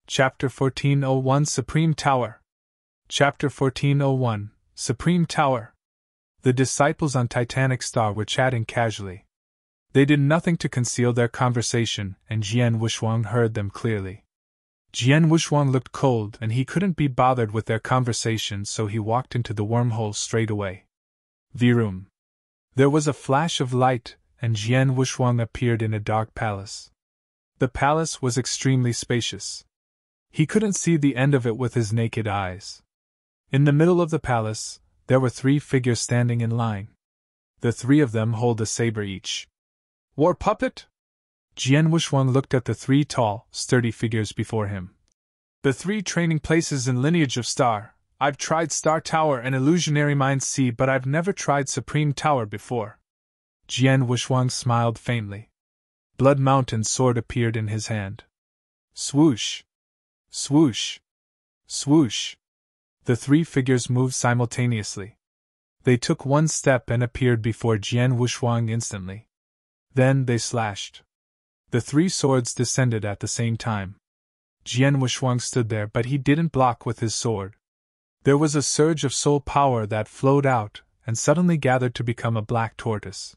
Chapter 1401 Supreme Tower. Chapter 1401 Supreme Tower. The disciples on Titanic Star were chatting casually. They did nothing to conceal their conversation, and Jian Wushuang heard them clearly. Jian Wushuang looked cold, and he couldn't be bothered with their conversation, so he walked into the wormhole straight away. Vroom. There was a flash of light, and Jian Wushuang appeared in a dark palace. The palace was extremely spacious. He couldn't see the end of it with his naked eyes. In the middle of the palace, there were 3 figures standing in line. The 3 of them hold a saber each. War puppet? Jian Wushuang looked at the 3 tall, sturdy figures before him. The 3 training places in Lineage of Star. I've tried Star Tower and Illusionary Mind C, but I've never tried Supreme Tower before. Jian Wushuang smiled faintly. Blood Mountain sword appeared in his hand. Swoosh! Swoosh! Swoosh! The 3 figures moved simultaneously. They took 1 step and appeared before Jian Wushuang instantly. Then they slashed. The 3 swords descended at the same time. Jian Wushuang stood there, but he didn't block with his sword. There was a surge of soul power that flowed out and suddenly gathered to become a black tortoise.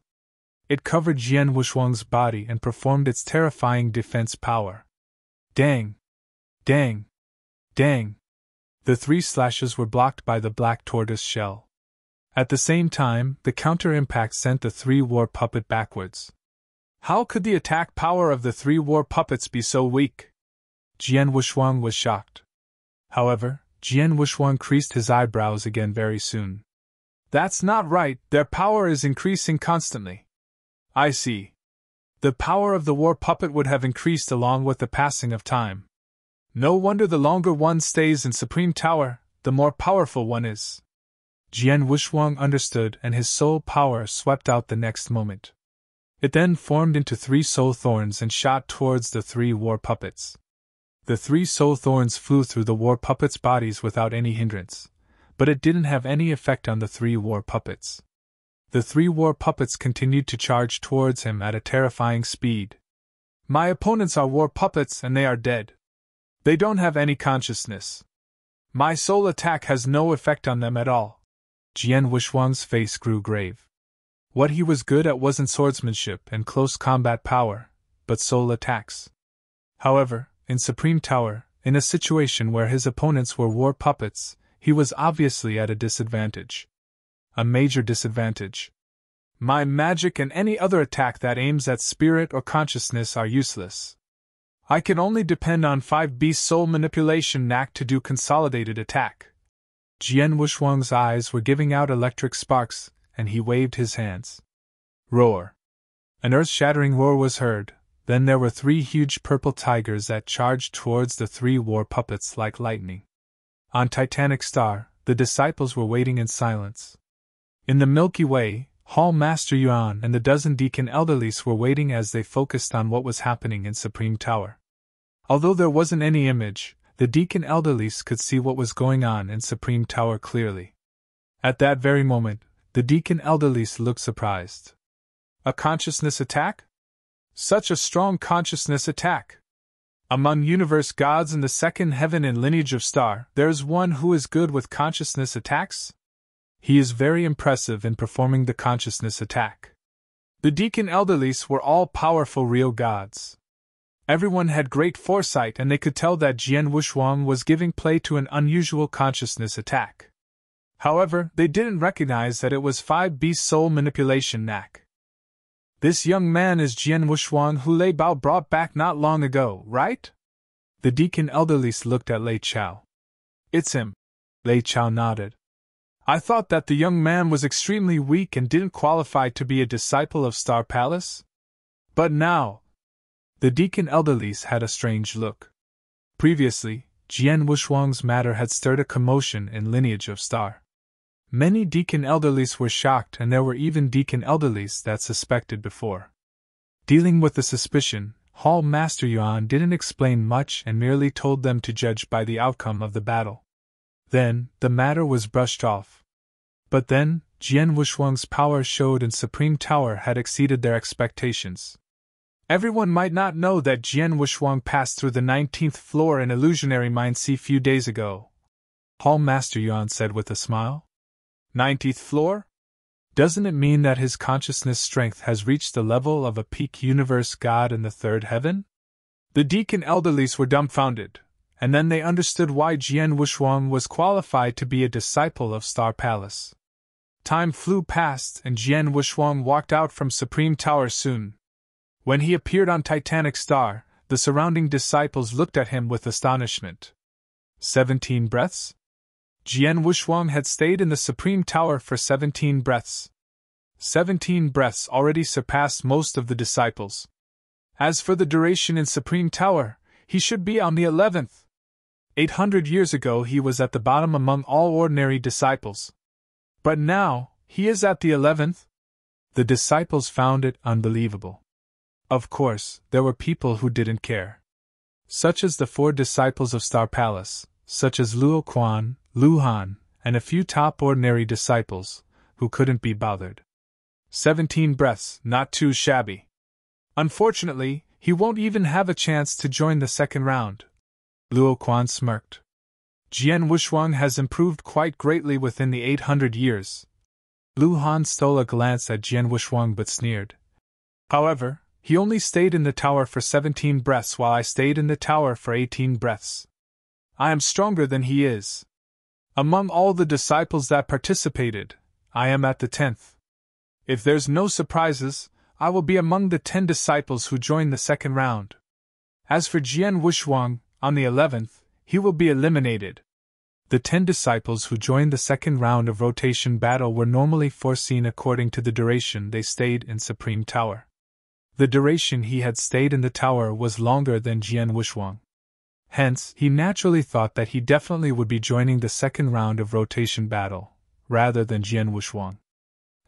It covered Jian Wushuang's body and performed its terrifying defense power. Dang! Dang! Dang! The 3 slashes were blocked by the black tortoise shell. At the same time, the counter-impact sent the 3 war puppet backwards. How could the attack power of the 3 war puppets be so weak? Jian Wushuang was shocked. However, Jian Wushuang creased his eyebrows again very soon. That's not right, their power is increasing constantly. I see. The power of the war puppet would have increased along with the passing of time. No wonder the longer one stays in Supreme Tower, the more powerful one is. Jian Wushuang understood, and his soul power swept out the next moment. It then formed into 3 soul thorns and shot towards the 3 war puppets. The 3 soul thorns flew through the war puppets' bodies without any hindrance, but it didn't have any effect on the 3 war puppets. The 3 war puppets continued to charge towards him at a terrifying speed. My opponents are war puppets and they are dead. They don't have any consciousness. My soul attack has no effect on them at all. Jian Wushuang's face grew grave. What he was good at wasn't swordsmanship and close combat power, but soul attacks. However, in Supreme Tower, in a situation where his opponents were war puppets, he was obviously at a disadvantage. A major disadvantage. My magic and any other attack that aims at spirit or consciousness are useless. I can only depend on 5B soul manipulation knack to do consolidated attack. Jian Wushuang's eyes were giving out electric sparks, and he waved his hands. Roar! An earth-shattering roar was heard. Then there were 3 huge purple tigers that charged towards the 3 war puppets like lightning. On Titanic Star, the disciples were waiting in silence. In the Milky Way, Hall Master Yuan and the dozen deacon elderlies were waiting as they focused on what was happening in Supreme Tower. Although there wasn't any image, the deacon elderlies could see what was going on in Supreme Tower clearly. At that very moment, the deacon elderlies looked surprised. A consciousness attack? Such a strong consciousness attack! Among universe gods in the 2nd heaven in Lineage of Star, there is one who is good with consciousness attacks? He is very impressive in performing the consciousness attack. The deacon elderlies were all powerful real gods. Everyone had great foresight and they could tell that Jian Wushuang was giving play to an unusual consciousness attack. However, they didn't recognize that it was 5B soul manipulation knack. This young man is Jian Wushuang who Lei Bao brought back not long ago, right? The deacon elderlies looked at Lei Chao. It's him. Lei Chao nodded. I thought that the young man was extremely weak and didn't qualify to be a disciple of Star Palace. But now... The deacon elderlies had a strange look. Previously, Jian Wushuang's matter had stirred a commotion in Lineage of Star. Many deacon elderlies were shocked, and there were even deacon elderlies that suspected before. Dealing with the suspicion, Hall Master Yuan didn't explain much and merely told them to judge by the outcome of the battle. Then, the matter was brushed off. But then, Jian Wushuang's power showed in Supreme Tower had exceeded their expectations. Everyone might not know that Jian Wushuang passed through the 19th floor in Illusionary Mind C few days ago, Hall Master Yuan said with a smile. 19th floor? Doesn't it mean that his consciousness strength has reached the level of a peak universe god in the third heaven? The deacon elderlies were dumbfounded, and then they understood why Jian Wushuang was qualified to be a disciple of Star Palace. Time flew past and Jian Wushuang walked out from Supreme Tower soon. When he appeared on Titanic Star, the surrounding disciples looked at him with astonishment. 17 breaths? Jian Wushuang had stayed in the Supreme Tower for 17 breaths. 17 breaths already surpassed most of the disciples. As for the duration in Supreme Tower, he should be on the 11th. 800 years ago he was at the bottom among all ordinary disciples. But now, he is at the 11th? The disciples found it unbelievable. Of course, there were people who didn't care. Such as the 4 disciples of Star Palace, such as Luo Quan, Lu Han, and a few top ordinary disciples, who couldn't be bothered. 17 breaths, not too shabby. Unfortunately, he won't even have a chance to join the second round. Luo Quan smirked. Jian Wushuang has improved quite greatly within the 800 years. Lu Han stole a glance at Jian Wushuang but sneered. However, he only stayed in the tower for 17 breaths while I stayed in the tower for 18 breaths. I am stronger than he is. Among all the disciples that participated, I am at the 10th. If there's no surprises, I will be among the 10 disciples who join the second round. As for Jian Wushuang, on the 11th, he will be eliminated. The 10 disciples who joined the second round of rotation battle were normally foreseen according to the duration they stayed in Supreme Tower. The duration he had stayed in the tower was longer than Jian Wushuang. Hence, he naturally thought that he definitely would be joining the second round of rotation battle, rather than Jian Wushuang.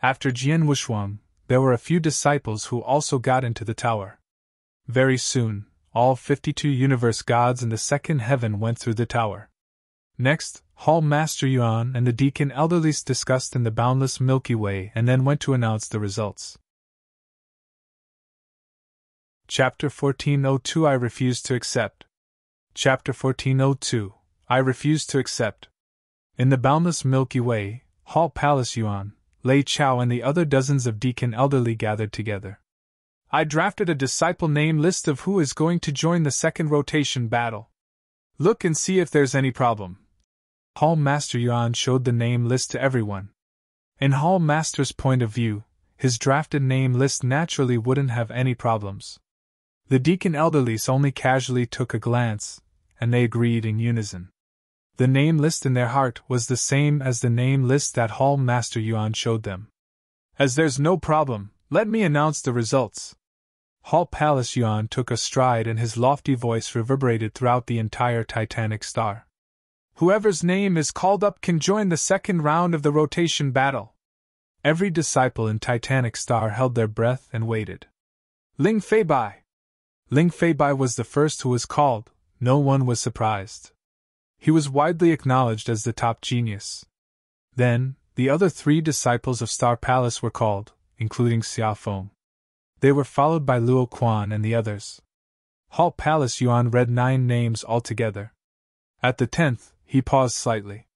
After Jian Wushuang, there were a few disciples who also got into the tower. Very soon, all 52 universe gods in the second heaven went through the tower. Next, Hall Master Yuan and the Deacon Elderlies discussed in the boundless Milky Way and then went to announce the results. Chapter 1402 I Refuse to Accept. Chapter 1402 I Refuse to Accept. In the boundless Milky Way, Hall Palace Yuan, Lei Chao and the other dozens of Deacon Elderly gathered together. I drafted a disciple name list of who is going to join the second rotation battle. Look and see if there's any problem. Hall Master Yuan showed the name list to everyone. In Hall Master's point of view, his drafted name list naturally wouldn't have any problems. The Deacon Elderlies only casually took a glance, and they agreed in unison. The name list in their heart was the same as the name list that Hall Master Yuan showed them. As there's no problem, let me announce the results. Hall Palace Yuan took a stride and his lofty voice reverberated throughout the entire Titanic Star. Whoever's name is called up can join the second round of the rotation battle. Every disciple in Titanic Star held their breath and waited. Ling Feibai. Ling Feibai was the first who was called. No one was surprised. He was widely acknowledged as the top genius. Then, the other 3 disciples of Star Palace were called, including Xiao Feng. They were followed by Luo Quan and the others. Hall Palace Yuan read 9 names altogether. At the 10th, he paused slightly.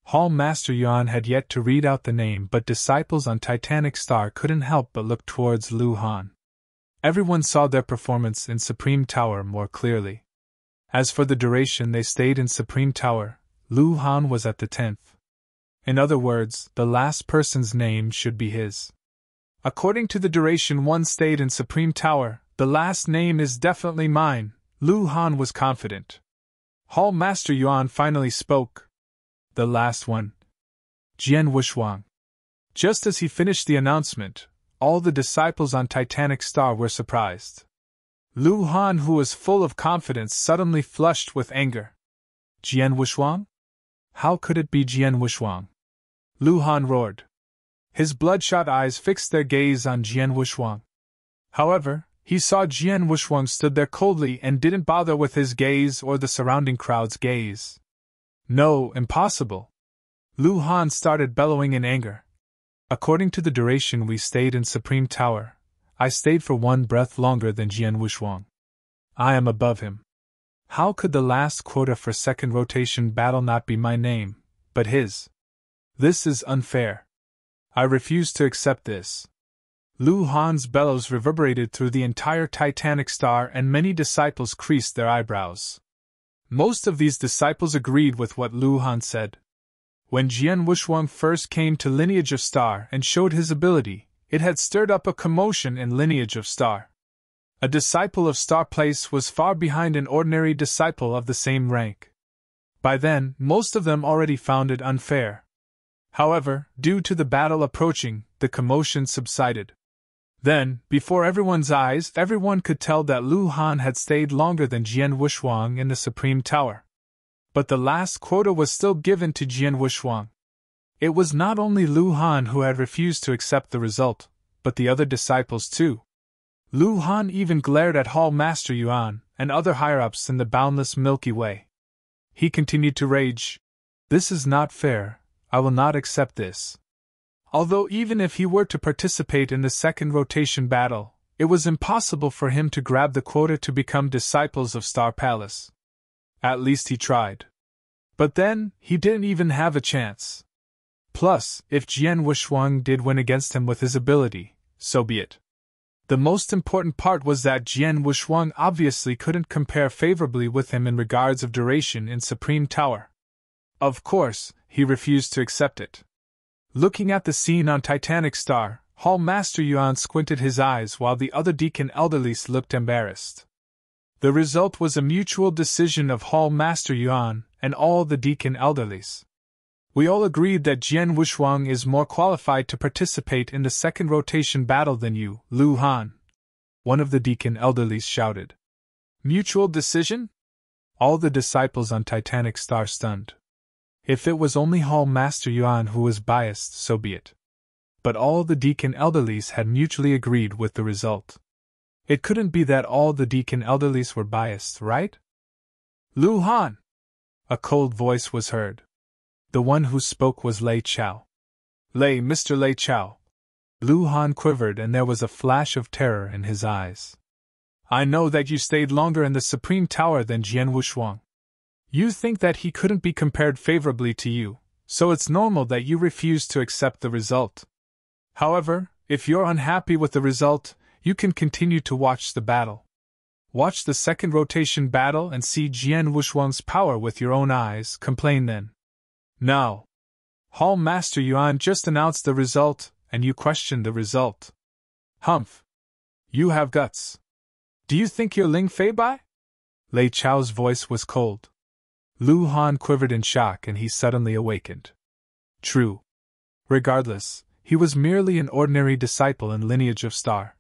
Hall Master Yuan had yet to read out the name, but disciples on Titanic Star couldn't help but look towards Lu Han. Everyone saw their performance in Supreme Tower more clearly. As for the duration they stayed in Supreme Tower, Lu Han was at the 10th. In other words, the last person's name should be his. According to the duration one stayed in Supreme Tower, the last name is definitely mine, Lu Han was confident. Hall Master Yuan finally spoke. The last one. Jian Wushuang. Just as he finished the announcement, all the disciples on Titanic Star were surprised. Lu Han, who was full of confidence, suddenly flushed with anger. Jian Wushuang? How could it be Jian Wushuang? Lu Han roared. His bloodshot eyes fixed their gaze on Jian Wushuang. However, he saw Jian Wushuang stood there coldly and didn't bother with his gaze or the surrounding crowd's gaze. No, impossible. Lu Han started bellowing in anger. According to the duration we stayed in Supreme Tower, I stayed for one breath longer than Jian Wushuang. I am above him. How could the last quota for second rotation battle not be my name, but his? This is unfair. I refuse to accept this. Lu Han's bellows reverberated through the entire Titanic star, and many disciples creased their eyebrows. Most of these disciples agreed with what Lu Han said. When Jian Wushuang first came to Lineage of Star and showed his ability, it had stirred up a commotion in Lineage of Star. A disciple of Star Place was far behind an ordinary disciple of the same rank. By then, most of them already found it unfair. However, due to the battle approaching, the commotion subsided. Then, before everyone's eyes, everyone could tell that Lu Han had stayed longer than Jian Wushuang in the Supreme Tower. But the last quota was still given to Jian Wushuang. It was not only Lu Han who had refused to accept the result, but the other disciples too. Lu Han even glared at Hall Master Yuan and other higher-ups in the boundless Milky Way. He continued to rage. This is not fair, I will not accept this. Although even if he were to participate in the second rotation battle, it was impossible for him to grab the quota to become disciples of Star Palace. At least he tried. But then, he didn't even have a chance. Plus, if Jian Wushuang did win against him with his ability, so be it. The most important part was that Jian Wushuang obviously couldn't compare favorably with him in regards of duration in Supreme Tower. Of course, he refused to accept it. Looking at the scene on Titanic Star, Hall Master Yuan squinted his eyes while the other Deacon Elderlies looked embarrassed. The result was a mutual decision of Hall Master Yuan and all the Deacon Elderlies. We all agreed that Jian Wushuang is more qualified to participate in the second rotation battle than you, Lu Han. One of the Deacon Elderlies shouted. Mutual decision? All the disciples on Titanic Star stunned. If it was only Hall Master Yuan who was biased, so be it. But all the Deacon Elderlies had mutually agreed with the result. It couldn't be that all the Deacon Elderlies were biased, right? Lu Han! A cold voice was heard. The one who spoke was Lei Chao. Mr. Lei Chao. Lu Han quivered and there was a flash of terror in his eyes. I know that you stayed longer in the Supreme Tower than Jian Wushuang. You think that he couldn't be compared favorably to you, so it's normal that you refuse to accept the result. However, if you're unhappy with the result, you can continue to watch the battle. Watch the second rotation battle and see Jian Wushuang's power with your own eyes, complain then. Now, Hall Master Yuan just announced the result, and you question the result. Humph. You have guts. Do you think you're Ling Fei Bai? Lei Chao's voice was cold. Lu Han quivered in shock and he suddenly awakened. True. Regardless, he was merely an ordinary disciple in Lineage of Star.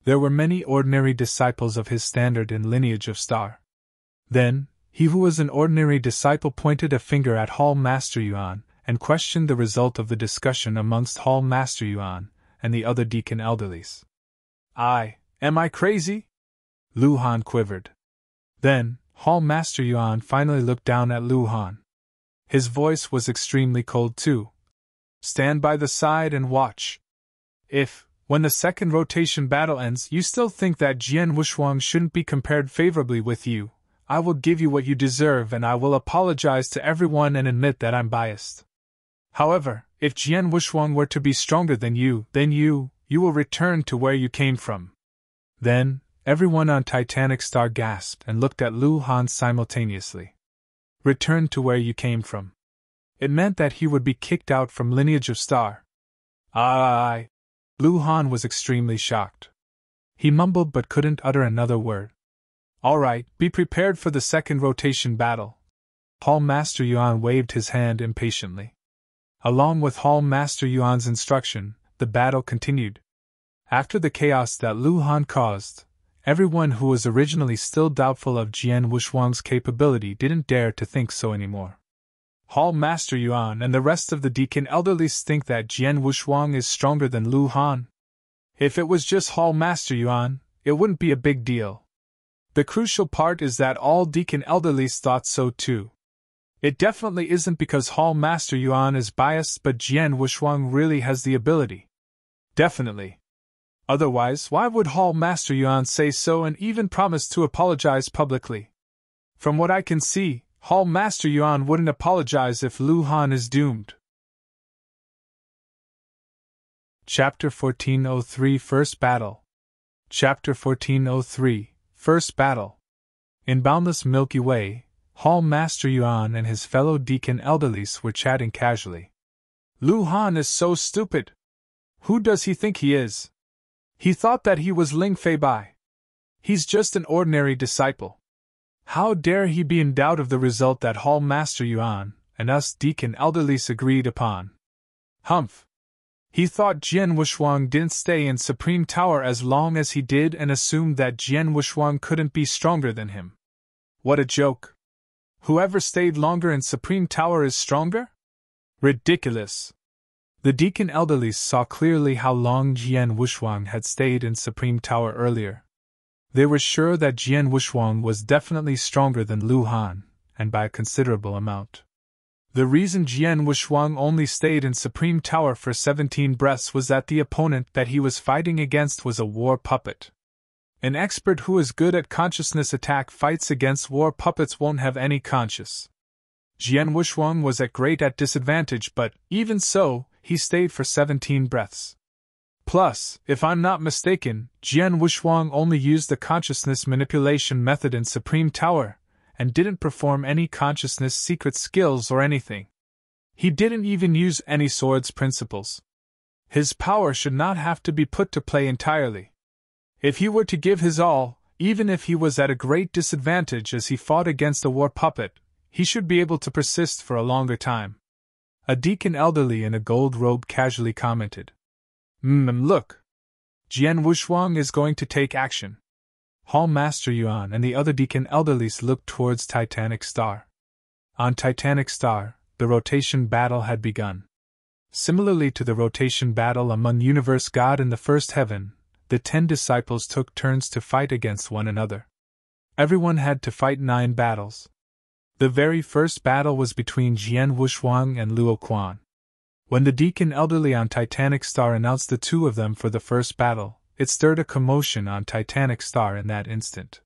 There were many ordinary disciples of his standard in Lineage of Star. Then, he who was an ordinary disciple pointed a finger at Hall Master Yuan and questioned the result of the discussion amongst Hall Master Yuan and the other Deacon Elderlies. Am I crazy? Lu Han quivered. Then, Hall Master Yuan finally looked down at Lu Han. His voice was extremely cold too. Stand by the side and watch. If, when the second rotation battle ends, you still think that Jian Wushuang shouldn't be compared favorably with you, I will give you what you deserve and I will apologize to everyone and admit that I'm biased. However, if Jian Wushuang were to be stronger than you, then you will return to where you came from. Then, everyone on Titanic Star gasped and looked at Lu Han simultaneously. Return to where you came from. It meant that he would be kicked out from Lineage of Star. Lu Han was extremely shocked. He mumbled but couldn't utter another word. All right, be prepared for the second rotation battle. Hall Master Yuan waved his hand impatiently. Along with Hall Master Yuan's instruction, the battle continued. After the chaos that Lu Han caused, everyone who was originally still doubtful of Jian Wushuang's capability didn't dare to think so anymore. Hall Master Yuan and the rest of the Deacon Elderlies think that Jian Wushuang is stronger than Lu Han. If it was just Hall Master Yuan, it wouldn't be a big deal. The crucial part is that all Deacon Elderlies thought so too. It definitely isn't because Hall Master Yuan is biased, but Jian Wushuang really has the ability. Definitely. Otherwise, why would Hall Master Yuan say so and even promise to apologize publicly? From what I can see, Hall Master Yuan wouldn't apologize if Lu Han is doomed. Chapter 1403 First Battle. Chapter 1403 First Battle. In boundless Milky Way, Hall Master Yuan and his fellow deacon Elderlies were chatting casually. Lu Han is so stupid. Who does he think he is? He thought that he was Ling Fei Bai. He's just an ordinary disciple. How dare he be in doubt of the result that Hall Master Yuan and us deacon Elderlies agreed upon? Humph! He thought Jian Wushuang didn't stay in Supreme Tower as long as he did and assumed that Jian Wushuang couldn't be stronger than him. What a joke! Whoever stayed longer in Supreme Tower is stronger? Ridiculous! The deacon Elderlies saw clearly how long Jian Wushuang had stayed in Supreme Tower earlier. They were sure that Jian Wushuang was definitely stronger than Lu Han, and by a considerable amount. The reason Jian Wushuang only stayed in Supreme Tower for 17 breaths was that the opponent that he was fighting against was a war puppet. An expert who is good at consciousness attack fights against war puppets won't have any conscience. Jian Wushuang was at great disadvantage, but, even so, he stayed for 17 breaths. Plus, if I'm not mistaken, Jian Wushuang only used the consciousness manipulation method in Supreme Tower, and didn't perform any consciousness secret skills or anything. He didn't even use any swords principles. His power should not have to be put to play entirely. If he were to give his all, even if he was at a great disadvantage as he fought against a war puppet, he should be able to persist for a longer time. A deacon elderly in a gold robe casually commented. Look! Jian Wushuang is going to take action. Hall Master Yuan and the other deacon elderlies looked towards Titanic Star. On Titanic Star, the rotation battle had begun. Similarly to the rotation battle among Universe God and the First Heaven, the 10 disciples took turns to fight against one another. Everyone had to fight 9 battles. The very first battle was between Jian Wushuang and Luo Quan. When the deacon elderly on Titanic Star announced the two of them for the first battle, it stirred a commotion on Titanic Star in that instant.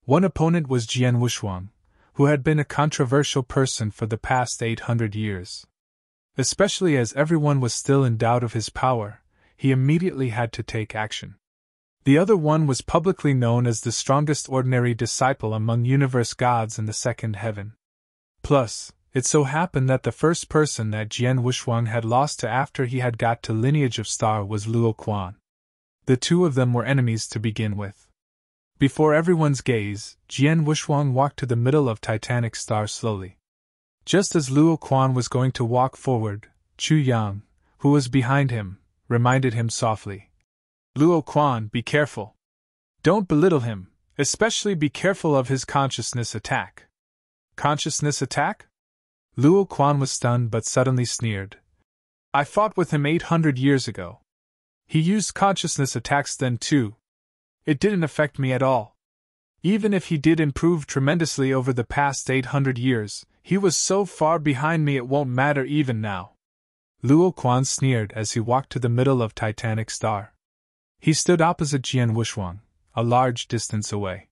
One opponent was Jian Wushuang, who had been a controversial person for the past 800 years. Especially as everyone was still in doubt of his power, he immediately had to take action. The other one was publicly known as the strongest ordinary disciple among universe gods in the second heaven. Plus, it so happened that the first person that Jian Wushuang had lost to after he had got to Lineage of Star was Luo Quan. The two of them were enemies to begin with. Before everyone's gaze, Jian Wushuang walked to the middle of Titanic Star slowly. Just as Luo Quan was going to walk forward, Chu Yang, who was behind him, reminded him softly. Luo Quan, be careful. Don't belittle him, especially be careful of his consciousness attack. Consciousness attack? Luo Quan was stunned but suddenly sneered. I fought with him 800 years ago. He used consciousness attacks then too. It didn't affect me at all. Even if he did improve tremendously over the past 800 years, he was so far behind me it won't matter even now. Luo Quan sneered as he walked to the middle of Titanic Star. He stood opposite Jian Wushuang, a large distance away.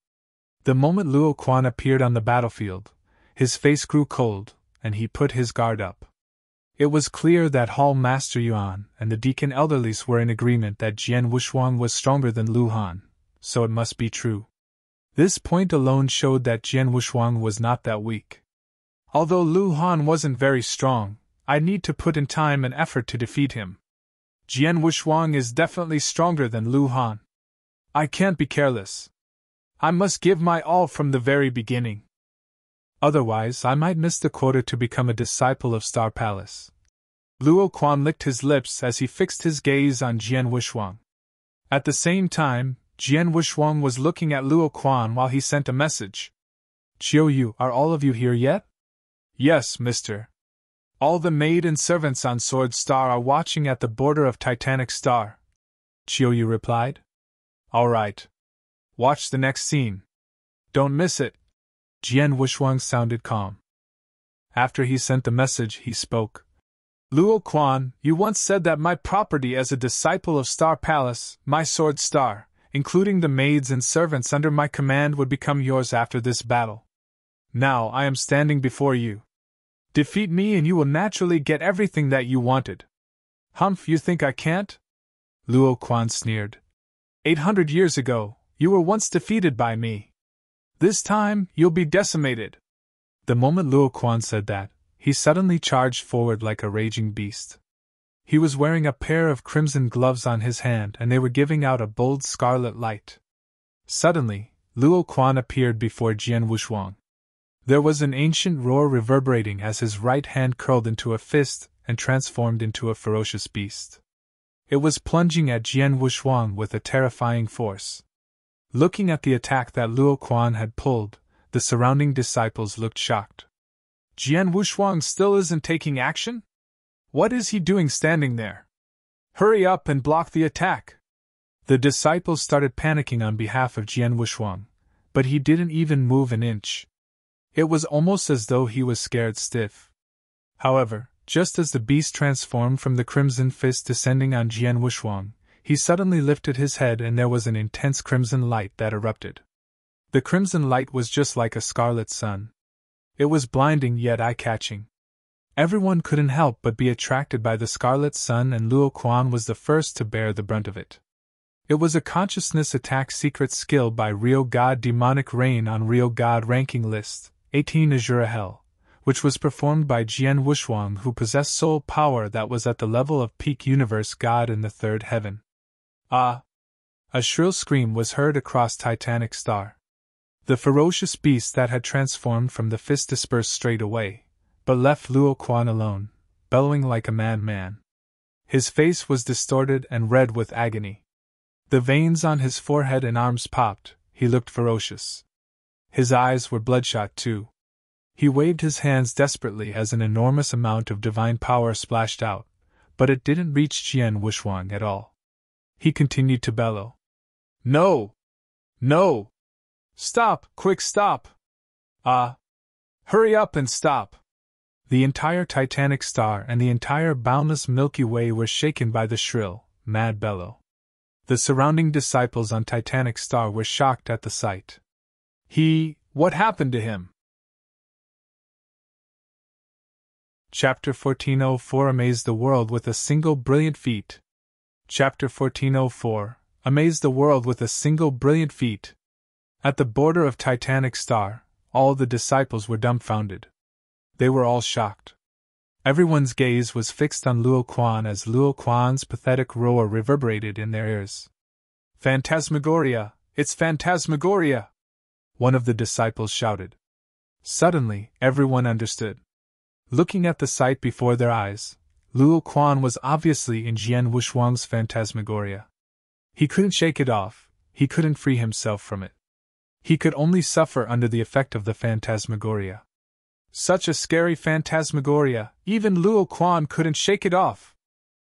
The moment Luo Quan appeared on the battlefield, his face grew cold, and he put his guard up. It was clear that Hall Master Yuan and the deacon elderlies were in agreement that Jian Wushuang was stronger than Lu Han, so it must be true. This point alone showed that Jian Wushuang was not that weak. Although Lu Han wasn't very strong, I need to put in time and effort to defeat him. Jian Wushuang is definitely stronger than Lu Han. I can't be careless. I must give my all from the very beginning. Otherwise, I might miss the quota to become a disciple of Star Palace. Luo Quan licked his lips as he fixed his gaze on Jian Wushuang. At the same time, Jian Wushuang was looking at Luo Quan while he sent a message. Chiu Yu, are all of you here yet? Yes, mister. All the maid and servants on Sword Star are watching at the border of Titanic Star, Chiu Yu replied. All right. Watch the next scene. Don't miss it. Jian Wushuang sounded calm. After he sent the message, he spoke. Luo Quan, you once said that my property as a disciple of Star Palace, my sword star, including the maids and servants under my command, would become yours after this battle. Now I am standing before you. Defeat me and you will naturally get everything that you wanted. Humph, you think I can't? Luo Quan sneered. 800 years ago, you were once defeated by me. This time, you'll be decimated. The moment Luo Quan said that, he suddenly charged forward like a raging beast. He was wearing a pair of crimson gloves on his hand and they were giving out a bold scarlet light. Suddenly, Luo Quan appeared before Jian Wushuang. There was an ancient roar reverberating as his right hand curled into a fist and transformed into a ferocious beast. It was plunging at Jian Wushuang with a terrifying force. Looking at the attack that Luo Quan had pulled, the surrounding disciples looked shocked. Jian Wushuang still isn't taking action? What is he doing standing there? Hurry up and block the attack! The disciples started panicking on behalf of Jian Wushuang, but he didn't even move an inch. It was almost as though he was scared stiff. However, just as the beast transformed from the crimson fist descending on Jian Wushuang, he suddenly lifted his head and there was an intense crimson light that erupted. The crimson light was just like a scarlet sun. It was blinding yet eye-catching. Everyone couldn't help but be attracted by the scarlet sun, and Luo Quan was the first to bear the brunt of it. It was a consciousness attack secret skill by Real God Demonic Rain on Real God Ranking List, 18 Azura Hell, which was performed by Jian Wushuang, who possessed soul power that was at the level of peak universe god in the third heaven. Ah! A shrill scream was heard across Titanic Star. The ferocious beast that had transformed from the fist dispersed straight away, but left Luo Quan alone, bellowing like a madman. His face was distorted and red with agony. The veins on his forehead and arms popped, he looked ferocious. His eyes were bloodshot too. He waved his hands desperately as an enormous amount of divine power splashed out, but it didn't reach Jian Wushuang at all. He continued to bellow. No! No! Stop! Quick stop! Hurry up and stop! The entire Titanic Star and the entire boundless Milky Way were shaken by the shrill, mad bellow. The surrounding disciples on Titanic Star were shocked at the sight. What happened to him? Chapter 1404 Amazed the world with a single brilliant feat. Chapter 1404 Amazed the world with a single brilliant feat. At the border of Titanic Star, all the disciples were dumbfounded. They were all shocked. Everyone's gaze was fixed on Luo Quan as Luo Quan's pathetic roar reverberated in their ears. Phantasmagoria! It's Phantasmagoria! One of the disciples shouted. Suddenly, everyone understood. Looking at the sight before their eyes, Luo Quan was obviously in Jian Wushuang's Phantasmagoria. He couldn't shake it off, he couldn't free himself from it. He could only suffer under the effect of the Phantasmagoria. Such a scary Phantasmagoria, even Luo Quan couldn't shake it off.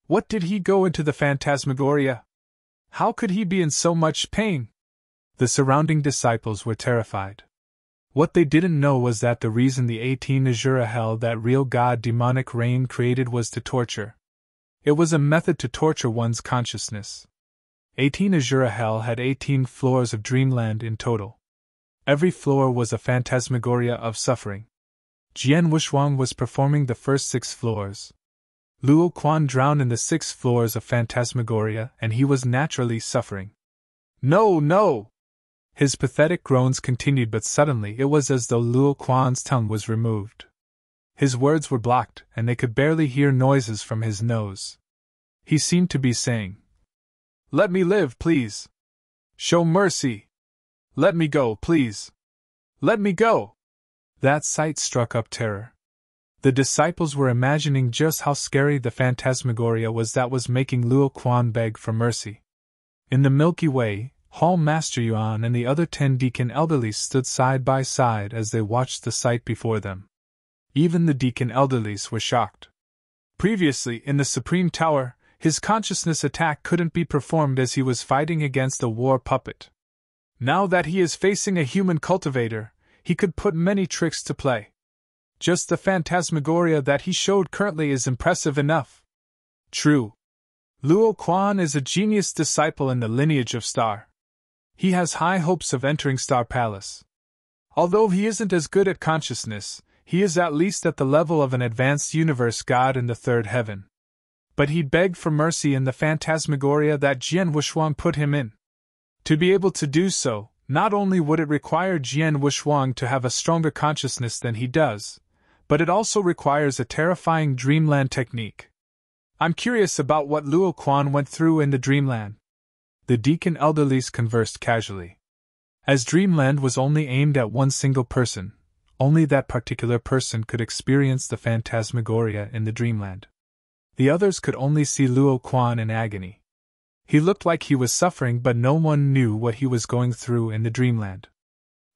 What did he go into the Phantasmagoria? How could he be in so much pain? The surrounding disciples were terrified. What they didn't know was that the reason the 18 Azura Hell that Real God Demonic Rain created was to torture. It was a method to torture one's consciousness. 18 Azura Hell had 18 floors of dreamland in total. Every floor was a phantasmagoria of suffering. Jian Wushuang was performing the first 6 floors. Luo Quan drowned in the 6 floors of phantasmagoria and he was naturally suffering. No, no! His pathetic groans continued, but suddenly it was as though Luo Quan's tongue was removed. His words were blocked and they could barely hear noises from his nose. He seemed to be saying, "Let me live, please. Show mercy. Let me go, please. Let me go." That sight struck up terror. The disciples were imagining just how scary the phantasmagoria was that was making Luo Quan beg for mercy. In the Milky Way, Hall Master Yuan and the other 10 deacon elderlies stood side by side as they watched the sight before them. Even the deacon elderlies were shocked. Previously, in the Supreme Tower, his consciousness attack couldn't be performed as he was fighting against a war puppet. Now that he is facing a human cultivator, he could put many tricks to play. Just the phantasmagoria that he showed currently is impressive enough. True. Luo Quan is a genius disciple in the lineage of Star. He has high hopes of entering Star Palace. Although he isn't as good at consciousness, he is at least at the level of an advanced universe god in the third heaven. But he begged for mercy in the phantasmagoria that Jian Wushuang put him in. To be able to do so, not only would it require Jian Wushuang to have a stronger consciousness than he does, but it also requires a terrifying dreamland technique. I'm curious about what Luo Quan went through in the dreamland. The deacon elderlies conversed casually. As dreamland was only aimed at one single person, only that particular person could experience the phantasmagoria in the dreamland. The others could only see Luo Quan in agony. He looked like he was suffering, but no one knew what he was going through in the dreamland.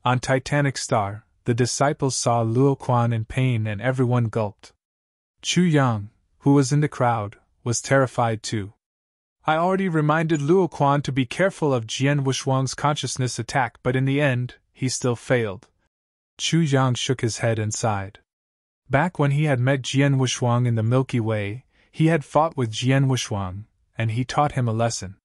On Titanic Star, the disciples saw Luo Quan in pain and everyone gulped. Chu Yang, who was in the crowd, was terrified too. I already reminded Luo Quan to be careful of Jian Wushuang's consciousness attack, but in the end, he still failed. Chu Yang shook his head and sighed. Back when he had met Jian Wushuang in the Milky Way, he had fought with Jian Wushuang, and he taught him a lesson.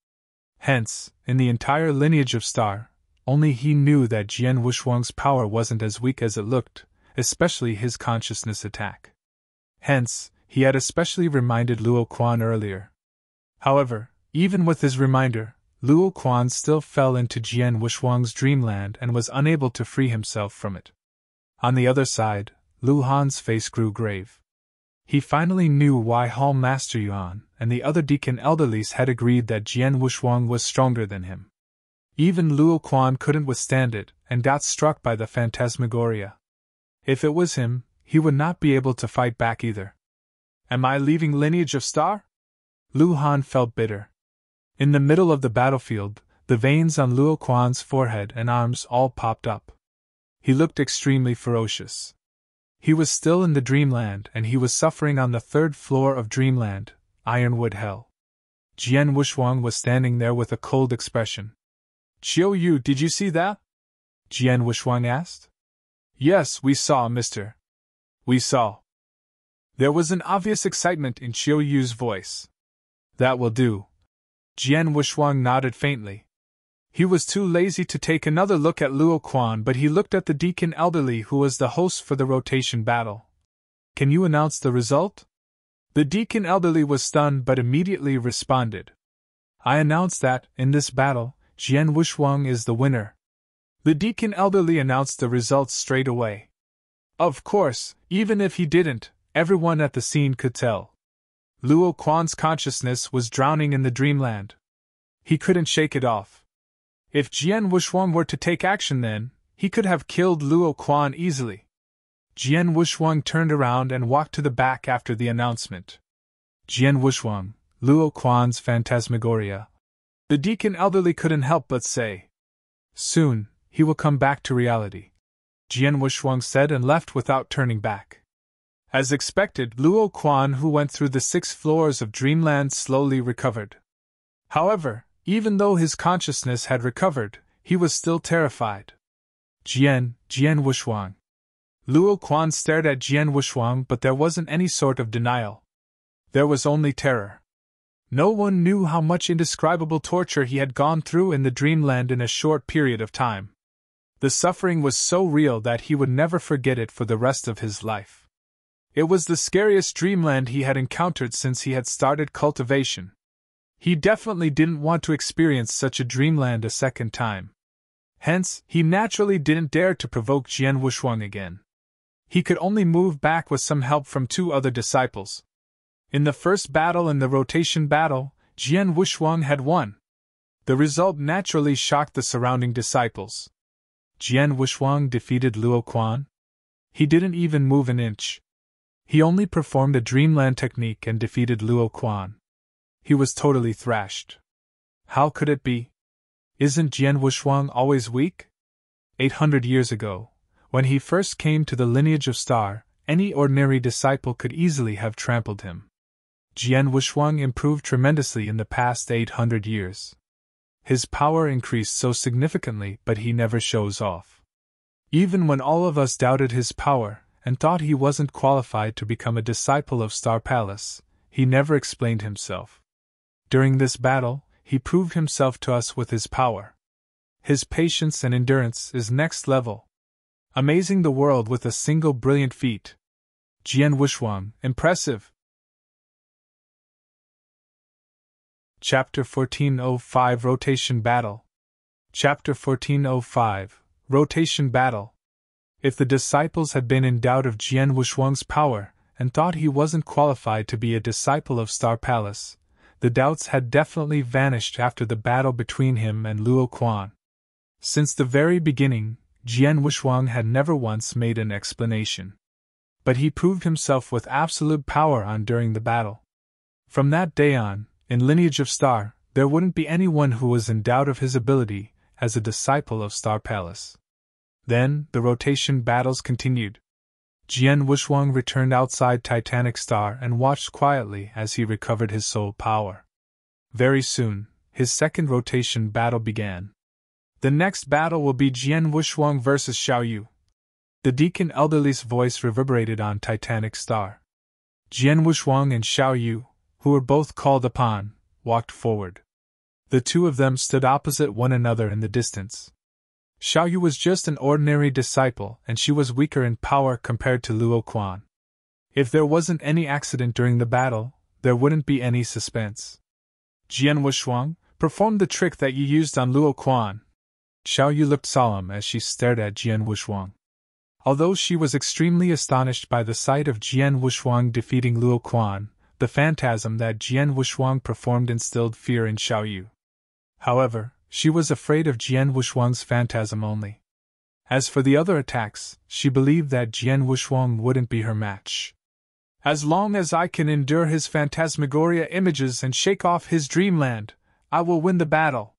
Hence, in the entire lineage of Star, only he knew that Jian Wushuang's power wasn't as weak as it looked, especially his consciousness attack. Hence, he had especially reminded Luo Quan earlier. However, even with his reminder, Luo Quan still fell into Jian Wushuang's dreamland and was unable to free himself from it. On the other side, Lu Han's face grew grave. He finally knew why Hall Master Yuan and the other deacon elderlies had agreed that Jian Wushuang was stronger than him. Even Luo Quan couldn't withstand it and got struck by the phantasmagoria. If it was him, he would not be able to fight back either. Am I leaving lineage of Star? Lu Han felt bitter. In the middle of the battlefield, the veins on Luo Quan's forehead and arms all popped up. He looked extremely ferocious. He was still in the Dreamland and he was suffering on the third floor of Dreamland, Ironwood Hell. Jian Wushuang was standing there with a cold expression. Qiu Yu, did you see that? Jian Wushuang asked. Yes, we saw, mister. We saw. There was an obvious excitement in Qiu Yu's voice. That will do. Jian Wushuang nodded faintly. He was too lazy to take another look at Luo Quan, but he looked at the deacon elderly who was the host for the rotation battle. Can you announce the result? The deacon elderly was stunned but immediately responded. I announce that, in this battle, Jian Wushuang is the winner. The deacon elderly announced the results straight away. Of course, even if he didn't, everyone at the scene could tell. Luo Quan's consciousness was drowning in the dreamland. He couldn't shake it off. If Jian Wushuang were to take action then, he could have killed Luo Quan easily. Jian Wushuang turned around and walked to the back after the announcement. Jian Wushuang, Luo Quan's phantasmagoria. The deacon elderly couldn't help but say. Soon, he will come back to reality. Jian Wushuang said and left without turning back. As expected, Luo Quan, who went through the 6 floors of Dreamland, slowly recovered. However, even though his consciousness had recovered, he was still terrified. Jian Wushuang. Luo Quan stared at Jian Wushuang, but there wasn't any sort of denial. There was only terror. No one knew how much indescribable torture he had gone through in the Dreamland in a short period of time. The suffering was so real that he would never forget it for the rest of his life. It was the scariest Dreamland he had encountered since he had started cultivation. He definitely didn't want to experience such a Dreamland a second time. Hence, he naturally didn't dare to provoke Jian Wushuang again. He could only move back with some help from 2 other disciples. In the first battle and the rotation battle, Jian Wushuang had won. The result naturally shocked the surrounding disciples. Jian Wushuang defeated Luo Quan? He didn't even move an inch. He only performed a Dreamland technique and defeated Luo Quan. He was totally thrashed. How could it be? Isn't Jian Wushuang always weak? 800 years ago, when he first came to the lineage of Star, any ordinary disciple could easily have trampled him. Jian Wushuang improved tremendously in the past 800 years. His power increased so significantly, but he never shows off. Even when all of us doubted his power, and thought he wasn't qualified to become a disciple of Star Palace. He never explained himself. During this battle, he proved himself to us with his power. His patience and endurance is next level, amazing the world with a single brilliant feat. Jian Wushuang, impressive. Chapter 1405 Rotation Battle. Chapter 1405 Rotation Battle. If the disciples had been in doubt of Jian Wushuang's power, and thought he wasn't qualified to be a disciple of Star Palace, the doubts had definitely vanished after the battle between him and Luo Quan. Since the very beginning, Jian Wushuang had never once made an explanation. But he proved himself with absolute power during the battle. From that day on, in Lineage of Star, there wouldn't be anyone who was in doubt of his ability as a disciple of Star Palace. Then, the rotation battles continued. Jian Wushuang returned outside Titanic Star and watched quietly as he recovered his soul power. Very soon, his second rotation battle began. The next battle will be Jian Wushuang versus Xiao Yu. The Deacon Elderly's voice reverberated on Titanic Star. Jian Wushuang and Xiao Yu, who were both called upon, walked forward. The two of them stood opposite one another in the distance. Xiao Yu was just an ordinary disciple, and she was weaker in power compared to Luo Quan. If there wasn't any accident during the battle, there wouldn't be any suspense. Jian Wushuang, perform the trick that you used on Luo Quan. Xiao Yu looked solemn as she stared at Jian Wushuang. Although she was extremely astonished by the sight of Jian Wushuang defeating Luo Quan, the phantasm that Jian Wushuang performed instilled fear in Xiao Yu. However, she was afraid of Jian Wushuang's phantasm only. As for the other attacks, she believed that Jian Wushuang wouldn't be her match. As long as I can endure his phantasmagoria images and shake off his dreamland, I will win the battle.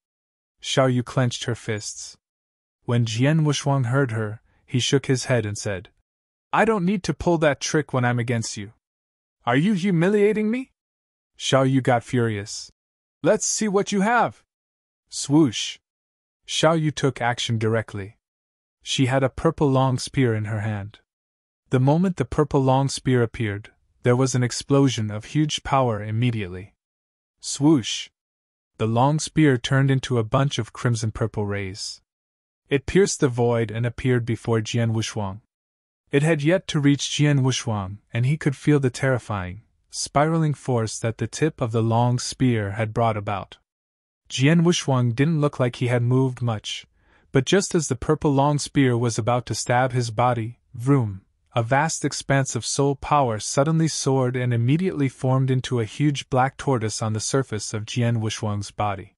Xiao Yu clenched her fists. When Jian Wushuang heard her, he shook his head and said, I don't need to pull that trick when I'm against you. Are you humiliating me? Xiao Yu got furious. Let's see what you have. Swoosh! Xiao Yu took action directly. She had a purple long spear in her hand. The moment the purple long spear appeared, there was an explosion of huge power immediately. Swoosh! The long spear turned into a bunch of crimson-purple rays. It pierced the void and appeared before Jian Wushuang. It had yet to reach Jian Wushuang, and he could feel the terrifying, spiraling force that the tip of the long spear had brought about. Jian Wushuang didn't look like he had moved much, but just as the purple long spear was about to stab his body, vroom, a vast expanse of soul power suddenly soared and immediately formed into a huge black tortoise on the surface of Jian Wushuang's body.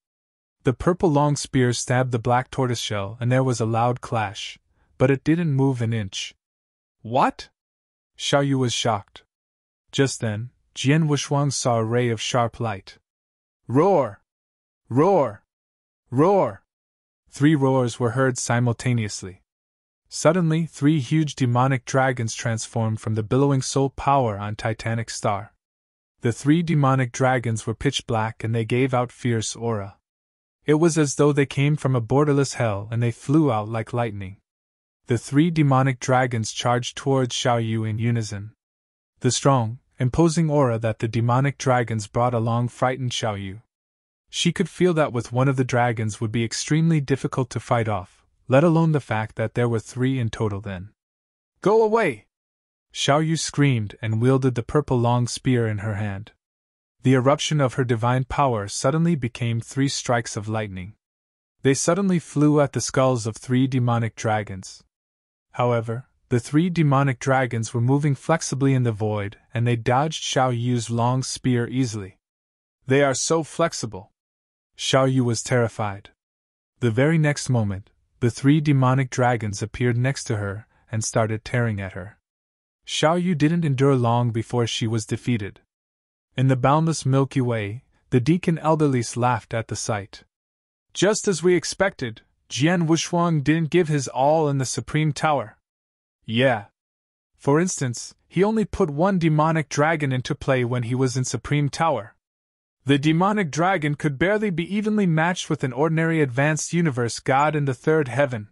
The purple long spear stabbed the black tortoiseshell and there was a loud clash, but it didn't move an inch. What? Xiao Yu was shocked. Just then, Jian Wushuang saw a ray of sharp light. Roar! Roar! Roar! 3 roars were heard simultaneously. Suddenly, 3 huge demonic dragons transformed from the billowing soul power on Titanic Star. The 3 demonic dragons were pitch black and they gave out fierce aura. It was as though they came from a borderless hell and they flew out like lightning. The 3 demonic dragons charged towards Xiao Yu in unison. The strong, imposing aura that the demonic dragons brought along frightened Xiao Yu. She could feel that with one of the dragons would be extremely difficult to fight off, let alone the fact that there were 3 in total then. Go away! Xiao Yu screamed and wielded the purple long spear in her hand. The eruption of her divine power suddenly became 3 strikes of lightning. They suddenly flew at the skulls of 3 demonic dragons. However, the 3 demonic dragons were moving flexibly in the void and they dodged Xiao Yu's long spear easily. They are so flexible. Xiao Yu was terrified. The very next moment, the 3 demonic dragons appeared next to her and started tearing at her. Xiao Yu didn't endure long before she was defeated. In the boundless Milky Way, the Deacon Elderlies laughed at the sight. Just as we expected, Jian Wushuang didn't give his all in the Supreme Tower. Yeah. For instance, he only put 1 demonic dragon into play when he was in Supreme Tower. The demonic dragon could barely be evenly matched with an ordinary advanced universe god in the 3rd heaven.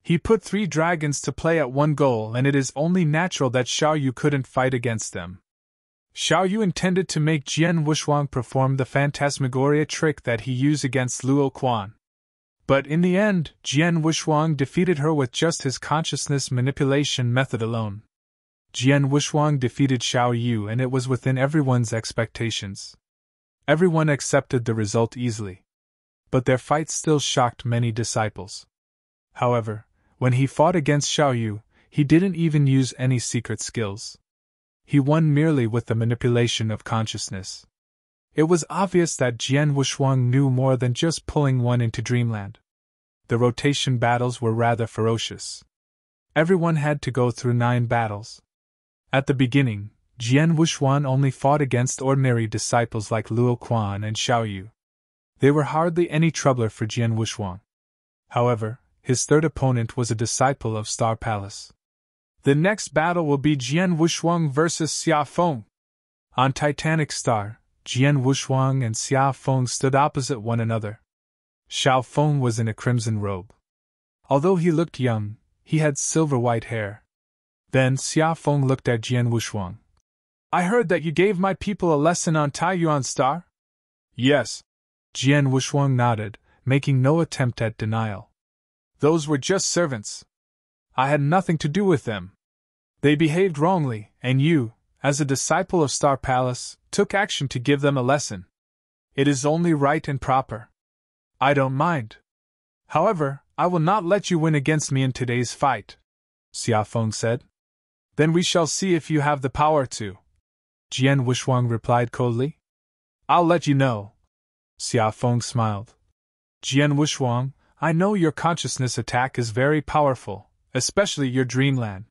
He put 3 dragons to play at one goal, and it is only natural that Xiao Yu couldn't fight against them. Xiao Yu intended to make Jian Wushuang perform the phantasmagoria trick that he used against Luo Quan. But in the end, Jian Wushuang defeated her with just his consciousness manipulation method alone. Jian Wushuang defeated Xiao Yu, and it was within everyone's expectations. Everyone accepted the result easily. But their fight still shocked many disciples. However, when he fought against Xiao Yu, he didn't even use any secret skills. He won merely with the manipulation of consciousness. It was obvious that Jian Wushuang knew more than just pulling one into dreamland. The rotation battles were rather ferocious. Everyone had to go through 9 battles. At the beginning, Jian Wushuang only fought against ordinary disciples like Luo Quan and Xiao Yu. They were hardly any troubler for Jian Wushuang. However, his third opponent was a disciple of Star Palace. The next battle will be Jian Wushuang versus Xia Feng. On Titanic Star, Jian Wushuang and Xia Feng stood opposite one another. Xiao Feng was in a crimson robe. Although he looked young, he had silver-white hair. Then Xia Feng looked at Jian Wushuang. "I heard that you gave my people a lesson on Taiyuan Star?" "Yes." Jian Wushuang nodded, making no attempt at denial. "Those were just servants. I had nothing to do with them. They behaved wrongly, and you, as a disciple of Star Palace, took action to give them a lesson. It is only right and proper. I don't mind. However, I will not let you win against me in today's fight," Xia Feng said. "Then we shall see if you have the power to," Jian Wushuang replied coldly. "I'll let you know." Xia Feng smiled. "Jian Wushuang, I know your consciousness attack is very powerful, especially your dreamland.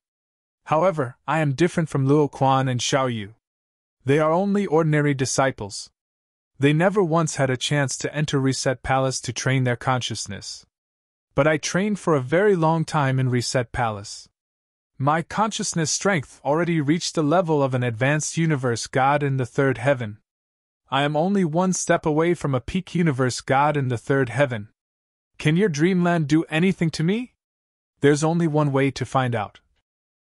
However, I am different from Luo Quan and Xiao Yu. They are only ordinary disciples. They never once had a chance to enter Reset Palace to train their consciousness. But I trained for a very long time in Reset Palace. My consciousness strength already reached the level of an advanced universe god in the third heaven. I am only one step away from a peak universe god in the third heaven. Can your dreamland do anything to me? There's only one way to find out."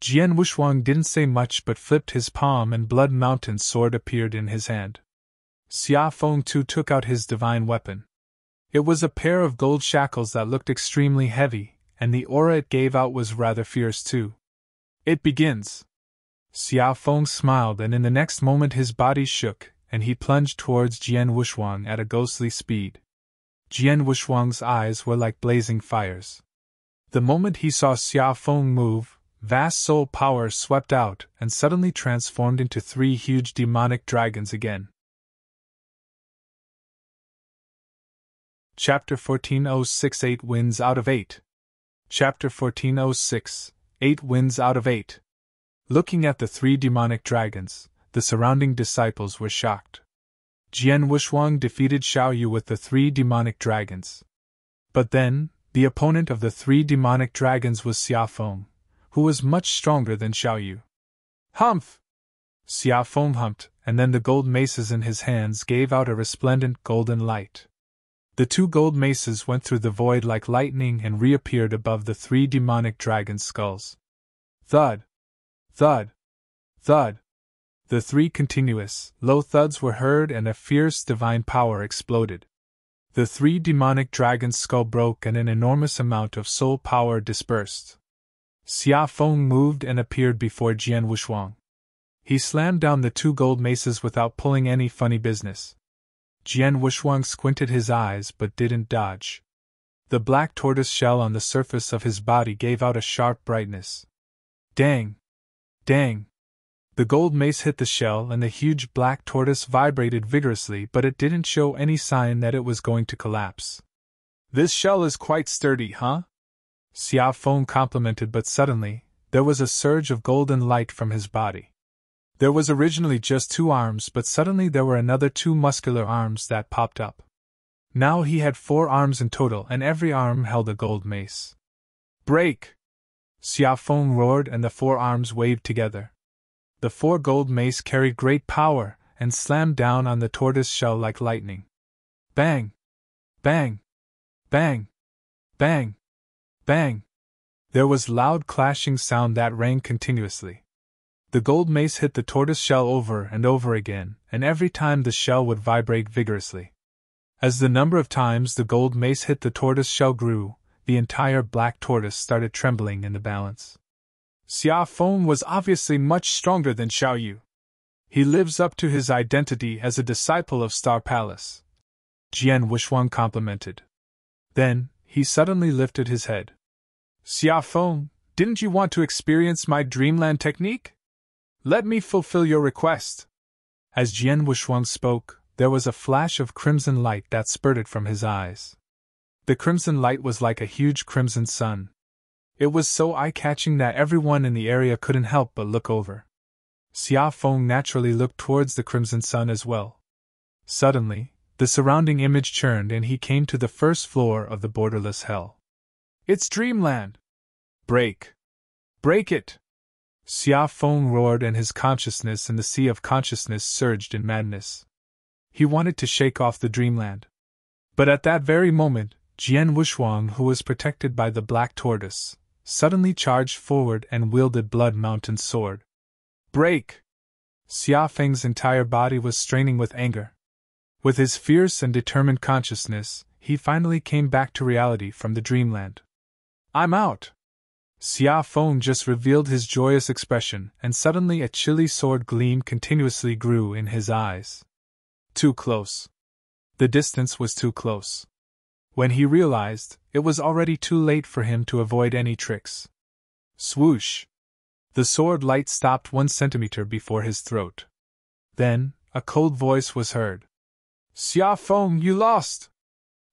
Jian Wushuang didn't say much but flipped his palm and Blood Mountain sword appeared in his hand. Xia Feng too took out his divine weapon. It was a pair of gold shackles that looked extremely heavy, and the aura it gave out was rather fierce too. "It begins." Xia Feng smiled, and in the next moment his body shook, and he plunged towards Jian Wushuang at a ghostly speed. Jian Wushuang's eyes were like blazing fires. The moment he saw Xia Feng move, vast soul power swept out and suddenly transformed into 3 huge demonic dragons again. Chapter 1406 8 Wins out of 8. Chapter 1406 8 Wins out of 8. Looking at the 3 demonic dragons, the surrounding disciples were shocked. Jian Wushuang defeated Xiao Yu with the 3 demonic dragons. But then, the opponent of the 3 demonic dragons was Xia Feng, who was much stronger than Xiao Yu. "Humph!" Xia Feng humped, and then the gold maces in his hands gave out a resplendent golden light. The 2 gold maces went through the void like lightning and reappeared above the 3 demonic dragons' skulls. Thud! Thud! Thud! The 3 continuous, low thuds were heard and a fierce divine power exploded. The 3 demonic dragons' skull broke and an enormous amount of soul power dispersed. Xia Feng moved and appeared before Jian Wushuang. He slammed down the 2 gold maces without pulling any funny business. Jian Wushuang squinted his eyes but didn't dodge. The black tortoise shell on the surface of his body gave out a sharp brightness. Dang! Dang! The gold mace hit the shell and the huge black tortoise vibrated vigorously, but it didn't show any sign that it was going to collapse. "This shell is quite sturdy, huh?" Xia Feng complimented, but suddenly, there was a surge of golden light from his body. There was originally just 2 arms, but suddenly there were another 2 muscular arms that popped up. Now he had 4 arms in total, and every arm held a gold mace. "Break!" Xia Feng roared, and the 4 arms waved together. The 4 gold mace carried great power and slammed down on the tortoise shell like lightning. Bang! Bang! Bang! Bang! Bang! There was loud clashing sound that rang continuously. The gold mace hit the tortoise shell over and over again, and every time the shell would vibrate vigorously. As the number of times the gold mace hit the tortoise shell grew, the entire black tortoise started trembling in the balance. Xia Feng was obviously much stronger than Xiao Yu. He lives up to his identity as a disciple of Star Palace, Jian Wushuang complimented. Then, he suddenly lifted his head. Xia Feng, didn't you want to experience my Dreamland technique? Let me fulfill your request. As Jian Wushuang spoke, there was a flash of crimson light that spurted from his eyes. The crimson light was like a huge crimson sun. It was so eye-catching that everyone in the area couldn't help but look over. Xia Feng naturally looked towards the crimson sun as well. Suddenly, the surrounding image churned and he came to the first floor of the borderless hell. It's Dreamland! Break! Break it! Xia Feng roared and his consciousness in the sea of consciousness surged in madness. He wanted to shake off the Dreamland. But at that very moment, Jian Wushuang, who was protected by the black tortoise, suddenly charged forward and wielded Blood Mountain's sword. Break! Xia Feng's entire body was straining with anger. With his fierce and determined consciousness, he finally came back to reality from the Dreamland. I'm out! Xia Feng just revealed his joyous expression, and suddenly a chilly sword gleam continuously grew in his eyes. Too close. The distance was too close. When he realized, it was already too late for him to avoid any tricks. Swoosh! The sword light stopped 1 centimeter before his throat. Then, a cold voice was heard. Xia Feng, you lost!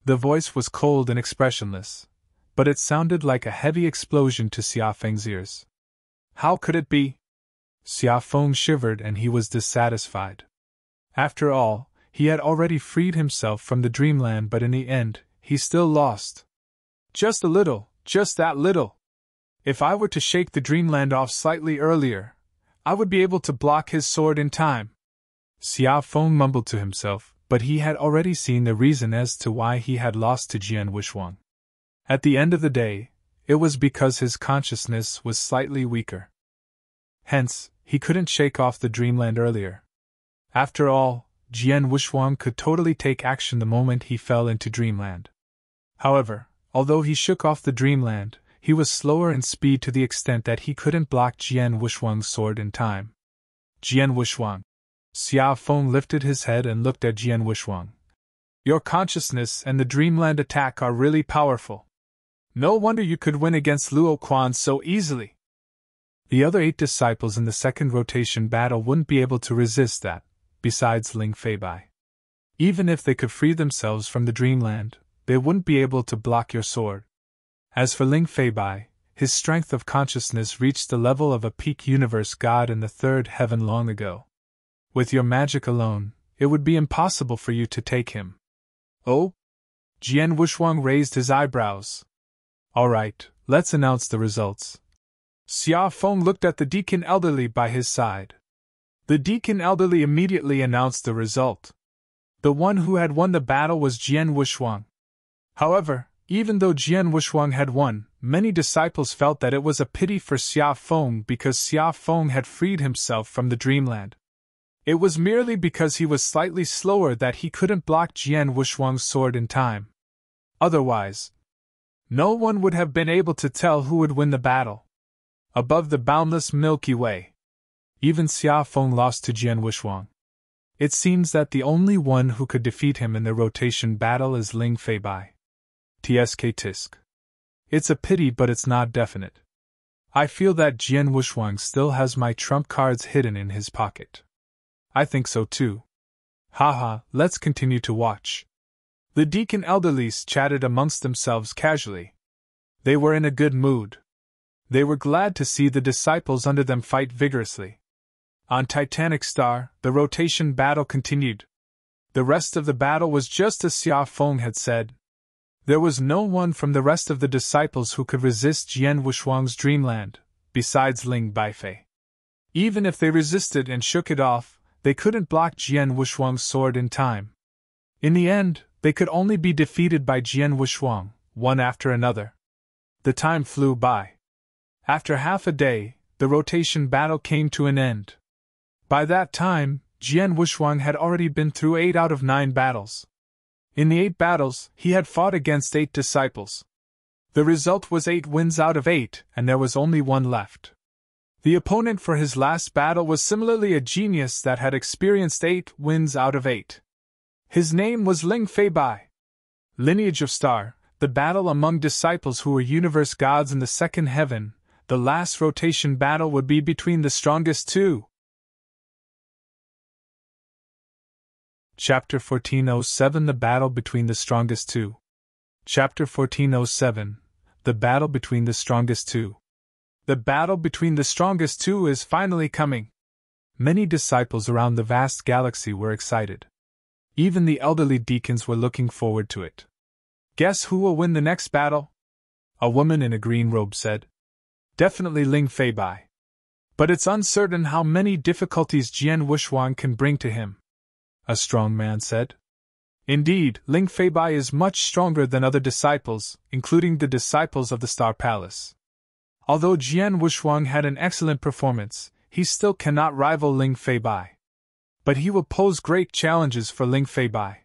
The voice was cold and expressionless, but it sounded like a heavy explosion to Xia Feng's ears. How could it be? Xia Feng shivered and he was dissatisfied. After all, he had already freed himself from the Dreamland, but in the end, he still lost. Just a little, just that little. If I were to shake the Dreamland off slightly earlier, I would be able to block his sword in time. Xia Feng mumbled to himself, but he had already seen the reason as to why he had lost to Jian Wushuang. At the end of the day, it was because his consciousness was slightly weaker. Hence, he couldn't shake off the Dreamland earlier. After all, Jian Wushuang could totally take action the moment he fell into Dreamland. However, although he shook off the Dreamland, he was slower in speed to the extent that he couldn't block Jian Wushuang's sword in time. Jian Wushuang. Xia Feng lifted his head and looked at Jian Wushuang. Your consciousness and the Dreamland attack are really powerful. No wonder you could win against Luo Quan so easily. The other 8 disciples in the second rotation battle wouldn't be able to resist that, besides Ling Feibai. Even if they could free themselves from the Dreamland, they wouldn't be able to block your sword. As for Ling Feibai, his strength of consciousness reached the level of a peak universe god in the 3rd heaven long ago. With your magic alone, it would be impossible for you to take him. Oh? Jian Wushuang raised his eyebrows. All right, let's announce the results. Xia Feng looked at the deacon elderly by his side. The deacon elderly immediately announced the result. The one who had won the battle was Jian Wushuang. However, even though Jian Wushuang had won, many disciples felt that it was a pity for Xia Feng because Xia Feng had freed himself from the Dreamland. It was merely because he was slightly slower that he couldn't block Jian Wushuang's sword in time. Otherwise, no one would have been able to tell who would win the battle. Above the boundless Milky Way, even Xia Feng lost to Jian Wushuang. It seems that the only one who could defeat him in the rotation battle is Ling Feibai. TSK Tisk. It's a pity, but it's not definite. I feel that Jian Wushuang still has my trump cards hidden in his pocket. I think so too. Haha, let's continue to watch. The deacon elderlies chatted amongst themselves casually. They were in a good mood. They were glad to see the disciples under them fight vigorously. On Titanic Star, the rotation battle continued. The rest of the battle was just as Xia Feng had said. There was no one from the rest of the disciples who could resist Jian Wushuang's Dreamland, besides Ling Baifei. Even if they resisted and shook it off, they couldn't block Jian Wushuang's sword in time. In the end, they could only be defeated by Jian Wushuang, one after another. The time flew by. After half a day, the rotation battle came to an end. By that time, Jian Wushuang had already been through 8 out of 9 battles. In the 8 battles, he had fought against 8 disciples. The result was 8 wins out of 8, and there was only 1 left. The opponent for his last battle was similarly a genius that had experienced 8 wins out of 8. His name was Ling Feibai. Lineage of Star, the battle among disciples who were universe gods in the second heaven, the last rotation battle would be between the strongest two. Chapter 1407 The Battle Between the Strongest Two. Chapter 1407 The Battle Between the Strongest Two. The battle between the strongest two is finally coming. Many disciples around the vast galaxy were excited. Even the elderly deacons were looking forward to it. Guess who will win the next battle? A woman in a green robe said. Definitely Ling Feibai. But it's uncertain how many difficulties Jian Wushuang can bring to him. A strong man said. Indeed, Ling Feibai is much stronger than other disciples, including the disciples of the Star Palace. Although Jian Wushuang had an excellent performance, he still cannot rival Ling Feibai. But he will pose great challenges for Ling Feibai.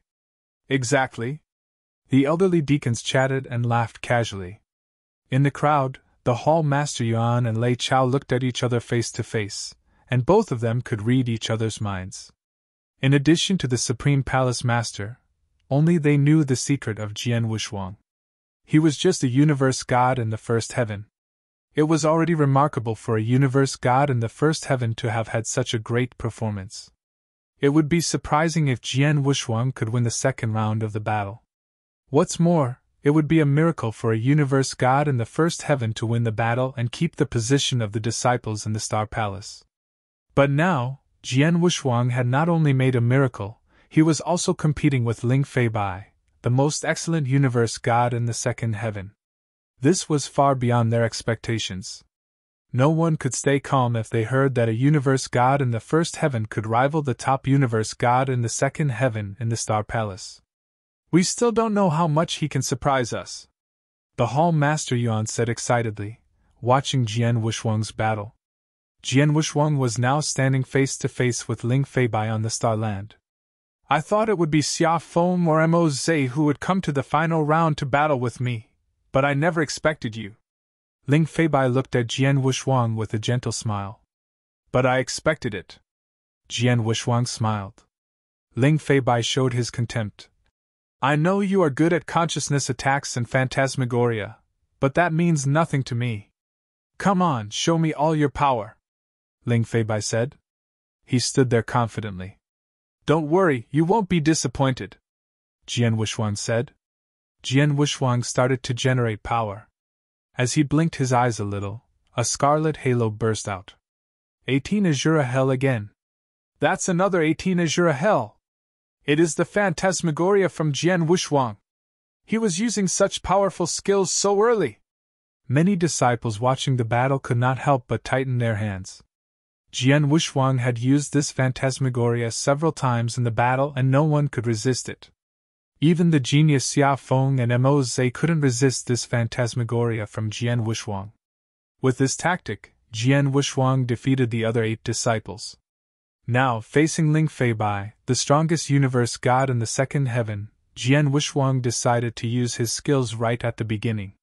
Exactly. The elderly deacons chatted and laughed casually. In the crowd, the Hall Master Yuan and Lei Chao looked at each other face to face, and both of them could read each other's minds. In addition to the Supreme Palace Master, only they knew the secret of Jian Wushuang. He was just a universe god in the first heaven. It was already remarkable for a universe god in the first heaven to have had such a great performance. It would be surprising if Jian Wushuang could win the second round of the battle. What's more, it would be a miracle for a universe god in the first heaven to win the battle and keep the position of the disciples in the Star Palace. But now, Jian Wushuang had not only made a miracle, he was also competing with Ling Feibai, the most excellent universe god in the second heaven. This was far beyond their expectations. No one could stay calm if they heard that a universe god in the first heaven could rival the top universe god in the second heaven in the Star Palace. We still don't know how much he can surprise us, the Hall Master Yuan said excitedly, watching Jian Wushuang's battle. Jian Wushuang was now standing face to face with Ling Feibai on the Starland. I thought it would be Xia Feng or Mo Zhe who would come to the final round to battle with me, but I never expected you. Ling Feibai looked at Jian Wushuang with a gentle smile. But I expected it. Jian Wushuang smiled. Ling Feibai showed his contempt. I know you are good at consciousness attacks and phantasmagoria, but that means nothing to me. Come on, show me all your power, Ling Feibai said. He stood there confidently. Don't worry, you won't be disappointed, Jian Wushuang said. Jian Wushuang started to generate power. As he blinked his eyes a little, a scarlet halo burst out. 18 Azura Hell again. That's another 18 Azura Hell. It is the phantasmagoria from Jian Wushuang. He was using such powerful skills so early. Many disciples watching the battle could not help but tighten their hands. Jian Wushuang had used this phantasmagoria several times in the battle and no one could resist it. Even the genius Xia Feng and Mo Zhe couldn't resist this phantasmagoria from Jian Wushuang. With this tactic, Jian Wushuang defeated the other 8 disciples. Now, facing Ling Feibai, the strongest universe god in the second heaven, Jian Wushuang decided to use his skills right at the beginning.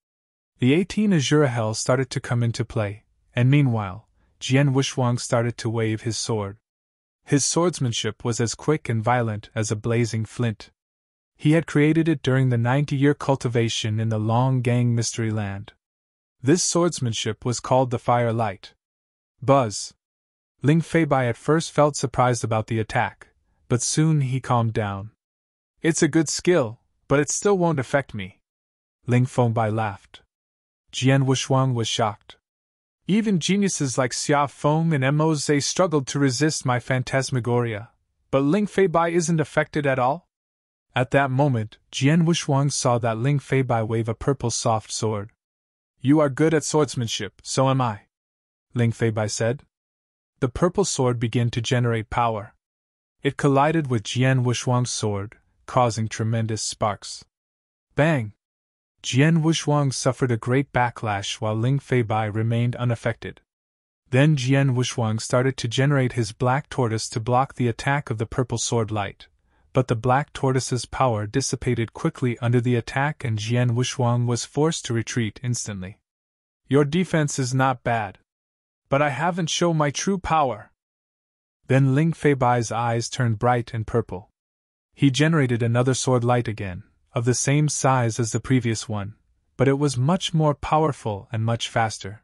The 18 Azura Hell started to come into play, and meanwhile, Jian Wushuang started to wave his sword. His swordsmanship was as quick and violent as a blazing flint. He had created it during the 90-year cultivation in the Long Gang Mystery Land. This swordsmanship was called the Fire Light. Buzz! Ling Feibai at first felt surprised about the attack, but soon he calmed down. It's a good skill, but it still won't affect me. Ling Feibai laughed. Jian Wushuang was shocked. Even geniuses like Xia Feng and Mo Zhe struggled to resist my phantasmagoria, but Ling Feibai isn't affected at all? At that moment, Jian Wushuang saw that Ling Feibai wave a purple soft sword. You are good at swordsmanship, so am I, Ling Feibai said. The purple sword began to generate power. It collided with Jian Wushuang's sword, causing tremendous sparks. Bang! Jian Wushuang suffered a great backlash while Ling Feibai remained unaffected. Then Jian Wushuang started to generate his black tortoise to block the attack of the purple sword light, but the black tortoise's power dissipated quickly under the attack and Jian Wushuang was forced to retreat instantly. Your defense is not bad. But I haven't shown my true power. Then Ling Feibai's eyes turned bright and purple. He generated another sword light again, of the same size as the previous one, but it was much more powerful and much faster.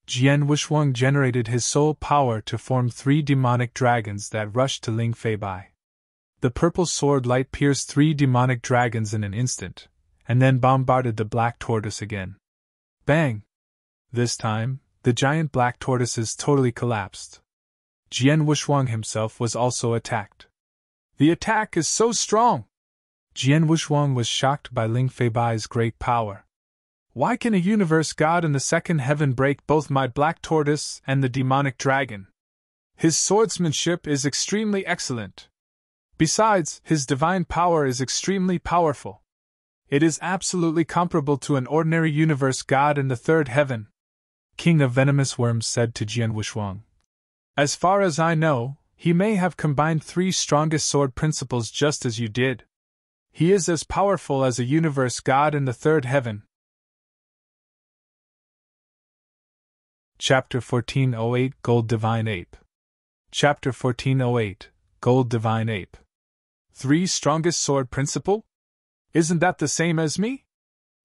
Jian Wushuang generated his soul power to form 3 demonic dragons that rushed to Ling Feibai. The purple sword light pierced 3 demonic dragons in an instant, and then bombarded the black tortoise again. Bang! This time, the giant black tortoises totally collapsed. Jian Wushuang himself was also attacked. The attack is so strong! Jian Wushuang was shocked by Ling Feibai's great power. Why can a universe god in the second heaven break both my black tortoise and the demonic dragon? His swordsmanship is extremely excellent. Besides, his divine power is extremely powerful. It is absolutely comparable to an ordinary universe god in the third heaven, King of Venomous Worms said to Jian Wushuang. As far as I know, he may have combined 3 strongest sword principles just as you did. He is as powerful as a universe god in the third heaven. Chapter 1408 Gold Divine Ape. Chapter 1408 Gold Divine Ape. 3 strongest sword principle? Isn't that the same as me?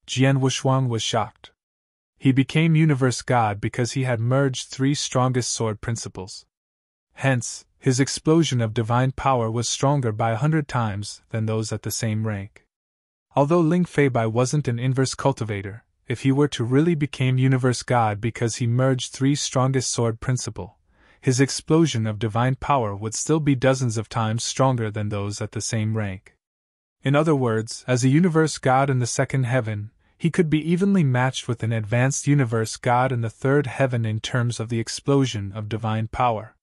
Jian Wushuang was shocked. He became universe god because he had merged 3 strongest sword principles. Hence, his explosion of divine power was stronger by 100 times than those at the same rank. Although Ling Feibai wasn't an inverse cultivator, if he were to really become universe god because he merged 3 strongest sword principle, his explosion of divine power would still be dozens of times stronger than those at the same rank. In other words, as a universe god in the second heaven, he could be evenly matched with an advanced universe god in the third heaven in terms of the explosion of divine power.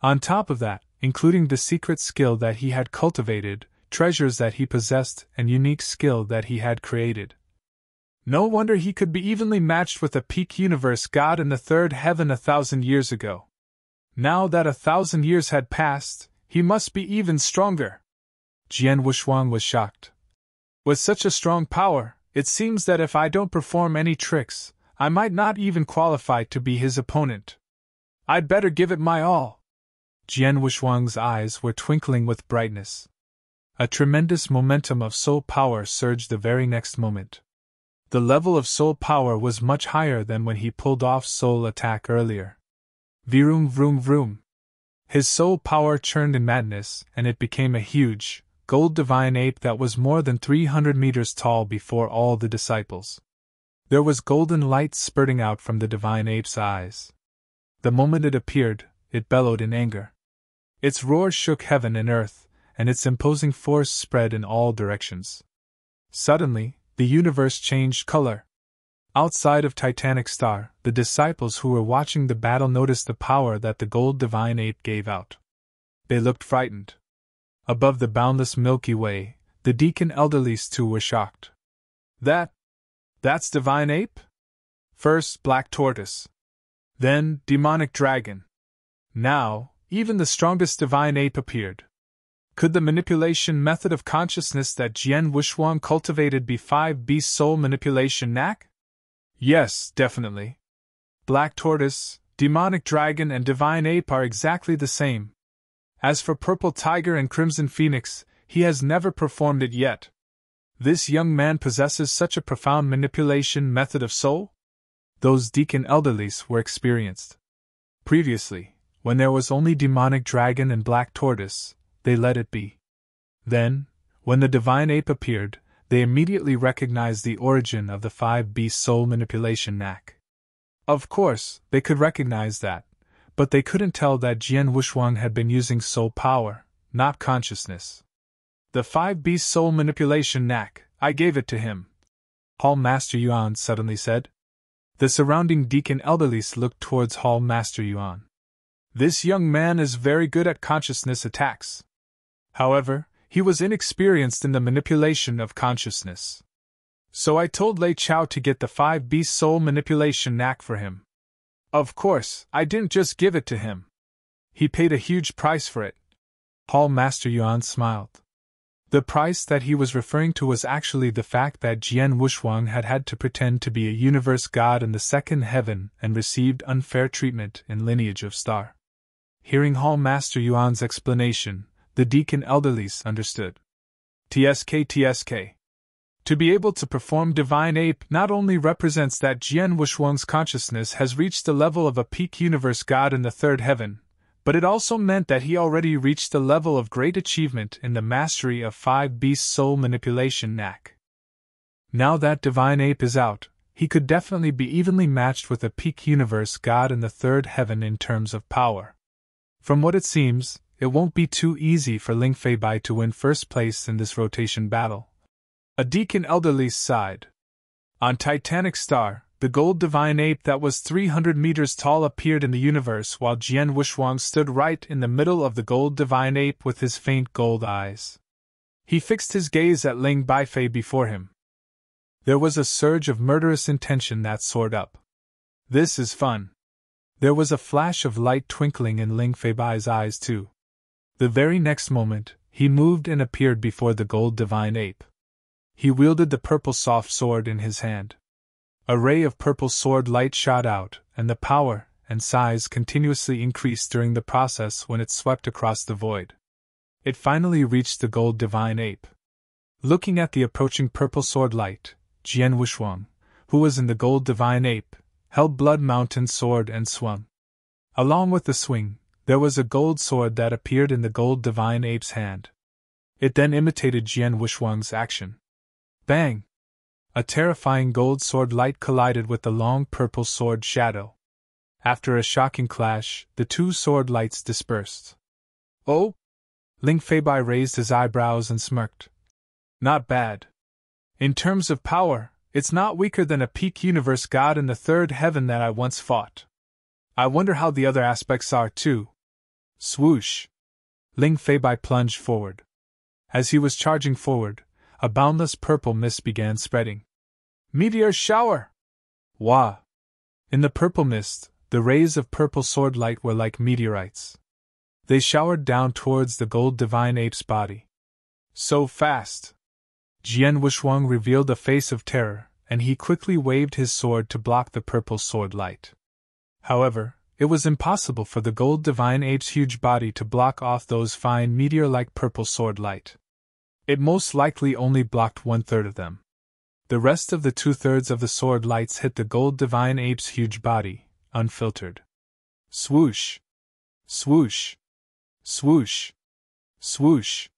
On top of that, including the secret skill that he had cultivated, treasures that he possessed, and unique skill that he had created. No wonder he could be evenly matched with a peak universe god in the third heaven 1,000 years ago. Now that 1,000 years had passed, he must be even stronger. Jian Wushuang was shocked. With such a strong power, it seems that if I don't perform any tricks, I might not even qualify to be his opponent. I'd better give it my all. Jian Wushuang's eyes were twinkling with brightness. A tremendous momentum of soul power surged the very next moment. The level of soul power was much higher than when he pulled off soul attack earlier. Vroom vroom vroom. His soul power churned in madness, and it became a huge, gold divine ape that was more than 300 meters tall before all the disciples. There was golden light spurting out from the divine ape's eyes. The moment it appeared, it bellowed in anger. Its roar shook heaven and earth, and its imposing force spread in all directions. Suddenly, the universe changed color. Outside of Titanic Star, the disciples who were watching the battle noticed the power that the gold divine ape gave out. They looked frightened. Above the boundless Milky Way, the Deacon Elderlies too were shocked. That's divine ape? First black tortoise. Then demonic dragon. Now, even the strongest divine ape appeared. Could the manipulation method of consciousness that Jian Wushuang cultivated be 5B soul manipulation knack? Yes, definitely. Black tortoise, demonic dragon and divine ape are exactly the same. As for purple tiger and crimson phoenix, he has never performed it yet. This young man possesses such a profound manipulation method of soul? Those Deacon Elderlies were experienced. Previously, when there was only demonic dragon and black tortoise, they let it be. Then, when the divine ape appeared, they immediately recognized the origin of the 5B soul manipulation knack. Of course, they could recognize that, but they couldn't tell that Jian Wushuang had been using soul power, not consciousness. The 5B soul manipulation knack, I gave it to him, Hall Master Yuan suddenly said. The surrounding Deacon Elderlies looked towards Hall Master Yuan. This young man is very good at consciousness attacks. However, he was inexperienced in the manipulation of consciousness. So I told Lei Chao to get the 5-beast soul manipulation knack for him. Of course, I didn't just give it to him. He paid a huge price for it. Hall Master Yuan smiled. The price that he was referring to was actually the fact that Jian Wushuang had had to pretend to be a universe god in the second heaven and received unfair treatment in lineage of star. Hearing Hall Master Yuan's explanation, the deacon elderlies understood. TSK. To be able to perform Divine Ape not only represents that Jian Wushuang's consciousness has reached the level of a peak universe god in the third heaven, but it also meant that he already reached the level of great achievement in the mastery of 5-beast soul manipulation knack. Now that Divine Ape is out, he could definitely be evenly matched with a peak universe god in the third heaven in terms of power. From what it seems, it won't be too easy for Ling Fei Bai to win first place in this rotation battle. A deacon elderly sighed. On Titanic Star, the gold divine ape that was 300 meters tall appeared in the universe while Jian Wushuang stood right in the middle of the gold divine ape with his faint gold eyes. He fixed his gaze at Ling Baifei before him. There was a surge of murderous intention that soared up. This is fun. There was a flash of light twinkling in Ling Fei Bai's eyes too. The very next moment, he moved and appeared before the gold divine ape. He wielded the purple soft sword in his hand. A ray of purple sword light shot out, and the power and size continuously increased during the process when it swept across the void. It finally reached the gold divine ape. Looking at the approaching purple sword light, Jian Wushuang, who was in the gold divine ape, held Blood Mountain sword and swung. Along with the swing, there was a gold sword that appeared in the gold divine ape's hand. It then imitated Jian Wushuang's action. Bang! A terrifying gold sword light collided with the long purple sword shadow. After a shocking clash, the two sword lights dispersed. Oh? Ling Fei Bai raised his eyebrows and smirked. Not bad. In terms of power, it's not weaker than a peak universe god in the third heaven that I once fought. I wonder how the other aspects are too. Swoosh! Ling Fei Bai plunged forward. As he was charging forward, a boundless purple mist began spreading. Meteor shower! Wah! In the purple mist, the rays of purple sword light were like meteorites. They showered down towards the gold divine ape's body. So fast! Jian Wushuang revealed a face of terror, and he quickly waved his sword to block the purple sword light. However, it was impossible for the gold divine ape's huge body to block off those fine meteor-like purple sword light. It most likely only blocked 1/3 of them. The rest of the 2/3 of the sword lights hit the gold divine ape's huge body, unfiltered. Swoosh! Swoosh! Swoosh! Swoosh!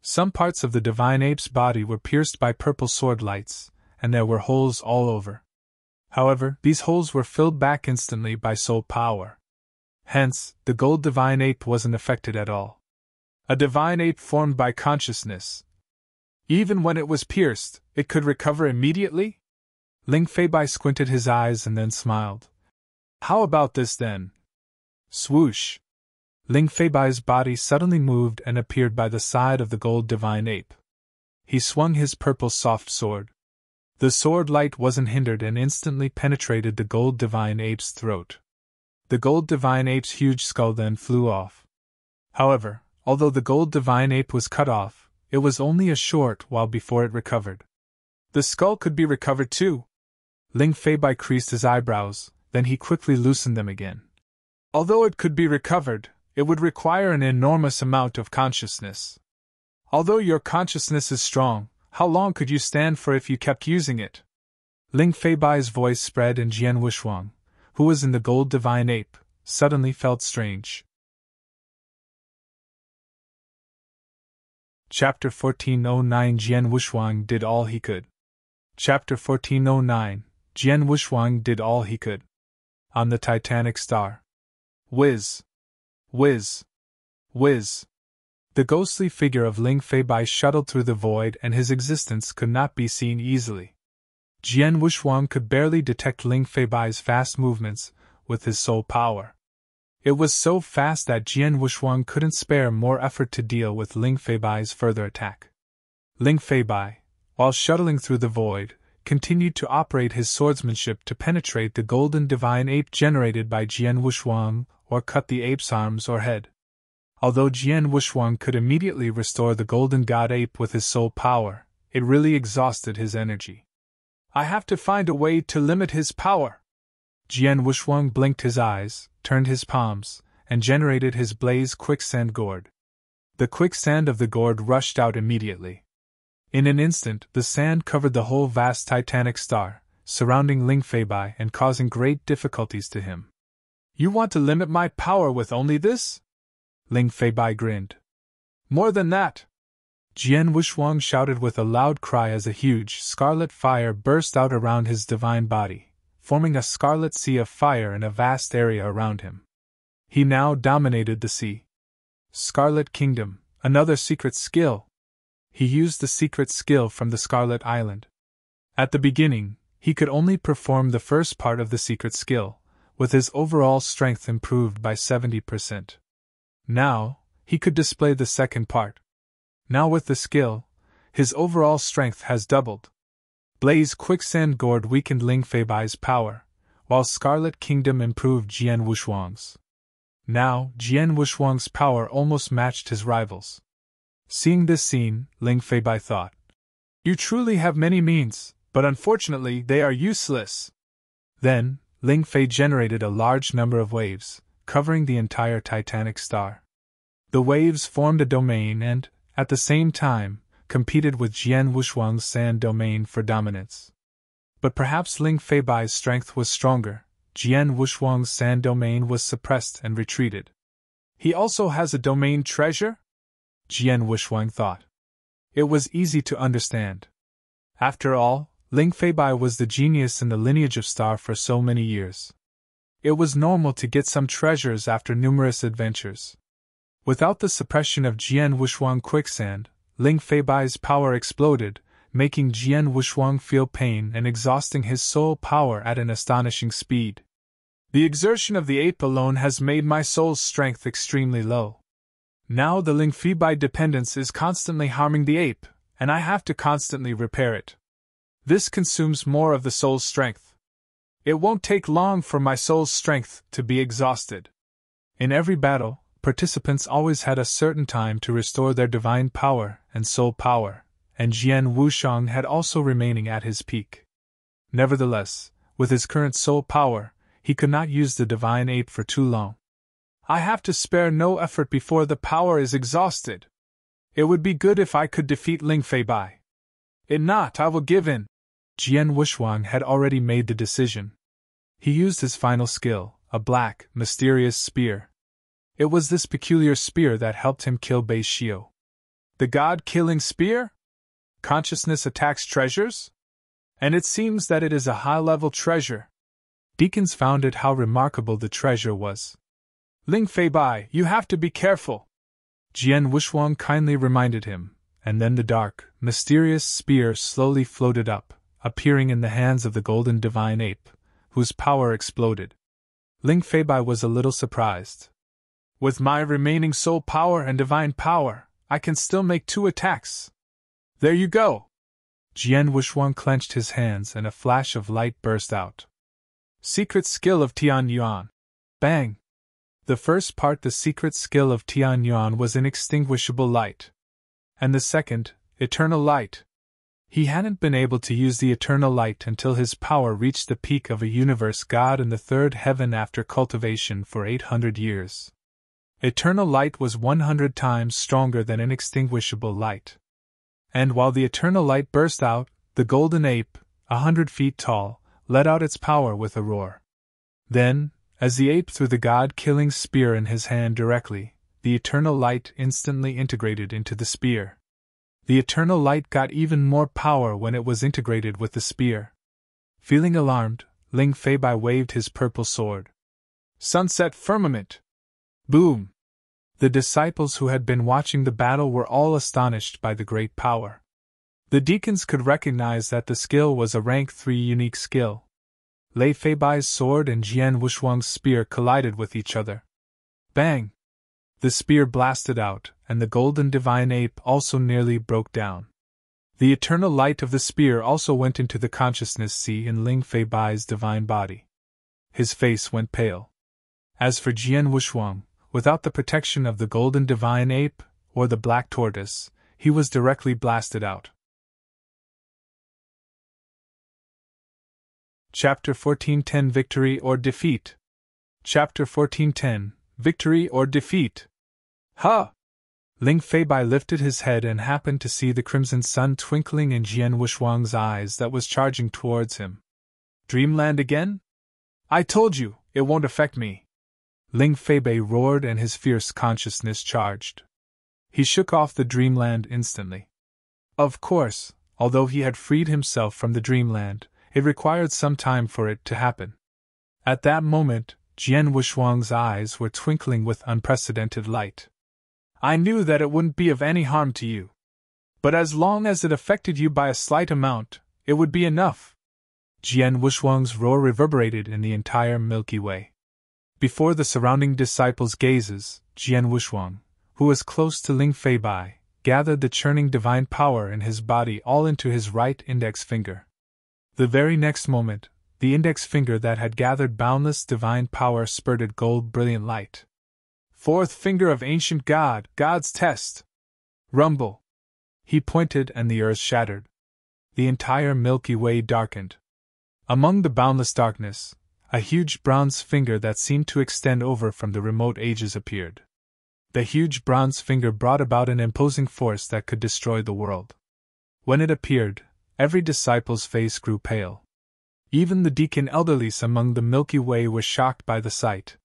Some parts of the divine ape's body were pierced by purple sword lights, and there were holes all over. However, these holes were filled back instantly by soul power. Hence, the gold divine ape wasn't affected at all. A divine ape formed by consciousness. Even when it was pierced, it could recover immediately? Ling Fei Bai squinted his eyes and then smiled. How about this then? Swoosh! Ling Fei Bai's body suddenly moved and appeared by the side of the gold divine ape. He swung his purple soft sword. The sword light wasn't hindered and instantly penetrated the gold divine ape's throat. The gold divine ape's huge skull then flew off. However, although the gold divine ape was cut off, it was only a short while before it recovered. The skull could be recovered too. Ling Fei Bai creased his eyebrows, then he quickly loosened them again. Although it could be recovered, it would require an enormous amount of consciousness. Although your consciousness is strong, how long could you stand for if you kept using it? Ling Fei Bai's voice spread and Jian Wushuang, who was in the gold divine ape, suddenly felt strange. Chapter 1409 Jian Wushuang did all he could. Chapter 1409 Jian Wushuang did all he could. On the Titanic Star. Whiz! Whiz! Whiz! The ghostly figure of Ling Fei Bai shuttled through the void and his existence could not be seen easily. Jian Wushuang could barely detect Ling Fei Bai's fast movements with his soul power. It was so fast that Jian Wushuang couldn't spare more effort to deal with Ling Fei Bai's further attack. Ling Fei Bai, while shuttling through the void, continued to operate his swordsmanship to penetrate the golden divine ape generated by Jian Wushuang, or cut the ape's arms or head. Although Jian Wushuang could immediately restore the golden god ape with his soul power, it really exhausted his energy. I have to find a way to limit his power. Jian Wushuang blinked his eyes, turned his palms, and generated his blaze quicksand gourd. The quicksand of the gourd rushed out immediately. In an instant, the sand covered the whole vast titanic star, surrounding Ling Feibai and causing great difficulties to him. You want to limit my power with only this? Ling Feibai grinned. More than that! Jian Wushuang shouted with a loud cry as a huge scarlet fire burst out around his divine body, forming a scarlet sea of fire in a vast area around him. He now dominated the sea. Scarlet Kingdom, another secret skill. He used the secret skill from the Scarlet Island. At the beginning, he could only perform the first part of the secret skill, with his overall strength improved by 70%. Now, he could display the second part. Now with the skill, his overall strength has doubled. Blaze Quicksand Gourd weakened Ling Feibai's power, while Scarlet Kingdom improved Jian Wushuang's. Now, Jian Wushuang's power almost matched his rivals. Seeing this scene, Ling Feibai thought, "You truly have many means, but unfortunately they are useless." Then, Ling Fei generated a large number of waves, covering the entire titanic star. The waves formed a domain and, at the same time, competed with Jian Wushuang's sand domain for dominance. But perhaps Ling Feibai's strength was stronger. Jian Wushuang's sand domain was suppressed and retreated. He also has a domain treasure? Jian Wushuang thought. It was easy to understand. After all, Ling Feibai was the genius in the lineage of star for so many years. It was normal to get some treasures after numerous adventures. Without the suppression of Jian Wushuang quicksand, Ling Feibai's power exploded, making Jian Wushuang feel pain and exhausting his soul power at an astonishing speed. The exertion of the ape alone has made my soul's strength extremely low. Now the Ling Feibai dependence is constantly harming the ape, and I have to constantly repair it. This consumes more of the soul's strength. It won't take long for my soul's strength to be exhausted. In every battle, participants always had a certain time to restore their divine power and soul power, and Jian Wushuang had also remaining at his peak. Nevertheless, with his current soul power, he could not use the divine ape for too long. I have to spare no effort before the power is exhausted. It would be good if I could defeat Ling Feibai. If not, I will give in. Jian Wushuang had already made the decision. He used his final skill, a black, mysterious spear. It was this peculiar spear that helped him kill Bei Xiu. The god-killing spear? Consciousness attacks treasures? And it seems that it is a high-level treasure. Deacons found it how remarkable the treasure was. Ling Feibai, you have to be careful. Jian Wushuang kindly reminded him, and then the dark, mysterious spear slowly floated up, appearing in the hands of the golden divine ape, whose power exploded. Ling Feibai was a little surprised. With my remaining soul power and divine power, I can still make 2 attacks. There you go! Jian Wushuang clenched his hands and a flash of light burst out. Secret skill of Tian Yuan. Bang! The first part, the secret skill of Tian Yuan, was inextinguishable light. And the second, eternal light. He hadn't been able to use the eternal light until his power reached the peak of a universe god in the 3rd heaven after cultivation for 800 years. Eternal light was 100 times stronger than inextinguishable light. And while the eternal light burst out, the golden ape, 100 feet tall, let out its power with a roar. Then, as the ape threw the god-killing spear in his hand directly, the eternal light instantly integrated into the spear. The eternal light got even more power when it was integrated with the spear. Feeling alarmed, Ling Feibai waved his purple sword. Sunset firmament! Boom! The disciples who had been watching the battle were all astonished by the great power. The deacons could recognize that the skill was a rank 3 unique skill. Lei Feibai's sword and Jian Wushuang's spear collided with each other. Bang! The spear blasted out, and the golden divine ape also nearly broke down. The eternal light of the spear also went into the consciousness sea in Ling Fei Bai's divine body. His face went pale. As for Jian Wushuang, without the protection of the golden divine ape, or the black tortoise, he was directly blasted out. Chapter 1410 Victory or Defeat. Chapter 1410 Victory or Defeat. Ha! Ling Fei Bai lifted his head and happened to see the crimson sun twinkling in Jian Wushuang's eyes that was charging towards him. Dreamland again? I told you, it won't affect me. Ling Fei Bai roared and his fierce consciousness charged. He shook off the dreamland instantly. Of course, although he had freed himself from the dreamland, it required some time for it to happen. At that moment, Jian Wushuang's eyes were twinkling with unprecedented light. I knew that it wouldn't be of any harm to you. But as long as it affected you by a slight amount, it would be enough. Jian Wushuang's roar reverberated in the entire Milky Way. Before the surrounding disciples' gazes, Jian Wushuang, who was close to Ling Fei Bai, gathered the churning divine power in his body all into his right index finger. The very next moment, the index finger that had gathered boundless divine power spurted gold brilliant light. Fourth finger of ancient God, God's test! Rumble! He pointed and the earth shattered. The entire Milky Way darkened. Among the boundless darkness, a huge bronze finger that seemed to extend over from the remote ages appeared. The huge bronze finger brought about an imposing force that could destroy the world. When it appeared, every disciple's face grew pale. Even the deacon elderlies among the Milky Way were shocked by the sight.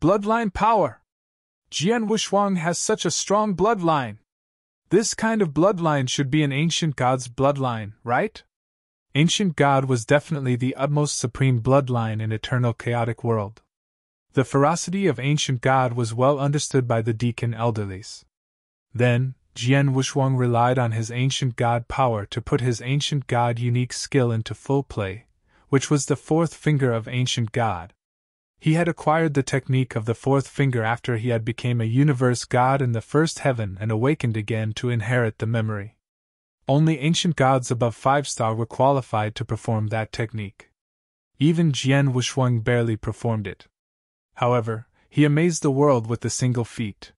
Bloodline power! Jian Wushuang has such a strong bloodline! This kind of bloodline should be an ancient god's bloodline, right? Ancient God was definitely the utmost supreme bloodline in eternal chaotic world. The ferocity of ancient God was well understood by the deacon elderlies. Then, Jian Wushuang relied on his ancient God power to put his ancient God unique skill into full play, which was the fourth finger of ancient God. He had acquired the technique of the fourth finger after he had become a universe god in the first heaven and awakened again to inherit the memory. Only ancient gods above 5-star were qualified to perform that technique. Even Jian Wushuang barely performed it. However, he amazed the world with the single feat.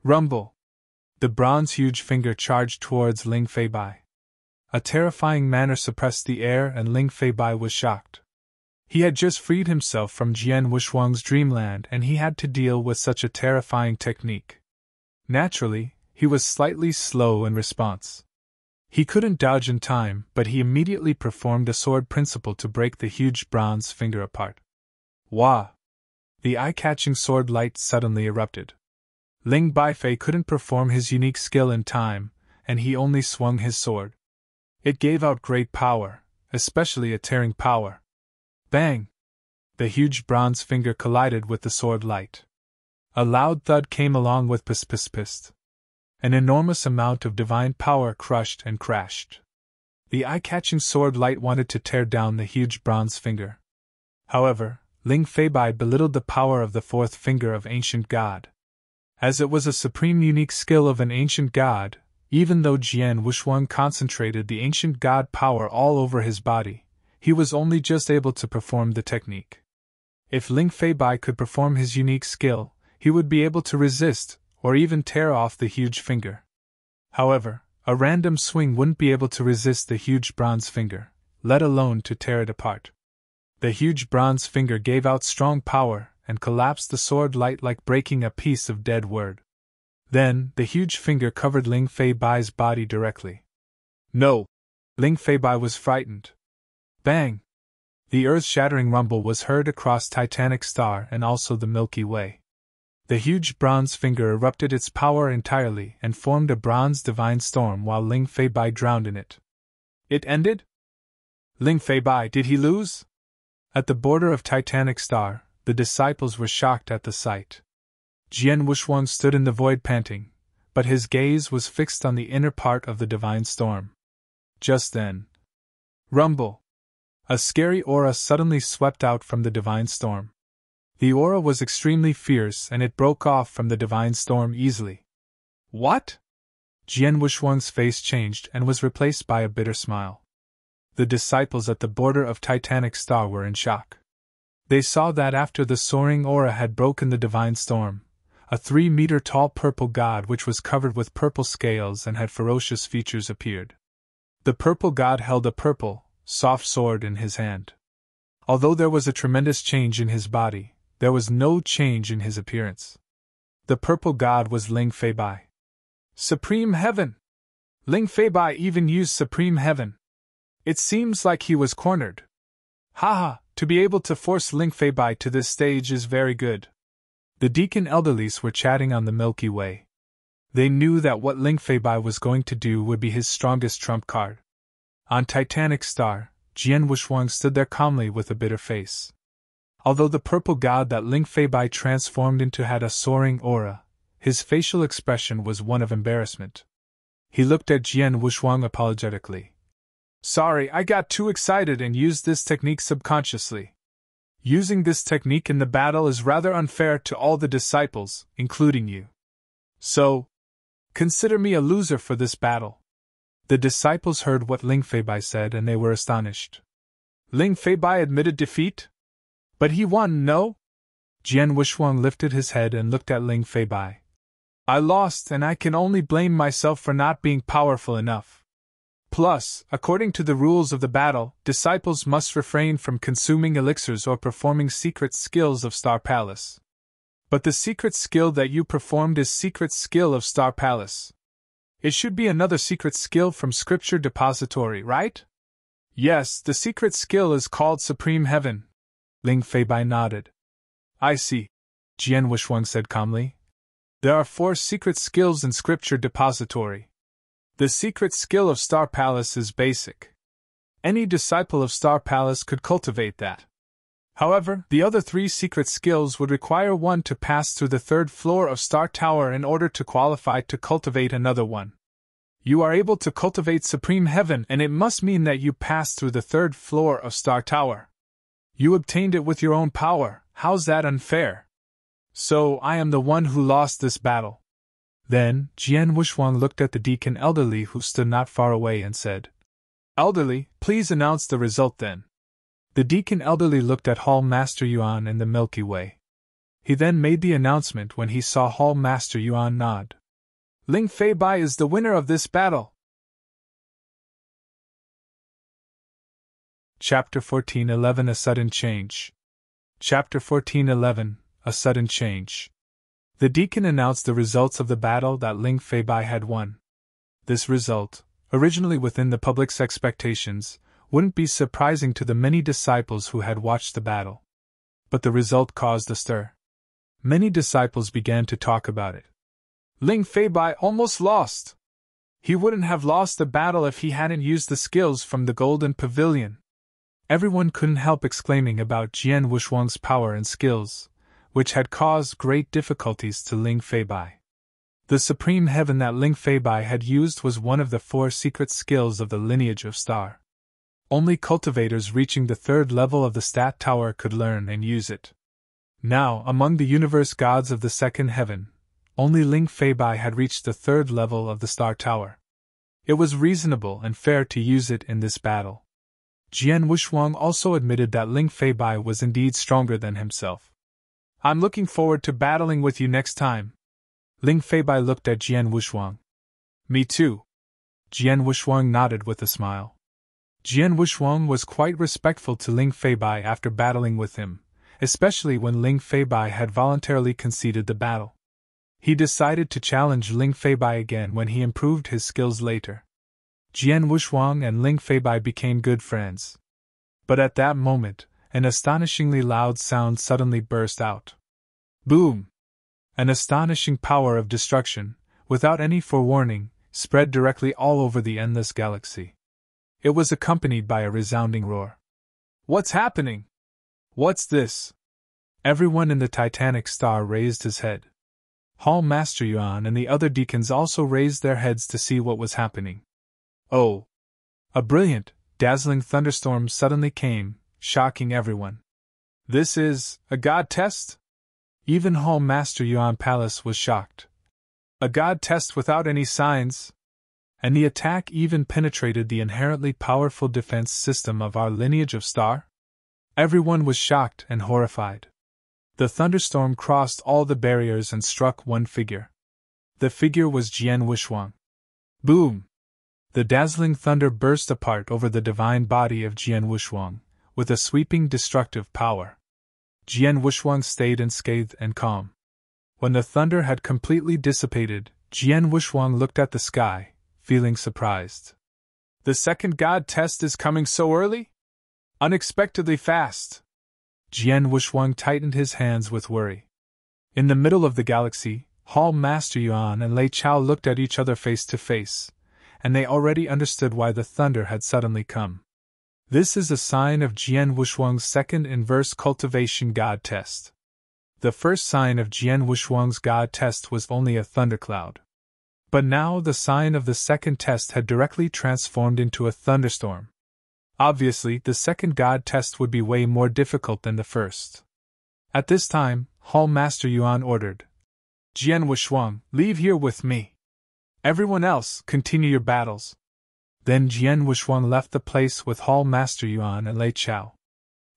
Rumble! The bronze huge finger charged towards Ling Fei Bai. A terrifying manner suppressed the air and Ling Fei Bai was shocked. He had just freed himself from Jian Wushuang's dreamland and he had to deal with such a terrifying technique. Naturally, he was slightly slow in response. He couldn't dodge in time, but he immediately performed a sword principle to break the huge bronze finger apart. Wah! The eye-catching sword light suddenly erupted. Ling Baifei couldn't perform his unique skill in time, and he only swung his sword. It gave out great power, especially a tearing power. Bang! The huge bronze finger collided with the sword light. A loud thud came along with pist. An enormous amount of divine power crushed and crashed. The eye-catching sword light wanted to tear down the huge bronze finger. However, Ling Fei Bai belittled the power of the fourth finger of ancient God. As it was a supreme unique skill of an ancient god, even though Jian Wushuang concentrated the ancient god power all over his body, he was only just able to perform the technique. If Ling Fei Bai could perform his unique skill, he would be able to resist, or even tear off the huge finger. However, a random swing wouldn't be able to resist the huge bronze finger, let alone to tear it apart. The huge bronze finger gave out strong power and collapsed the sword light like breaking a piece of dead wood. Then, the huge finger covered Ling Fei Bai's body directly. No! Ling Fei Bai was frightened. Bang! The earth-shattering rumble was heard across Titanic Star and also the Milky Way. The huge bronze finger erupted its power entirely and formed a bronze divine storm while Ling Fei Bai drowned in it. It ended? Ling Fei Bai, did he lose? At the border of Titanic Star, the disciples were shocked at the sight. Jian Wushuang stood in the void panting, but his gaze was fixed on the inner part of the divine storm. Just then, rumble! A scary aura suddenly swept out from the divine storm. The aura was extremely fierce and it broke off from the divine storm easily. What? Jian Wushuang's face changed and was replaced by a bitter smile. The disciples at the border of Titanic Star were in shock. They saw that after the soaring aura had broken the divine storm, a 3-meter-tall purple god which was covered with purple scales and had ferocious features appeared. The purple god held a purple, soft sword in his hand. Although there was a tremendous change in his body, there was no change in his appearance. The purple god was Ling Feibai. Supreme Heaven! Ling Feibai even used Supreme Heaven. It seems like he was cornered. Haha, to be able to force Ling Feibai to this stage is very good. The deacon elderlies were chatting on the Milky Way. They knew that what Ling Feibai was going to do would be his strongest trump card. On Titanic Star, Jian Wushuang stood there calmly with a bitter face. Although the purple god that Ling Feibai transformed into had a soaring aura, his facial expression was one of embarrassment. He looked at Jian Wushuang apologetically. Sorry, I got too excited and used this technique subconsciously. Using this technique in the battle is rather unfair to all the disciples, including you. So, consider me a loser for this battle. The disciples heard what Ling Feibai said and they were astonished. Ling Feibai admitted defeat? But he won, no? Jian Wushuang lifted his head and looked at Ling Feibai. I lost and I can only blame myself for not being powerful enough. Plus, according to the rules of the battle, disciples must refrain from consuming elixirs or performing secret skills of Star Palace. But the secret skill that you performed is secret skill of Star Palace. It should be another secret skill from Scripture Depository, right? Yes, the secret skill is called Supreme Heaven. Ling Feibai nodded. I see, Jian Wushuang said calmly. There are 4 secret skills in Scripture Depository. The secret skill of Star Palace is basic. Any disciple of Star Palace could cultivate that. However, the other 3 secret skills would require one to pass through the 3rd floor of Star Tower in order to qualify to cultivate another one. You are able to cultivate Supreme Heaven and it must mean that you passed through the 3rd floor of Star Tower. You obtained it with your own power, how's that unfair? So, I am the one who lost this battle. Then, Jian Wushuang looked at the deacon elderly who stood not far away and said, Elderly, please announce the result then. The deacon elderly looked at Hall Master Yuan in the Milky Way. He then made the announcement when he saw Hall Master Yuan nod. Ling Feibai is the winner of this battle. Chapter 14:11 A Sudden Change. Chapter 14:11 A Sudden Change. The deacon announced the results of the battle that Ling Feibai had won. This result, originally within the public's expectations, wouldn't be surprising to the many disciples who had watched the battle. But the result caused a stir. Many disciples began to talk about it. Ling Feibai almost lost. He wouldn't have lost the battle if he hadn't used the skills from the Golden Pavilion. Everyone couldn't help exclaiming about Jian Wushuang's power and skills, which had caused great difficulties to Ling Feibai. The Supreme Heaven that Ling Feibai had used was one of the 4 secret skills of the lineage of Star. Only cultivators reaching the 3rd level of the Stat Tower could learn and use it. Now, among the universe gods of the 2nd heaven, only Ling Feibai had reached the 3rd level of the Star Tower. It was reasonable and fair to use it in this battle. Jian Wushuang also admitted that Ling Feibai was indeed stronger than himself. I'm looking forward to battling with you next time. Ling Feibai looked at Jian Wushuang. Me too. Jian Wushuang nodded with a smile. Jian Wushuang was quite respectful to Ling Feibai after battling with him, especially when Ling Feibai had voluntarily conceded the battle. He decided to challenge Ling Feibai again when he improved his skills later. Jian Wushuang and Ling Feibai became good friends. But at that moment, an astonishingly loud sound suddenly burst out. Boom! An astonishing power of destruction, without any forewarning, spread directly all over the endless galaxy. It was accompanied by a resounding roar. What's happening? What's this? Everyone in the Titanic Star raised his head. Hall Master Yuan and the other deacons also raised their heads to see what was happening. Oh! A brilliant, dazzling thunderstorm suddenly came, shocking everyone. This is a god test? Even Hall Master Yuan Palace was shocked. A god test without any signs? And the attack even penetrated the inherently powerful defense system of our lineage of star? Everyone was shocked and horrified. The thunderstorm crossed all the barriers and struck one figure. The figure was Jian Wuxuang. Boom! The dazzling thunder burst apart over the divine body of Jian Wuxuang, with a sweeping destructive power. Jian Wuxuang stayed unscathed and calm. When the thunder had completely dissipated, Jian Wuxuang looked at the sky, feeling surprised. The second god test is coming so early? Unexpectedly fast. Jian Wuxuang tightened his hands with worry. In the middle of the galaxy, Hall Master Yuan and Lei Chao looked at each other face to face, and they already understood why the thunder had suddenly come. This is a sign of Jian Wuxuang's second inverse cultivation god test. The first sign of Jian Wuxuang's god test was only a thundercloud. But now the sign of the second test had directly transformed into a thunderstorm. Obviously, the second god test would be way more difficult than the first. At this time, Hall Master Yuan ordered, Jian Wuxuang, leave here with me. Everyone else, continue your battles. Then Jian Wuxuang left the place with Hall Master Yuan and Lei Chao.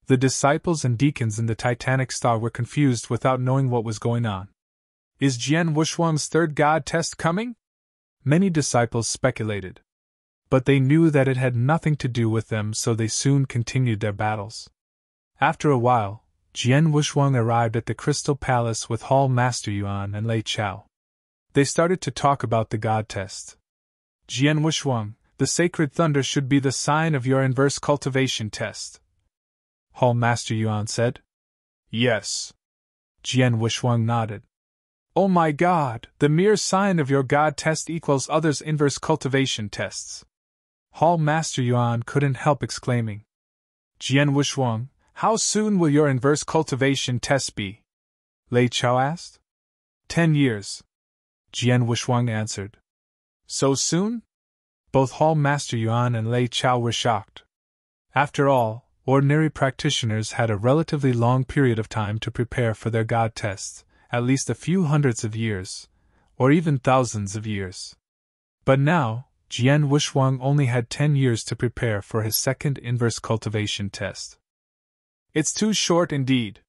The disciples and deacons in the Titanic Star were confused without knowing what was going on. Is Jian Wuxuang's third god test coming? Many disciples speculated. But they knew that it had nothing to do with them, so they soon continued their battles. After a while, Jian Wuxuang arrived at the Crystal Palace with Hall Master Yuan and Lei Chao. They started to talk about the god test. Jian Wuxuang, the sacred thunder should be the sign of your inverse cultivation test. Hall Master Yuan said. Yes. Jian Wuxuang nodded. Oh my god, the mere sign of your god test equals others' inverse cultivation tests. Hall Master Yuan couldn't help exclaiming. Jian Wuxuang, how soon will your inverse cultivation test be? Lei Chao asked. 10 years. Jian Wuxuang answered. So soon? Both Hall Master Yuan and Lei Chao were shocked. After all, ordinary practitioners had a relatively long period of time to prepare for their god tests, at least a few hundreds of years, or even thousands of years. But now, Jian Wuxuang only had 10 years to prepare for his second inverse cultivation test. It's too short indeed.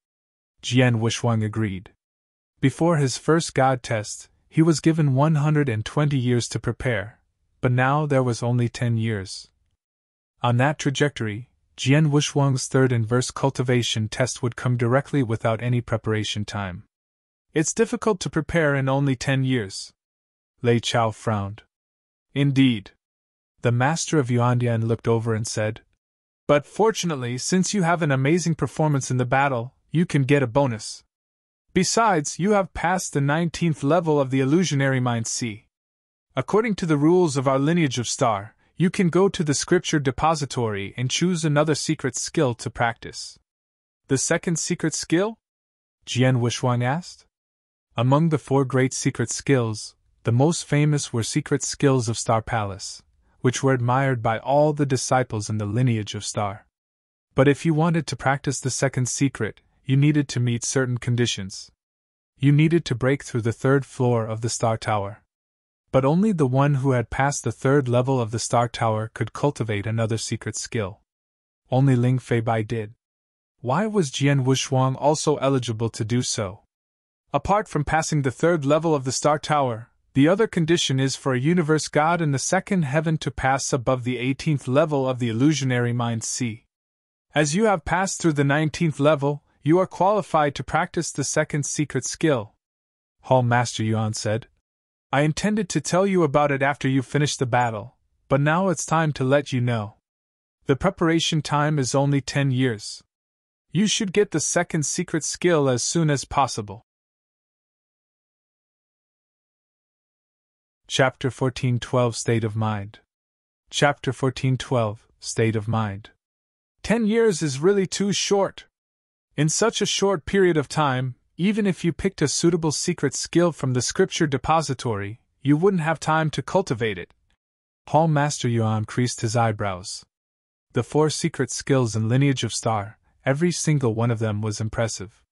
Jian Wuxuang agreed. Before his first god test, he was given 120 years to prepare, but now there was only 10 years. On that trajectory, Jian Wuxuang's third inverse cultivation test would come directly without any preparation time. It's difficult to prepare in only 10 years. Lei Chao frowned. Indeed. The master of Yuandian looked over and said, But fortunately, since you have an amazing performance in the battle, you can get a bonus. Besides, you have passed the 19th level of the illusionary mind C. According to the rules of our lineage of star, you can go to the scripture depository and choose another secret skill to practice. The second secret skill? Jian Wuxuang asked. Among the 4 great secret skills, the most famous were secret skills of Star Palace, which were admired by all the disciples in the lineage of Star. But if you wanted to practice the second secret, you needed to meet certain conditions. You needed to break through the 3rd floor of the Star Tower. But only the one who had passed the 3rd level of the Star Tower could cultivate another secret skill. Only Ling Feibai did. Why was Jian Wuxuang also eligible to do so? Apart from passing the 3rd level of the Star Tower, the other condition is for a universe god in the 2nd heaven to pass above the 18th level of the illusionary mind C. As you have passed through the 19th level, you are qualified to practice the second secret skill. Hall Master Yuan said. I intended to tell you about it after you finished the battle, but now it's time to let you know. The preparation time is only 10 years. You should get the second secret skill as soon as possible. Chapter 14:12 State of Mind. Chapter 14:12 State of Mind. 10 years is really too short. In such a short period of time, even if you picked a suitable secret skill from the scripture depository, you wouldn't have time to cultivate it. Hall Master Yuan creased his eyebrows. The 4 secret skills in Lineage of Star, every single one of them was impressive.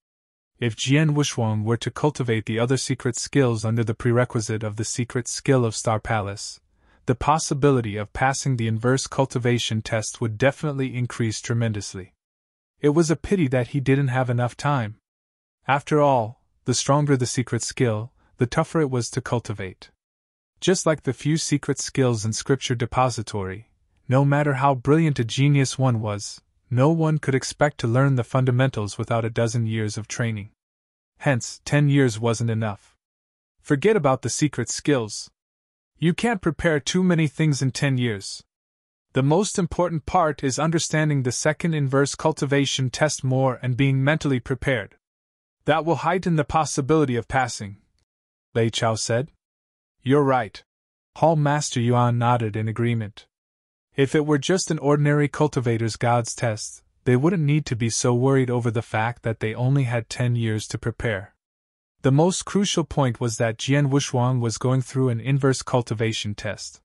If Jian Wushuang were to cultivate the other secret skills under the prerequisite of the secret skill of Star Palace, the possibility of passing the inverse cultivation test would definitely increase tremendously. It was a pity that he didn't have enough time. After all, the stronger the secret skill, the tougher it was to cultivate. Just like the few secret skills in Scripture Depository, no matter how brilliant a genius one was, no one could expect to learn the fundamentals without a dozen years of training. Hence, 10 years wasn't enough. Forget about the secret skills. You can't prepare too many things in 10 years. The most important part is understanding the second inverse cultivation test more and being mentally prepared. That will heighten the possibility of passing, Lei Chao said. You're right. Hall Master Yuan nodded in agreement. If it were just an ordinary cultivator's God's test, they wouldn't need to be so worried over the fact that they only had 10 years to prepare. The most crucial point was that Jian Wushuang was going through an inverse cultivation test.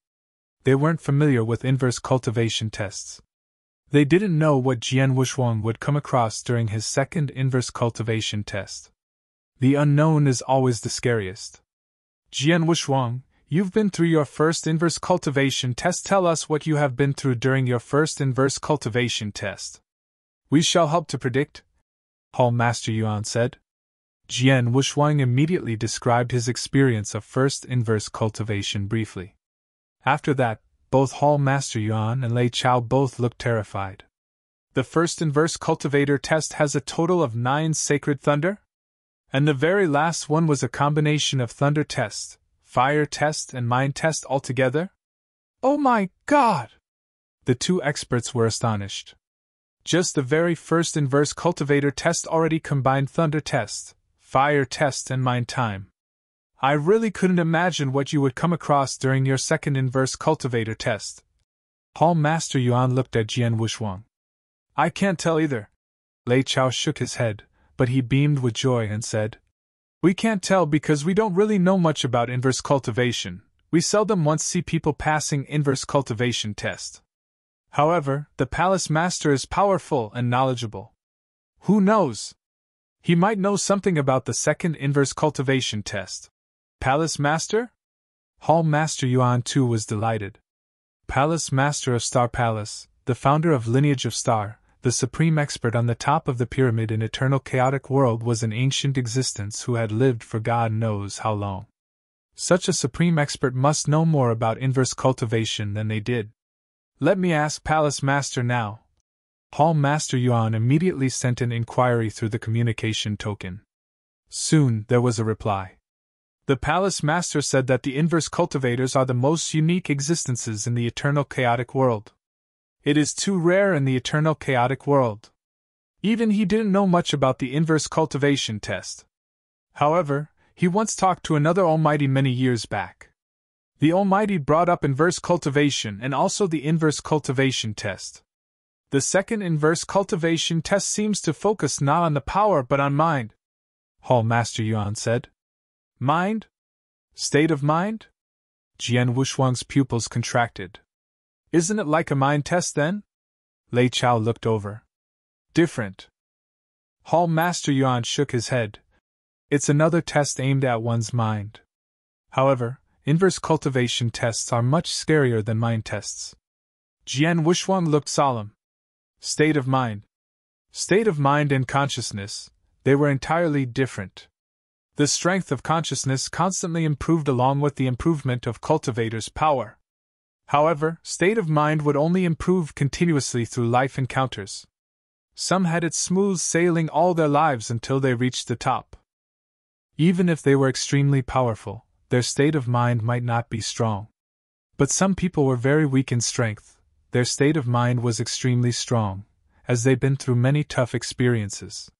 They weren't familiar with inverse cultivation tests. They didn't know what Jian Wushuang would come across during his second inverse cultivation test. The unknown is always the scariest. Jian Wushuang, you've been through your first inverse cultivation test. Tell us what you have been through during your first inverse cultivation test. We shall help to predict, Hall Master Yuan said. Jian Wushuang immediately described his experience of first inverse cultivation briefly. After that, both Hall Master Yuan and Lei Chao both looked terrified. The first inverse cultivator test has a total of 9 sacred thunder? And the very last one was a combination of thunder test, fire test, and mind test altogether? Oh my God! The two experts were astonished. Just the very first inverse cultivator test already combined thunder test, fire test, and mind time. I really couldn't imagine what you would come across during your second inverse cultivator test. Hall Master Yuan looked at Jian Wushuang. I can't tell either. Lei Chao shook his head, but he beamed with joy and said, We can't tell because we don't really know much about inverse cultivation. We seldom once see people passing inverse cultivation test. However, the Palace Master is powerful and knowledgeable. Who knows? He might know something about the second inverse cultivation test. Palace Master? Hall Master Yuan too was delighted. Palace Master of Star Palace, the founder of Lineage of Star, the supreme expert on the top of the pyramid in eternal chaotic world, was an ancient existence who had lived for God knows how long. Such a supreme expert must know more about inverse cultivation than they did. Let me ask Palace Master now. Hall Master Yuan immediately sent an inquiry through the communication token. Soon there was a reply. The Palace Master said that the inverse cultivators are the most unique existences in the eternal chaotic world. It is too rare in the eternal chaotic world. Even he didn't know much about the inverse cultivation test. However, he once talked to another Almighty many years back. The Almighty brought up inverse cultivation and also the inverse cultivation test. The second inverse cultivation test seems to focus not on the power but on mind, Hall Master Yuan said. Mind? State of mind? Jian Wushuang's pupils contracted. Isn't it like a mind test then? Lei Chao looked over. Different. Hall Master Yuan shook his head. It's another test aimed at one's mind. However, inverse cultivation tests are much scarier than mind tests. Jian Wushuang looked solemn. State of mind. State of mind and consciousness, they were entirely different. The strength of consciousness constantly improved along with the improvement of cultivator's power. However, state of mind would only improve continuously through life encounters. Some had it smooth sailing all their lives until they reached the top. Even if they were extremely powerful, their state of mind might not be strong. But some people were very weak in strength. Their state of mind was extremely strong, as they'd been through many tough experiences.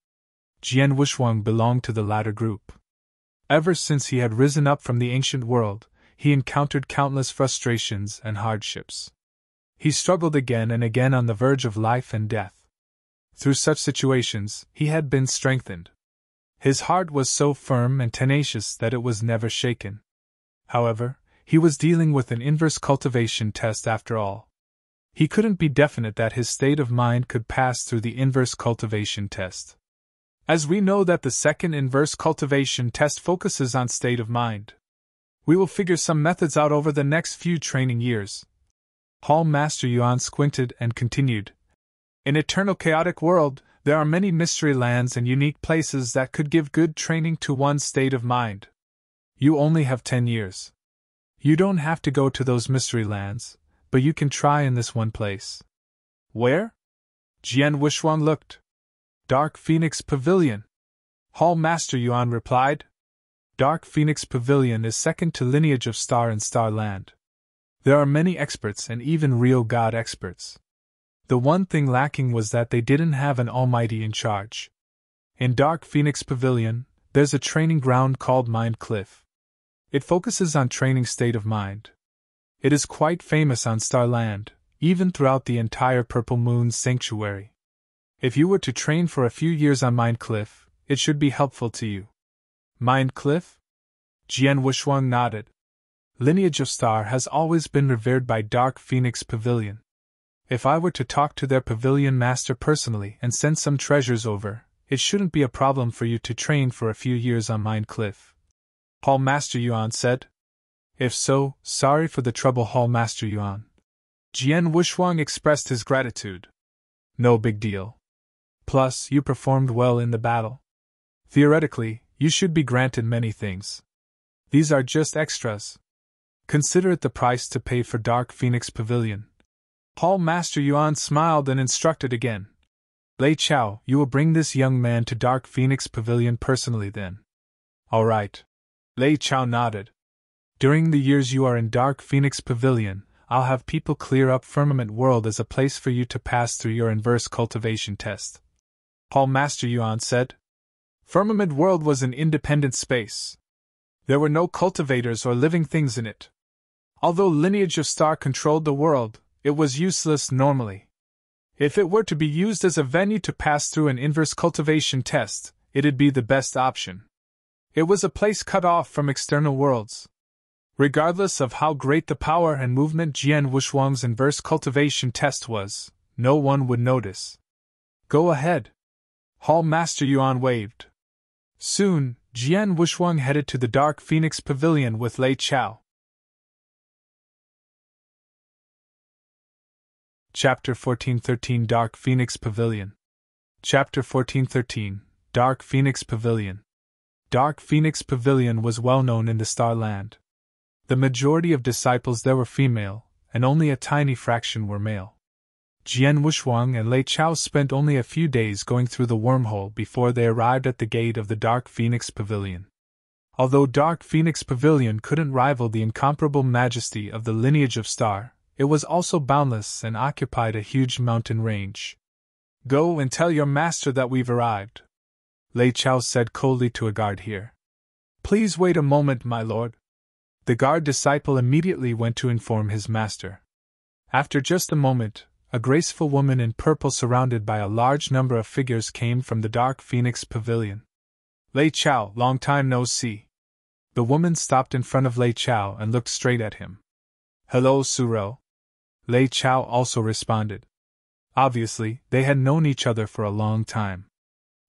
Jian Wushuang belonged to the latter group. Ever since he had risen up from the ancient world, he encountered countless frustrations and hardships. He struggled again and again on the verge of life and death. Through such situations, he had been strengthened. His heart was so firm and tenacious that it was never shaken. However, he was dealing with an inverse cultivation test after all. He couldn't be definite that his state of mind could pass through the inverse cultivation test. As we know that the second inverse cultivation test focuses on state of mind, we will figure some methods out over the next few training years. Hall Master Yuan squinted and continued. In Eternal Chaotic World, there are many mystery lands and unique places that could give good training to one's state of mind. You only have 10 years. You don't have to go to those mystery lands, but you can try in this one place. Where? Jian Wushuang looked. Dark Phoenix Pavilion. Hall Master Yuan replied. Dark Phoenix Pavilion is second to Lineage of Star in Starland. There are many experts and even real god experts. The one thing lacking was that they didn't have an almighty in charge. In Dark Phoenix Pavilion, there's a training ground called Mind Cliff. It focuses on training state of mind. It is quite famous on Starland, even throughout the entire Purple Moon Sanctuary. If you were to train for a few years on Mind Cliff, it should be helpful to you. Mind Cliff? Jian Wushuang nodded. Lineage of Star has always been revered by Dark Phoenix Pavilion. If I were to talk to their pavilion master personally and send some treasures over, it shouldn't be a problem for you to train for a few years on Mind Cliff. Hall Master Yuan said. If so, sorry for the trouble, Hall Master Yuan. Jian Wushuang expressed his gratitude. No big deal. Plus, you performed well in the battle. Theoretically, you should be granted many things. These are just extras. Consider it the price to pay for Dark Phoenix Pavilion. Hall Master Yuan smiled and instructed again. Lei Chao, you will bring this young man to Dark Phoenix Pavilion personally then. All right. Lei Chao nodded. During the years you are in Dark Phoenix Pavilion, I'll have people clear up Firmament World as a place for you to pass through your inverse cultivation test. Hall Master Yuan said. Firmament World was an independent space. There were no cultivators or living things in it. Although Lineage of Star controlled the world, it was useless normally. If it were to be used as a venue to pass through an inverse cultivation test, it'd be the best option. It was a place cut off from external worlds. Regardless of how great the power and movement Jian Wushuang's inverse cultivation test was, no one would notice. Go ahead. Hall Master Yuan waved. Soon, Jian Wushuang headed to the Dark Phoenix Pavilion with Lei Chao. Chapter 1413 Dark Phoenix Pavilion. Chapter 1413 Dark Phoenix Pavilion. Dark Phoenix Pavilion was well known in the Starland. The majority of disciples there were female, and only a tiny fraction were male. Jian Wushuang and Lei Chao spent only a few days going through the wormhole before they arrived at the gate of the Dark Phoenix Pavilion. Although Dark Phoenix Pavilion couldn't rival the incomparable majesty of the Lineage of Star, it was also boundless and occupied a huge mountain range. Go and tell your master that we've arrived, Lei Chao said coldly to a guard here. Please wait a moment, my lord. The guard disciple immediately went to inform his master. After just a moment, a graceful woman in purple surrounded by a large number of figures came from the Dark Phoenix Pavilion. Lei Chao, long time no see. The woman stopped in front of Lei Chao and looked straight at him. Hello, Suro. Lei Chao also responded. Obviously, they had known each other for a long time.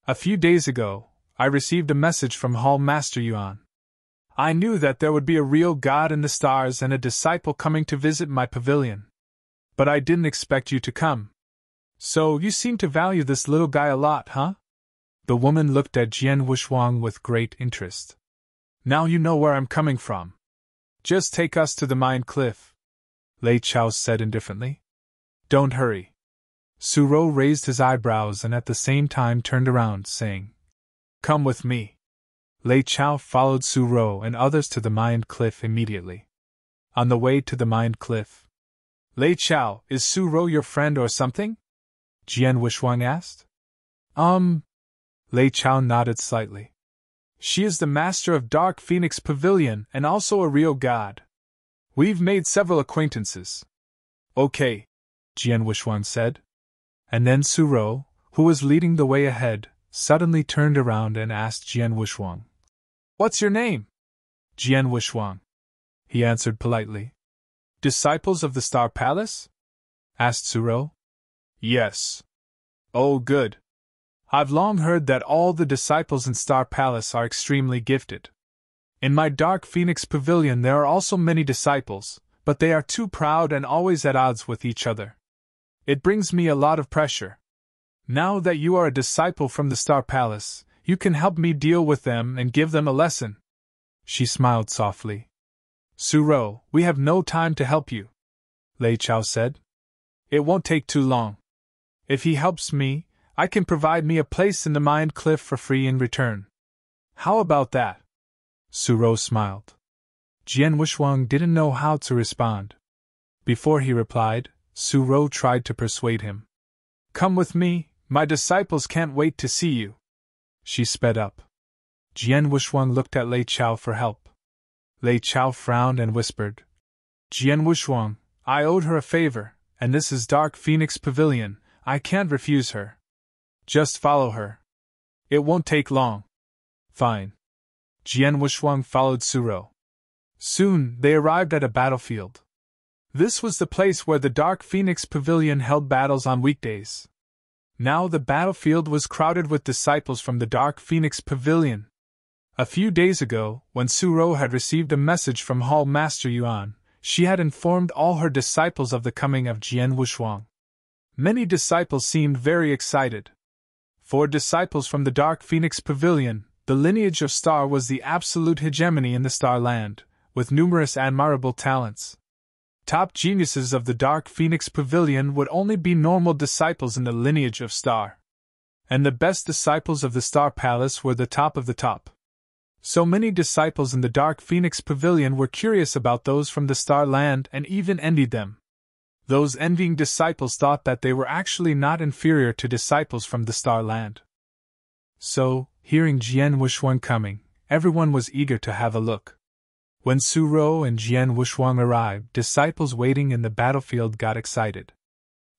A few days ago, I received a message from Hall Master Yuan. I knew that there would be a real god in the stars and a disciple coming to visit my pavilion. But I didn't expect you to come. So you seem to value this little guy a lot, huh? The woman looked at Jian Wushuang with great interest. Now you know where I'm coming from. Just take us to the Mind Cliff, Lei Chao said indifferently. Don't hurry. Suro raised his eyebrows and at the same time turned around, saying, Come with me. Lei Chao followed Suro and others to the Mind Cliff immediately. On the way to the Mind Cliff, Lei Chao, is Suro your friend or something? Jian Wushuang asked. Lei Chao nodded slightly. She is the master of Dark Phoenix Pavilion and also a real god. We've made several acquaintances. Okay, Jian Wushuang said. And then Suro, who was leading the way ahead, suddenly turned around and asked Jian Wushuang, What's your name? Jian Wushuang. He answered politely. Disciples of the Star Palace? Asked Suro. Yes. Oh, good. I've long heard that all the disciples in Star Palace are extremely gifted. In my Dark Phoenix Pavilion there are also many disciples, but they are too proud and always at odds with each other. It brings me a lot of pressure. Now that you are a disciple from the Star Palace, you can help me deal with them and give them a lesson. She smiled softly. Suro, we have no time to help you, Lei Chao said. It won't take too long. If he helps me, I can provide me a place in the Mind Cliff for free in return. How about that? Suro smiled. Jian Wushuang didn't know how to respond. Before he replied, Suro tried to persuade him. Come with me, my disciples can't wait to see you. She sped up. Jian Wushuang looked at Lei Chao for help. Lei Chao frowned and whispered, Jian Wushuang, I owed her a favor, and this is Dark Phoenix Pavilion, I can't refuse her. Just follow her. It won't take long. Fine. Jian Wushuang followed Suro. Soon, they arrived at a battlefield. This was the place where the Dark Phoenix Pavilion held battles on weekdays. Now the battlefield was crowded with disciples from the Dark Phoenix Pavilion. A few days ago, when Suro had received a message from Hall Master Yuan, she had informed all her disciples of the coming of Jian Wushuang. Many disciples seemed very excited. For disciples from the Dark Phoenix Pavilion, the lineage of Star was the absolute hegemony in the Star Land, with numerous admirable talents. Top geniuses of the Dark Phoenix Pavilion would only be normal disciples in the lineage of Star. And the best disciples of the Star Palace were the top of the top. So many disciples in the Dark Phoenix Pavilion were curious about those from the Star Land and even envied them. Those envying disciples thought that they were actually not inferior to disciples from the Star Land. So, hearing Jian Wushuang coming, everyone was eager to have a look. When Suro and Jian Wushuang arrived, disciples waiting in the battlefield got excited.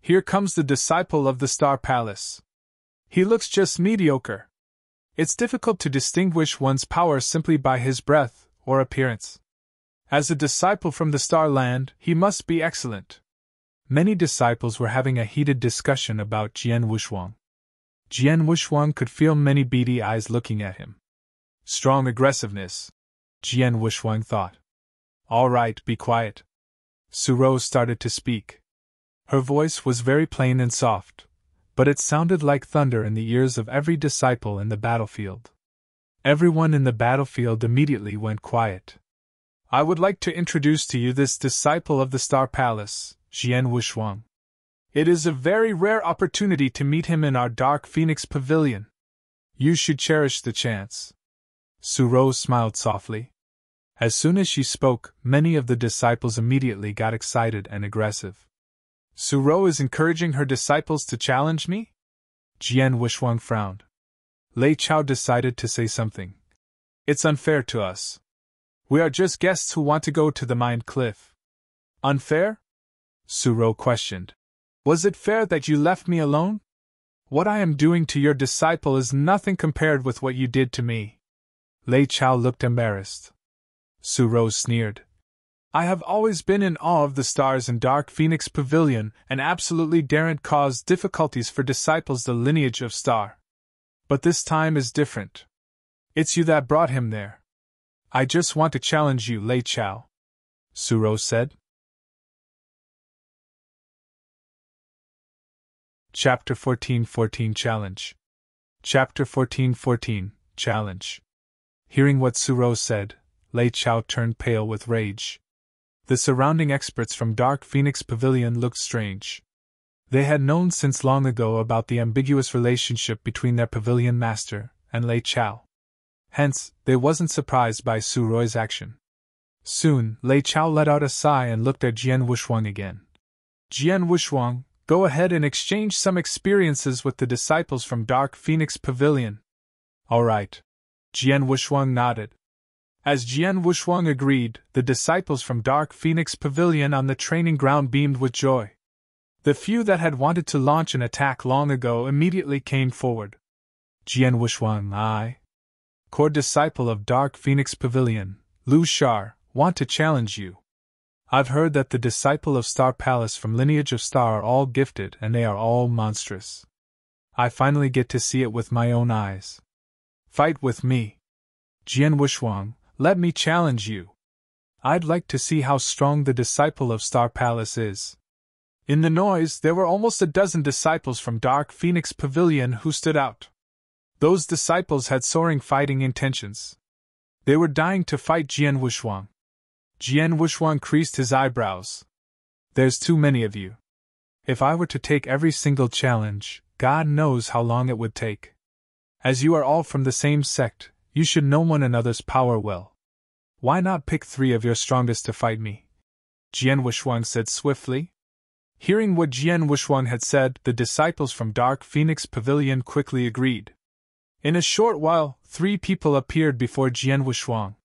Here comes the disciple of the Star Palace. He looks just mediocre. It's difficult to distinguish one's power simply by his breath or appearance. As a disciple from the Star Land, he must be excellent. Many disciples were having a heated discussion about Jian Wushuang. Jian Wushuang could feel many beady eyes looking at him. Strong aggressiveness, Jian Wushuang thought. All right, be quiet. Suro started to speak. Her voice was very plain and soft, but it sounded like thunder in the ears of every disciple in the battlefield. Everyone in the battlefield immediately went quiet. I would like to introduce to you this disciple of the Star Palace, Jian Wushuang. It is a very rare opportunity to meet him in our Dark Phoenix Pavilion. You should cherish the chance. Suro smiled softly. As soon as she spoke, many of the disciples immediately got excited and aggressive. Suro is encouraging her disciples to challenge me? Jian Wushuang frowned. Lei Chao decided to say something. It's unfair to us. We are just guests who want to go to the Mind Cliff. Unfair? Suro questioned. Was it fair that you left me alone? What I am doing to your disciple is nothing compared with what you did to me. Lei Chao looked embarrassed. Suro sneered. I have always been in awe of the stars in Dark Phoenix Pavilion and absolutely daren't cause difficulties for disciples the lineage of Star. But this time is different. It's you that brought him there. I just want to challenge you, Lei Chao, Suro said. Chapter 14:14 Challenge. Chapter 14:14 Challenge. Hearing what Suro said, Lei Chao turned pale with rage. The surrounding experts from Dark Phoenix Pavilion looked strange. They had known since long ago about the ambiguous relationship between their pavilion master and Lei Chao. Hence, they wasn't surprised by Suro's action. Soon, Lei Chao let out a sigh and looked at Jian Wushuang again. Jian Wushuang, go ahead and exchange some experiences with the disciples from Dark Phoenix Pavilion. All right. Jian Wushuang nodded. As Jian Wushuang agreed, the disciples from Dark Phoenix Pavilion on the training ground beamed with joy. The few that had wanted to launch an attack long ago immediately came forward. Jian Wushuang, I, core disciple of Dark Phoenix Pavilion, Lu Shar, want to challenge you. I've heard that the disciple of Star Palace from lineage of Star are all gifted and they are all monstrous. I finally get to see it with my own eyes. Fight with me. Jian Wushuang, let me challenge you. I'd like to see how strong the disciple of Star Palace is. In the noise, there were almost a dozen disciples from Dark Phoenix Pavilion who stood out. Those disciples had soaring fighting intentions. They were dying to fight Jian Wushuang. Jian Wushuang creased his eyebrows. There's too many of you. If I were to take every single challenge, God knows how long it would take. As you are all from the same sect, you should know one another's power well. Why not pick 3 of your strongest to fight me? Jian Wushuang said swiftly. Hearing what Jian Wushuang had said, the disciples from Dark Phoenix Pavilion quickly agreed. In a short while, 3 people appeared before Jian Wushuang.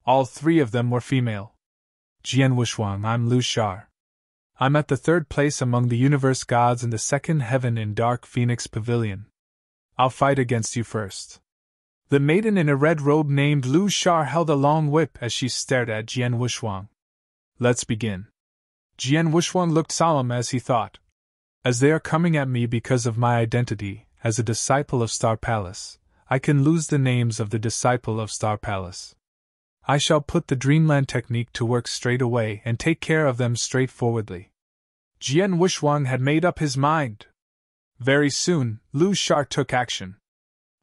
All 3 of them were female. Jian Wushuang, I'm Lu Shar. I'm at the 3rd place among the universe gods in the 2nd heaven in Dark Phoenix Pavilion. I'll fight against you first. The maiden in a red robe named Lu Shar held a long whip as she stared at Jian Wushuang. Let's begin. Jian Wushuang looked solemn as he thought. As they are coming at me because of my identity as a disciple of Star Palace, I can lose the names of the disciple of Star Palace. I shall put the Dreamland technique to work straight away and take care of them straightforwardly. Jian Wushuang had made up his mind. Very soon, Lu Shar took action.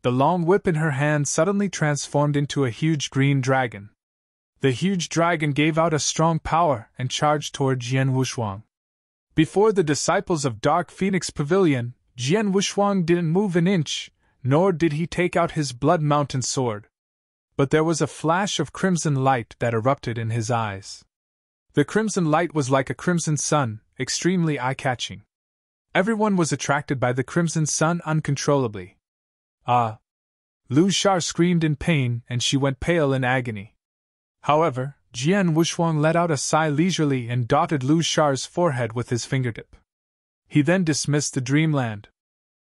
The long whip in her hand suddenly transformed into a huge green dragon. The huge dragon gave out a strong power and charged toward Jian Wushuang. Before the disciples of Dark Phoenix Pavilion, Jian Wushuang didn't move an inch, nor did he take out his Blood Mountain sword. But there was a flash of crimson light that erupted in his eyes. The crimson light was like a crimson sun, extremely eye-catching. Everyone was attracted by the crimson sun uncontrollably. Ah! Lu Shar screamed in pain and she went pale in agony. However, Jian Wushuang let out a sigh leisurely and dotted Lu Shar's forehead with his fingertip. He then dismissed the Dreamland.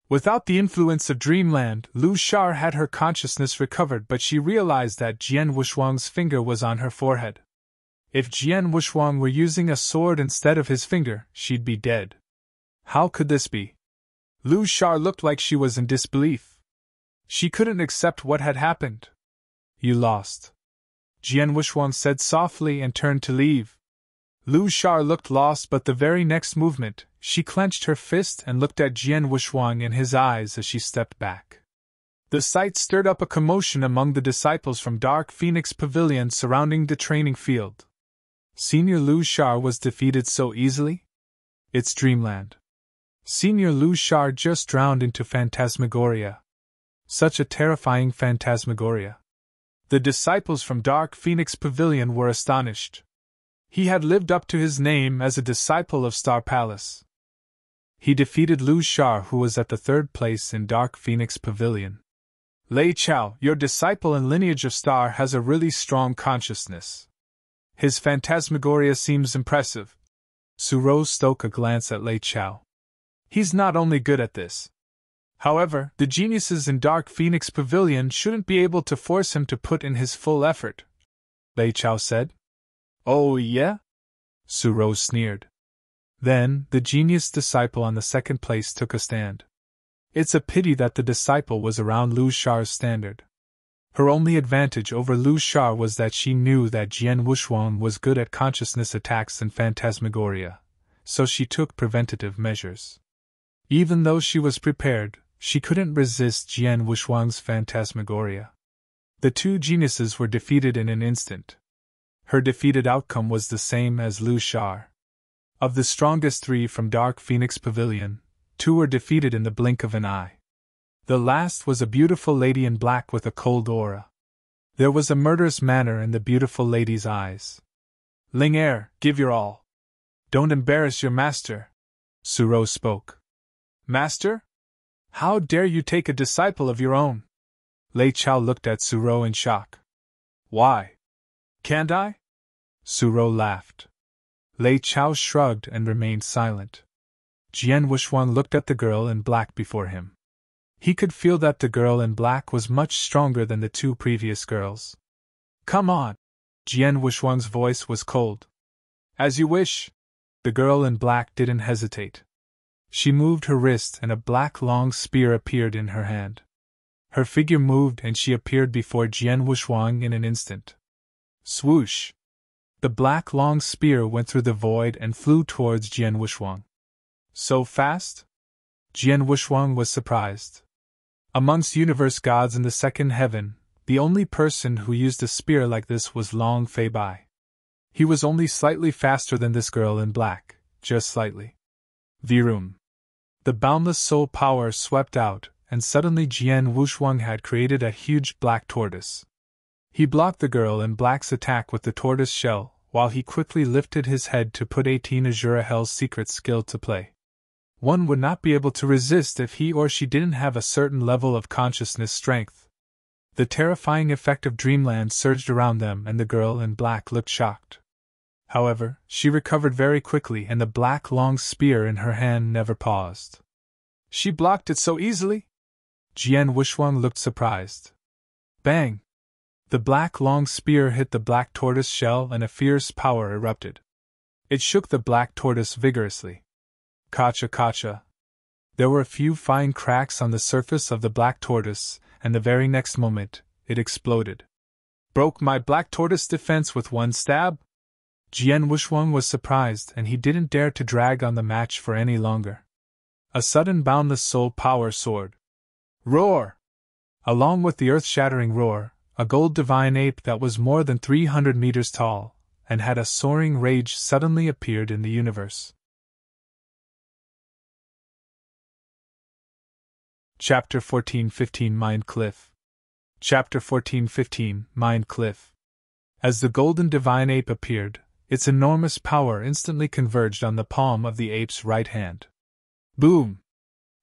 Without the influence of Dreamland, Lu Shar had her consciousness recovered, but she realized that Jian Wushuang's finger was on her forehead. If Jian Wushuang were using a sword instead of his finger, she'd be dead. How could this be? Lu Shar looked like she was in disbelief. She couldn't accept what had happened. You lost. Jian Wushuang said softly and turned to leave. Lu Shar looked lost, but the very next movement, she clenched her fist and looked at Jian Wushuang in his eyes as she stepped back. The sight stirred up a commotion among the disciples from Dark Phoenix Pavilion surrounding the training field. Senior Lu Shar was defeated so easily? It's Dreamland. Senior Lu Shar just drowned into Phantasmagoria. Such a terrifying Phantasmagoria. The disciples from Dark Phoenix Pavilion were astonished. He had lived up to his name as a disciple of Star Palace. He defeated Lu Shar, who was at the 3rd place in Dark Phoenix Pavilion. Lei Chao, your disciple and lineage of Star, has a really strong consciousness. His Phantasmagoria seems impressive. Suro stole a glance at Lei Chao. He's not only good at this. However, the geniuses in Dark Phoenix Pavilion shouldn't be able to force him to put in his full effort, Lei Chao said. Oh yeah? Suro sneered. Then, the genius disciple on the 2nd place took a stand. It's a pity that the disciple was around Lu Shar's standard. Her only advantage over Lu Shar was that she knew that Jian Wushuang was good at consciousness attacks and Phantasmagoria, so she took preventative measures. Even though she was prepared, she couldn't resist Jian Wushuang's Phantasmagoria. The 2 geniuses were defeated in an instant. Her defeated outcome was the same as Lu Shar. Of the strongest 3 from Dark Phoenix Pavilion, 2 were defeated in the blink of an eye. The last was a beautiful lady in black with a cold aura. There was a murderous manner in the beautiful lady's eyes. Ling Er, give your all. Don't embarrass your master. Suro spoke. Master? How dare you take a disciple of your own? Lei Chao looked at Suro in shock. Why? Can't I? Suro laughed. Lei Chao shrugged and remained silent. Jian Wushuang looked at the girl in black before him. He could feel that the girl in black was much stronger than the 2 previous girls. Come on! Jian Wushuang's voice was cold. As you wish. The girl in black didn't hesitate. She moved her wrist and a black long spear appeared in her hand. Her figure moved and she appeared before Jian Wuxuang in an instant. Swoosh! The black long spear went through the void and flew towards Jian Wuxuang. So fast? Jian Wuxuang was surprised. Amongst universe gods in the second heaven, the only person who used a spear like this was Long Fei Bai. He was only slightly faster than this girl in black, just slightly. Virum. The boundless soul power swept out, and suddenly Jian Wuxuang had created a huge black tortoise. He blocked the girl in black's attack with the tortoise shell, while he quickly lifted his head to put 18 Azura Hell's secret skill to play. One would not be able to resist if he or she didn't have a certain level of consciousness strength. The terrifying effect of dreamland surged around them and the girl in black looked shocked. However, she recovered very quickly and the black long spear in her hand never paused. She blocked it so easily? Jian Wuxuang looked surprised. Bang! The black long spear hit the black tortoise shell and a fierce power erupted. It shook the black tortoise vigorously. Kacha kacha. There were a few fine cracks on the surface of the black tortoise, and the very next moment, it exploded. Broke my black tortoise defense with one stab? Jian Wuxuang was surprised and he didn't dare to drag on the match for any longer. A sudden boundless soul power soared. Roar! Along with the earth-shattering roar, a gold divine ape that was more than 300 meters tall, and had a soaring rage suddenly appeared in the universe. Chapter 14:15 Mind Cliff. Chapter 14:15 Mind Cliff. As the golden divine ape appeared, its enormous power instantly converged on the palm of the ape's right hand. Boom!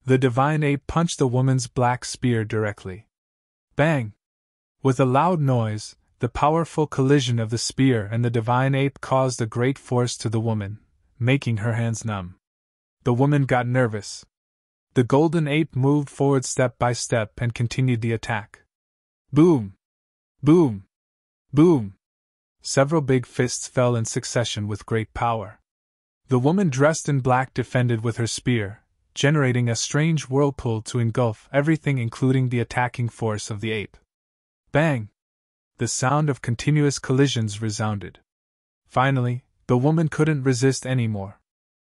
The divine ape punched the woman's black spear directly. Bang! With a loud noise, the powerful collision of the spear and the divine ape caused a great force to the woman, making her hands numb. The woman got nervous. The golden ape moved forward step by step and continued the attack. Boom! Boom! Boom! Several big fists fell in succession with great power. The woman dressed in black defended with her spear, generating a strange whirlpool to engulf everything including the attacking force of the ape. Bang! The sound of continuous collisions resounded. Finally, the woman couldn't resist any more.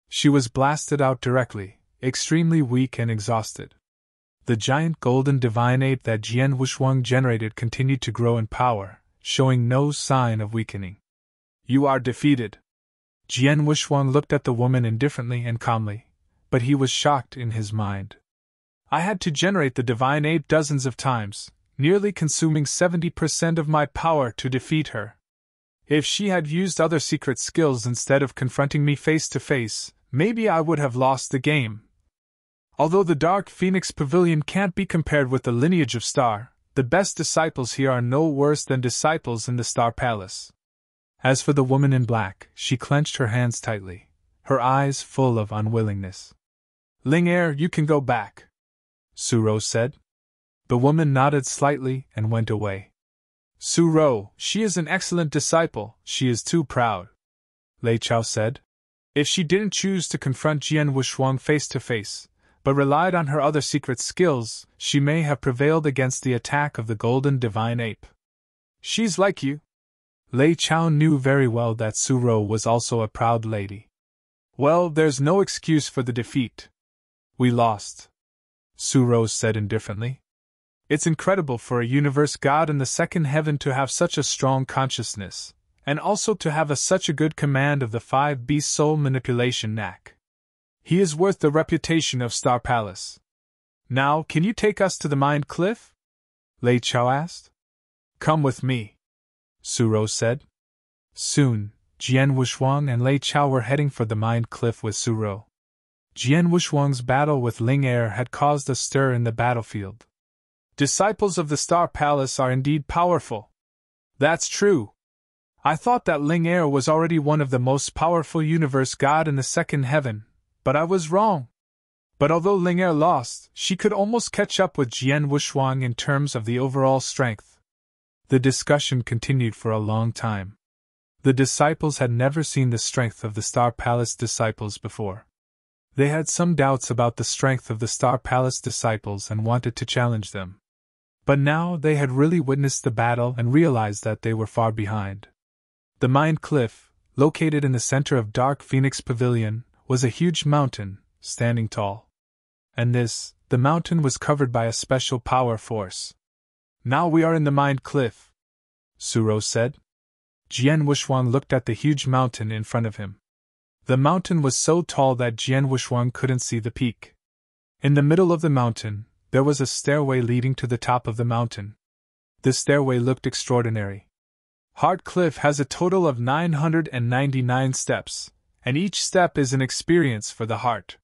She was blasted out directly, extremely weak and exhausted. The giant golden divine ape that Jian Wuxuang generated continued to grow in power, showing no sign of weakening. You are defeated. Jian Wuxuang looked at the woman indifferently and calmly, but he was shocked in his mind. I had to generate the divine ape dozens of times, nearly consuming 70% of my power to defeat her. If she had used other secret skills instead of confronting me face to face, maybe I would have lost the game. Although the Dark Phoenix Pavilion can't be compared with the lineage of Star, the best disciples here are no worse than disciples in the Star Palace. As for the woman in black, she clenched her hands tightly, her eyes full of unwillingness. Ling Er, you can go back, Suro said. The woman nodded slightly and went away. Suro, she is an excellent disciple, she is too proud, Lei Chao said. If she didn't choose to confront Jian Wuxuang face to face, but relied on her other secret skills, she may have prevailed against the attack of the golden divine ape. She's like you. Lei Chao knew very well that Suro was also a proud lady. Well, there's no excuse for the defeat. We lost, Suro said indifferently. It's incredible for a universe god in the second heaven to have such a strong consciousness, and also to have such a good command of the 5B soul manipulation knack. He is worth the reputation of Star Palace. Now, can you take us to the Mind Cliff? Lei Chao asked. Come with me, Suro said. Soon, Jian Wuxuang and Lei Chao were heading for the Mind Cliff with Suro. Jian Wuxuang's battle with Ling Er had caused a stir in the battlefield. Disciples of the Star Palace are indeed powerful. That's true. I thought that Ling Er was already one of the most powerful universe god in the second heaven, but I was wrong. But although Ling Er lost, she could almost catch up with Jian Wuxuang in terms of the overall strength. The discussion continued for a long time. The disciples had never seen the strength of the Star Palace disciples before. They had some doubts about the strength of the Star Palace disciples and wanted to challenge them. But now they had really witnessed the battle and realized that they were far behind. The Mind Cliff, located in the center of Dark Phoenix Pavilion, was a huge mountain, standing tall. And the mountain was covered by a special power force. Now we are in the Mind Cliff, Suro said. Jian Wushuang looked at the huge mountain in front of him. The mountain was so tall that Jian Wushuang couldn't see the peak. In the middle of the mountain, there was a stairway leading to the top of the mountain. The stairway looked extraordinary. Heart Cliff has a total of 999 steps, and each step is an experience for the heart.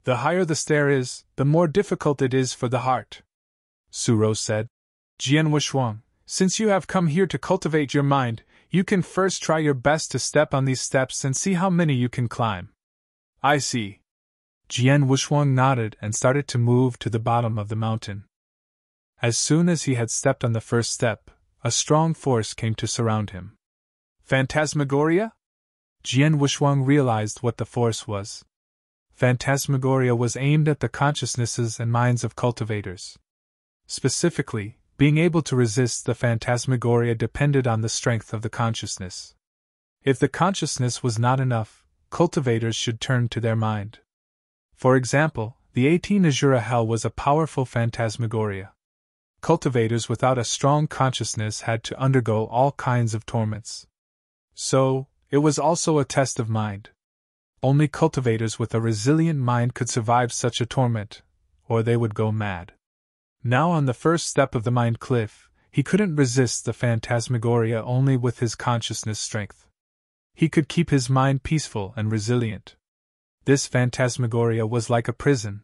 The higher the stair is, the more difficult it is for the heart, Suro said. Jian Wushuang, since you have come here to cultivate your mind, you can first try your best to step on these steps and see how many you can climb. I see. Jian Wushuang nodded and started to move to the bottom of the mountain. As soon as he had stepped on the first step, a strong force came to surround him. Phantasmagoria? Jian Wushuang realized what the force was. Phantasmagoria was aimed at the consciousnesses and minds of cultivators. Specifically, being able to resist the phantasmagoria depended on the strength of the consciousness. If the consciousness was not enough, cultivators should turn to their mind. For example, the 18 Azura Hell was a powerful phantasmagoria. Cultivators without a strong consciousness had to undergo all kinds of torments. So, it was also a test of mind. Only cultivators with a resilient mind could survive such a torment, or they would go mad. Now on the first step of the Mind Cliff, he couldn't resist the phantasmagoria only with his consciousness strength. He could keep his mind peaceful and resilient. This phantasmagoria was like a prison.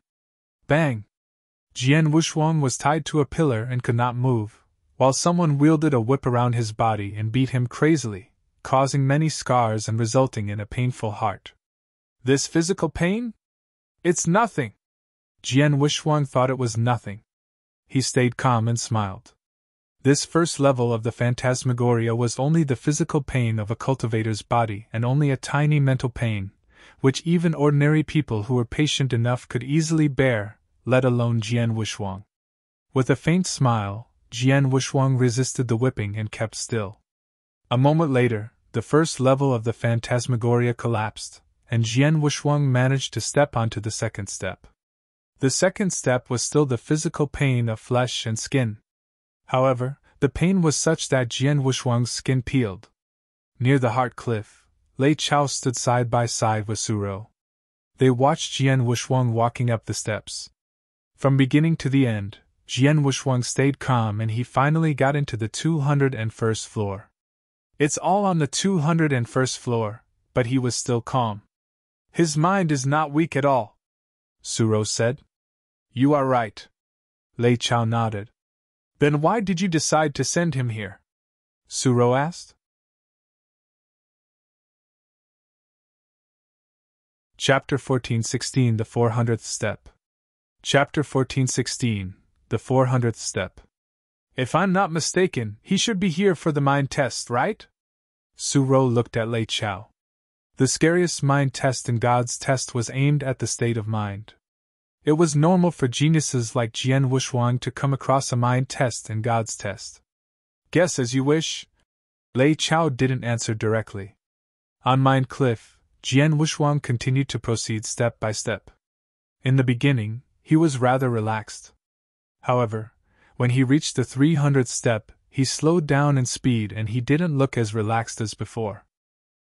Bang! Jian Wushuang was tied to a pillar and could not move, while someone wielded a whip around his body and beat him crazily, causing many scars and resulting in a painful heart. This physical pain? It's nothing! Jian Wushuang thought it was nothing. He stayed calm and smiled. This first level of the phantasmagoria was only the physical pain of a cultivator's body and only a tiny mental pain, which even ordinary people who were patient enough could easily bear, let alone Jian Wushuang. With a faint smile, Jian Wushuang resisted the whipping and kept still. A moment later, the first level of the phantasmagoria collapsed, and Jian Wushuang managed to step onto the second step. The second step was still the physical pain of flesh and skin. However, the pain was such that Jian Wushuang's skin peeled. Near the Heart Cliff, Lei Chao stood side by side with Suro. They watched Jian Wushuang walking up the steps. From beginning to the end, Jian Wushuang stayed calm and he finally got into the 201st floor. It's all on the 201st floor, but he was still calm. His mind is not weak at all, Suro said. You are right. Lei Chao nodded. Then why did you decide to send him here? Suro asked. Chapter 14:16 The 400th Step. Chapter 14:16 The 400th Step. If I'm not mistaken, he should be here for the mind test, right? Suro looked at Lei Chao. The scariest mind test in God's test was aimed at the state of mind. It was normal for geniuses like Jian Wushuang to come across a mind test in God's test. Guess as you wish. Lei Chao didn't answer directly. On Mind Cliff, Jian Wushuang continued to proceed step by step. In the beginning, he was rather relaxed. However, when he reached the 300th step, he slowed down in speed and he didn't look as relaxed as before.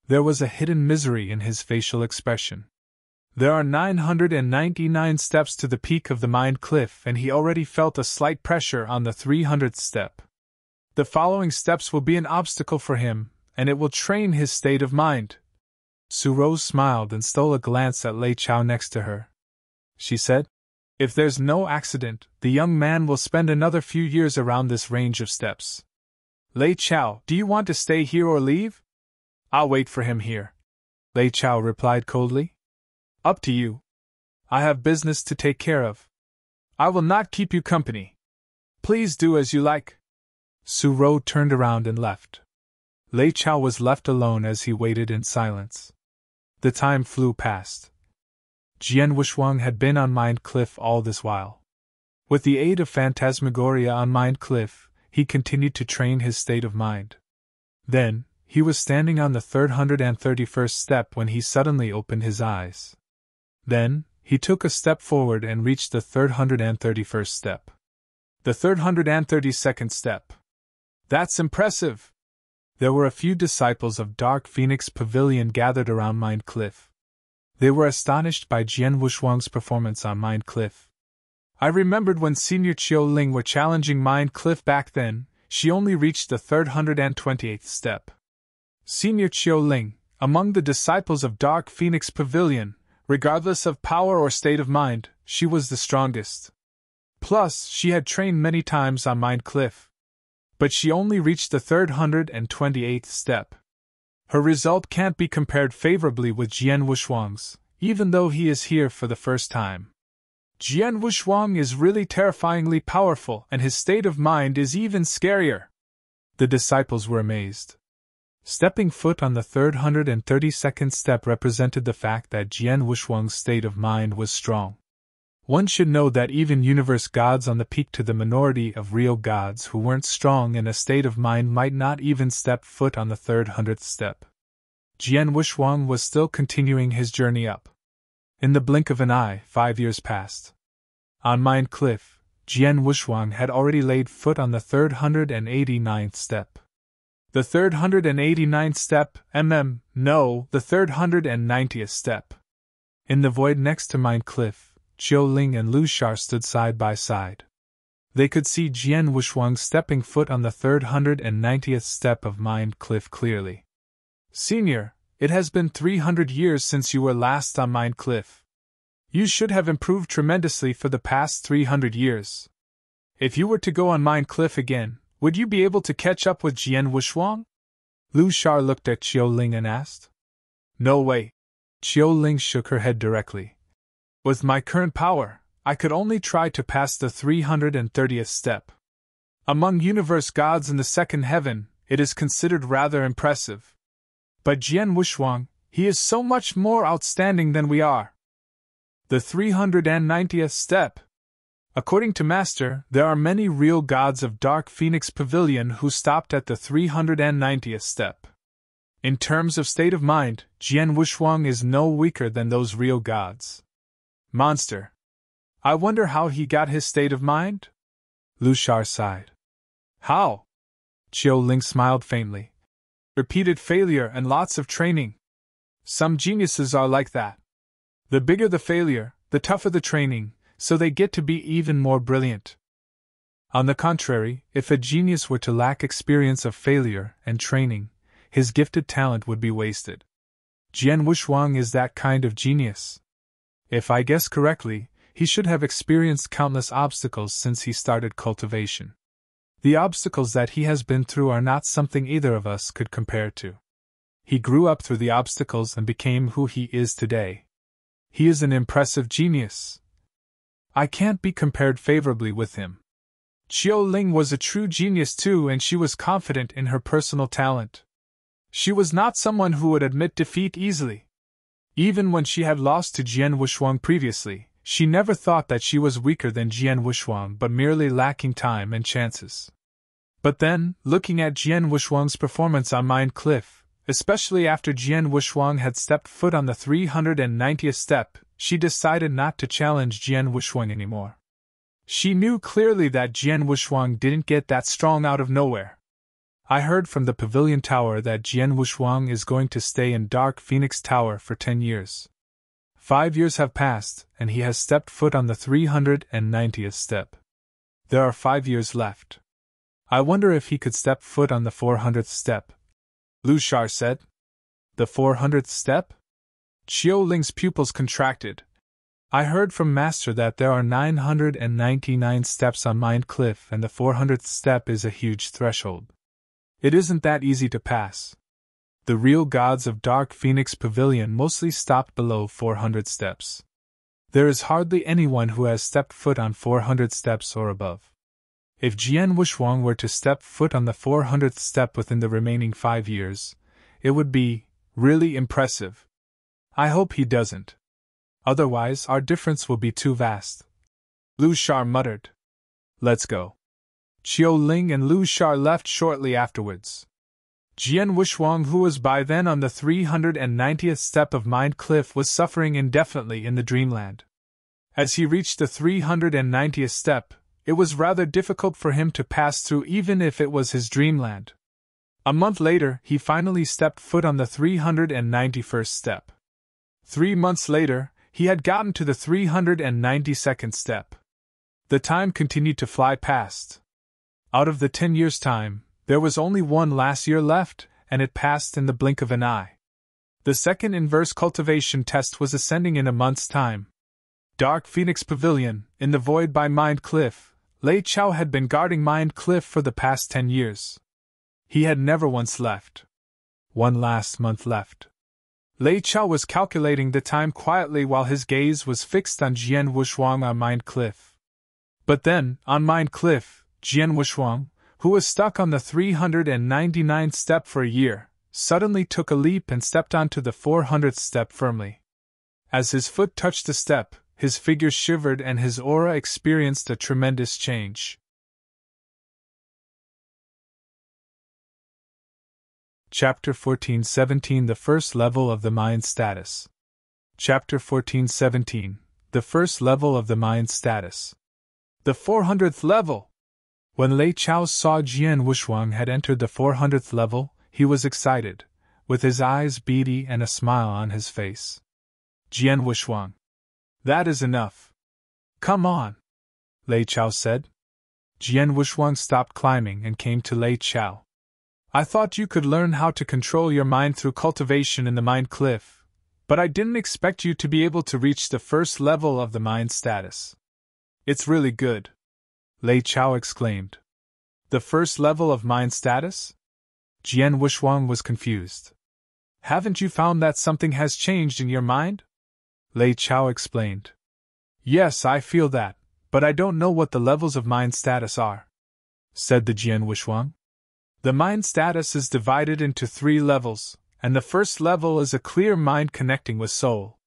There was a hidden misery in his facial expression. There are 999 steps to the peak of the Mind Cliff and he already felt a slight pressure on the 300th step. The following steps will be an obstacle for him, and it will train his state of mind. Suro smiled and stole a glance at Lei Chao next to her. She said, If there's no accident, the young man will spend another few years around this range of steps. Lei Chao, do you want to stay here or leave? I'll wait for him here. Lei Chao replied coldly. Up to you. I have business to take care of. I will not keep you company. Please do as you like. Suro turned around and left. Lei Chao was left alone as he waited in silence. The time flew past. Jian Wushuang had been on Mind Cliff all this while. With the aid of Phantasmagoria on Mind Cliff, he continued to train his state of mind. Then, he was standing on the 331st step when he suddenly opened his eyes. Then, he took a step forward and reached the 331st step. The 332nd step. That's impressive! There were a few disciples of Dark Phoenix Pavilion gathered around Mind Cliff. They were astonished by Jian Wushuang's performance on Mind Cliff. I remembered when Senior Chiu Ling were challenging Mind Cliff back then, she only reached the 328th step. Senior Chiu Ling, among the disciples of Dark Phoenix Pavilion, regardless of power or state of mind, she was the strongest. Plus, she had trained many times on Mind Cliff. But she only reached the 328th step. Her result can't be compared favorably with Jian Wushuang's, even though he is here for the first time. Jian Wushuang is really terrifyingly powerful, and his state of mind is even scarier. The disciples were amazed. Stepping foot on the 332nd step represented the fact that Jian Wushuang's state of mind was strong. One should know that even universe gods on the peak to the minority of real gods who weren't strong in a state of mind might not even step foot on the 300th step. Jian Wushuang was still continuing his journey up. In the blink of an eye, 5 years passed. On Mind Cliff, Jian Wushuang had already laid foot on the 389th step. The 389th step, no, the 390th step. In the void next to Mind Cliff, Chiu Ling and Lu Shar stood side by side. They could see Jian Wushuang stepping foot on the 390th step of Mind Cliff clearly. Senior, it has been 300 years since you were last on Mind Cliff. You should have improved tremendously for the past 300 years. If you were to go on Mind Cliff again, would you be able to catch up with Jian Wushuang? Lu Shar looked at Chiu Ling and asked. No way. Chiu Ling shook her head directly. With my current power, I could only try to pass the 330th step. Among universe gods in the second heaven, it is considered rather impressive. But Jian Wushuang, he is so much more outstanding than we are. The 390th step. According to Master, there are many real gods of Dark Phoenix Pavilion who stopped at the 390th step. In terms of state of mind, Jian Wushuang is no weaker than those real gods. Monster. I wonder how he got his state of mind? Lu Shar sighed. How? Chiu Ling smiled faintly. Repeated failure and lots of training. Some geniuses are like that. The bigger the failure, the tougher the training, so they get to be even more brilliant. On the contrary, if a genius were to lack experience of failure and training, his gifted talent would be wasted. Jian Wushuang is that kind of genius. If I guess correctly, he should have experienced countless obstacles since he started cultivation. The obstacles that he has been through are not something either of us could compare to. He grew up through the obstacles and became who he is today. He is an impressive genius. I can't be compared favorably with him. Chiu Ling was a true genius too, and she was confident in her personal talent. She was not someone who would admit defeat easily. Even when she had lost to Jian Wushuang previously, she never thought that she was weaker than Jian Wushuang but merely lacking time and chances. But then, looking at Jian Wushuang's performance on Mind Cliff, especially after Jian Wushuang had stepped foot on the 390th step, she decided not to challenge Jian Wushuang anymore. She knew clearly that Jian Wushuang didn't get that strong out of nowhere. I heard from the Pavilion Tower that Jian Wushuang is going to stay in Dark Phoenix Tower for 10 years. 5 years have passed, and he has stepped foot on the 390th step. There are 5 years left. I wonder if he could step foot on the 400th step. Lu Shar said. The 400th step? Chiu Ling's pupils contracted. I heard from Master that there are 999 steps on Mind Cliff, and the 400th step is a huge threshold. It isn't that easy to pass. The real gods of Dark Phoenix Pavilion mostly stopped below 400 steps. There is hardly anyone who has stepped foot on 400 steps or above. If Jian Wushuang were to step foot on the 400th step within the remaining 5 years, it would be really impressive. I hope he doesn't. Otherwise, our difference will be too vast. Lu Shar muttered. Let's go. Qiu Ling and Lu Shar left shortly afterwards. Jian Wuxuang, who was by then on the 390th step of Mind Cliff, was suffering indefinitely in the dreamland. As he reached the 390th step, it was rather difficult for him to pass through even if it was his dreamland. A month later, he finally stepped foot on the 391st step. 3 months later, he had gotten to the 392nd step. The time continued to fly past. Out of the 10 years' time, there was only one last year left, and it passed in the blink of an eye. The second inverse cultivation test was ascending in a month's time. Dark Phoenix Pavilion, in the void by Mind Cliff, Lei Chao had been guarding Mind Cliff for the past 10 years. He had never once left. One last month left. Lei Chao was calculating the time quietly while his gaze was fixed on Jian Wuxuang on Mind Cliff. But then, on Mind Cliff, Jian Wuxuang, who was stuck on the 399th step for a year, suddenly took a leap and stepped onto the 400th step firmly. As his foot touched the step, his figure shivered and his aura experienced a tremendous change. Chapter 14-17 The First Level of the Mind Status. Chapter 14-17 The First Level of the Mind Status. The 400th level! When Lei Chao saw Jian Wuxuang had entered the 400th level, he was excited, with his eyes beady and a smile on his face. Jian Wuxuang. That is enough. Come on, Lei Chao said. Jian Wuxuang stopped climbing and came to Lei Chao. I thought you could learn how to control your mind through cultivation in the Mind Cliff, but I didn't expect you to be able to reach the first level of the mind status. It's really good, Lei Chao exclaimed. The first level of mind status? Jian Wuxuang was confused. Haven't you found that something has changed in your mind? Lei Chao explained. Yes, I feel that, but I don't know what the levels of mind status are, said the Jian Wuxuang. The mind status is divided into 3 levels, and the first level is a clear mind connecting with soul.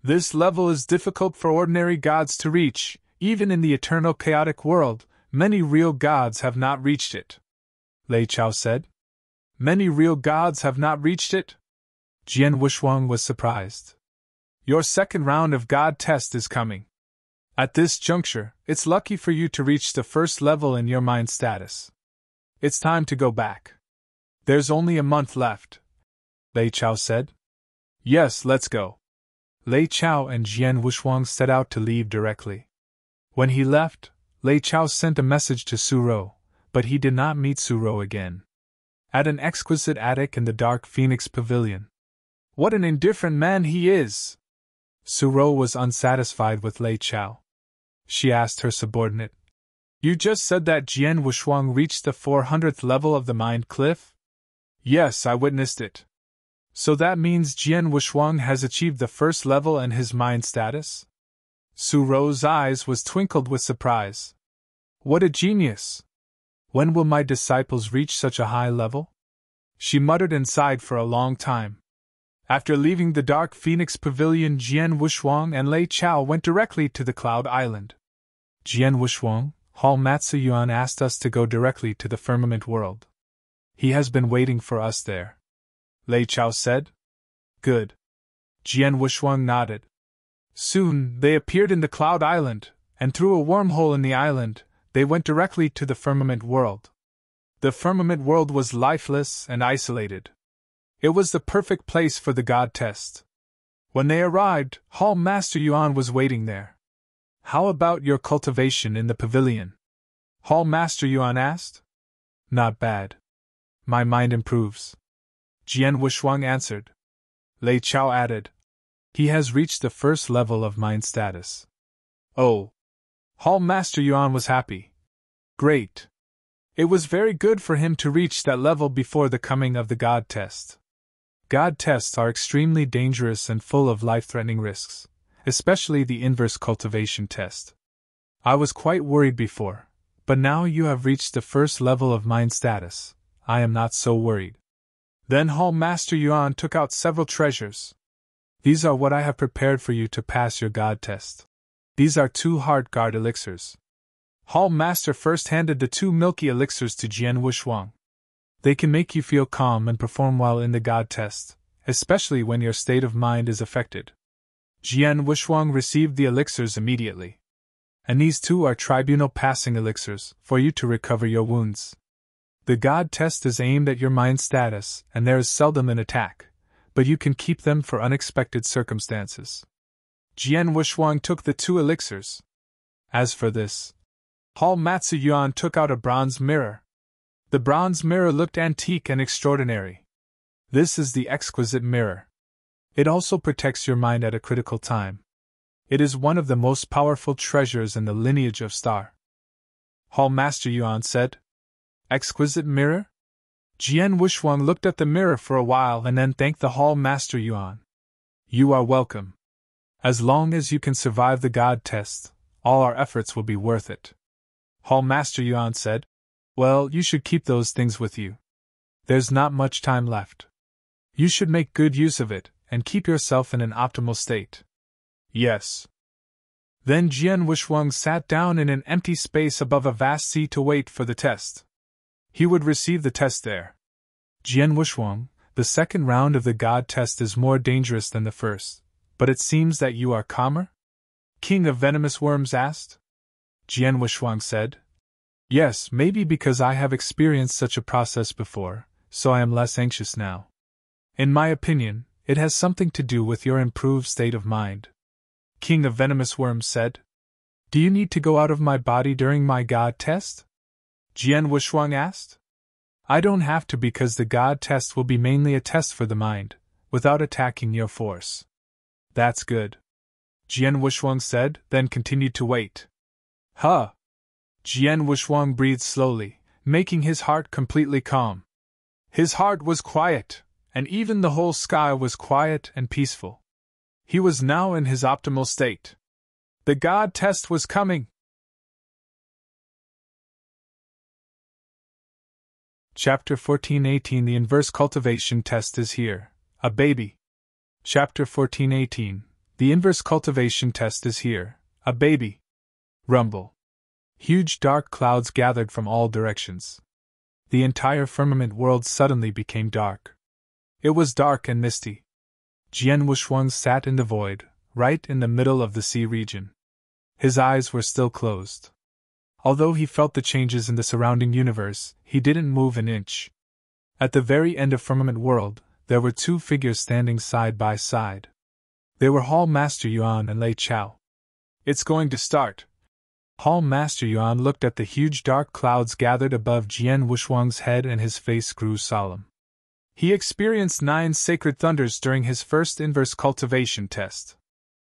This level is difficult for ordinary gods to reach. Even in the eternal chaotic world, many real gods have not reached it, Lei Chao said. Many real gods have not reached it? Jian Wuxuang was surprised. Your second round of god test is coming. At this juncture, it's lucky for you to reach the first level in your mind status. It's time to go back. There's only a month left, Lei Chao said. Yes, let's go. Lei Chao and Jian Wuxuang set out to leave directly. When he left, Lei Chao sent a message to Suro, but he did not meet Suro again. At an exquisite attic in the Dark Phoenix Pavilion. What an indifferent man he is! Suro was unsatisfied with Lei Chao. She asked her subordinate. You just said that Jian Wuxuang reached the 400th level of the Mind Cliff? Yes, I witnessed it. So that means Jian Wuxuang has achieved the first level in his mind status? Suro's eyes was twinkled with surprise. What a genius! When will my disciples reach such a high level? She muttered and sighed for a long time. After leaving the Dark Phoenix Pavilion, Jian Wuxuang and Lei Chao went directly to the Cloud Island. Jian Wuxuang, Hall Matsuyuan asked us to go directly to the Firmament World. He has been waiting for us there, Lei Chao said. Good. Jian Wuxuang nodded. Soon, they appeared in the Cloud Island, and through a wormhole in the island, they went directly to the Firmament World. The Firmament World was lifeless and isolated. It was the perfect place for the God test. When they arrived, Hall Master Yuan was waiting there. How about your cultivation in the pavilion? Hall Master Yuan asked. Not bad. My mind improves, Jian Wuxuang answered. Lei Chao added. He has reached the first level of mind status. Oh. Hall Master Yuan was happy. Great. It was very good for him to reach that level before the coming of the God test. God tests are extremely dangerous and full of life-threatening risks, especially the inverse cultivation test. I was quite worried before, but now you have reached the first level of mind status, I am not so worried. Then Hall Master Yuan took out several treasures. These are what I have prepared for you to pass your God test. These are 2 heart guard elixirs. Hall Master first handed the 2 milky elixirs to Jian Wushuang. They can make you feel calm and perform well in the God test, especially when your state of mind is affected. Jian Wushuang received the elixirs immediately. And these 2 are tribunal passing elixirs, for you to recover your wounds. The God test is aimed at your mind status, and there is seldom an attack, but you can keep them for unexpected circumstances. Jian Wushuang took the 2 elixirs. As for this, Hall Matsu Yuan took out a bronze mirror. The bronze mirror looked antique and extraordinary. This is the exquisite mirror. It also protects your mind at a critical time. It is one of the most powerful treasures in the lineage of Star. Hall Master Yuan said. Exquisite mirror? Jian Wushuang looked at the mirror for a while and then thanked the Hall Master Yuan. You are welcome. As long as you can survive the God test, all our efforts will be worth it. Hall Master Yuan said. Well, you should keep those things with you. There's not much time left. You should make good use of it, and keep yourself in an optimal state. Yes. Then Jian Wushuang sat down in an empty space above a vast sea to wait for the test. He would receive the test there. Jian Wushuang, the second round of the God test is more dangerous than the first, but it seems that you are calmer? King of Venomous Worms asked. Jian Wushuang said. Yes, maybe because I have experienced such a process before, so I am less anxious now. In my opinion, it has something to do with your improved state of mind. King of Venomous Worms said. Do you need to go out of my body during my God test? Jian Wushuang asked. I don't have to because the God test will be mainly a test for the mind, without attacking your force. That's good. Jian Wushuang said, then continued to wait. Huh! Jian Wushuang breathed slowly, making his heart completely calm. His heart was quiet, and even the whole sky was quiet and peaceful. He was now in his optimal state. The God test was coming. Chapter 14:18 The inverse cultivation test is here. A baby. Chapter 14:18 The inverse cultivation test is here. A baby. Rumble. Huge dark clouds gathered from all directions. The entire firmament world suddenly became dark. It was dark and misty. Jian Wushuang sat in the void, right in the middle of the sea region. His eyes were still closed. Although he felt the changes in the surrounding universe, he didn't move an inch. At the very end of Firmament World, there were 2 figures standing side by side. They were Hall Master Yuan and Lei Chao. It's going to start. Hall Master Yuan looked at the huge dark clouds gathered above Jian Wushuang's head and his face grew solemn. He experienced 9 sacred thunders during his first inverse cultivation test.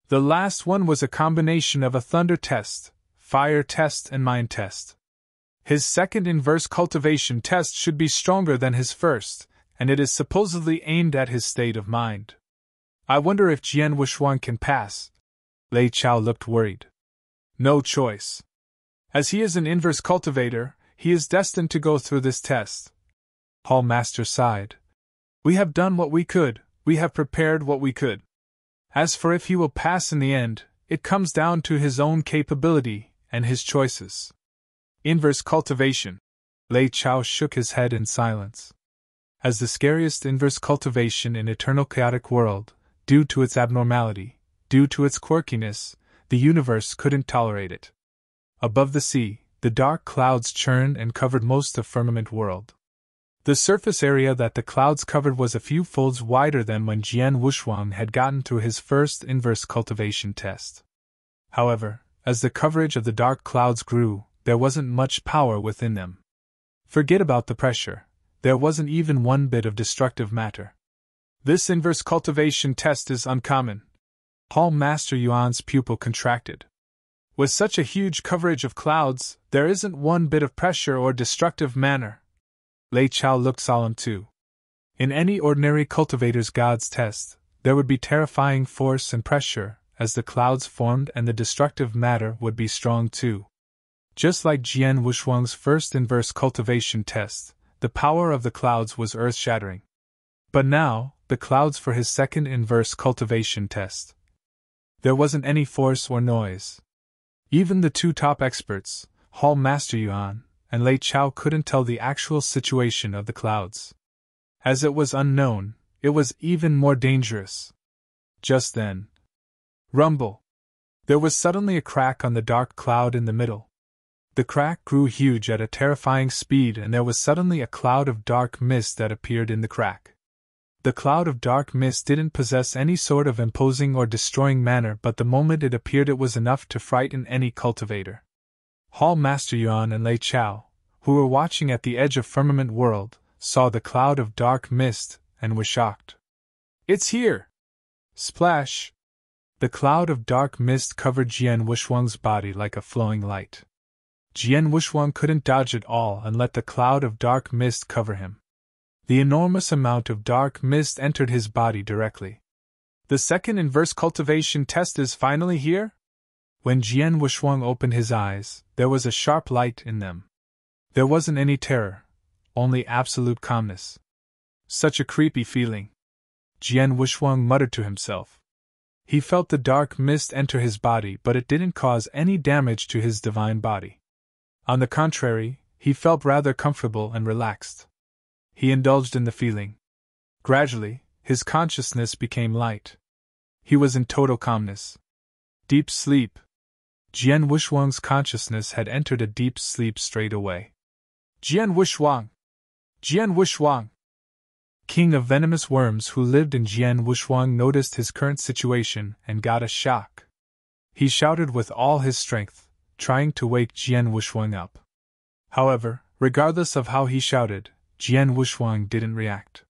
The last one was a combination of a thunder test, fire test and mind test. His second inverse cultivation test should be stronger than his first, and it is supposedly aimed at his state of mind. I wonder if Jian Wushuang can pass. Lei Chao looked worried. No choice. As he is an inverse cultivator, he is destined to go through this test. Hall Master sighed. We have done what we could, we have prepared what we could. As for if he will pass in the end, it comes down to his own capability and his choices. Inverse cultivation. Lei Chao shook his head in silence. As the scariest inverse cultivation in eternal chaotic world, due to its abnormality, due to its quirkiness, the universe couldn't tolerate it. Above the sea, the dark clouds churned and covered most of Firmament World. The surface area that the clouds covered was a few folds wider than when Jian Wushuang had gotten through his first inverse cultivation test. However, as the coverage of the dark clouds grew, there wasn't much power within them. Forget about the pressure, there wasn't even one bit of destructive matter. This inverse cultivation test is uncommon. Hall Master Yuan's pupil contracted. With such a huge coverage of clouds, there isn't one bit of pressure or destructive matter. Lei Chao looked solemn too. In any ordinary cultivator's God's test, there would be terrifying force and pressure, as the clouds formed, and the destructive matter would be strong too. Just like Jian Wushuang's first inverse cultivation test, the power of the clouds was earth-shattering. But now, the clouds for his second inverse cultivation test. There wasn't any force or noise. Even the two top experts, Hall Master Yuan and Lei Chao, couldn't tell the actual situation of the clouds. As it was unknown, it was even more dangerous. Just then, rumble! There was suddenly a crack on the dark cloud in the middle. The crack grew huge at a terrifying speed, and there was suddenly a cloud of dark mist that appeared in the crack. The cloud of dark mist didn't possess any sort of imposing or destroying manner, but the moment it appeared it was enough to frighten any cultivator. Hall Master Yuan and Lei Chao, who were watching at the edge of Firmament World, saw the cloud of dark mist and were shocked. "It's here!" Splash! The cloud of dark mist covered Jian Wushuang's body like a flowing light. Jian Wushuang couldn't dodge it all and let the cloud of dark mist cover him. The enormous amount of dark mist entered his body directly. "The second inverse cultivation test is finally here?" When Jian Wushuang opened his eyes, there was a sharp light in them. There wasn't any terror, only absolute calmness. Such a creepy feeling. Jian Wushuang muttered to himself. He felt the dark mist enter his body, but it didn't cause any damage to his divine body. On the contrary, he felt rather comfortable and relaxed. He indulged in the feeling. Gradually, his consciousness became light. He was in total calmness. Deep sleep. Jian Wushuang's consciousness had entered a deep sleep straight away. "Jian Wushuang! Jian Wushuang!" King of Venomous Worms who lived in Jian Wushuang noticed his current situation and got a shock. He shouted with all his strength, trying to wake Jian Wushuang up. However, regardless of how he shouted, Jian Wushuang didn't react.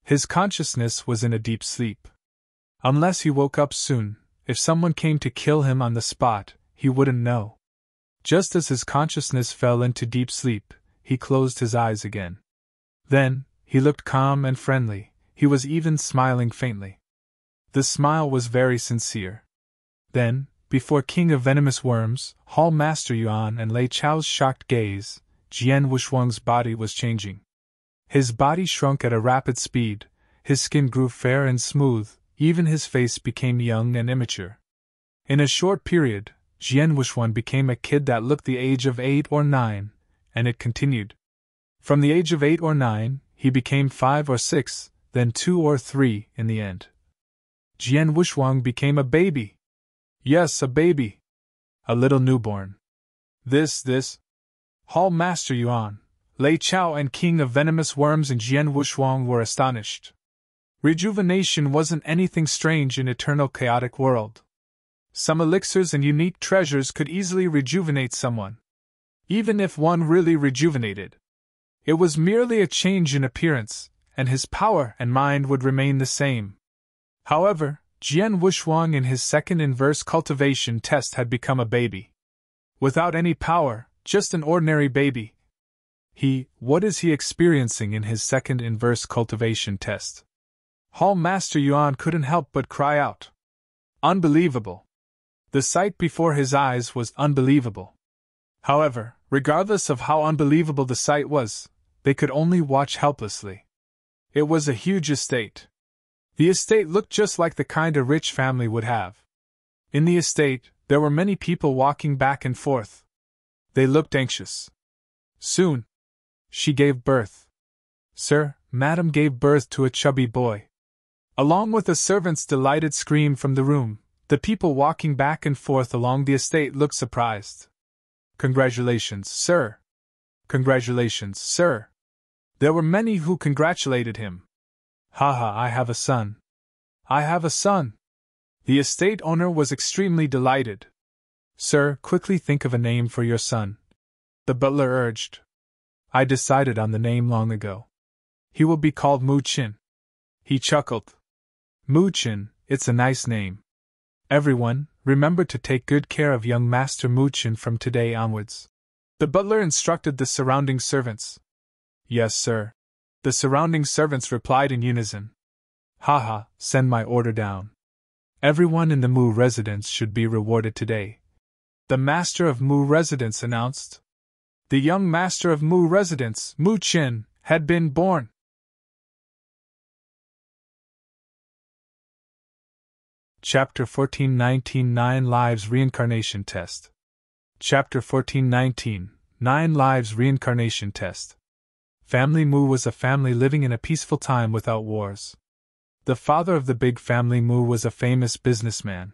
His consciousness was in a deep sleep. Unless he woke up soon, if someone came to kill him on the spot, he wouldn't know. Just as his consciousness fell into deep sleep, he closed his eyes again. Then, he looked calm and friendly, he was even smiling faintly. The smile was very sincere. Then, before King of Venomous Worms, Hall Master Yuan and Lei Chao's shocked gaze, Jian Wushuang's body was changing. His body shrunk at a rapid speed, his skin grew fair and smooth, even his face became young and immature. In a short period, Jian Wushuang became a kid that looked the age of 8 or 9, and it continued. From the age of 8 or 9, he became 5 or 6, then 2 or 3 in the end. Jian Wushuang became a baby. Yes, a baby. A little newborn. This. Hall Master Yuan, Lei Chao and King of Venomous Worms and Jian Wushuang were astonished. Rejuvenation wasn't anything strange in eternal chaotic world. Some elixirs and unique treasures could easily rejuvenate someone. Even if one really rejuvenated, it was merely a change in appearance, and his power and mind would remain the same. However, Jian Wushuang in his second inverse cultivation test had become a baby. Without any power, just an ordinary baby. What is he experiencing in his second inverse cultivation test? Hall Master Yuan couldn't help but cry out. Unbelievable. The sight before his eyes was unbelievable. However, regardless of how unbelievable the sight was, they could only watch helplessly. It was a huge estate. The estate looked just like the kind a rich family would have. In the estate, there were many people walking back and forth. They looked anxious. Soon, she gave birth. Sir, Madam gave birth to a chubby boy. Along with a servant's delighted scream from the room, the people walking back and forth along the estate looked surprised. Congratulations, sir. Congratulations, sir. There were many who congratulated him. Haha, I have a son. I have a son. The estate owner was extremely delighted. Sir, quickly think of a name for your son, the butler urged. I decided on the name long ago. He will be called Mu Qin. He chuckled. Mu Qin, it's a nice name. Everyone, remember to take good care of young Master Mu Qin from today onwards. The butler instructed the surrounding servants. Yes, sir. The surrounding servants replied in unison. Haha, send my order down. Everyone in the Mu residence should be rewarded today. The master of Mu residence announced. The young master of Mu residence, Mu Qin, had been born. Chapter 1419 9 Lives Reincarnation Test. Chapter 1419 9 Lives Reincarnation Test. Family Mu was a family living in a peaceful time without wars. The father of the big family Mu was a famous businessman.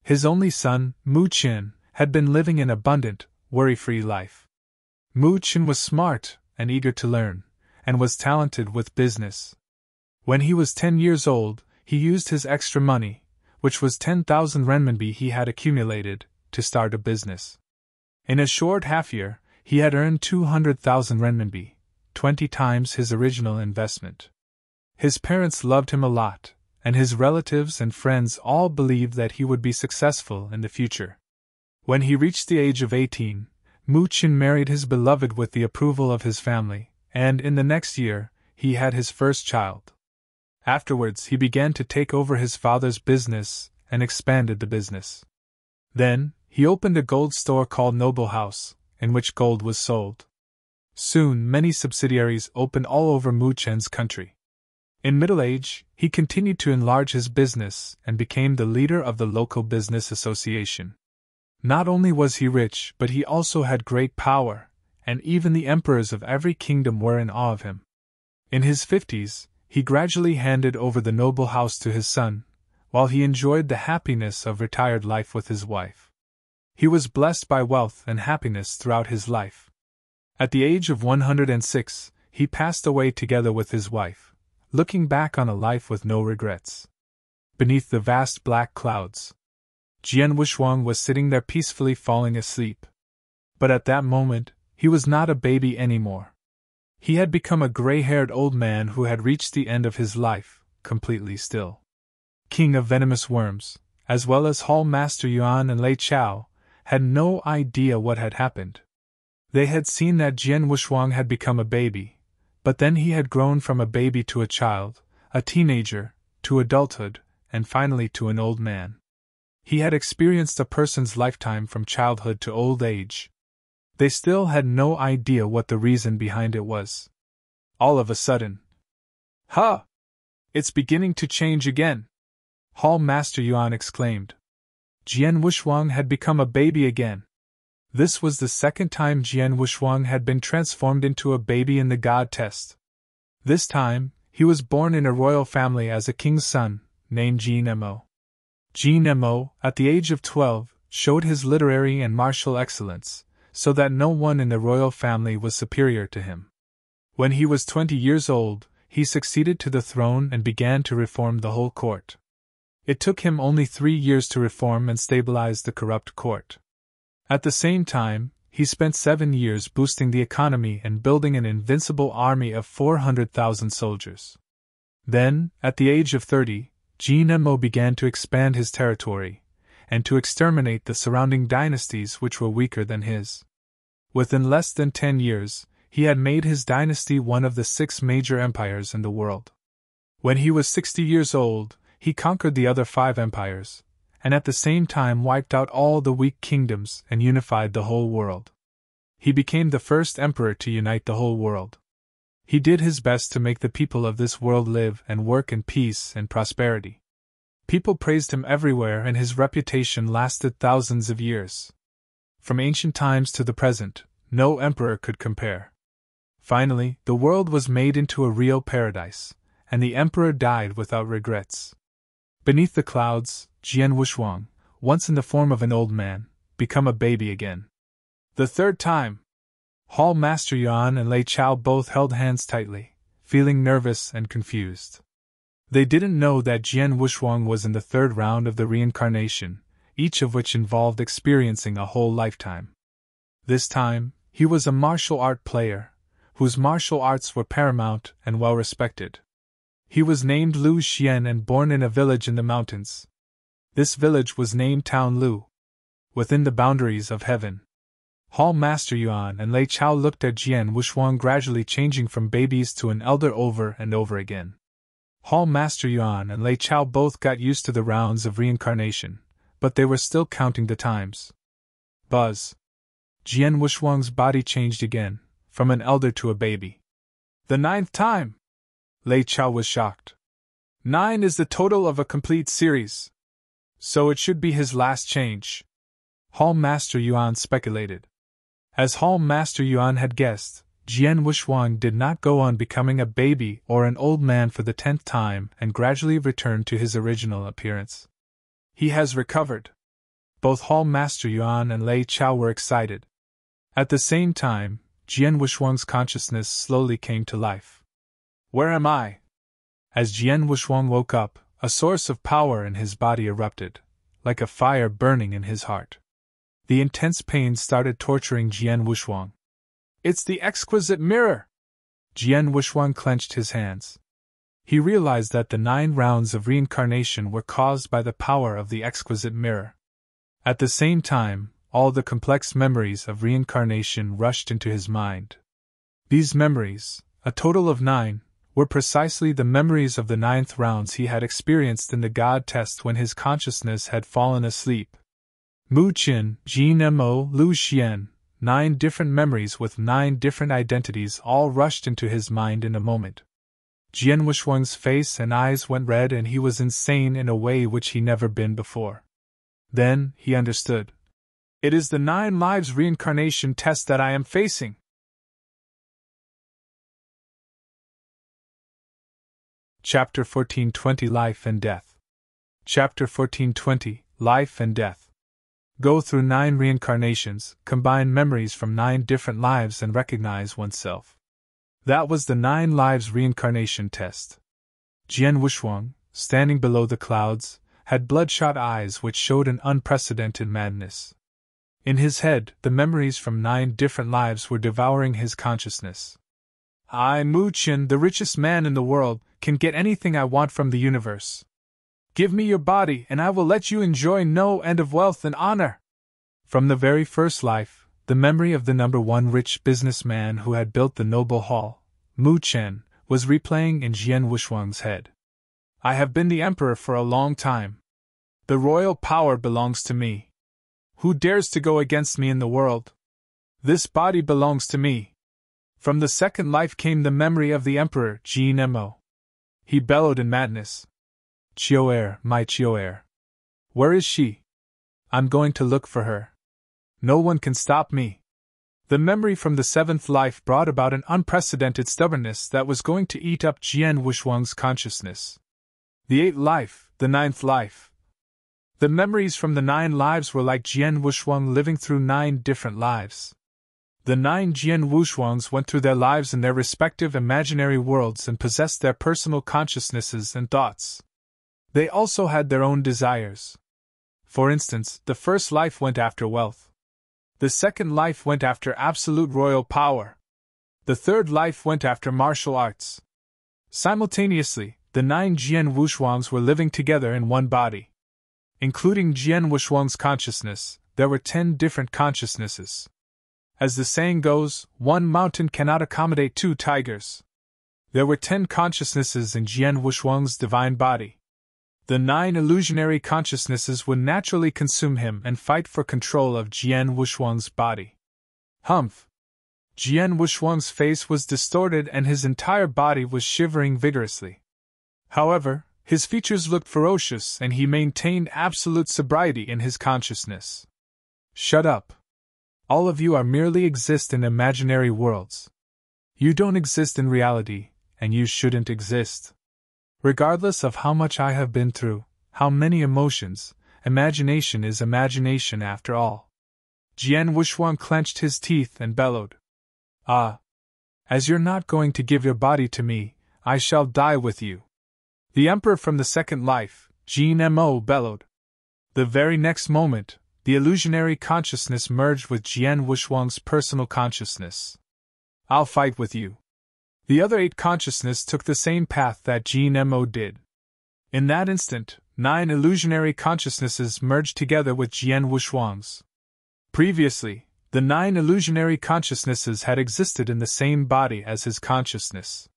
His only son, Mu Qin, had been living an abundant, worry-free life. Mu Qin was smart and eager to learn, and was talented with business. When he was 10 years old, he used his extra money, which was 10,000 renminbi he had accumulated, to start a business. In a short half-year, he had earned 200,000 renminbi, 20 times his original investment. His parents loved him a lot, and his relatives and friends all believed that he would be successful in the future. When he reached the age of 18, Mu Qin married his beloved with the approval of his family, and in the next year, he had his first child. Afterwards, he began to take over his father's business and expanded the business. Then, he opened a gold store called Noble House, in which gold was sold. Soon, many subsidiaries opened all over Mu Qin's country. In middle age, he continued to enlarge his business and became the leader of the local business association. Not only was he rich, but he also had great power, and even the emperors of every kingdom were in awe of him. In his 50s, he gradually handed over the noble house to his son, while he enjoyed the happiness of retired life with his wife. He was blessed by wealth and happiness throughout his life. At the age of 106, he passed away together with his wife, looking back on a life with no regrets. Beneath the vast black clouds, Jian Wushuang was sitting there peacefully falling asleep. But at that moment, he was not a baby anymore. He had become a gray-haired old man who had reached the end of his life, completely still. King of Venomous Worms, as well as Hall Master Yuan and Lei Chao, had no idea what had happened. They had seen that Jian Wushuang had become a baby, but then he had grown from a baby to a child, a teenager, to adulthood, and finally to an old man. He had experienced a person's lifetime from childhood to old age. They still had no idea what the reason behind it was. All of a sudden, "Ha! It's beginning to change again!" Hall Master Yuan exclaimed. Jian Wushuang had become a baby again. This was the second time Jian Wushuang had been transformed into a baby in the God test. This time, he was born in a royal family as a king's son, named Jin Mo. Jin Mo, at the age of 12, showed his literary and martial excellence, so that no one in the royal family was superior to him. When he was 20 years old, he succeeded to the throne and began to reform the whole court. It took him only 3 years to reform and stabilize the corrupt court. At the same time, he spent 7 years boosting the economy and building an invincible army of 400,000 soldiers. Then, at the age of 30, Jin Mo began to expand his territory, and to exterminate the surrounding dynasties which were weaker than his. Within less than 10 years, he had made his dynasty one of the 6 major empires in the world. When he was 60 years old, he conquered the other 5 empires, and at the same time wiped out all the weak kingdoms and unified the whole world. He became the first emperor to unite the whole world. He did his best to make the people of this world live and work in peace and prosperity. People praised him everywhere and his reputation lasted thousands of years. From ancient times to the present, no emperor could compare. Finally, the world was made into a real paradise, and the emperor died without regrets. Beneath the clouds, Jian Wushuang, once in the form of an old man, became a baby again. The third time! Hall Master Yuan and Lei Chao both held hands tightly, feeling nervous and confused. They didn't know that Jian Wushuang was in the 3rd round of the reincarnation, each of which involved experiencing a whole lifetime. This time, he was a martial art player, whose martial arts were paramount and well respected. He was named Lu Xian and born in a village in the mountains. This village was named Town Lu, within the boundaries of heaven. Hall Master Yuan and Lei Chao looked at Jian Wushuang gradually changing from babies to an elder over and over again. Hall Master Yuan and Lei Chao both got used to the rounds of reincarnation, but they were still counting the times. Buzz! Jian Wushuang's body changed again, from an elder to a baby. The 9th time! Lei Chao was shocked. 9 is the total of a complete series. So it should be his last change. Hall Master Yuan speculated. As Hall Master Yuan had guessed, Jian Wushuang did not go on becoming a baby or an old man for the 10th time and gradually returned to his original appearance. He has recovered. Both Hall Master Yuan and Lei Chao were excited. At the same time, Jian Wushuang's consciousness slowly came to life. Where am I? As Jian Wushuang woke up, a source of power in his body erupted, like a fire burning in his heart. The intense pain started torturing Jian Wushuang. It's the exquisite mirror! Jian Wushuang clenched his hands. He realized that the 9 rounds of reincarnation were caused by the power of the exquisite mirror. At the same time, all the complex memories of reincarnation rushed into his mind. These memories, a total of 9, were precisely the memories of the 9th rounds he had experienced in the God test when his consciousness had fallen asleep. Mu Qin, Jin Mo, Lu Xian, 9 different memories with 9 different identities all rushed into his mind in a moment. Jian Wushuang's face and eyes went red and he was insane in a way which he never been before. Then, he understood. It is the 9 lives reincarnation test that I am facing. Chapter 14:20 Life and Death. Chapter 14:20 Life and Death. Go through 9 reincarnations, combine memories from 9 different lives and recognize oneself. That was the 9 lives reincarnation test. Jian Wushuang, standing below the clouds, had bloodshot eyes which showed an unprecedented madness. In his head, the memories from 9 different lives were devouring his consciousness. I, Mu Qin, the richest man in the world, can get anything I want from the universe. Give me your body and I will let you enjoy no end of wealth and honor. From the very first life, the memory of the number 1 rich businessman who had built the noble hall, Mu Chen, was replaying in Jian Wushuang's head. I have been the emperor for a long time. The royal power belongs to me. Who dares to go against me in the world? This body belongs to me. From the second life came the memory of the emperor, Jin Mo. He bellowed in madness. Chio'er, my Chio'er. Where is she? I'm going to look for her. No one can stop me. The memory from the 7th life brought about an unprecedented stubbornness that was going to eat up Jian Wushuang's consciousness. The 8th life, the 9th life. The memories from the 9 lives were like Jian Wushuang living through 9 different lives. The 9 Jian Wushuangs went through their lives in their respective imaginary worlds and possessed their personal consciousnesses and thoughts. They also had their own desires. For instance, the first life went after wealth. The second life went after absolute royal power. The third life went after martial arts. Simultaneously, the 9 Jian Wushuangs were living together in one body. Including Jian Wushuang's consciousness, there were 10 different consciousnesses. As the saying goes, one mountain cannot accommodate 2 tigers. There were 10 consciousnesses in Jian Wushuang's divine body. The 9 illusionary consciousnesses would naturally consume him and fight for control of Jian Wushuang's body. Humph! Jian Wushuang's face was distorted and his entire body was shivering vigorously. However, his features looked ferocious and he maintained absolute sobriety in his consciousness. Shut up! All of you are merely exist in imaginary worlds. You don't exist in reality, and you shouldn't exist. Regardless of how much I have been through, how many emotions, imagination is imagination after all. Jian Wushuang clenched his teeth and bellowed. Ah! As you're not going to give your body to me, I shall die with you. The emperor from the second life, Jin Mo, bellowed. The very next moment, the illusionary consciousness merged with Jian Wushuang's personal consciousness. I'll fight with you. The other 8 consciousness took the same path that Jin Mo did. In that instant, 9 illusionary consciousnesses merged together with Jian Wushuang's. Previously, the 9 illusionary consciousnesses had existed in the same body as his consciousness.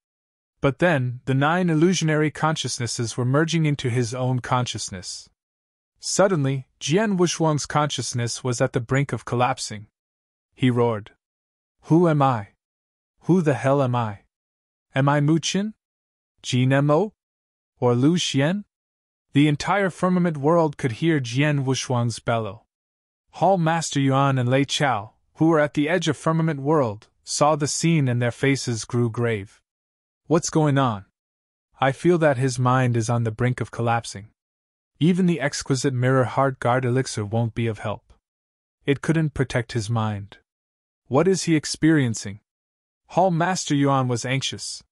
But then, the 9 illusionary consciousnesses were merging into his own consciousness. Suddenly, Jian Wushuang's consciousness was at the brink of collapsing. He roared. Who am I? Who the hell am I? Am I Mu Qin? Jin Mo? Or Lu Xian? The entire firmament world could hear Jian Wushuang's bellow. Hall Master Yuan and Lei Chao, who were at the edge of firmament world, saw the scene and their faces grew grave. What's going on? I feel that his mind is on the brink of collapsing. Even the exquisite mirror heart guard elixir won't be of help. It couldn't protect his mind. What is he experiencing? Hall Master Yuan was anxious.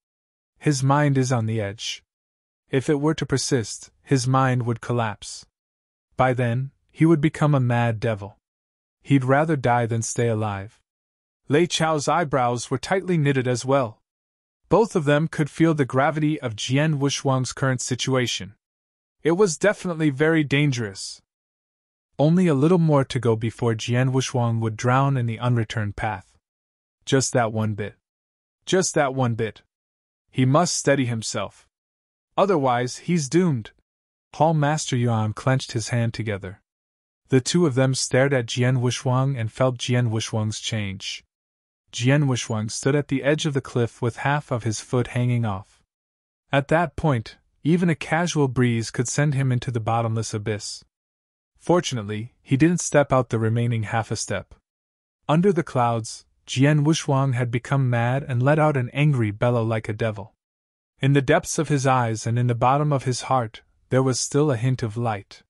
His mind is on the edge. If it were to persist, his mind would collapse. By then, he would become a mad devil. He'd rather die than stay alive. Lei Chao's eyebrows were tightly knitted as well. Both of them could feel the gravity of Jian Wushuang's current situation. It was definitely very dangerous. Only a little more to go before Jian Wushuang would drown in the unreturned path. Just that one bit. Just that one bit. He must steady himself. Otherwise, he's doomed. Hall Master Yuan clenched his hand together. The two of them stared at Jian Wushuang and felt Jian Wushuang's change. Jian Wushuang stood at the edge of the cliff with half of his foot hanging off. At that point, even a casual breeze could send him into the bottomless abyss. Fortunately, he didn't step out the remaining half a step. Under the clouds, Jian Wushuang had become mad and let out an angry bellow like a devil. In the depths of his eyes and in the bottom of his heart, there was still a hint of light.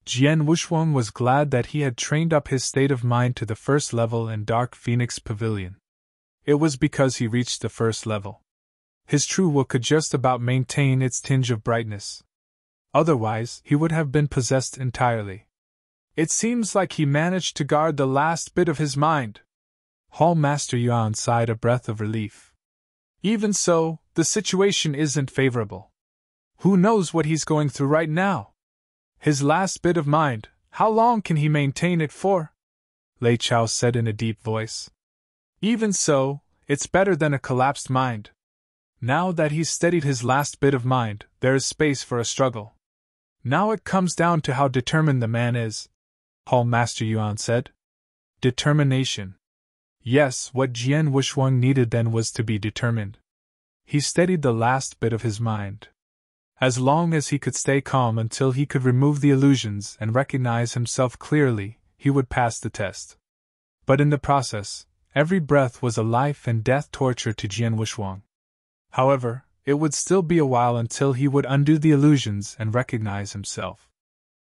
Jian Wushuang was glad that he had trained up his state of mind to the first level in Dark Phoenix Pavilion. It was because he reached the first level. His true will could just about maintain its tinge of brightness. Otherwise, he would have been possessed entirely. It seems like he managed to guard the last bit of his mind. Hall Master Yuan sighed a breath of relief. Even so, the situation isn't favorable. Who knows what he's going through right now? His last bit of mind, how long can he maintain it for? Lei Chao said in a deep voice. Even so, it's better than a collapsed mind. Now that he's steadied his last bit of mind, there is space for a struggle. Now it comes down to how determined the man is, Hall Master Yuan said. Determination. Yes, what Jian Wushuang needed then was to be determined. He steadied the last bit of his mind. As long as he could stay calm until he could remove the illusions and recognize himself clearly, he would pass the test. But in the process, every breath was a life and death torture to Jian Wushuang. However, it would still be a while until he would undo the illusions and recognize himself.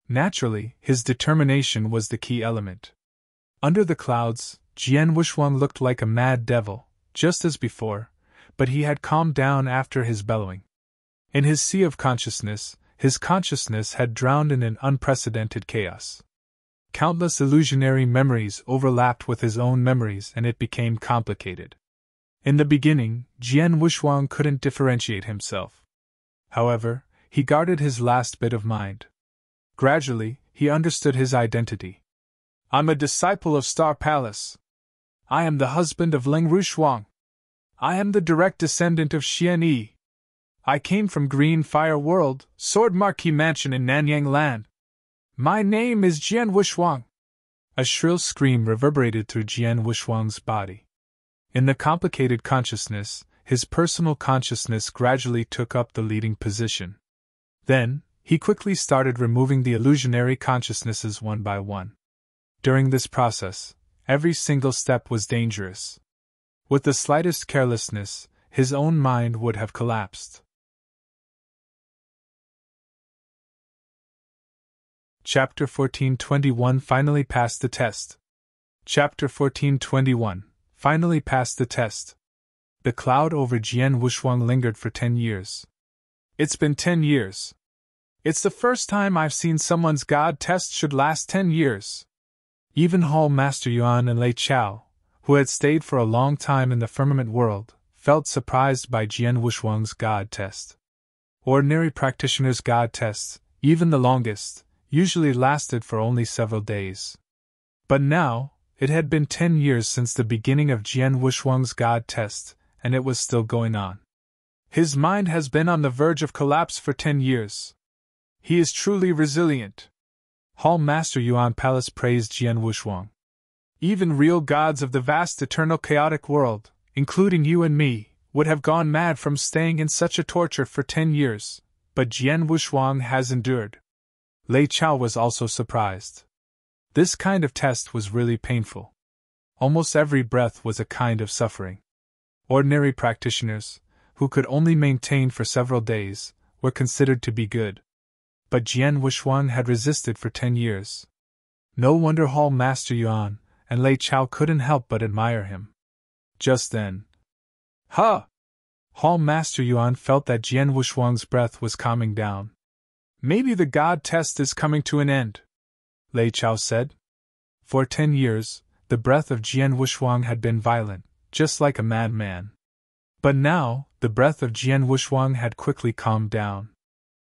Naturally, his determination was the key element. Under the clouds, Jian Wushuang looked like a mad devil, just as before, but he had calmed down after his bellowing. In his sea of consciousness, his consciousness had drowned in an unprecedented chaos. Countless illusionary memories overlapped with his own memories and it became complicated. In the beginning, Jian Wushuang couldn't differentiate himself. However, he guarded his last bit of mind. Gradually, he understood his identity. I'm a disciple of Star Palace. I am the husband of Ling Rushuang. I am the direct descendant of Xian Yi. I came from Green Fire World, Sword Marquee Mansion in Nanyang Land. My name is Jian Wushuang. A shrill scream reverberated through Jian Wushuang's body. In the complicated consciousness, his personal consciousness gradually took up the leading position. Then, he quickly started removing the illusionary consciousnesses one by one. During this process, every single step was dangerous. With the slightest carelessness, his own mind would have collapsed. Chapter 14:21 Finally passed the test. Chapter 14:21 Finally passed the test. The cloud over Jian Wushuang lingered for 10 years. It's been 10 years. It's the first time I've seen someone's God test should last 10 years. Even Hall Master Yuan and Lei Chao, who had stayed for a long time in the firmament world, felt surprised by Jian Wushuang's God test. Ordinary practitioners' God tests, even the longest, usually lasted for only several days. But now, it had been 10 years since the beginning of Jian Wushuang's God test, and it was still going on. His mind has been on the verge of collapse for 10 years. He is truly resilient. Hall Master Yuan Palace praised Jian Wushuang. Even real gods of the vast eternal chaotic world, including you and me, would have gone mad from staying in such a torture for 10 years. But Jian Wushuang has endured. Lei Chao was also surprised. This kind of test was really painful. Almost every breath was a kind of suffering. Ordinary practitioners, who could only maintain for several days, were considered to be good. But Jian Wushuang had resisted for 10 years. No wonder Hall Master Yuan and Lei Chao couldn't help but admire him. Just then, Hall Master Yuan felt that Jian Wushuang's breath was calming down. Maybe the God test is coming to an end, Lei Chao said. For 10 years, the breath of Jian Wushuang had been violent, just like a madman. But now, the breath of Jian Wushuang had quickly calmed down.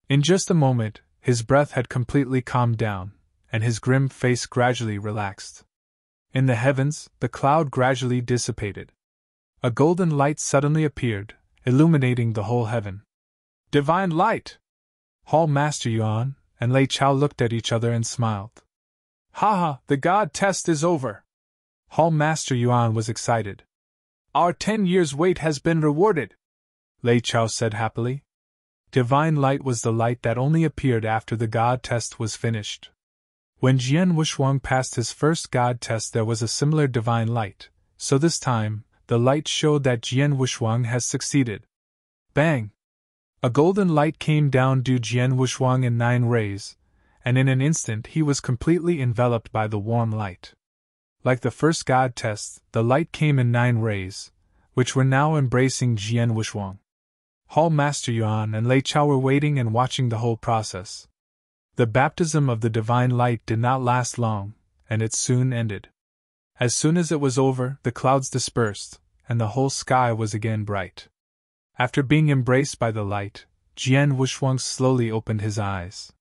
In just a moment, his breath had completely calmed down, and his grim face gradually relaxed. In the heavens, the cloud gradually dissipated. A golden light suddenly appeared, illuminating the whole heaven. Divine light! Hall Master Yuan and Lei Chao looked at each other and smiled. Haha, the God test is over! Hall Master Yuan was excited. Our 10 years' wait has been rewarded, Lei Chao said happily. Divine light was the light that only appeared after the God test was finished. When Jian Wushuang passed his first God test, there was a similar divine light, so this time, the light showed that Jian Wushuang has succeeded. Bang! A golden light came down due Jian Wushuang in 9 rays, and in an instant he was completely enveloped by the warm light. Like the first God test, the light came in 9 rays, which were now embracing Jian Wushuang. Hall Master Yuan and Lei Chao were waiting and watching the whole process. The baptism of the divine light did not last long, and it soon ended. As soon as it was over, the clouds dispersed, and the whole sky was again bright. After being embraced by the light, Jian Wushuang slowly opened his eyes.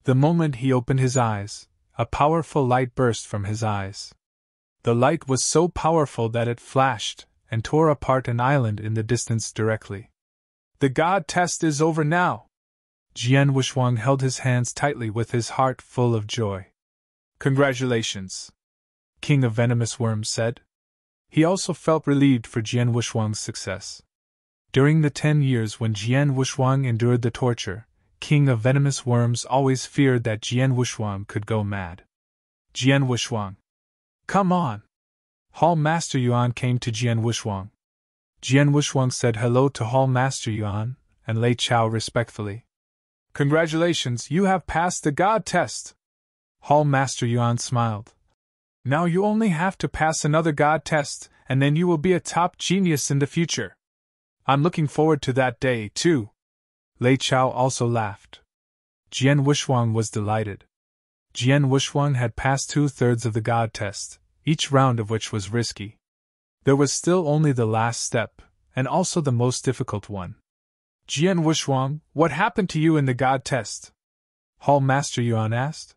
The moment he opened his eyes, a powerful light burst from his eyes. The light was so powerful that it flashed and tore apart an island in the distance directly. The God test is over now! Jian Wushuang held his hands tightly with his heart full of joy. Congratulations, King of Venomous Worms said. He also felt relieved for Jian Wushuang's success. During the 10 years when Jian Wushuang endured the torture, King of Venomous Worms always feared that Jian Wushuang could go mad. Jian Wushuang! Come on! Hall Master Yuan came to Jian Wushuang. Jian Wushuang said hello to Hall Master Yuan and Lei Chao respectfully. Congratulations, you have passed the God test! Hall Master Yuan smiled. Now you only have to pass another God test, and then you will be a top genius in the future. I'm looking forward to that day, too. Lei Chao also laughed. Jian Wushuang was delighted. Jian Wushuang had passed 2/3 of the God test, each round of which was risky. There was still only the last step, and also the most difficult one. Jian Wushuang, what happened to you in the God test? Hall Master Yuan asked.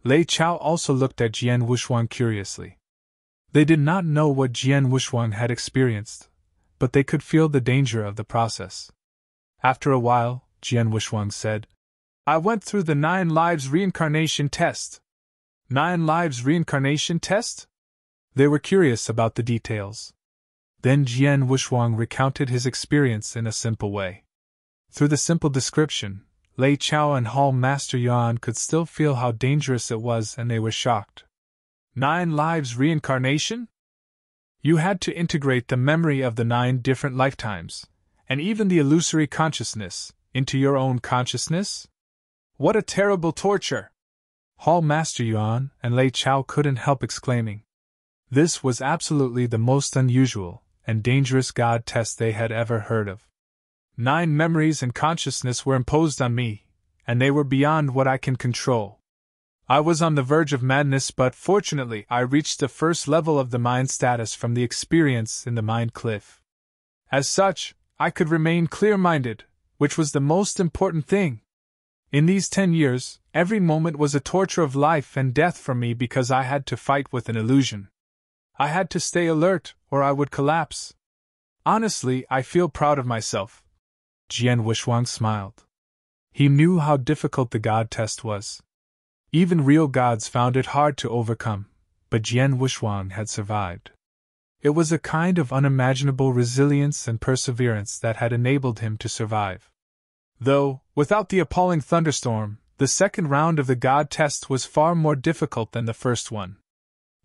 Lei Chao also looked at Jian Wushuang curiously. They did not know what Jian Wushuang had experienced, but they could feel the danger of the process. After a while, Jian Wushuang said, I went through the 9 lives reincarnation test. 9 lives reincarnation test? They were curious about the details. Then Jian Wushuang recounted his experience in a simple way. Through the simple description, Lei Chao and Hall Master Yuan could still feel how dangerous it was, and they were shocked. 9 lives reincarnation? You had to integrate the memory of the 9 different lifetimes, and even the illusory consciousness, into your own consciousness? What a terrible torture! Hall Master Yuan and Lei Chao couldn't help exclaiming. This was absolutely the most unusual and dangerous God test they had ever heard of. 9 memories and consciousness were imposed on me, and they were beyond what I can control. I was on the verge of madness, but fortunately I reached the first level of the mind status from the experience in the mind cliff. As such, I could remain clear-minded, which was the most important thing. In these 10 years, every moment was a torture of life and death for me because I had to fight with an illusion. I had to stay alert, or I would collapse. Honestly, I feel proud of myself. Jian Wushuang smiled. He knew how difficult the God test was. Even real gods found it hard to overcome, but Jian Wushuang had survived. It was a kind of unimaginable resilience and perseverance that had enabled him to survive. Though, without the appalling thunderstorm, the second round of the God test was far more difficult than the first one,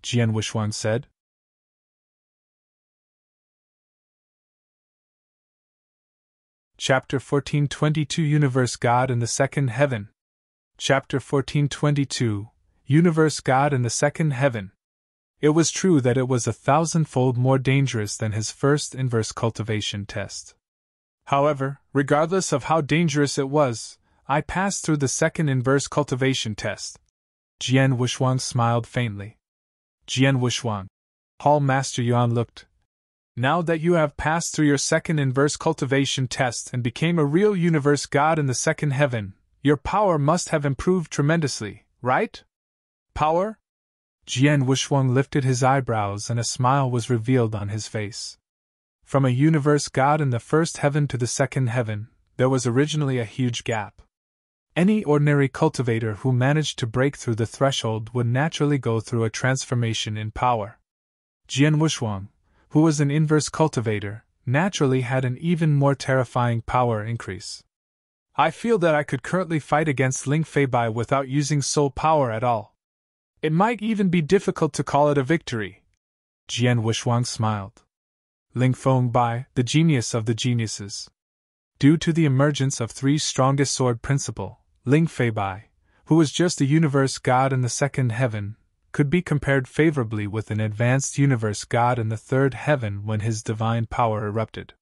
Jian Wuxuang said. Chapter 1422 Universe God in the Second Heaven. Chapter 1422 Universe God in the Second Heaven. It was true that it was 1,000-fold more dangerous than his first inverse cultivation test. However, regardless of how dangerous it was, I passed through the second inverse cultivation test. Jian Wuxuang smiled faintly. Jian Wuxuang. Hall Master Yuan looked. Now that you have passed through your second inverse cultivation test and became a real universe God in the second heaven, your power must have improved tremendously, right? Power? Jian Wuxuang lifted his eyebrows and a smile was revealed on his face. From a universe God in the first heaven to the second heaven, there was originally a huge gap. Any ordinary cultivator who managed to break through the threshold would naturally go through a transformation in power. Jian Wuxuang, who was an inverse cultivator, naturally had an even more terrifying power increase. I feel that I could currently fight against Ling Feibai without using soul power at all. It might even be difficult to call it a victory. Jian Wuxuang smiled. Ling Feibai, the genius of the geniuses. Due to the emergence of three strongest sword principle, Ling Feibai, who was just a universe God in the second heaven, could be compared favorably with an advanced universe God in the third heaven when his divine power erupted.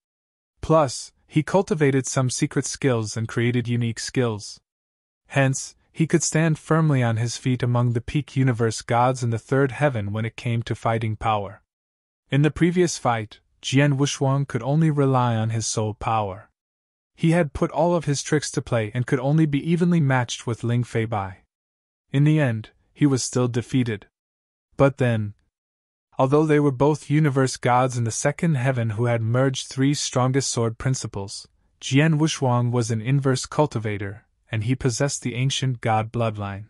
Plus, he cultivated some secret skills and created unique skills. Hence, he could stand firmly on his feet among the peak universe gods in the third heaven when it came to fighting power. In the previous fight, Jian Wuxuang could only rely on his soul power. He had put all of his tricks to play and could only be evenly matched with Ling Feibai. In the end, he was still defeated. But then, although they were both universe gods in the second heaven who had merged three strongest sword principles, Jian Wuxuang was an inverse cultivator, and he possessed the ancient god bloodline.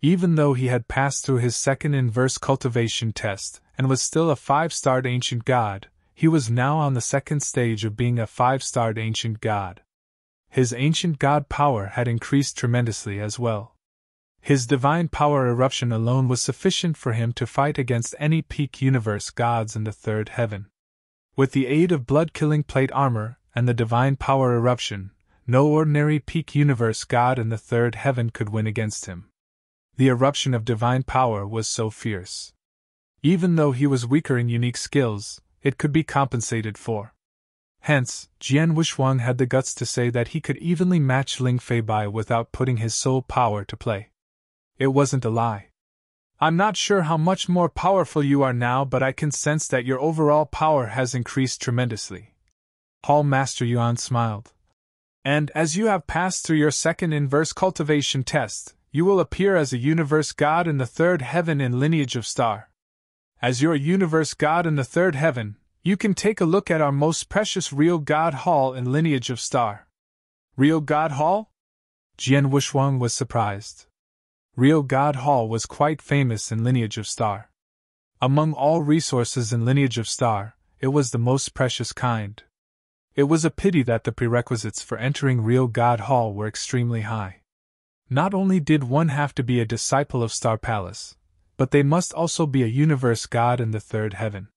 Even though he had passed through his second inverse cultivation test and was still a 5-starred ancient god, he was now on the second stage of being a 5-starred ancient god. His ancient god power had increased tremendously as well. His divine power eruption alone was sufficient for him to fight against any peak universe gods in the third heaven. With the aid of blood-killing plate armor and the divine power eruption, no ordinary peak universe god in the third heaven could win against him. The eruption of divine power was so fierce. Even though he was weaker in unique skills, it could be compensated for. Hence, Jian Wuxuang had the guts to say that he could evenly match Ling Feibai without putting his soul power to play. It wasn't a lie. I'm not sure how much more powerful you are now, but I can sense that your overall power has increased tremendously. Hall Master Yuan smiled. And as you have passed through your second inverse cultivation test, you will appear as a universe god in the third heaven in lineage of star. As your universe god in the third heaven, you can take a look at our most precious real god hall in lineage of star. Real god hall? Jian Wuxuang was surprised. Real God Hall was quite famous in lineage of star. Among all resources in lineage of star, it was the most precious kind. It was a pity that the prerequisites for entering Real God Hall were extremely high. Not only did one have to be a disciple of Star Palace, but they must also be a universe god in the third heaven.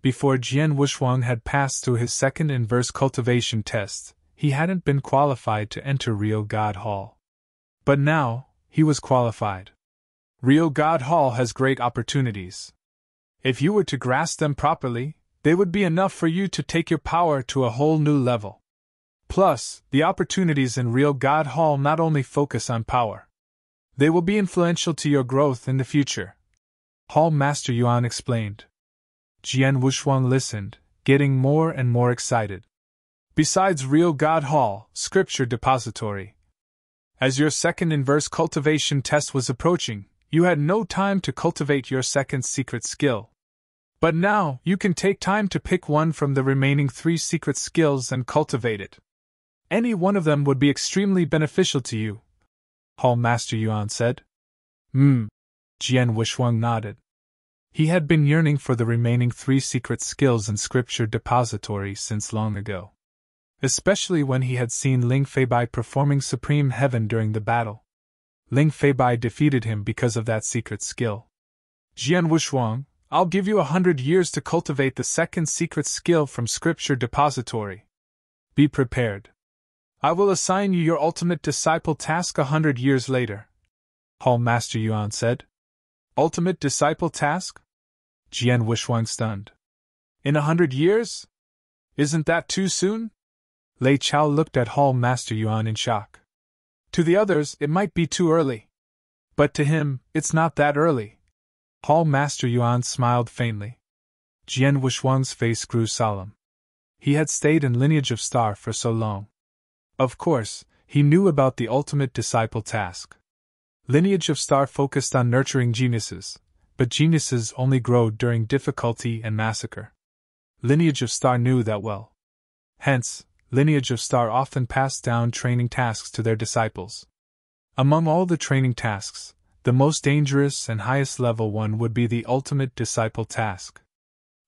Before Jian Wuxuang had passed through his second inverse cultivation test, he hadn't been qualified to enter Real God Hall. But now, he was qualified. Real God Hall has great opportunities. If you were to grasp them properly, they would be enough for you to take your power to a whole new level. Plus, the opportunities in Real God Hall not only focus on power. They will be influential to your growth in the future. Hall Master Yuan explained. Jian Wuxuang listened, getting more and more excited. Besides Real God Hall, Scripture Depository. As your second inverse cultivation test was approaching, you had no time to cultivate your second secret skill. But now, you can take time to pick one from the remaining 3 secret skills and cultivate it. Any one of them would be extremely beneficial to you, Hall Master Yuan said. Jian Wuxuang nodded. He had been yearning for the remaining 3 secret skills in Scripture Depository since long ago. especially when he had seen Ling Feibai performing supreme heaven during the battle. Ling Feibai defeated him because of that secret skill. Jian Wushuang, I'll give you 100 years to cultivate the second secret skill from Scripture Depository. Be prepared. I will assign you your ultimate disciple task 100 years later, Hall Master Yuan said. Ultimate disciple task? Jian Wushuang stunned. In 100 years? Isn't that too soon? Lei Chao looked at Hall Master Yuan in shock. To the others, it might be too early. But to him, it's not that early. Hall Master Yuan smiled faintly. Jian Wushuang's face grew solemn. He had stayed in Lineage of Star for so long. Of course, he knew about the ultimate disciple task. Lineage of Star focused on nurturing geniuses, but geniuses only grow during difficulty and massacre. Lineage of Star knew that well. Hence, Lineage of Star often passed down training tasks to their disciples. Among all the training tasks, the most dangerous and highest level one would be the ultimate disciple task.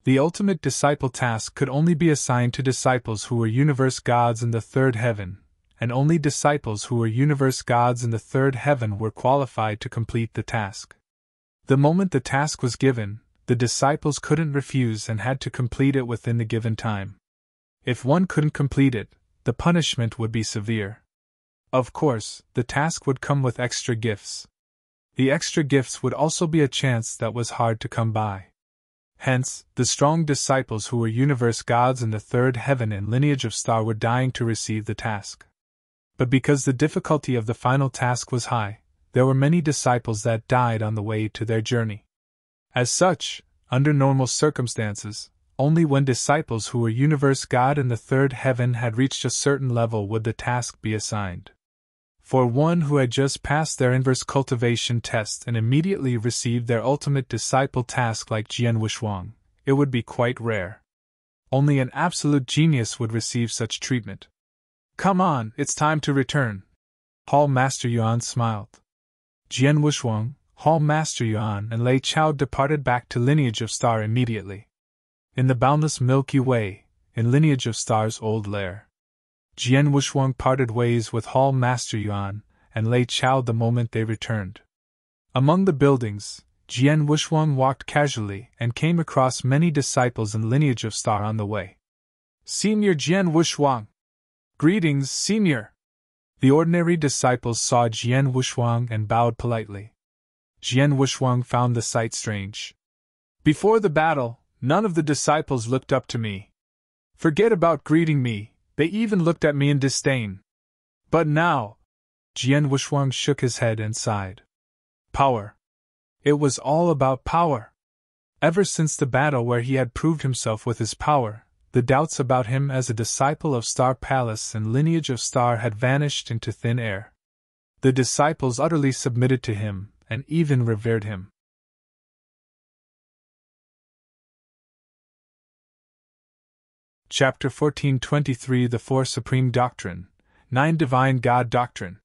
The ultimate disciple task could only be assigned to disciples who were universe gods in the third heaven, and only disciples who were universe gods in the third heaven were qualified to complete the task. The moment the task was given, the disciples couldn't refuse and had to complete it within the given time. If one couldn't complete it, the punishment would be severe. Of course, the task would come with extra gifts. The extra gifts would also be a chance that was hard to come by. Hence, the strong disciples who were universe gods in the third heaven and Lineage of Star were dying to receive the task. But because the difficulty of the final task was high, there were many disciples that died on the way to their journey. As such, under normal circumstances, only when disciples who were universe god in the third heaven had reached a certain level would the task be assigned. For one who had just passed their inverse cultivation test and immediately received their ultimate disciple task like Jian Wushuang, it would be quite rare. Only an absolute genius would receive such treatment. Come on, it's time to return. Hall Master Yuan smiled. Jian Wushuang, Hall Master Yuan and Lei Chao departed back to Lineage of Star immediately. In the boundless Milky Way, in Lineage of Star's old lair, Jian Wushuang parted ways with Hall Master Yuan and Lei Chao the moment they returned. Among the buildings, Jian Wushuang walked casually and came across many disciples in Lineage of Star on the way. Senior Jian Wushuang! Greetings, Senior! The ordinary disciples saw Jian Wushuang and bowed politely. Jian Wushuang found the sight strange. Before the battle, none of the disciples looked up to me. Forget about greeting me, they even looked at me in disdain. But now, Jian Wushuang shook his head and sighed. Power. It was all about power. Ever since the battle where he had proved himself with his power, the doubts about him as a disciple of Star Palace and Lineage of Star had vanished into thin air. The disciples utterly submitted to him, and even revered him. Chapter 1423 The Four Supreme Doctrine, 9 Divine God Doctrine.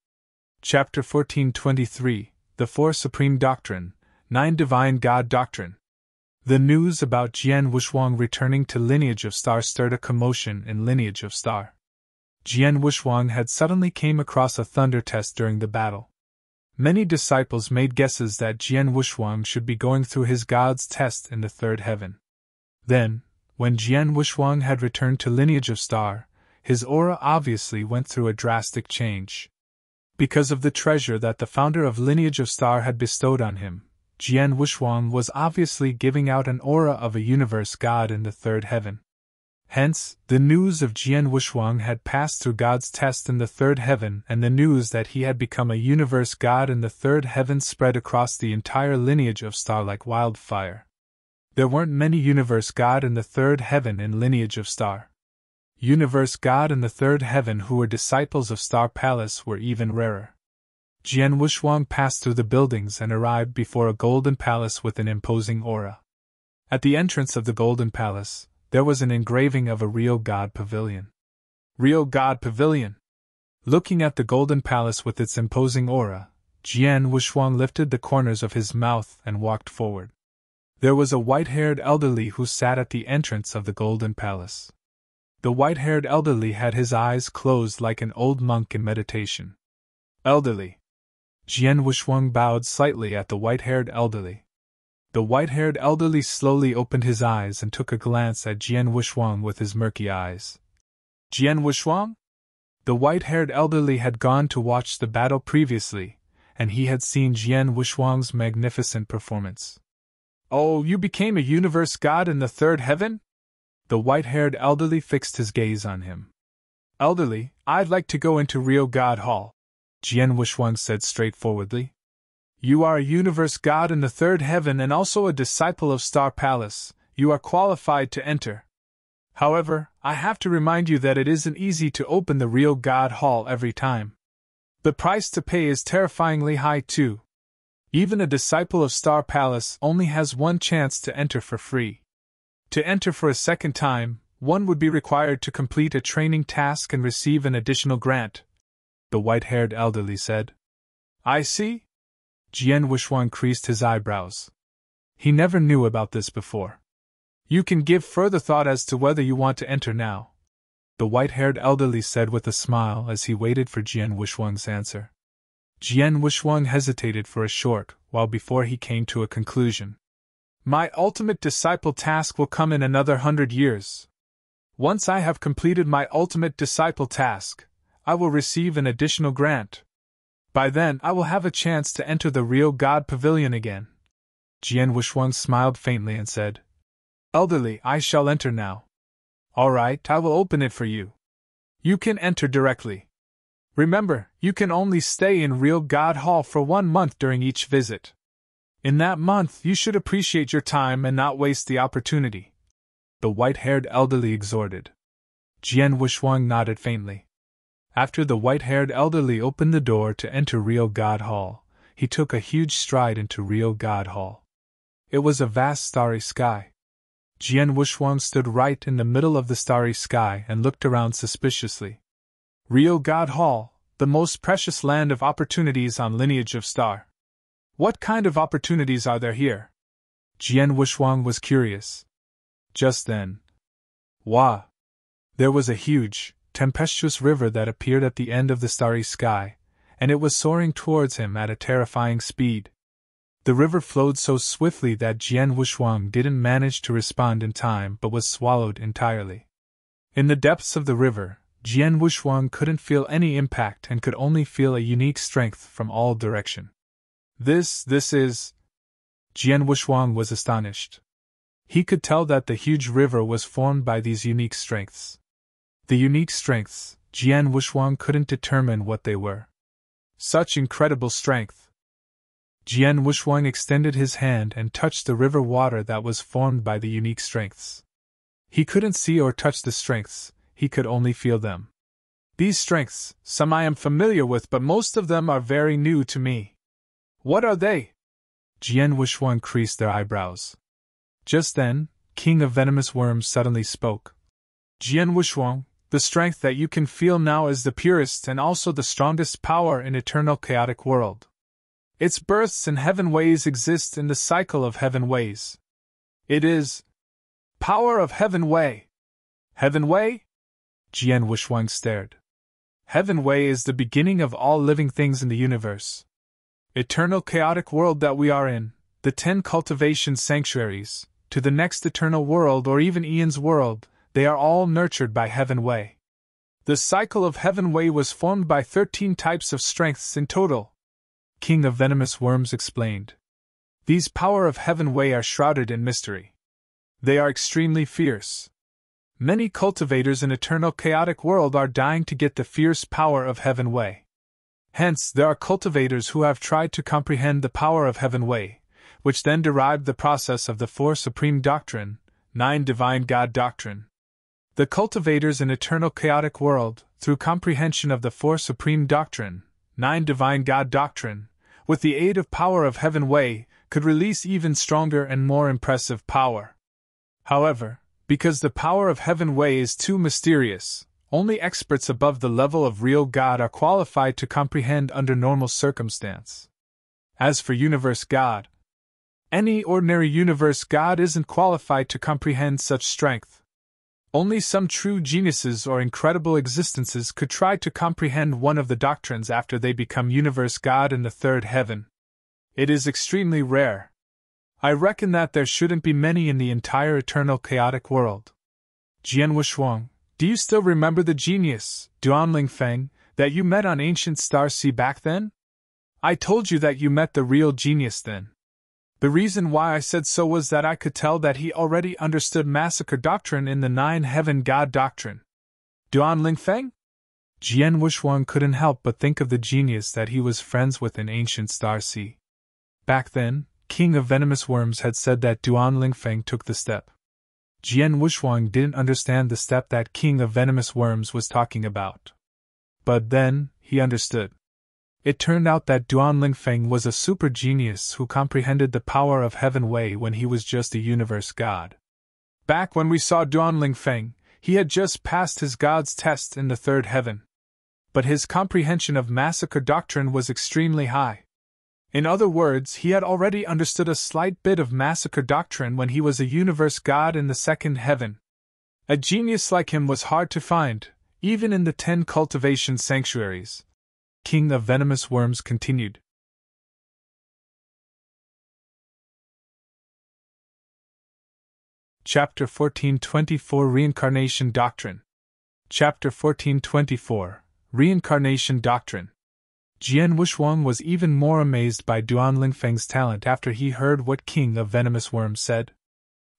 Chapter 1423 The Four Supreme Doctrine, 9 Divine God Doctrine. The news about Jian Wushuang returning to Lineage of Star stirred a commotion in Lineage of Star. Jian Wushuang had suddenly came across a thunder test during the battle. Many disciples made guesses that Jian Wushuang should be going through his God's test in the third heaven. Then, when Jian Wushuang had returned to Lineage of Star, his aura obviously went through a drastic change. Because of the treasure that the founder of Lineage of Star had bestowed on him, Jian Wushuang was obviously giving out an aura of a universe god in the third heaven. Hence, the news of Jian Wushuang had passed through God's test in the third heaven, and the news that he had become a universe god in the third heaven spread across the entire Lineage of Star like wildfire. There weren't many universe god in the third heaven in Lineage of Star. Universe god in the third heaven who were disciples of Star Palace were even rarer. Jian Wushuang passed through the buildings and arrived before a golden palace with an imposing aura. At the entrance of the golden palace, there was an engraving of a real god pavilion. Real god pavilion! Looking at the golden palace with its imposing aura, Jian Wushuang lifted the corners of his mouth and walked forward. There was a white-haired elderly who sat at the entrance of the golden palace. The white-haired elderly had his eyes closed like an old monk in meditation. Elderly. Jian Wuxuang bowed slightly at the white-haired elderly. The white-haired elderly slowly opened his eyes and took a glance at Jian Wuxuang with his murky eyes. Jian Wuxuang? The white-haired elderly had gone to watch the battle previously, and he had seen Jian Wuxuang's magnificent performance. Oh, you became a universe god in the third heaven? The white-haired elderly fixed his gaze on him. Elderly, I'd like to go into Rio God Hall, Jian Wuxuang said straightforwardly. You are a universe god in the third heaven and also a disciple of Star Palace. You are qualified to enter. However, I have to remind you that it isn't easy to open the Rio God Hall every time. The price to pay is terrifyingly high too. Even a disciple of Star Palace only has one chance to enter for free. To enter for a second time, one would be required to complete a training task and receive an additional grant, the white-haired elderly said. I see. Jian Wuxuang creased his eyebrows. He never knew about this before. You can give further thought as to whether you want to enter now, the white-haired elderly said with a smile as he waited for Jian Wuxuang's answer. Jian Wuxuang hesitated for a short while before he came to a conclusion. My ultimate disciple task will come in another 100 years. Once I have completed my ultimate disciple task, I will receive an additional grant. By then I will have a chance to enter the Rio God Pavilion again. Jian Wuxuang smiled faintly and said, Elderly, I shall enter now. All right, I will open it for you. You can enter directly. Remember, you can only stay in Rio God Hall for 1 month during each visit. In that month, you should appreciate your time and not waste the opportunity, the white-haired elderly exhorted. Jian Wuxuang nodded faintly. After the white-haired elderly opened the door to enter Rio God Hall, he took a huge stride into Rio God Hall. It was a vast starry sky. Jian Wuxuang stood right in the middle of the starry sky and looked around suspiciously. Rio God Hall, the most precious land of opportunities on Lineage of Star. What kind of opportunities are there here? Jian Wuxuang was curious. Just then, wah! There was a huge, tempestuous river that appeared at the end of the starry sky, and it was soaring towards him at a terrifying speed. The river flowed so swiftly that Jian Wuxuang didn't manage to respond in time but was swallowed entirely. In the depths of the river, Jian Wuxuang couldn't feel any impact and could only feel a unique strength from all direction. This is... Jian Wuxuang was astonished. He could tell that the huge river was formed by these unique strengths. The unique strengths, Jian Wuxuang couldn't determine what they were. Such incredible strength! Jian Wuxuang extended his hand and touched the river water that was formed by the unique strengths. He couldn't see or touch the strengths, he could only feel them. These strengths, some I am familiar with, but most of them are very new to me. What are they? Jian Wuxuang creased their eyebrows. Just then, King of Venomous Worms suddenly spoke. Jian Wuxuang, the strength that you can feel now is the purest and also the strongest power in eternal chaotic world. Its births and heaven ways exist in the cycle of heaven ways. It is power of heaven way. Heaven way? Jian Wuxuang stared. Heaven way is the beginning of all living things in the universe. Eternal chaotic world that we are in, the 10 cultivation sanctuaries, to the next eternal world or even Eon's world, they are all nurtured by Heaven Way. The cycle of Heaven Way was formed by 13 types of strengths in total, King of Venomous Worms explained. These power of Heaven Way are shrouded in mystery. They are extremely fierce. Many cultivators in eternal chaotic world are dying to get the fierce power of Heaven Way. Hence, there are cultivators who have tried to comprehend the power of Heaven Way, which then derived the process of the 4 Supreme Doctrine, 9 Divine God Doctrine. The cultivators in eternal chaotic world, through comprehension of the 4 Supreme Doctrine, 9 Divine God Doctrine, with the aid of power of Heaven Way, could release even stronger and more impressive power. However, because the power of Heaven Way is too mysterious, only experts above the level of real God are qualified to comprehend under normal circumstance. As for Universe God, any ordinary Universe God isn't qualified to comprehend such strength. Only some true geniuses or incredible existences could try to comprehend one of the doctrines after they become universe God in the third heaven. It is extremely rare. I reckon that there shouldn't be many in the entire eternal chaotic world. Jian Wushuang, do you still remember the genius, Duanling Feng, that you met on ancient Star Sea back then? I told you that you met the real genius then. The reason why I said so was that I could tell that he already understood massacre doctrine in the Nine Heaven God doctrine. Duanling Feng? Jian Wushuang couldn't help but think of the genius that he was friends with in ancient Star Sea. Back then, King of Venomous Worms had said that Duanling Feng took the step. Jian Wushuang didn't understand the step that King of Venomous Worms was talking about. But then, he understood. It turned out that Duanling Feng was a super genius who comprehended the power of Heaven Wei when he was just a universe god. Back when we saw Duanling Feng, he had just passed his god's test in the third heaven. But his comprehension of massacre doctrine was extremely high. In other words, he had already understood a slight bit of massacre doctrine when he was a universe god in the second heaven. A genius like him was hard to find, even in the 10 cultivation sanctuaries. King of Venomous Worms continued. Chapter 1424 Reincarnation Doctrine. Chapter 1424 Reincarnation Doctrine. Jian Wushuang was even more amazed by Duanling Feng's talent after he heard what King of Venomous Worms said.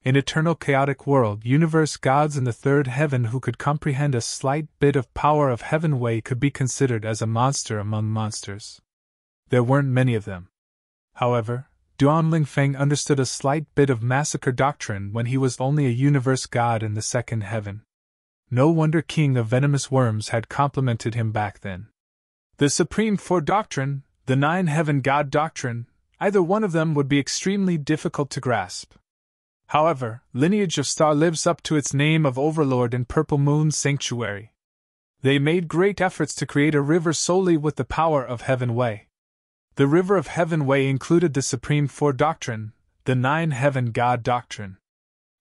In eternal chaotic world, universe gods in the third heaven who could comprehend a slight bit of power of Heaven Wei could be considered as a monster among monsters. There weren't many of them. However, Duanling Feng understood a slight bit of massacre doctrine when he was only a universe god in the second heaven. No wonder King of Venomous Worms had complimented him back then. The Supreme Four Doctrine, the Nine Heaven God Doctrine, either one of them would be extremely difficult to grasp. However, Lineage of Star lives up to its name of Overlord in Purple Moon Sanctuary. They made great efforts to create a river solely with the power of Heaven Wei. The river of Heaven Wei included the Supreme Four Doctrine, the Nine Heaven God Doctrine.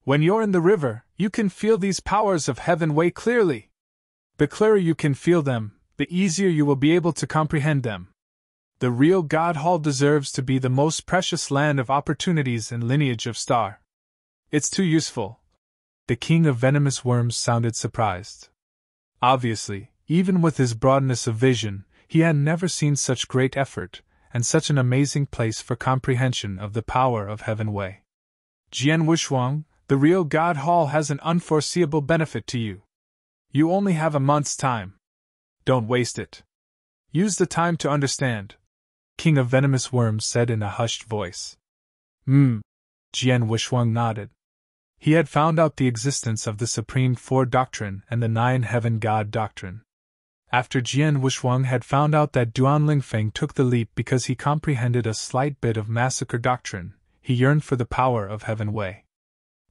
When you're in the river, you can feel these powers of Heaven Wei clearly. The clearer you can feel them, the easier you will be able to comprehend them. The real God Hall deserves to be the most precious land of opportunities in Lineage of Star. It's too useful. The King of Venomous Worms sounded surprised. Obviously, even with his broadness of vision, he had never seen such great effort, and such an amazing place for comprehension of the power of Heaven Wei. Jian Wushuang, the real God Hall has an unforeseeable benefit to you. You only have a month's time. Don't waste it. Use the time to understand, King of Venomous Worms said in a hushed voice. Jian Wushuang nodded. He had found out the existence of the Supreme Four Doctrine and the Nine Heaven God Doctrine. After Jian Wushuang had found out that Duanling Feng took the leap because he comprehended a slight bit of massacre doctrine, he yearned for the power of Heaven Wei.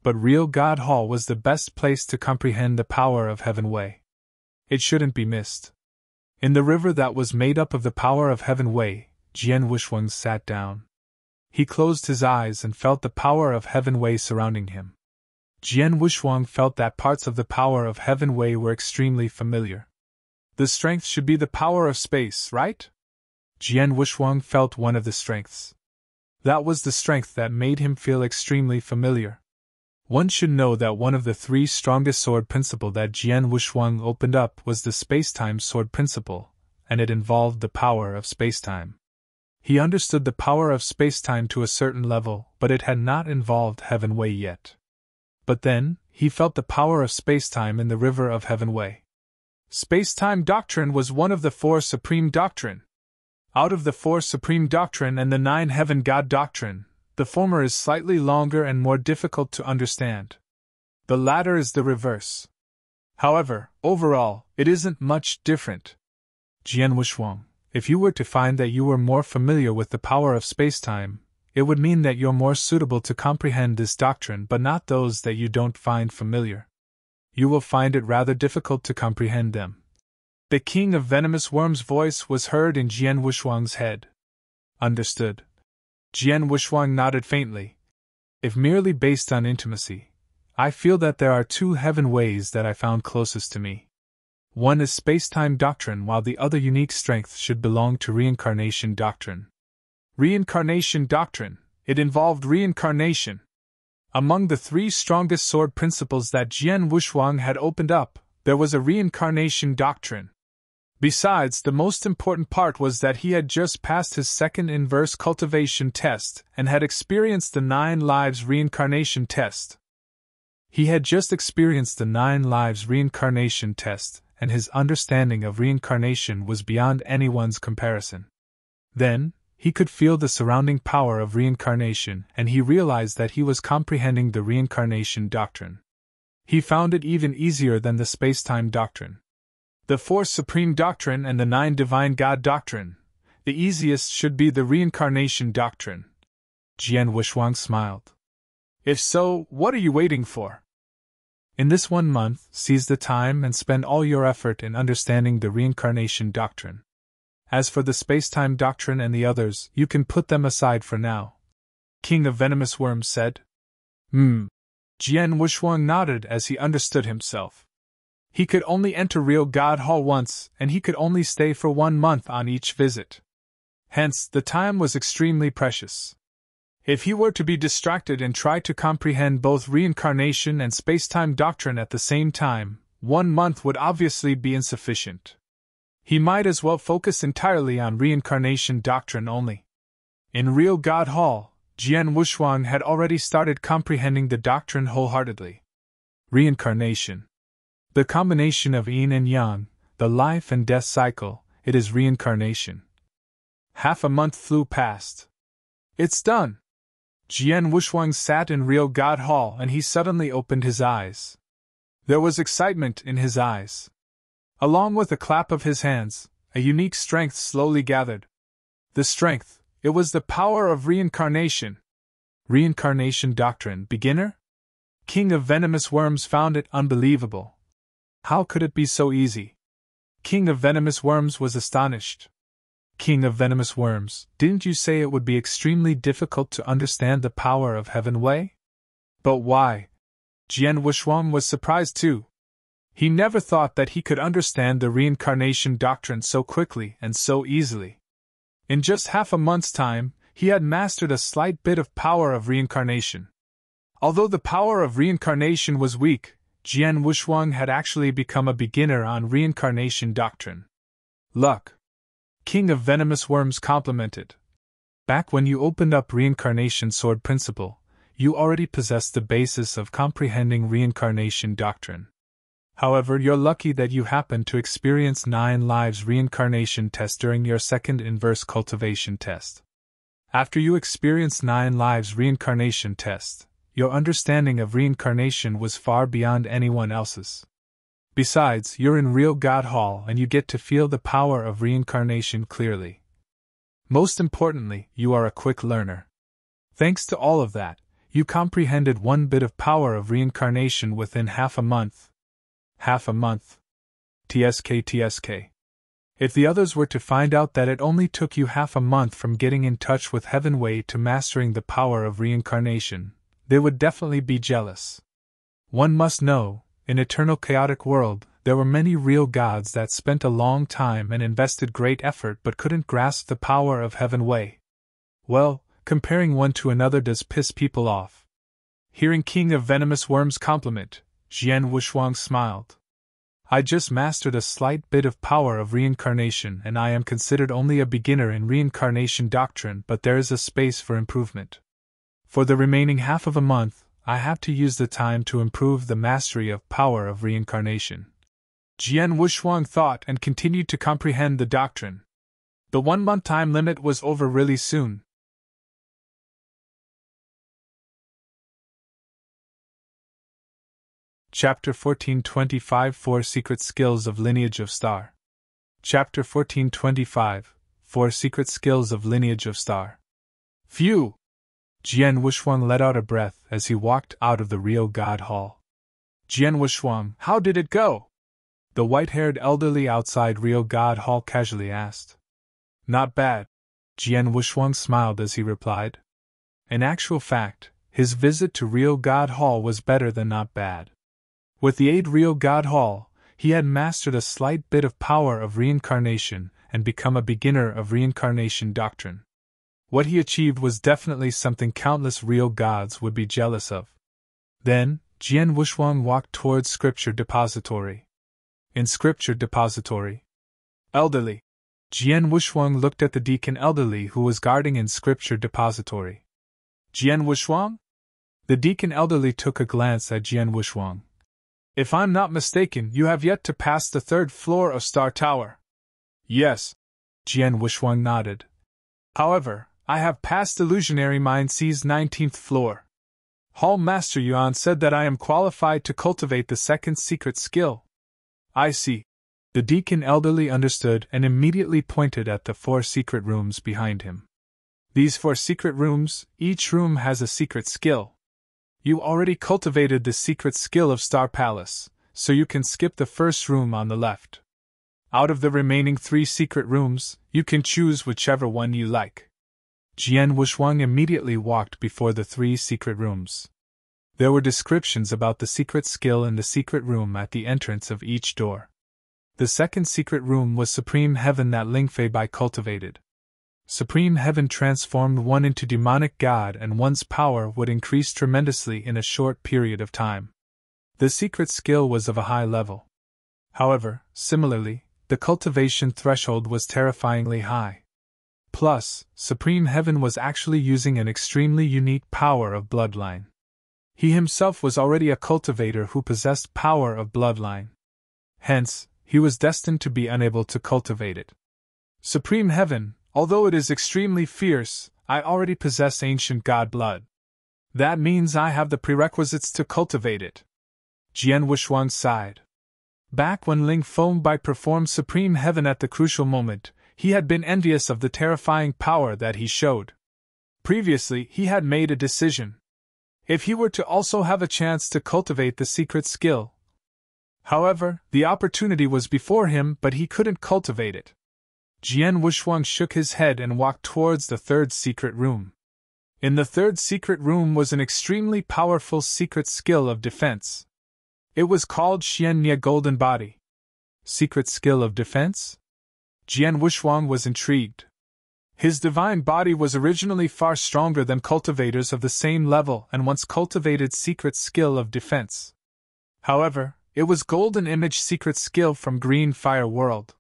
But real God Hall was the best place to comprehend the power of Heaven Wei. It shouldn't be missed. In the river that was made up of the power of Heaven Wei, Jian Wushuang sat down. He closed his eyes and felt the power of Heaven Wei surrounding him. Jian Wushuang felt that parts of the power of Heaven Wei were extremely familiar. The strength should be the power of space, right? Jian Wushuang felt one of the strengths. That was the strength that made him feel extremely familiar. One should know that one of the 3 strongest sword principle that Jian Wushuang opened up was the spacetime sword principle, and it involved the power of spacetime. He understood the power of spacetime to a certain level, but it had not involved Heaven Wei yet. But then, he felt the power of spacetime in the river of Heaven Wei. Spacetime doctrine was one of the 4 supreme doctrine. Out of the 4 supreme doctrine and the 9 Heaven God doctrine, the former is slightly longer and more difficult to understand. The latter is the reverse. However, overall, it isn't much different. Jian Wushuang, if you were to find that you were more familiar with the power of spacetime, it would mean that you're more suitable to comprehend this doctrine but not those that you don't find familiar. You will find it rather difficult to comprehend them. The King of Venomous Worms' voice was heard in Jian Wushuang's head. Understood. Jian Wushuang nodded faintly. If merely based on intimacy, I feel that there are two heaven ways that I found closest to me. One is space-time doctrine, while the other unique strength should belong to reincarnation doctrine. Reincarnation doctrine, it involved reincarnation. Among the three strongest sword principles that Jian Wushuang had opened up, there was a reincarnation doctrine. Besides, the most important part was that he had just passed his second inverse cultivation test and had experienced the 9 lives reincarnation test. He had just experienced the 9 lives reincarnation test, and his understanding of reincarnation was beyond anyone's comparison. Then, he could feel the surrounding power of reincarnation, and he realized that he was comprehending the reincarnation doctrine. He found it even easier than the space-time doctrine. The 4 Supreme Doctrine and the 9 Divine God Doctrine. The easiest should be the Reincarnation Doctrine. Jian Wushuang smiled. If so, what are you waiting for? In this 1 month, seize the time and spend all your effort in understanding the Reincarnation Doctrine. As for the Space-Time Doctrine and the others, you can put them aside for now. King of Venomous Worms said. Jian Wushuang nodded as he understood himself. He could only enter Real God Hall once, and he could only stay for 1 month on each visit. Hence, the time was extremely precious. If he were to be distracted and try to comprehend both reincarnation and space-time doctrine at the same time, 1 month would obviously be insufficient. He might as well focus entirely on reincarnation doctrine only. In Real God Hall, Jian Wushuang had already started comprehending the doctrine wholeheartedly. Reincarnation. The combination of yin and yang, the life and death cycle, it is reincarnation. Half a month flew past. It's done! Jian Wushuang sat in Real God Hall and he suddenly opened his eyes. There was excitement in his eyes. Along with a clap of his hands, a unique strength slowly gathered. The strength, it was the power of reincarnation. Reincarnation doctrine, beginner? King of Venomous Worms found it unbelievable. How could it be so easy? King of Venomous Worms was astonished. King of Venomous Worms, didn't you say it would be extremely difficult to understand the power of Heaven Way? But why? Jian Wushuang was surprised too. He never thought that he could understand the reincarnation doctrine so quickly and so easily. In just half a month's time, he had mastered a slight bit of power of reincarnation. Although the power of reincarnation was weak, Jian Wushuang had actually become a beginner on reincarnation doctrine. Luck. King of Venomous Worms complimented. Back when you opened up reincarnation sword principle, you already possessed the basis of comprehending reincarnation doctrine. However, you're lucky that you happened to experience 9 lives reincarnation test during your second inverse cultivation test. After you experienced 9 lives reincarnation test, your understanding of reincarnation was far beyond anyone else's. Besides, you're in Real God Hall and you get to feel the power of reincarnation clearly. Most importantly, you are a quick learner. Thanks to all of that, you comprehended 1 bit of power of reincarnation within half a month. Half a month. TSK. If the others were to find out that it only took you half a month from getting in touch with Heaven Way to mastering the power of reincarnation, they would definitely be jealous. One must know, in Eternal Chaotic World, there were many real gods that spent a long time and invested great effort but couldn't grasp the power of Heaven Way. Well, comparing one to another does piss people off. Hearing King of Venomous Worms' compliment, Jian Wushuang smiled. I just mastered a slight bit of power of reincarnation and I am considered only a beginner in reincarnation doctrine, but there is a space for improvement. For the remaining half of a month, I have to use the time to improve the mastery of power of reincarnation. Jian Wushuang thought and continued to comprehend the doctrine. The 1 month time limit was over really soon. Chapter 1425 4 Secret Skills of Lineage of Star. Chapter 1425 4 Secret Skills of Lineage of Star. Phew! Jian Wushuang let out a breath as he walked out of the Real God Hall. Jian Wushuang, how did it go? The white-haired elderly outside Real God Hall casually asked. Not bad. Jian Wushuang smiled as he replied. In actual fact, his visit to Real God Hall was better than not bad. With the aid Real God Hall, he had mastered a slight bit of power of reincarnation and become a beginner of reincarnation doctrine. What he achieved was definitely something countless real gods would be jealous of. Then, Jian Wushuang walked towards Scripture Depository. In Scripture Depository, elderly. Jian Wushuang looked at the deacon elderly who was guarding in Scripture Depository. Jian Wushuang? The deacon elderly took a glance at Jian Wushuang. If I'm not mistaken, you have yet to pass the 3rd floor of Star Tower. Yes. Jian Wushuang nodded. However, I have passed Illusionary Mind C's 19th floor. Hall Master Yuan said that I am qualified to cultivate the 2nd secret skill. I see. The deacon elderly understood and immediately pointed at the 4 secret rooms behind him. These 4 secret rooms, each room has a secret skill. You already cultivated the secret skill of Star Palace, so you can skip the first room on the left. Out of the remaining 3 secret rooms, you can choose whichever one you like. Jian Wushuang immediately walked before the 3 secret rooms. There were descriptions about the secret skill in the secret room at the entrance of each door. The 2nd secret room was Supreme Heaven that Lingfei Bai cultivated. Supreme Heaven transformed one into demonic god and one's power would increase tremendously in a short period of time. The secret skill was of a high level. However, similarly, the cultivation threshold was terrifyingly high. Plus, Supreme Heaven was actually using an extremely unique power of bloodline. He himself was already a cultivator who possessed power of bloodline. Hence, he was destined to be unable to cultivate it. Supreme Heaven, although it is extremely fierce, I already possess ancient god blood. That means I have the prerequisites to cultivate it. Jian Wushuang sighed. Back when Ling Fengbai performed Supreme Heaven at the crucial moment, he had been envious of the terrifying power that he showed. Previously, he had made a decision. If he were to also have a chance to cultivate the secret skill. However, the opportunity was before him, but he couldn't cultivate it. Jian Wushuang shook his head and walked towards the 3rd secret room. In the 3rd secret room was an extremely powerful secret skill of defense. It was called Xian Nie Golden Body. Secret skill of defense? Jian Wushuang was intrigued. His divine body was originally far stronger than cultivators of the same level and once cultivated secret skill of defense. However, it was Golden Image secret skill from Green Fire World.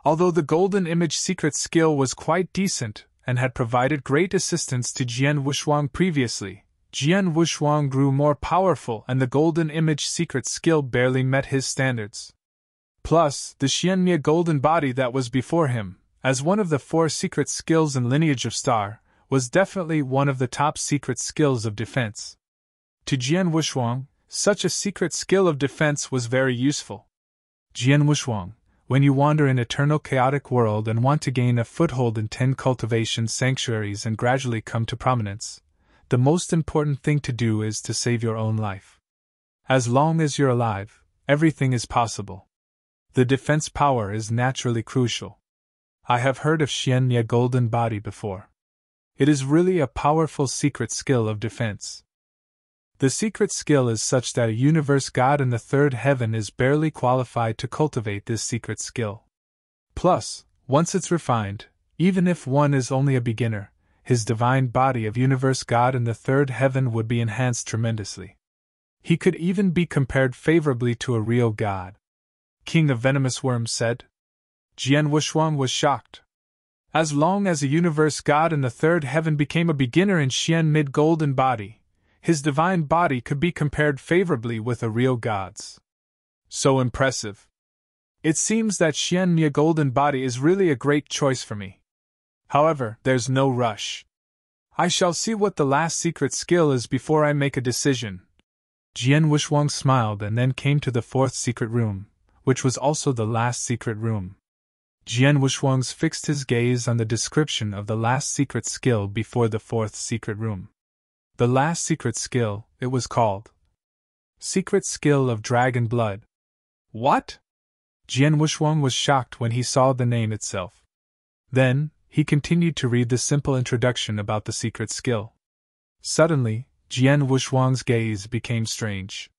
Although the Golden Image secret skill was quite decent and had provided great assistance to Jian Wushuang previously, Jian Wushuang grew more powerful and the Golden Image secret skill barely met his standards. Plus, the Xian Nie Golden Body that was before him, as one of the 4 secret skills in Lineage of Star, was definitely one of the top secret skills of defense. To Jian Wushuang, such a secret skill of defense was very useful. Jian Wushuang, when you wander in eternal chaotic world and want to gain a foothold in 10 cultivation sanctuaries and gradually come to prominence, the most important thing to do is to save your own life. As long as you're alive, everything is possible. The defense power is naturally crucial. I have heard of Xian Nie Golden Body before. It is really a powerful secret skill of defense. The secret skill is such that a universe god in the 3rd heaven is barely qualified to cultivate this secret skill. Plus, once it's refined, even if one is only a beginner, his divine body of universe god in the 3rd heaven would be enhanced tremendously. He could even be compared favorably to a real god. King of Venomous Worms said. Jian Wushuang was shocked. As long as a universe god in the 3rd heaven became a beginner in Xian Mid Golden Body, his divine body could be compared favorably with a real god's. So impressive. It seems that Xian Nie Golden Body is really a great choice for me. However, there's no rush. I shall see what the last secret skill is before I make a decision. Jian Wushuang smiled and then came to the 4th secret room, which was also the last secret room. Jian Wushuang fixed his gaze on the description of the last secret skill before the 4th secret room. The last secret skill, it was called. Secret skill of Dragon Blood. What? Jian Wushuang was shocked when he saw the name itself. Then, he continued to read the simple introduction about the secret skill. Suddenly, Jian Wushuang's gaze became strange.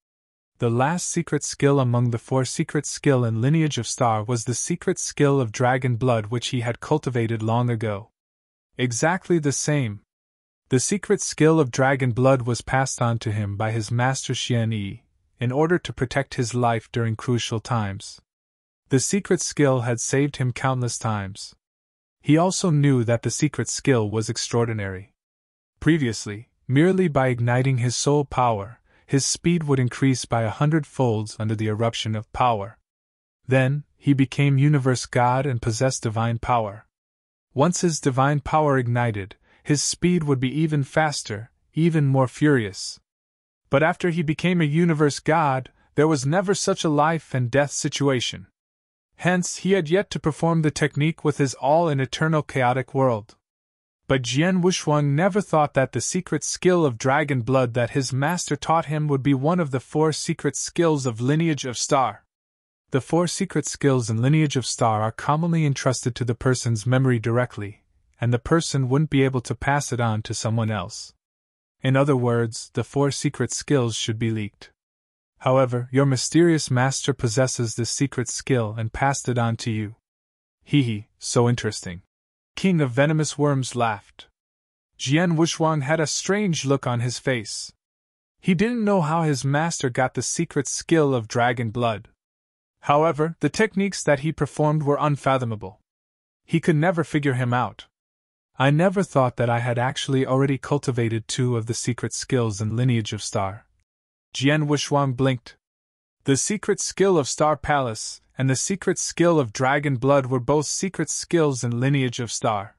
The last secret skill among the 4 secret skill in Lineage of Star was the secret skill of Dragon Blood which he had cultivated long ago. Exactly the same. The secret skill of Dragon Blood was passed on to him by his master Xian Yi, in order to protect his life during crucial times. The secret skill had saved him countless times. He also knew that the secret skill was extraordinary. Previously, merely by igniting his soul power, his speed would increase by 100 folds under the eruption of power. Then, he became Universe God and possessed divine power. Once his divine power ignited, his speed would be even faster, even more furious. But after he became a Universe God, there was never such a life and death situation. Hence, he had yet to perform the technique with his all in eternal chaotic world. But Jian Wushuang never thought that the secret skill of Dragon Blood that his master taught him would be one of the 4 secret skills of Lineage of Star. The 4 secret skills in Lineage of Star are commonly entrusted to the person's memory directly, and the person wouldn't be able to pass it on to someone else. In other words, the 4 secret skills should be leaked. However, your mysterious master possesses this secret skill and passed it on to you. Hee, so interesting. King of Venomous Worms laughed. Jian Wushuang had a strange look on his face. He didn't know how his master got the secret skill of Dragon Blood. However, the techniques that he performed were unfathomable. He could never figure him out. I never thought that I had actually already cultivated 2 of the secret skills in Lineage of Star. Jian Wushuang blinked. The secret skill of Star Palace and the secret skill of Dragon Blood were both secret skills in Lineage of Star.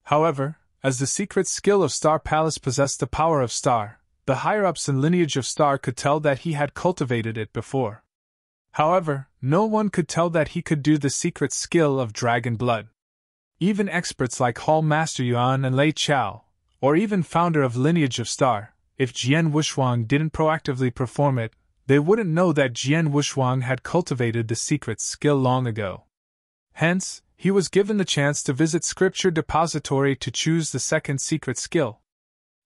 However, as the secret skill of Star Palace possessed the power of Star, the higher-ups in Lineage of Star could tell that he had cultivated it before. However, no one could tell that he could do the secret skill of Dragon Blood. Even experts like Hall Master Yuan and Lei Chao, or even founder of Lineage of Star, if Jian Wushuang didn't proactively perform it, they wouldn't know that Jian Wushuang had cultivated the secret skill long ago. Hence, he was given the chance to visit Scripture Depository to choose the second secret skill.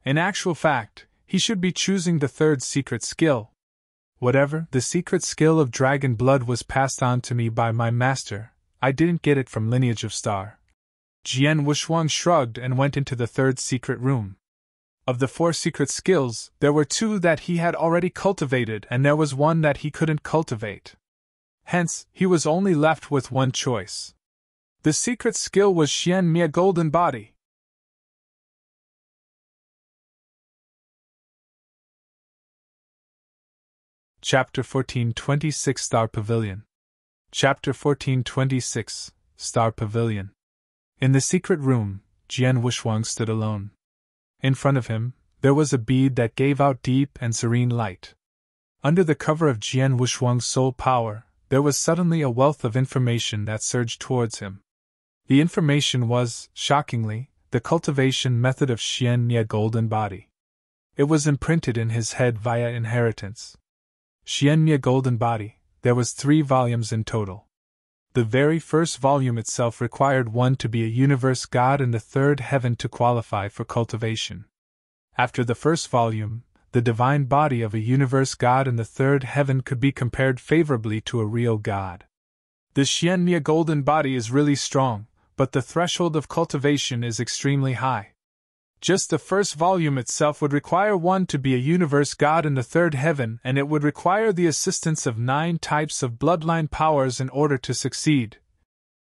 In actual fact, he should be choosing the 3rd secret skill. Whatever, the secret skill of Dragon Blood was passed on to me by my master, I didn't get it from Lineage of Star. Jian Wushuang shrugged and went into the 3rd secret room. Of the 4 secret skills, there were 2 that he had already cultivated and there was 1 that he couldn't cultivate. Hence, he was only left with 1 choice. The secret skill was Xian Mia Golden Body. Chapter 14:26 Star Pavilion. Chapter 14:26 Star Pavilion. In the secret room, Jian Wushuang stood alone. In front of him, there was a bead that gave out deep and serene light. Under the cover of Jian Wushuang's soul power, there was suddenly a wealth of information that surged towards him. The information was, shockingly, the cultivation method of Xian Mia Golden Body. It was imprinted in his head via inheritance. Xian Mia Golden Body, there was 3 volumes in total. The very first volume itself required one to be a universe god in the 3rd heaven to qualify for cultivation. After the first volume, the divine body of a universe god in the 3rd heaven could be compared favorably to a real god. The Xian Mia Golden Body is really strong, but the threshold of cultivation is extremely high. Just the first volume itself would require one to be a universe god in the 3rd heaven, and it would require the assistance of 9 types of bloodline powers in order to succeed.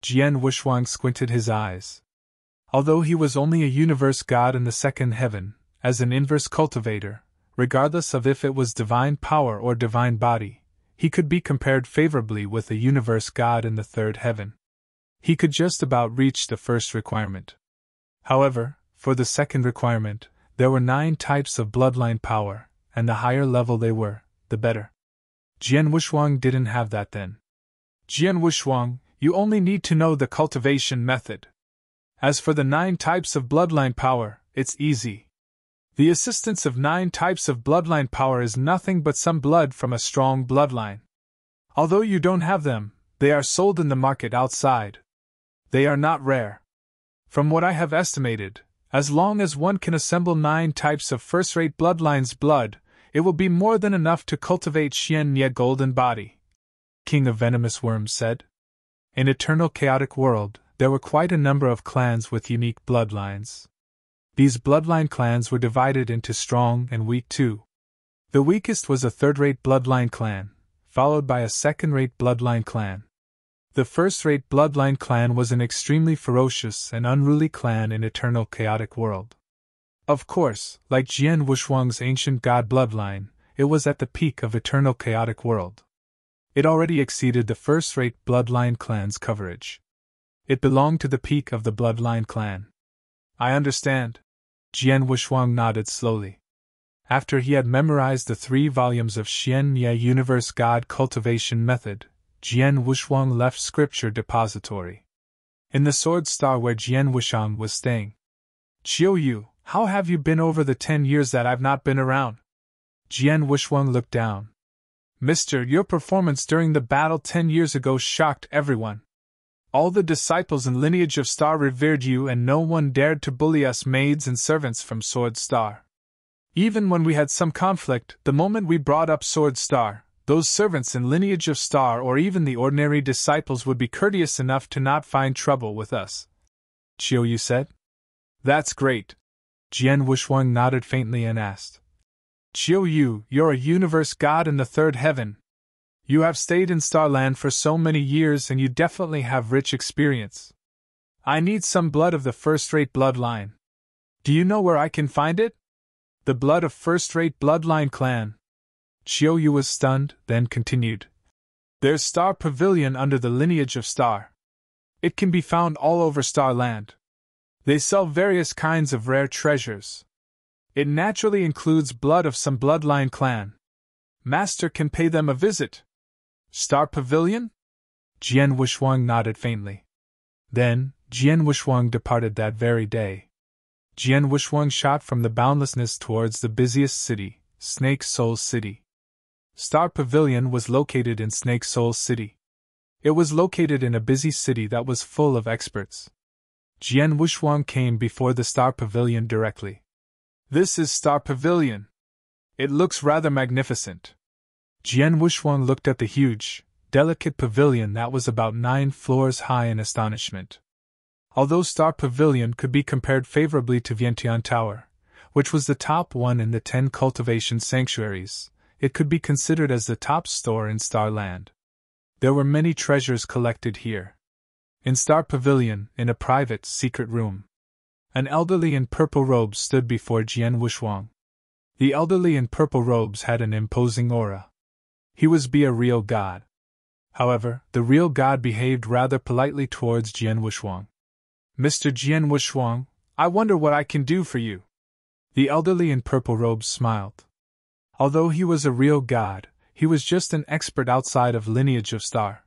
Jian Wushuang squinted his eyes. Although he was only a universe god in the 2nd heaven, as an inverse cultivator, regardless of if it was divine power or divine body, he could be compared favorably with a universe god in the 3rd heaven. He could just about reach the first requirement. However, for the second requirement, there were 9 types of bloodline power, and the higher level they were, the better. Jian Wushuang didn't have that then. Jian Wushuang, you only need to know the cultivation method. As for the 9 types of bloodline power, it's easy. The assistance of 9 types of bloodline power is nothing but some blood from a strong bloodline. Although you don't have them, they are sold in the market outside. They are not rare. From what I have estimated, As long as one can assemble 9 types of first-rate bloodlines blood, it will be more than enough to cultivate Xian Ye Golden Body, King of Venomous Worms said. In Eternal Chaotic World, there were quite a number of clans with unique bloodlines. These bloodline clans were divided into strong and weak too. The weakest was a third-rate bloodline clan, followed by a second-rate bloodline clan. The first-rate bloodline clan was an extremely ferocious and unruly clan in Eternal Chaotic World. Of course, like Jian Wushuang's ancient god bloodline, it was at the peak of Eternal Chaotic World. It already exceeded the first-rate bloodline clan's coverage. It belonged to the peak of the bloodline clan. I understand. Jian Wushuang nodded slowly. After he had memorized the 3 volumes of Xian Ye Universe God Cultivation Method, Jian Wushuang left Scripture Depository. In the Sword Star where Jian Wushuang was staying. Qiu Yu, how have you been over the 10 years that I've not been around? Jian Wushuang looked down. Mister, your performance during the battle 10 years ago shocked everyone. All the disciples and lineage of Star revered you and no one dared to bully us maids and servants from Sword Star. Even when we had some conflict, the moment we brought up Sword Star, those servants and lineage of Star or even the ordinary disciples would be courteous enough to not find trouble with us. Qiu Yu said. That's great. Jian Wushuang nodded faintly and asked. Qiu Yu, you're a universe god in the 3rd heaven. You have stayed in Starland for so many years and you definitely have rich experience. I need some blood of the first-rate bloodline. Do you know where I can find it? The blood of first-rate bloodline clan. Qiu Yu was stunned, then continued. There's Star Pavilion under the lineage of Star. It can be found all over Starland. They sell various kinds of rare treasures. It naturally includes blood of some bloodline clan. Master can pay them a visit. Star Pavilion? Jian Wushuang nodded faintly. Then, Jian Wushuang departed that very day. Jian Wushuang shot from the boundlessness towards the busiest city, Snake Soul City. Star Pavilion was located in Snake Soul City. It was located in a busy city that was full of experts. Jian Wushuang came before the Star Pavilion directly. This is Star Pavilion. It looks rather magnificent. Jian Wushuang looked at the huge, delicate pavilion that was about 9 floors high in astonishment. Although Star Pavilion could be compared favorably to Vientiane Tower, which was the top one in the 10 cultivation sanctuaries, it could be considered as the top store in Starland. There were many treasures collected here. In Star Pavilion, in a private, secret room, an elderly in purple robes stood before Jian Wushuang. The elderly in purple robes had an imposing aura. He was a real god. However, the real god behaved rather politely towards Jian Wushuang. Mr. Jian Wushuang, I wonder what I can do for you. The elderly in purple robes smiled. Although he was a real god, he was just an expert outside of lineage of Star.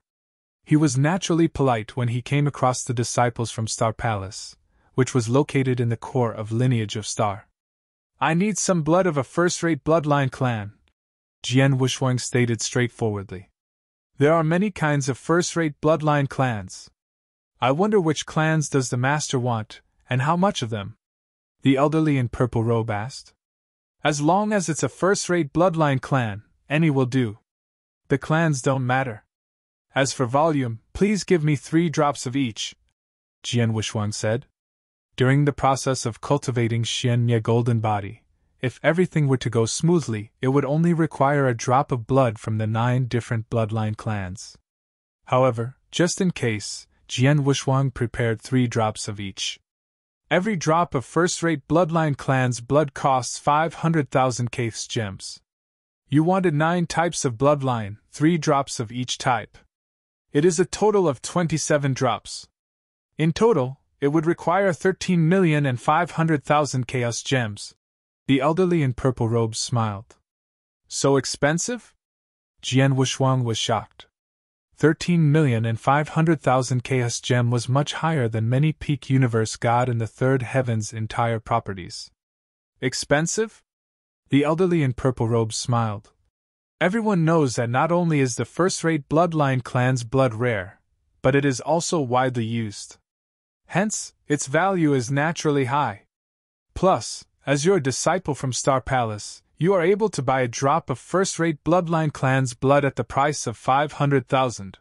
He was naturally polite when he came across the disciples from Star Palace, which was located in the core of lineage of Star. I need some blood of a first-rate bloodline clan, Jian Wushuang stated straightforwardly. There are many kinds of first-rate bloodline clans. I wonder which clans does the master want, and how much of them? The elderly in purple robe asked. As long as it's a first-rate bloodline clan, any will do. The clans don't matter. As for volume, please give me 3 drops of each, Jian Wushuang said. During the process of cultivating Xian Ye Golden Body, if everything were to go smoothly, it would only require a drop of blood from the 9 different bloodline clans. However, just in case, Jian Wushuang prepared 3 drops of each. Every drop of first-rate bloodline clan's blood costs 500,000 Kaith's gems. You wanted 9 types of bloodline, 3 drops of each type. It is a total of 27 drops. In total, it would require 13,500,000 chaos gems. The elderly in purple robes smiled. So expensive? Jian Wushuang was shocked. 13,500,000 chaos gem was much higher than many peak universe god in the 3rd heaven's entire properties. Expensive? The elderly in purple robes smiled. Everyone knows that not only is the first-rate bloodline clan's blood rare, but it is also widely used. Hence, its value is naturally high. Plus, as you're a disciple from Star Palace, you are able to buy a drop of first-rate bloodline clan's blood at the price of 500,000.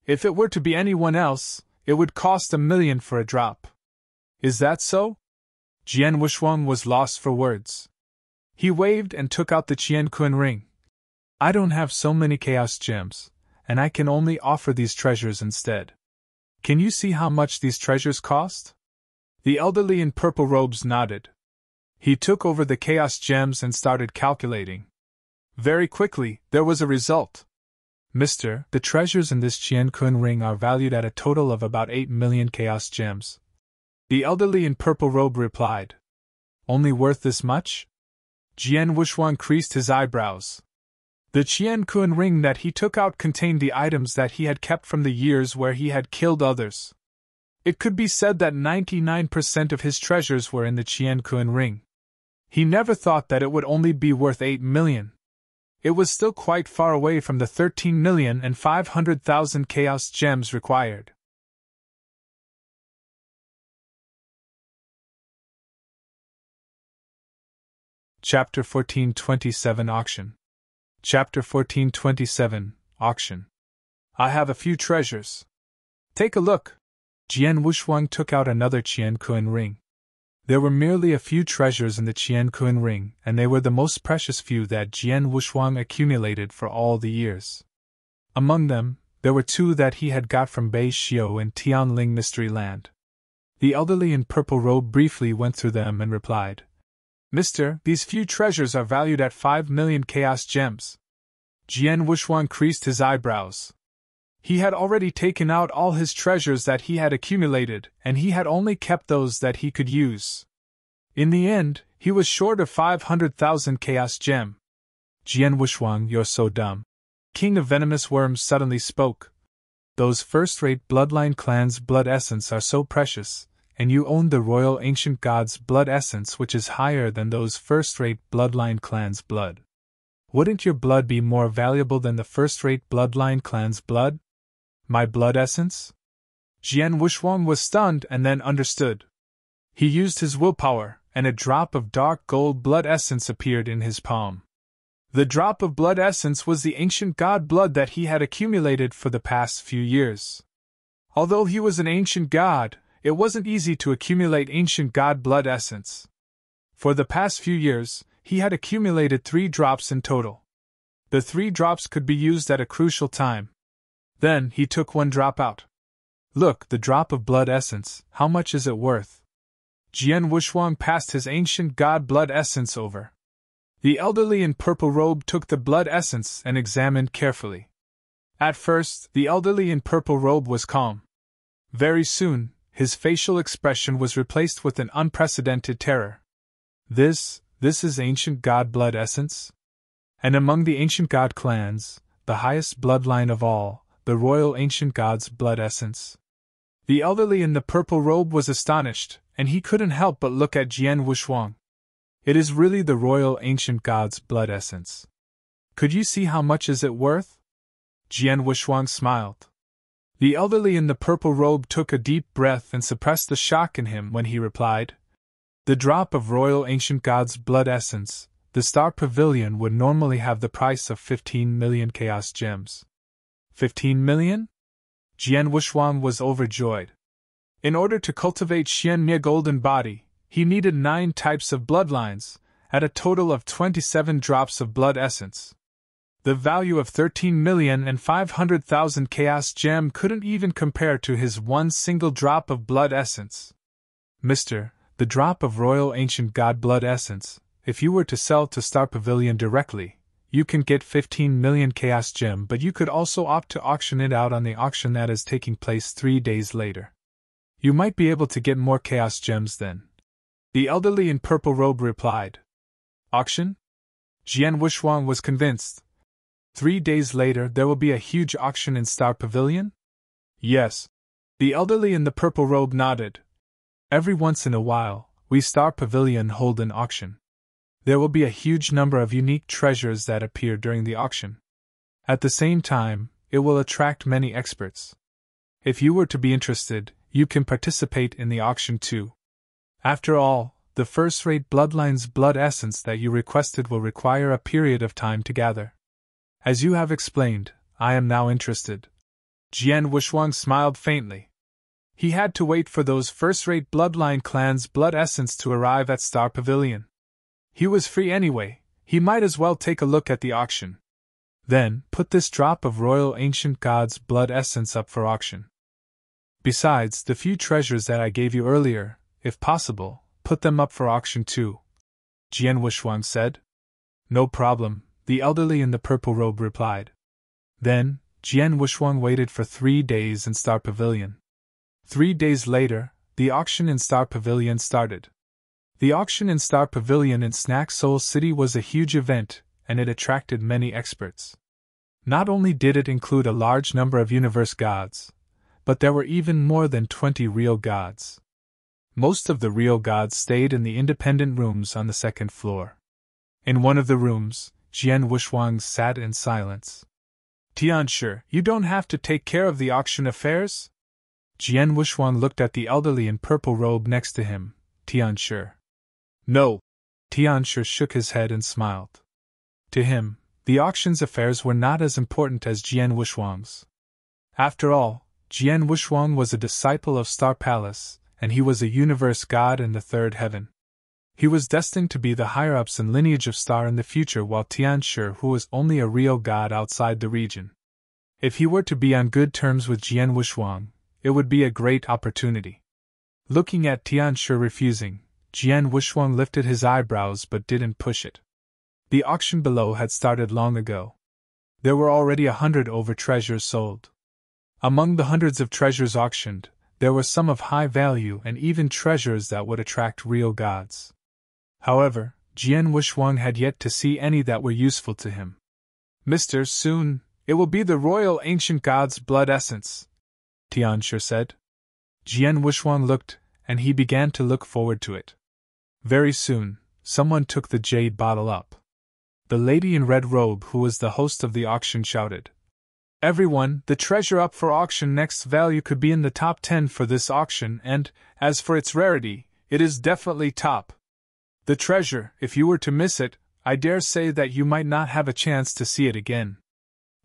If it were to be anyone else, it would cost 1 million for a drop. Is that so? Jian Wushuang was lost for words. He waved and took out the Qian-kun ring. I don't have so many chaos gems, and I can only offer these treasures instead. Can you see how much these treasures cost? The elderly in purple robes nodded. He took over the chaos gems and started calculating. Very quickly, there was a result. Mister, the treasures in this Qian-kun ring are valued at a total of about 8 million chaos gems. The elderly in purple robe replied. Only worth this much? Jian Wushuang creased his eyebrows. The Qian-kun ring that he took out contained the items that he had kept from the years where he had killed others. It could be said that 99% of his treasures were in the Qian-kun ring. He never thought that it would only be worth 8 million. It was still quite far away from the 13,500,000 chaos gems required. Chapter 1427 Auction. Chapter 1427 Auction. I have a few treasures. Take a look. Jian Wushuang took out another Qian-kun ring. There were merely a few treasures in the Qian-kun ring, and they were the most precious few that Jian Wushuang accumulated for all the years. Among them, there were 2 that he had got from Bei Xiu in Tianling Mystery Land. The elderly in purple robe briefly went through them and replied, Mister, these few treasures are valued at 5 million chaos gems. Jian Wushuang creased his eyebrows. He had already taken out all his treasures that he had accumulated, and he had only kept those that he could use. In the end, he was short of 500,000 chaos gem. Jian Wushuang, you're so dumb. King of Venomous Worms suddenly spoke. Those first-rate bloodline clans' blood essence are so precious, and you own the royal ancient god's blood essence which is higher than those first-rate bloodline clans' blood. Wouldn't your blood be more valuable than the first-rate bloodline clan's blood? My blood essence? Jian Wushuang was stunned and then understood. He used his willpower, and a drop of dark gold blood essence appeared in his palm. The drop of blood essence was the ancient god blood that he had accumulated for the past few years. Although he was an ancient god, it wasn't easy to accumulate ancient god blood essence. For the past few years, he had accumulated 3 drops in total. The 3 drops could be used at a crucial time. Then he took 1 drop out. Look, the drop of blood essence, how much is it worth? Jian Wushuang passed his ancient god blood essence over. The elderly in purple robe took the blood essence and examined carefully. At first, the elderly in purple robe was calm. Very soon, his facial expression was replaced with an unprecedented terror. This is ancient god blood essence? And among the ancient god clans, the highest bloodline of all, the royal ancient god's blood essence? The elderly in the purple robe was astonished, and he couldn't help but look at Jian Wushuang. It is really the royal ancient god's blood essence. Could you see how much is it worth? Jian Wushuang smiled. The elderly in the purple robe took a deep breath and suppressed the shock in him when he replied, The drop of royal ancient god's blood essence, the Star Pavilion would normally have the price of 15 million chaos gems. 15 million? Jian Wushuang was overjoyed. In order to cultivate Xianmia golden body, he needed 9 types of bloodlines, at a total of 27 drops of blood essence. The value of 13,500,000 chaos gem couldn't even compare to his 1 single drop of blood essence. Mister, the drop of royal ancient god blood essence, if you were to sell to Star Pavilion directly, you can get 15 million chaos gem, but you could also opt to auction it out on the auction that is taking place 3 days later. You might be able to get more chaos gems then. The elderly in purple robe replied. Auction? Jian Wushuang was convinced. 3 days later there will be a huge auction in Star Pavilion? Yes. The elderly in the purple robe nodded. Every once in a while, we Star Pavilion hold an auction. There will be a huge number of unique treasures that appear during the auction. At the same time, it will attract many experts. If you were to be interested, you can participate in the auction too. After all, the the first-rate bloodline's blood essence that you requested will require a period of time to gather. As you have explained, I am now interested. Jian Wuxuang smiled faintly. He had to wait for those first-rate bloodline clans' blood essence to arrive at Star Pavilion. He was free anyway, he might as well take a look at the auction. Then, put this drop of royal ancient god's blood essence up for auction. Besides the few treasures that I gave you earlier, if possible, put them up for auction too, Jian Wuxuang said. No problem, the elderly in the purple robe replied. Then, Jian Wuxuang waited for 3 days in Star Pavilion. 3 days later, the auction in Star Pavilion started. The auction in Star Pavilion in Snack Soul City was a huge event, and it attracted many experts. Not only did it include a large number of universe gods, but there were even more than 20 real gods. Most of the real gods stayed in the independent rooms on the second floor. In one of the rooms, Jian Wuxuang sat in silence. Tianshi, you don't have to take care of the auction affairs? Jian Wuxuang looked at the elderly in purple robe next to him, Tianshi. No. Tianshi shook his head and smiled. To him, the auction's affairs were not as important as Jian Wuxuang's. After all, Jian Wuxuang was a disciple of Star Palace, and he was a universe god in the third heaven. He was destined to be the higher-ups in lineage of Star in the future, while Tianshi, who was only a real god outside the region. If he were to be on good terms with Jian Wuxuang, it would be a great opportunity. Looking at Tianshi refusing, Jian Wuxuang lifted his eyebrows but didn't push it. The auction below had started long ago. There were already 100 over treasures sold. Among the hundreds of treasures auctioned, there were some of high value and even treasures that would attract real gods. However, Jian Wuxuang had yet to see any that were useful to him. Mr. Soon, it will be the royal ancient god's blood essence, Tianshi said. Jian Wuxuang looked, and he began to look forward to it. Very soon, someone took the jade bottle up. The lady in red robe, who was the host of the auction, shouted, Everyone, the treasure up for auction next value could be in the top 10 for this auction, and, as for its rarity, it is definitely top. The treasure, if you were to miss it, I dare say that you might not have a chance to see it again.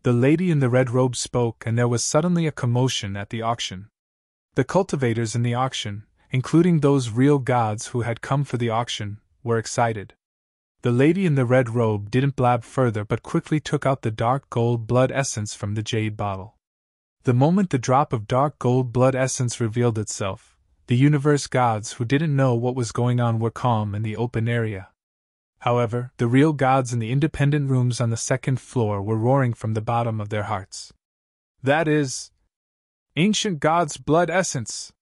The lady in the red robe spoke, and there was suddenly a commotion at the auction. The cultivators in the auction, including those real gods who had come for the auction, were excited. The lady in the red robe didn't blab further but quickly took out the dark gold blood essence from the jade bottle. The moment the drop of dark gold blood essence revealed itself, the universe gods who didn't know what was going on were calm in the open area. However, the real gods in the independent rooms on the second floor were roaring from the bottom of their hearts. That is ancient god's blood essence.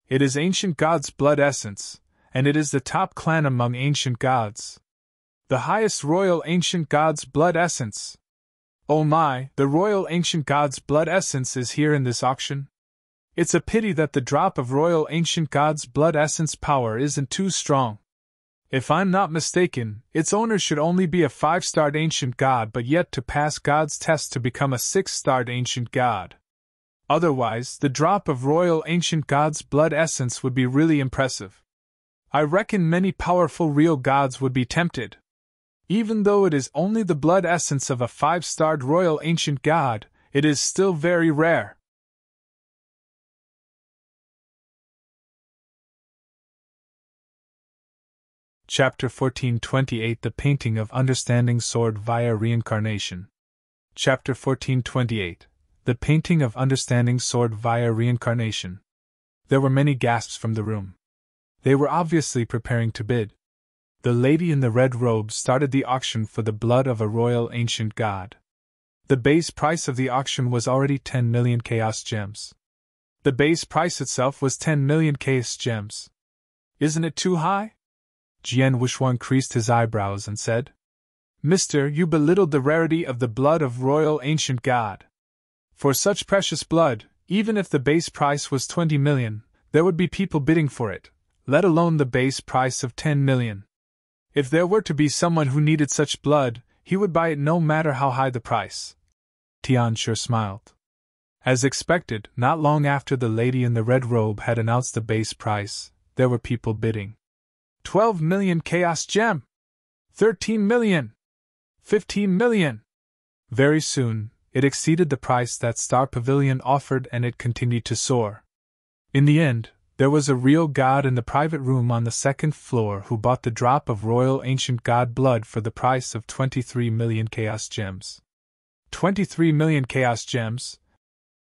It is ancient god's blood essence, and it is the top clan among ancient gods. The highest royal ancient god's blood essence. Oh my, the royal ancient god's blood essence is here in this auction? It's a pity that the drop of royal ancient god's blood essence power isn't too strong. If I'm not mistaken, its owner should only be a 5-starred ancient god but yet to pass God's test to become a 6-starred ancient god. Otherwise, the drop of royal ancient god's blood essence would be really impressive. I reckon many powerful real gods would be tempted. Even though it is only the blood essence of a 5-starred royal ancient god, it is still very rare. Chapter 1428 The Painting of Understanding Sword via Reincarnation. Chapter 1428 The Painting of Understanding Sword via Reincarnation. There were many gasps from the room. They were obviously preparing to bid. The lady in the red robe started the auction for the blood of a royal ancient god. The base price of the auction was already 10 million chaos gems. The base price itself was 10 million chaos gems. Isn't it too high? Jian Wuxuang creased his eyebrows and said, Mister, you belittled the rarity of the blood of royal ancient god. For such precious blood, even if the base price was 20 million, there would be people bidding for it, let alone the base price of 10 million. If there were to be someone who needed such blood, he would buy it no matter how high the price. Tianshi smiled. As expected, not long after the lady in the red robe had announced the base price, there were people bidding. 12 million Chaos Gem! 13 million! 15 million! Very soon, it exceeded the price that Star Pavilion offered, and it continued to soar. In the end, there was a real god in the private room on the second floor who bought the drop of royal ancient god blood for the price of 23 million Chaos Gems. 23 million Chaos Gems!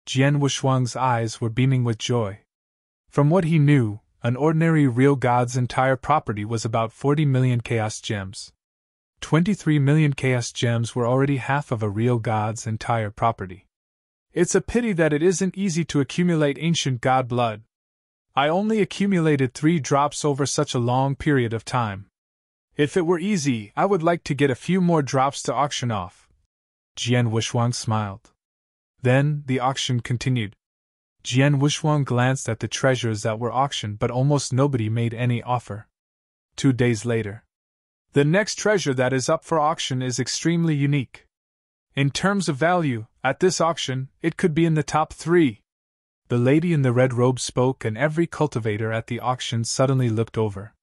Jian Wushuang's eyes were beaming with joy. From what he knew, an ordinary real god's entire property was about 40 million Chaos Gems. 23 million Chaos Gems were already half of a real god's entire property. It's a pity that it isn't easy to accumulate ancient god blood. I only accumulated 3 drops over such a long period of time. If it were easy, I would like to get a few more drops to auction off. Jian Wushuang smiled. Then, the auction continued. Jian Wushuang glanced at the treasures that were auctioned, but almost nobody made any offer. 2 days later. The next treasure that is up for auction is extremely unique. In terms of value, at this auction, it could be in the top 3. The lady in the red robe spoke, and every cultivator at the auction suddenly looked over.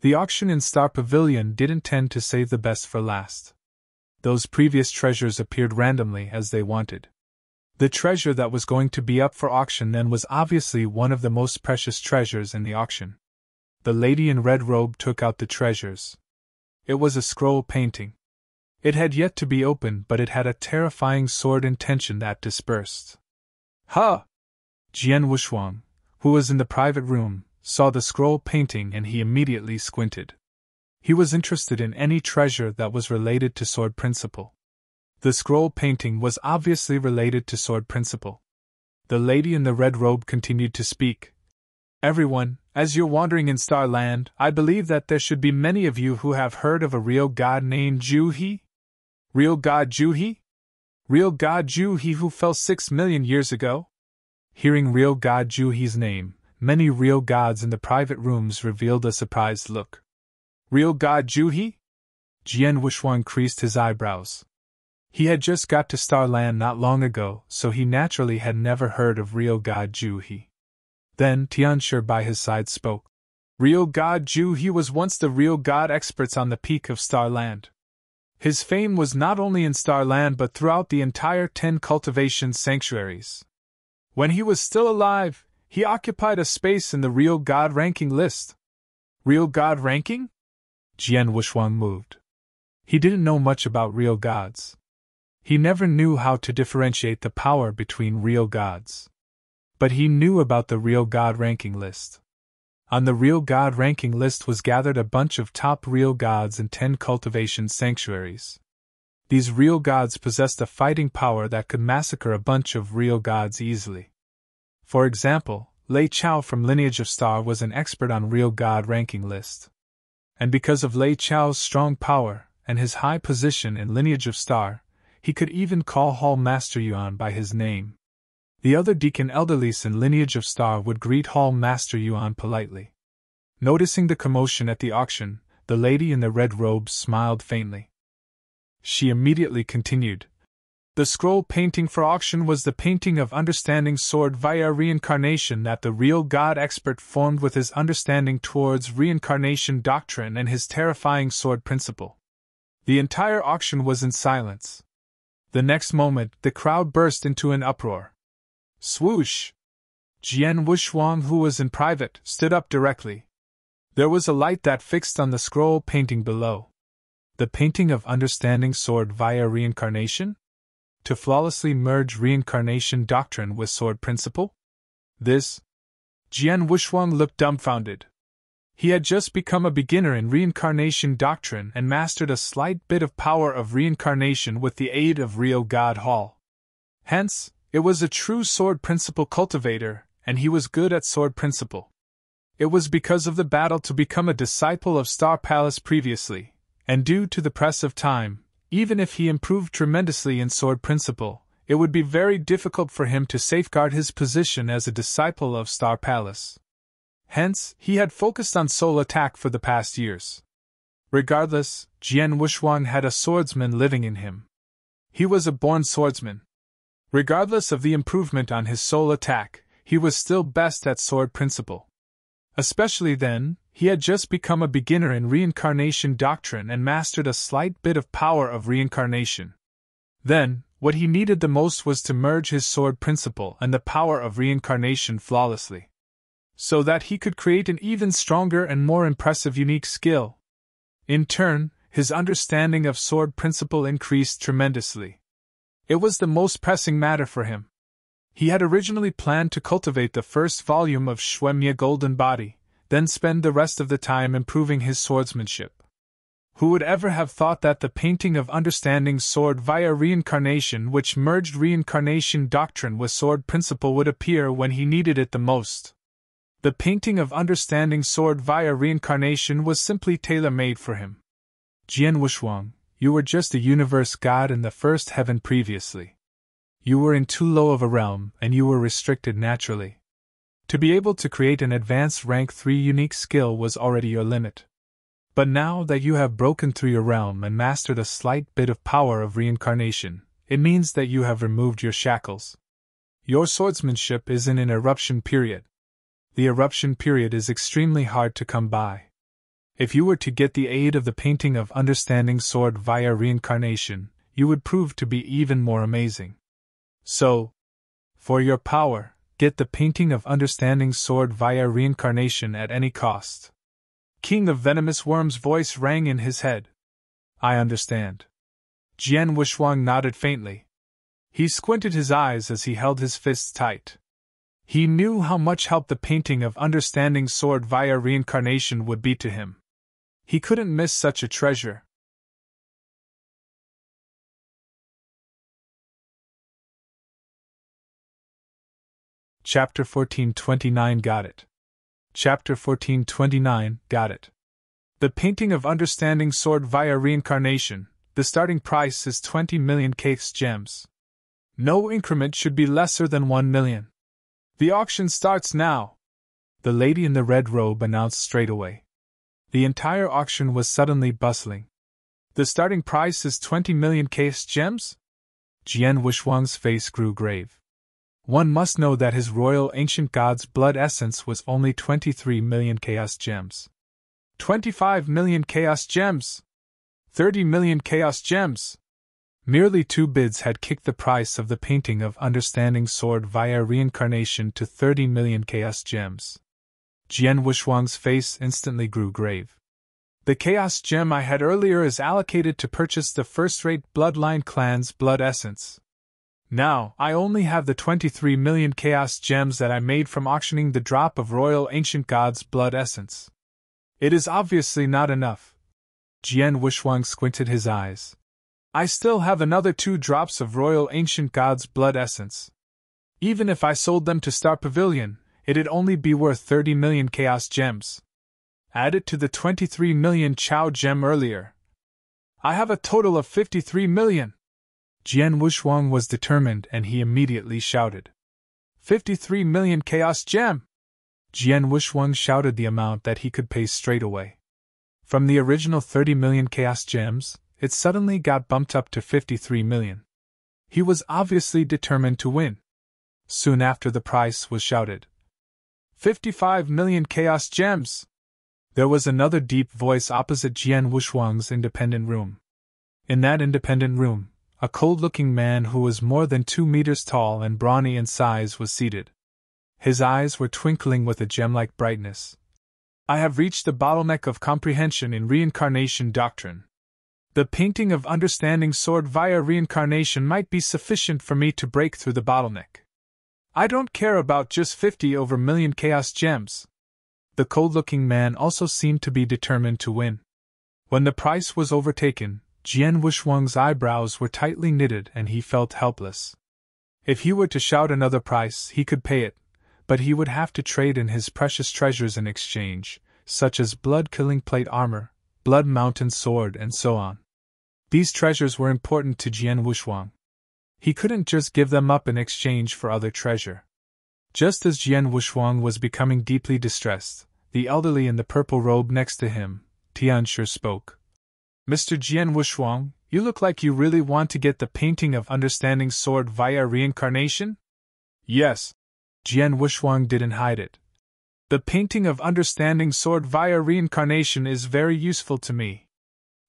The auction in Star Pavilion didn't tend to save the best for last. Those previous treasures appeared randomly as they wanted. The treasure that was going to be up for auction then was obviously one of the most precious treasures in the auction. The lady in red robe took out the treasures. It was a scroll painting. It had yet to be opened, but it had a terrifying sword intention that dispersed. Ha! Jian Wushuang, who was in the private room, saw the scroll painting and he immediately squinted. He was interested in any treasure that was related to sword principle. The scroll painting was obviously related to sword principle. The lady in the red robe continued to speak. Everyone, as you're wandering in Starland, I believe that there should be many of you who have heard of a real god named Juhi. Real god Juhi? Real god Juhi who fell 6 million years ago? Hearing real god Juhi's name, many real gods in the private rooms revealed a surprised look. Real god Juhi? Jian Wushuang creased his eyebrows. He had just got to Starland not long ago, so he naturally had never heard of real god Juhi. Then Tianshi by his side spoke. Real god Juhi was once the real god experts on the peak of Starland. His fame was not only in Starland but throughout the entire 10 cultivation sanctuaries. When he was still alive, he occupied a space in the real god ranking list. Real god ranking? Jian Wushuang moved. He didn't know much about real gods. He never knew how to differentiate the power between real gods. But he knew about the real god ranking list. On the real god ranking list was gathered a bunch of top real gods in 10 cultivation sanctuaries. These real gods possessed a fighting power that could massacre a bunch of real gods easily. For example, Lei Chao from Lineage of Star was an expert on real god ranking list. And because of Lei Chao's strong power and his high position in Lineage of Star, he could even call Hall Master Yuan by his name. The other Deacon Elderlies in Lineage of Star would greet Hall Master Yuan politely. Noticing the commotion at the auction, the lady in the red robe smiled faintly. She immediately continued. The scroll painting for auction was the painting of understanding sword via reincarnation that the real god expert formed with his understanding towards reincarnation doctrine and his terrifying sword principle. The entire auction was in silence. The next moment, the crowd burst into an uproar. Swoosh! Jian Wushuang, who was in private, stood up directly. There was a light that fixed on the scroll painting below. The painting of understanding sword via reincarnation? To flawlessly merge reincarnation doctrine with sword principle? This? Jian Wushuang looked dumbfounded. He had just become a beginner in reincarnation doctrine and mastered a slight bit of power of reincarnation with the aid of real God Hall. Hence, it was a true sword principle cultivator, and he was good at sword principle. It was because of the battle to become a disciple of Star Palace previously, and due to the press of time, even if he improved tremendously in sword principle, it would be very difficult for him to safeguard his position as a disciple of Star Palace. Hence, he had focused on soul attack for the past years. Regardless, Jian Wushuang had a swordsman living in him. He was a born swordsman. Regardless of the improvement on his soul attack, he was still best at sword principle. Especially then, He had just become a beginner in reincarnation doctrine and mastered a slight bit of power of reincarnation. Then, what he needed the most was to merge his sword principle and the power of reincarnation flawlessly, so that he could create an even stronger and more impressive unique skill. In turn, his understanding of sword principle increased tremendously. It was the most pressing matter for him. He had originally planned to cultivate the first volume of Shwemya Golden Body, then spend the rest of the time improving his swordsmanship. Who would ever have thought that the painting of understanding sword via reincarnation, which merged reincarnation doctrine with sword principle, would appear when he needed it the most? The painting of understanding sword via reincarnation was simply tailor-made for him. Jian Wushuang, you were just a universe god in the first heaven previously. You were in too low of a realm, and you were restricted naturally. To be able to create an advanced rank 3 unique skill was already your limit. But now that you have broken through your realm and mastered a slight bit of power of reincarnation, it means that you have removed your shackles. Your swordsmanship is in an eruption period. The eruption period is extremely hard to come by. If you were to get the aid of the painting of understanding sword via reincarnation, you would prove to be even more amazing. So, for your power, get the painting of understanding sword via reincarnation at any cost. King of Venomous Worm's voice rang in his head. I understand. Jian Wushuang nodded faintly. He squinted his eyes as he held his fists tight. He knew how much help the painting of understanding sword via reincarnation would be to him. He couldn't miss such a treasure. Chapter 1429 Got it. Chapter 1429 Got it. The painting of understanding sword via reincarnation, the starting price is 20 million Kaith's gems. No increment should be lesser than 1 million. The auction starts now, the lady in the red robe announced straightaway. The entire auction was suddenly bustling. The starting price is 20 million Kaith's gems? Jian Wushuang's face grew grave. One must know that his royal ancient god's blood essence was only 23 million chaos gems. 25 million chaos gems! 30 million chaos gems! Merely 2 bids had kicked the price of the painting of understanding sword via reincarnation to 30 million chaos gems. Jian Wushuang's face instantly grew grave. The chaos gem I had earlier is allocated to purchase the first-rate bloodline clan's blood essence. Now, I only have the 23 million chaos gems that I made from auctioning the drop of royal ancient god's blood essence. It is obviously not enough. Jian Wushuang squinted his eyes. I still have another 2 drops of royal ancient god's blood essence. Even if I sold them to Star Pavilion, it'd only be worth 30 million chaos gems. Added to the 23 million Chao gem earlier, I have a total of 53 million. Jian Wushuang was determined and he immediately shouted. 53 million chaos gem! Jian Wushuang shouted the amount that he could pay straight away. From the original 30 million chaos gems, it suddenly got bumped up to 53 million. He was obviously determined to win. Soon after the price was shouted. 55 million chaos gems! There was another deep voice opposite Jian Wushuang's independent room. In that independent room, a cold-looking man who was more than 2 meters tall and brawny in size was seated. His eyes were twinkling with a gem-like brightness. I have reached the bottleneck of comprehension in reincarnation doctrine. The painting of understanding sword via reincarnation might be sufficient for me to break through the bottleneck. I don't care about just 50 over million chaos gems. The cold-looking man also seemed to be determined to win. When the price was overtaken, Jian Wushuang's eyebrows were tightly knitted and he felt helpless. If he were to shout another price, he could pay it, but he would have to trade in his precious treasures in exchange, such as blood-killing plate armor, blood mountain sword, and so on. These treasures were important to Jian Wushuang. He couldn't just give them up in exchange for other treasure. Just as Jian Wushuang was becoming deeply distressed, the elderly in the purple robe next to him, Tianshi, spoke. Mr. Jian Wushuang, you look like you really want to get the painting of understanding sword via reincarnation? Yes. Jian Wushuang didn't hide it. The painting of understanding sword via reincarnation is very useful to me.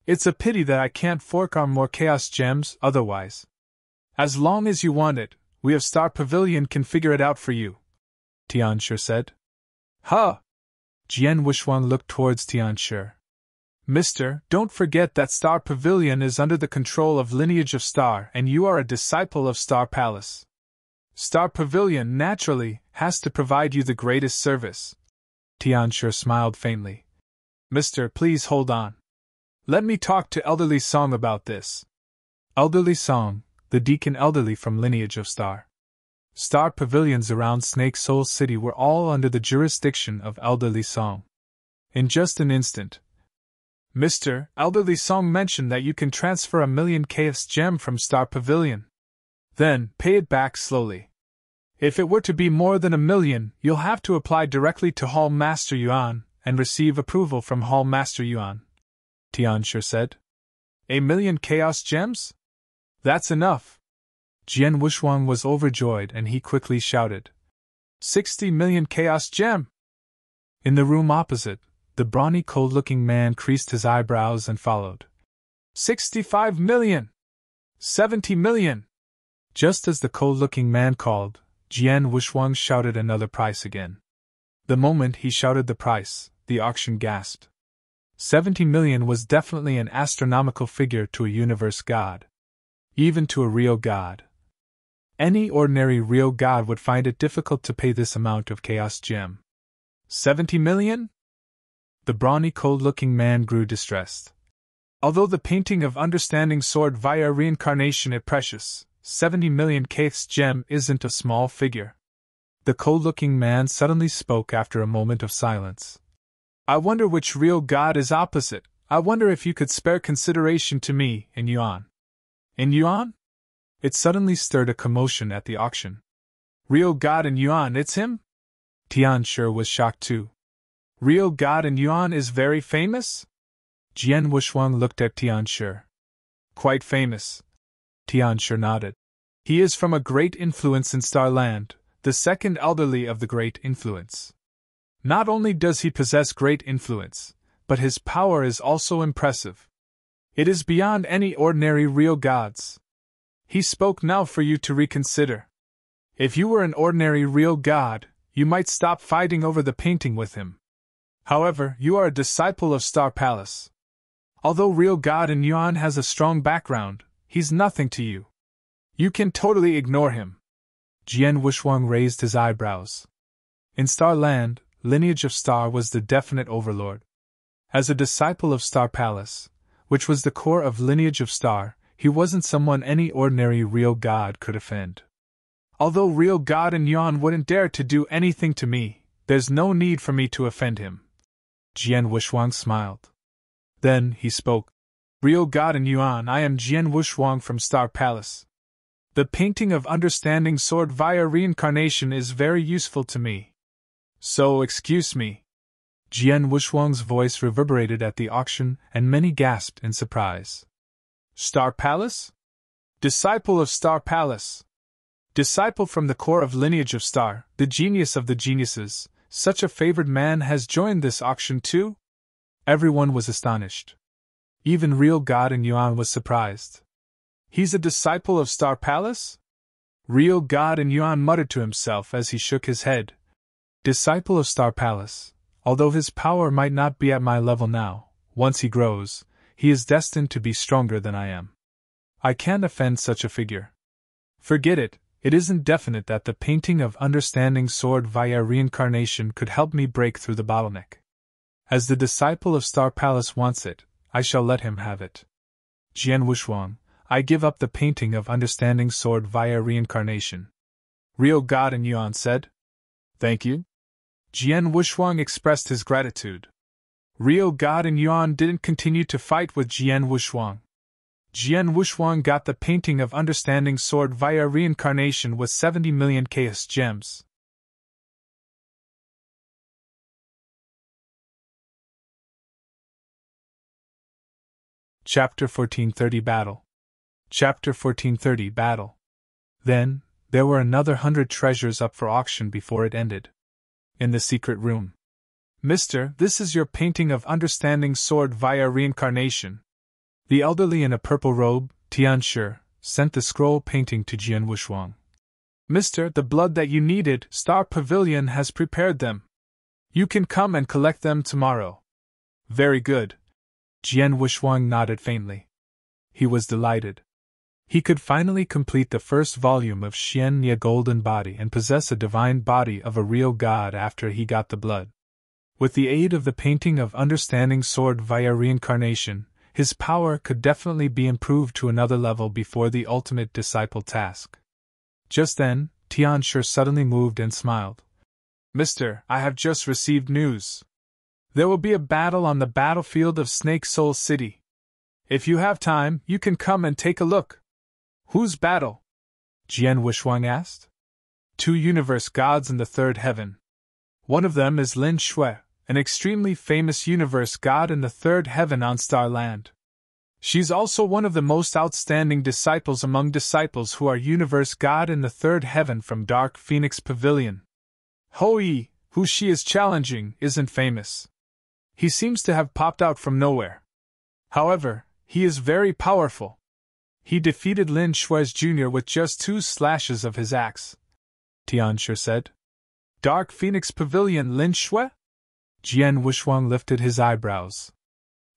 It's a pity that I can't fork on more chaos gems otherwise. As long as you want it, we of Star Pavilion can figure it out for you, Tianshi said. Huh! Jian Wuxuang looked towards Tianshi. Mister, don't forget that Star Pavilion is under the control of Lineage of Star and you are a disciple of Star Palace. Star Pavilion, naturally, has to provide you the greatest service. Tianshi smiled faintly. Mister, please hold on. Let me talk to Elderly Song about this. Elderly Song, the Deacon Elderly from Lineage of Star. Star Pavilions around Snake Soul City were all under the jurisdiction of Elderly Song. In just an instant, Mr. Elderly Song mentioned that you can transfer 1,000,000 chaos gem from Star Pavilion. Then, pay it back slowly. If it were to be more than 1,000,000, you'll have to apply directly to Hall Master Yuan and receive approval from Hall Master Yuan, Tianshi said. 1,000,000 chaos gems? That's enough. Jian Wuxuang was overjoyed and he quickly shouted, 60 million chaos gem! In the room opposite, the brawny cold-looking man creased his eyebrows and followed. 65 million! 70 million! Just as the cold-looking man called, Jian Wuxuang shouted another price again. The moment he shouted the price, the auction gasped. 70 million was definitely an astronomical figure to a universe god. Even to a real god. Any ordinary real god would find it difficult to pay this amount of chaos gem. 70 million? The brawny cold-looking man grew distressed. Although the painting of understanding sword via reincarnation is precious, 70 million chaos gem isn't a small figure. The cold-looking man suddenly spoke after a moment of silence. I wonder which real god is opposite. I wonder if you could spare consideration to me in yuan. In yuan? It suddenly stirred a commotion at the auction. Real god in yuan, it's him? Tianshi was shocked too. Real god in yuan is very famous? Jian Wuxuang looked at Tianshi. Quite famous. Tianshi nodded. He is from a great influence in Starland, the second elderly of the great influence. Not only does he possess great influence, but his power is also impressive. It is beyond any ordinary real gods. He spoke now for you to reconsider. If you were an ordinary real god, you might stop fighting over the painting with him. However, you are a disciple of Star Palace. Although real god in yuan has a strong background, he's nothing to you. You can totally ignore him. Jian Wuxuang raised his eyebrows. In Starland, Lineage of Star was the definite overlord. As a disciple of Star Palace, which was the core of Lineage of Star, he wasn't someone any ordinary real god could offend. Although real god in yuan wouldn't dare to do anything to me, there's no need for me to offend him. Jian Wuxuang smiled. Then he spoke. Real god in yuan, I am Jian Wuxuang from Star Palace. The painting of understanding sword via reincarnation is very useful to me. So excuse me. Jian Wuxuang's voice reverberated at the auction and many gasped in surprise. Star Palace? Disciple of Star Palace. Disciple from the core of Lineage of Star, the genius of the geniuses, such a favored man has joined this auction too? Everyone was astonished. Even real god in yuan was surprised. He's a disciple of Star Palace? Real god in yuan muttered to himself as he shook his head. Disciple of Star Palace, although his power might not be at my level now, once he grows, he is destined to be stronger than I am. I can't offend such a figure. Forget it, it isn't definite that the painting of understanding sword via reincarnation could help me break through the bottleneck. As the disciple of Star Palace wants it, I shall let him have it. Jian Wuxuang, I give up the painting of understanding sword via reincarnation. Real god in yuan said. Thank you. Jian Wuxuang expressed his gratitude. Real god in yuan didn't continue to fight with Jian Wuxuang. Jian Wuxuang got the painting of understanding sword via reincarnation with 70 million chaos gems. Chapter 1430 Battle. Chapter 1430 Battle. Then, there were another 100 treasures up for auction before it ended. In the secret room. Mister, this is your painting of understanding sword via reincarnation. The elderly in a purple robe, Tian Shi, sent the scroll painting to Jian Wushuang. Mister, the blood that you needed, Star Pavilion has prepared them. You can come and collect them tomorrow. Very good. Jian Wushuang nodded faintly. He was delighted. He could finally complete the first volume of Xian Ye Golden Body and possess a divine body of a real god after he got the blood. With the aid of the painting of understanding sword via reincarnation, his power could definitely be improved to another level before the ultimate disciple task. Just then, Tian Shi suddenly moved and smiled. Mister, I have just received news. There will be a battle on the battlefield of Snake Soul City. If you have time, you can come and take a look. Whose battle? Jian Wushuang asked. 2 universe gods in the third heaven. One of them is Lin Shui, an extremely famous universe god in the third heaven on Starland. She's also one of the most outstanding disciples among disciples who are universe god in the third heaven from Dark Phoenix Pavilion. Hou, who she is challenging, isn't famous. He seems to have popped out from nowhere. However, he is very powerful. He defeated Lin Shui's Jr. with just 2 slashes of his axe. Tian Shi said. Dark Phoenix Pavilion Lin Shui? Jian Wushuang lifted his eyebrows.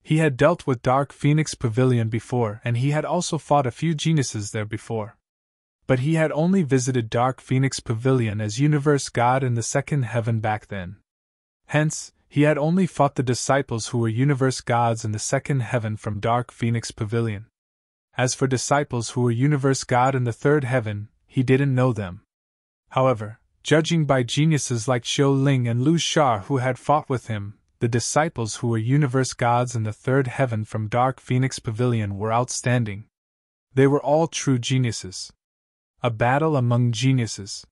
He had dealt with Dark Phoenix Pavilion before, and he had also fought a few geniuses there before. But he had only visited Dark Phoenix Pavilion as universe god in the second heaven back then. Hence, he had only fought the disciples who were universe gods in the second heaven from Dark Phoenix Pavilion. As for disciples who were universe god in the third heaven, he didn't know them. However, judging by geniuses like Xiu Ling and Lu Shar who had fought with him, the disciples who were universe gods in the third heaven from Dark Phoenix Pavilion were outstanding. They were all true geniuses. A battle among geniuses.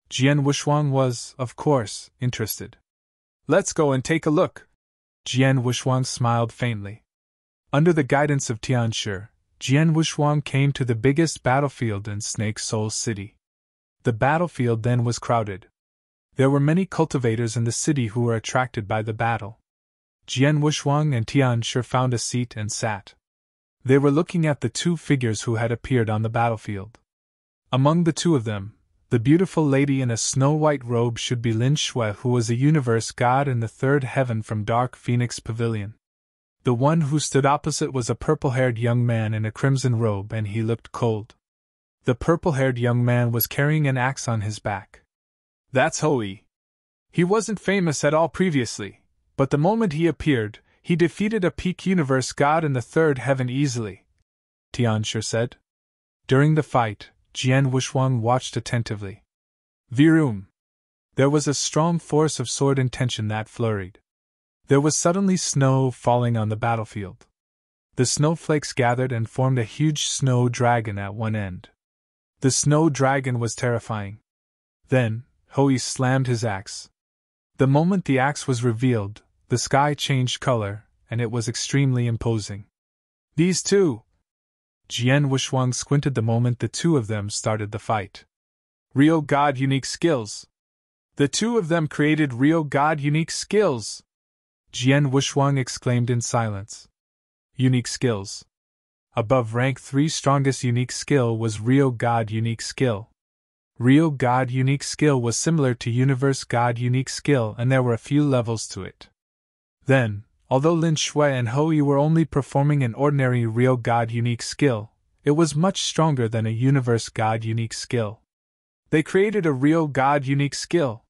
Jian Wushuang was, of course, interested. Let's go and take a look. Jian Wushuang smiled faintly. Under the guidance of Tian Shi, Jian Wushuang came to the biggest battlefield in Snake Soul City. The battlefield then was crowded. There were many cultivators in the city who were attracted by the battle. Jian Wushuang and Tian Shi found a seat and sat. They were looking at the 2 figures who had appeared on the battlefield. Among the 2 of them, the beautiful lady in a snow-white robe should be Lin Shui, who was a universe god in the third heaven from Dark Phoenix Pavilion. The one who stood opposite was a purple-haired young man in a crimson robe, and he looked cold. The purple-haired young man was carrying an axe on his back. That's Hou. He wasn't famous at all previously, but the moment he appeared, he defeated a peak universe god in the third heaven easily, Tian Shi said. During the fight, Jian Wushuang watched attentively. Virum! There was a strong force of sword intention that flurried. There was suddenly snow falling on the battlefield. The snowflakes gathered and formed a huge snow dragon at one end. The snow dragon was terrifying. Then, Hou slammed his axe. The moment the axe was revealed, the sky changed color, and it was extremely imposing. These 2! Jian Wushuang squinted the moment the 2 of them started the fight. Real god unique skills! The 2 of them created real god unique skills! Jian Wushuang exclaimed in silence. Unique skills. Above rank 3 strongest unique skill was Real God Unique Skill. Real God Unique Skill was similar to Universe God Unique Skill, and there were a few levels to it. Then, although Lin Shui and Hou were only performing an ordinary Real God Unique Skill, it was much stronger than a Universe God Unique Skill. They created a Real God Unique Skill.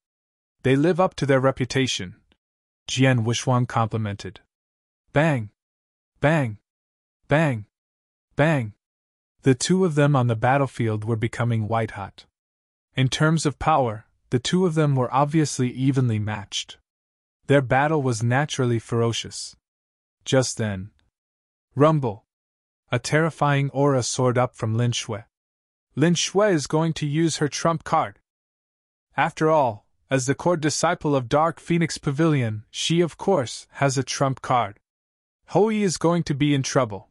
They live up to their reputation. Jian Wushuang complimented. Bang! Bang! Bang! Bang! The 2 of them on the battlefield were becoming white-hot. In terms of power, the 2 of them were obviously evenly matched. Their battle was naturally ferocious. Just then, rumble! A terrifying aura soared up from Lin Shui. Lin Shui is going to use her trump card. After all, as the core disciple of Dark Phoenix Pavilion, she of course has a trump card. Hou is going to be in trouble.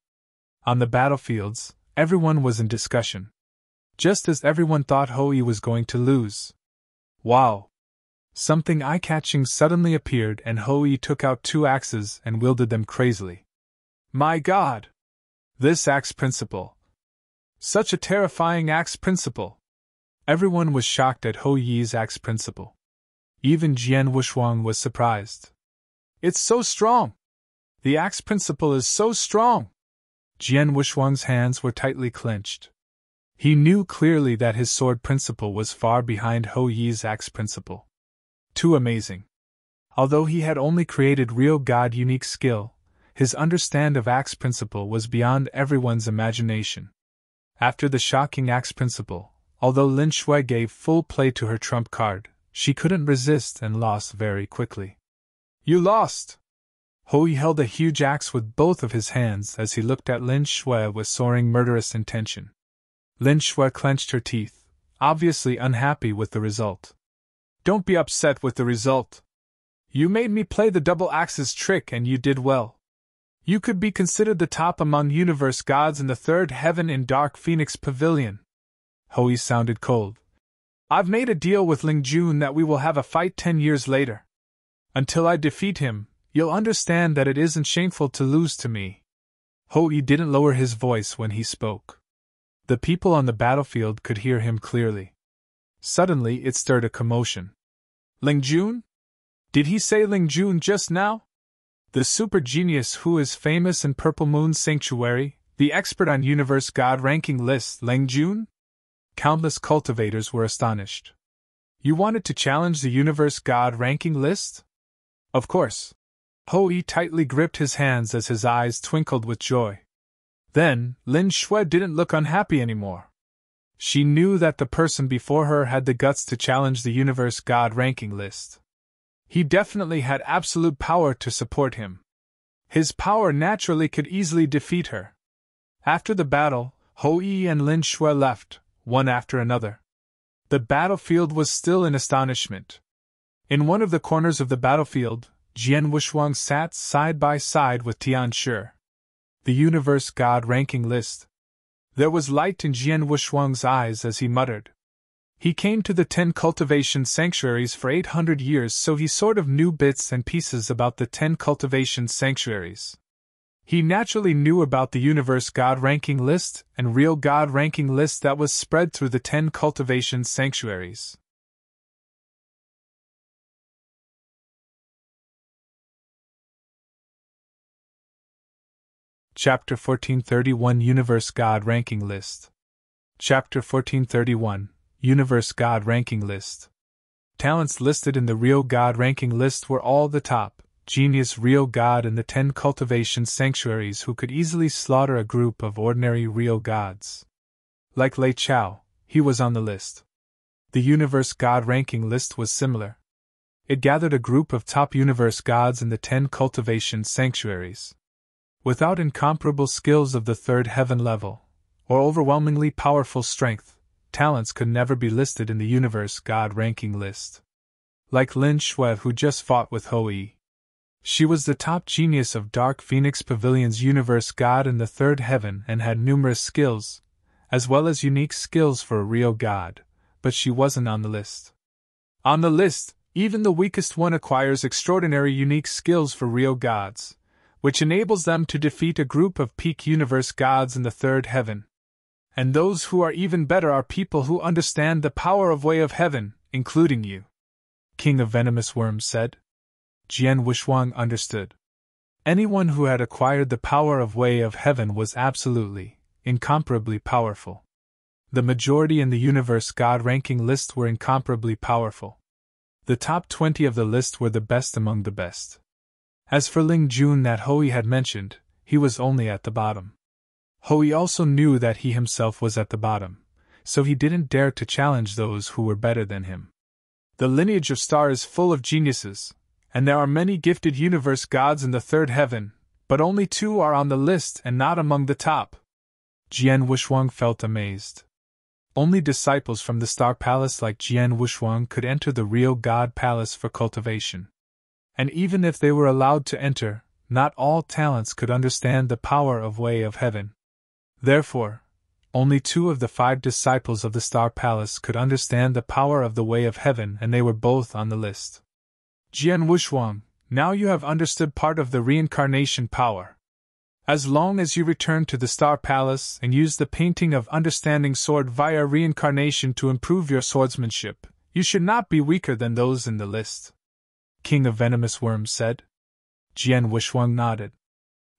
On the battlefields, everyone was in discussion. Just as everyone thought Hou was going to lose. Wow! Something eye-catching suddenly appeared and Hou-Yi took out 2 axes and wielded them crazily. My God! This axe principle! Such a terrifying axe principle! Everyone was shocked at Hou-Yi's axe principle. Even Jian Wushuang was surprised. It's so strong! The axe principle is so strong! Jian Wushuang's hands were tightly clenched. He knew clearly that his sword principle was far behind Hou-Yi's axe principle. Too amazing. Although he had only created real God-unique skill, his understand of axe principle was beyond everyone's imagination. After the shocking axe principle, although Lin Shui gave full play to her trump card, she couldn't resist and lost very quickly. You lost! Hou-Yi held a huge axe with both of his hands as he looked at Lin Shui with soaring murderous intention. Lin Shui clenched her teeth, obviously unhappy with the result. Don't be upset with the result. You made me play the double axes trick and you did well. You could be considered the top among universe gods in the 3rd heaven in Dark Phoenix Pavilion. Hou-Yi sounded cold. I've made a deal with Ling Jun that we will have a fight 10 years later. Until I defeat him, you'll understand that it isn't shameful to lose to me. Hou-Yi didn't lower his voice when he spoke. The people on the battlefield could hear him clearly. Suddenly it stirred a commotion. Ling Jun? Did he say Ling Jun just now? The super genius who is famous in Purple Moon Sanctuary, the expert on universe god ranking lists, Ling Jun? Countless cultivators were astonished. You wanted to challenge the universe god ranking list? Of course. Hou-Yi tightly gripped his hands as his eyes twinkled with joy. Then, Lin Shui didn't look unhappy anymore. She knew that the person before her had the guts to challenge the universe god ranking list. He definitely had absolute power to support him. His power naturally could easily defeat her. After the battle, Hou-Yi and Lin Shui left, one after another. The battlefield was still in astonishment. In one of the corners of the battlefield, Jian Wushuang sat side by side with Tian Shi. The universe god ranking list. There was light in Jian Wushuang's eyes as he muttered. He came to the 10 cultivation sanctuaries for 800 years, so he sort of knew bits and pieces about the 10 cultivation sanctuaries. He naturally knew about the universe god ranking list and real god ranking list that was spread through the 10 cultivation sanctuaries. Chapter 1431 Universe God Ranking List. Chapter 1431 Universe God Ranking List. Talents listed in the Real God Ranking List were all the top, genius real god in the 10 cultivation sanctuaries who could easily slaughter a group of ordinary real gods. Like Lei Chao, he was on the list. The Universe God Ranking List was similar. It gathered a group of top universe gods in the 10 cultivation sanctuaries. Without incomparable skills of the 3rd heaven level, or overwhelmingly powerful strength, talents could never be listed in the universe god ranking list. Like Lin Shui, who just fought with Hou-Yi. She was the top genius of Dark Phoenix Pavilion's universe god in the 3rd heaven and had numerous skills, as well as unique skills for a real god, but she wasn't on the list. On the list, even the weakest one acquires extraordinary unique skills for real gods, which enables them to defeat a group of peak universe gods in the 3rd heaven. And those who are even better are people who understand the power of Way of Heaven, including you. King of Venomous Worms said. Jian Wushuang understood. Anyone who had acquired the power of Way of Heaven was absolutely, incomparably powerful. The majority in the universe god ranking list were incomparably powerful. The top 20 of the list were the best among the best. As for Ling Jun that Hou-Yi had mentioned, he was only at the bottom. Hou-Yi also knew that he himself was at the bottom, so he didn't dare to challenge those who were better than him. The lineage of Star is full of geniuses, and there are many gifted universe gods in the 3rd heaven, but only 2 are on the list and not among the top. Jian Wushuang felt amazed. Only disciples from the Star Palace like Jian Wushuang could enter the real God Palace for cultivation. And even if they were allowed to enter, not all talents could understand the power of Way of Heaven. Therefore, Only 2 of the 5 disciples of the Star Palace could understand the power of the Way of Heaven, and they were both on the list. Jian Wushuang, now you have understood part of the reincarnation power. As long as you return to the Star Palace and use the painting of understanding sword via reincarnation to improve your swordsmanship, you should not be weaker than those in the list. King of Venomous Worms said. Jian Wushuang nodded.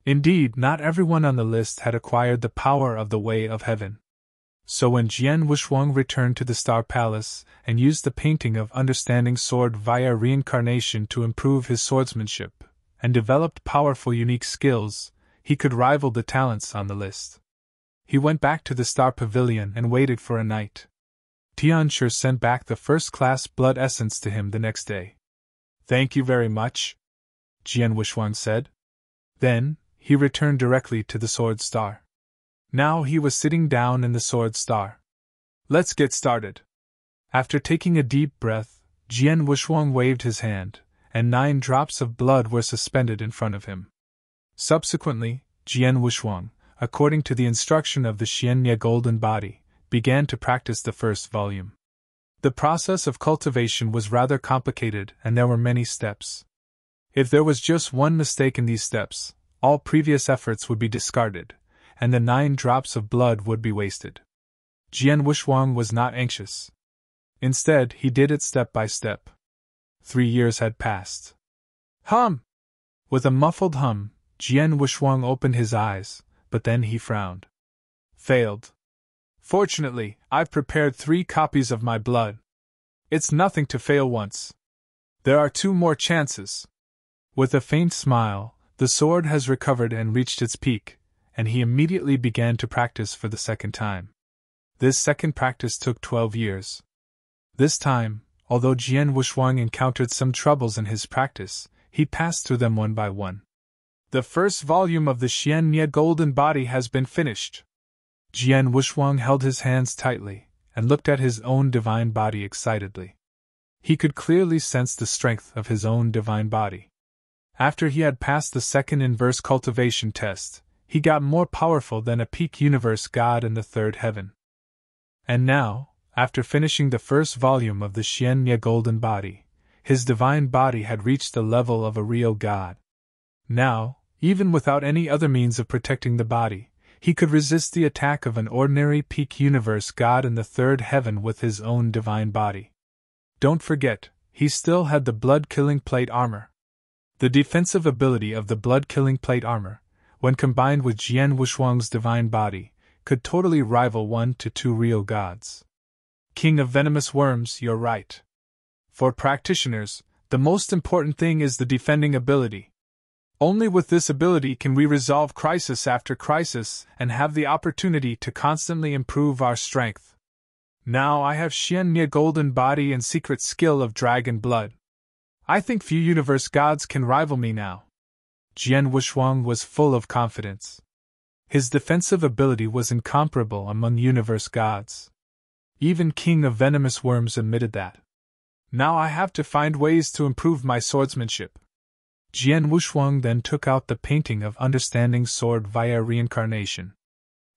Indeed, not everyone on the list had acquired the power of the Way of Heaven. So when Jian Wushuang returned to the Star Palace and used the painting of understanding sword via reincarnation to improve his swordsmanship, and developed powerful unique skills, he could rival the talents on the list. He went back to the Star Pavilion and waited for a night. Tianshi sent back the first-class blood essence to him the next day. Thank you very much, Jian Wushuang said. Then, he returned directly to the Sword Star. Now he was sitting down in the Sword Star. Let's get started. After taking a deep breath, Jian Wushuang waved his hand, and 9 drops of blood were suspended in front of him. Subsequently, Jian Wushuang, according to the instruction of the Xianye Golden Body, began to practice the first volume. The process of cultivation was rather complicated and there were many steps. If there was just one mistake in these steps, all previous efforts would be discarded, and the 9 drops of blood would be wasted. Jian Wushuang was not anxious. Instead, he did it step by step. 3 years had passed. Hum! With a muffled hum, Jian Wushuang opened his eyes, but then he frowned. Failed. Fortunately, I've prepared 3 copies of my blood. It's nothing to fail once. There are 2 more chances. With a faint smile, the sword has recovered and reached its peak, and he immediately began to practice for the second time. This second practice took 12 years. This time, although Jian Wushuang encountered some troubles in his practice, he passed through them one by one. The first volume of the Xianye Golden Body has been finished. Jian Wushuang held his hands tightly, and looked at his own divine body excitedly. He could clearly sense the strength of his own divine body. After he had passed the second inverse cultivation test, he got more powerful than a peak universe god in the 3rd heaven. And now, after finishing the first volume of the Xianye Golden Body, his divine body had reached the level of a real god. Now, even without any other means of protecting the body, he could resist the attack of an ordinary peak universe god in the 3rd heaven with his own divine body. Don't forget, he still had the blood-killing plate armor. The defensive ability of the blood-killing plate armor, when combined with Jian Wushuang's divine body, could totally rival 1 to 2 real gods. King of Venomous Worms, you're right. For practitioners, the most important thing is the defending ability. Only with this ability can we resolve crisis after crisis and have the opportunity to constantly improve our strength. Now I have Xianye Golden Body and secret skill of Dragon Blood. I think few universe gods can rival me now. Jian Wushuang was full of confidence. His defensive ability was incomparable among universe gods. Even King of Venomous Worms admitted that. Now I have to find ways to improve my swordsmanship. Jian Wushuang then took out the painting of understanding sword via reincarnation.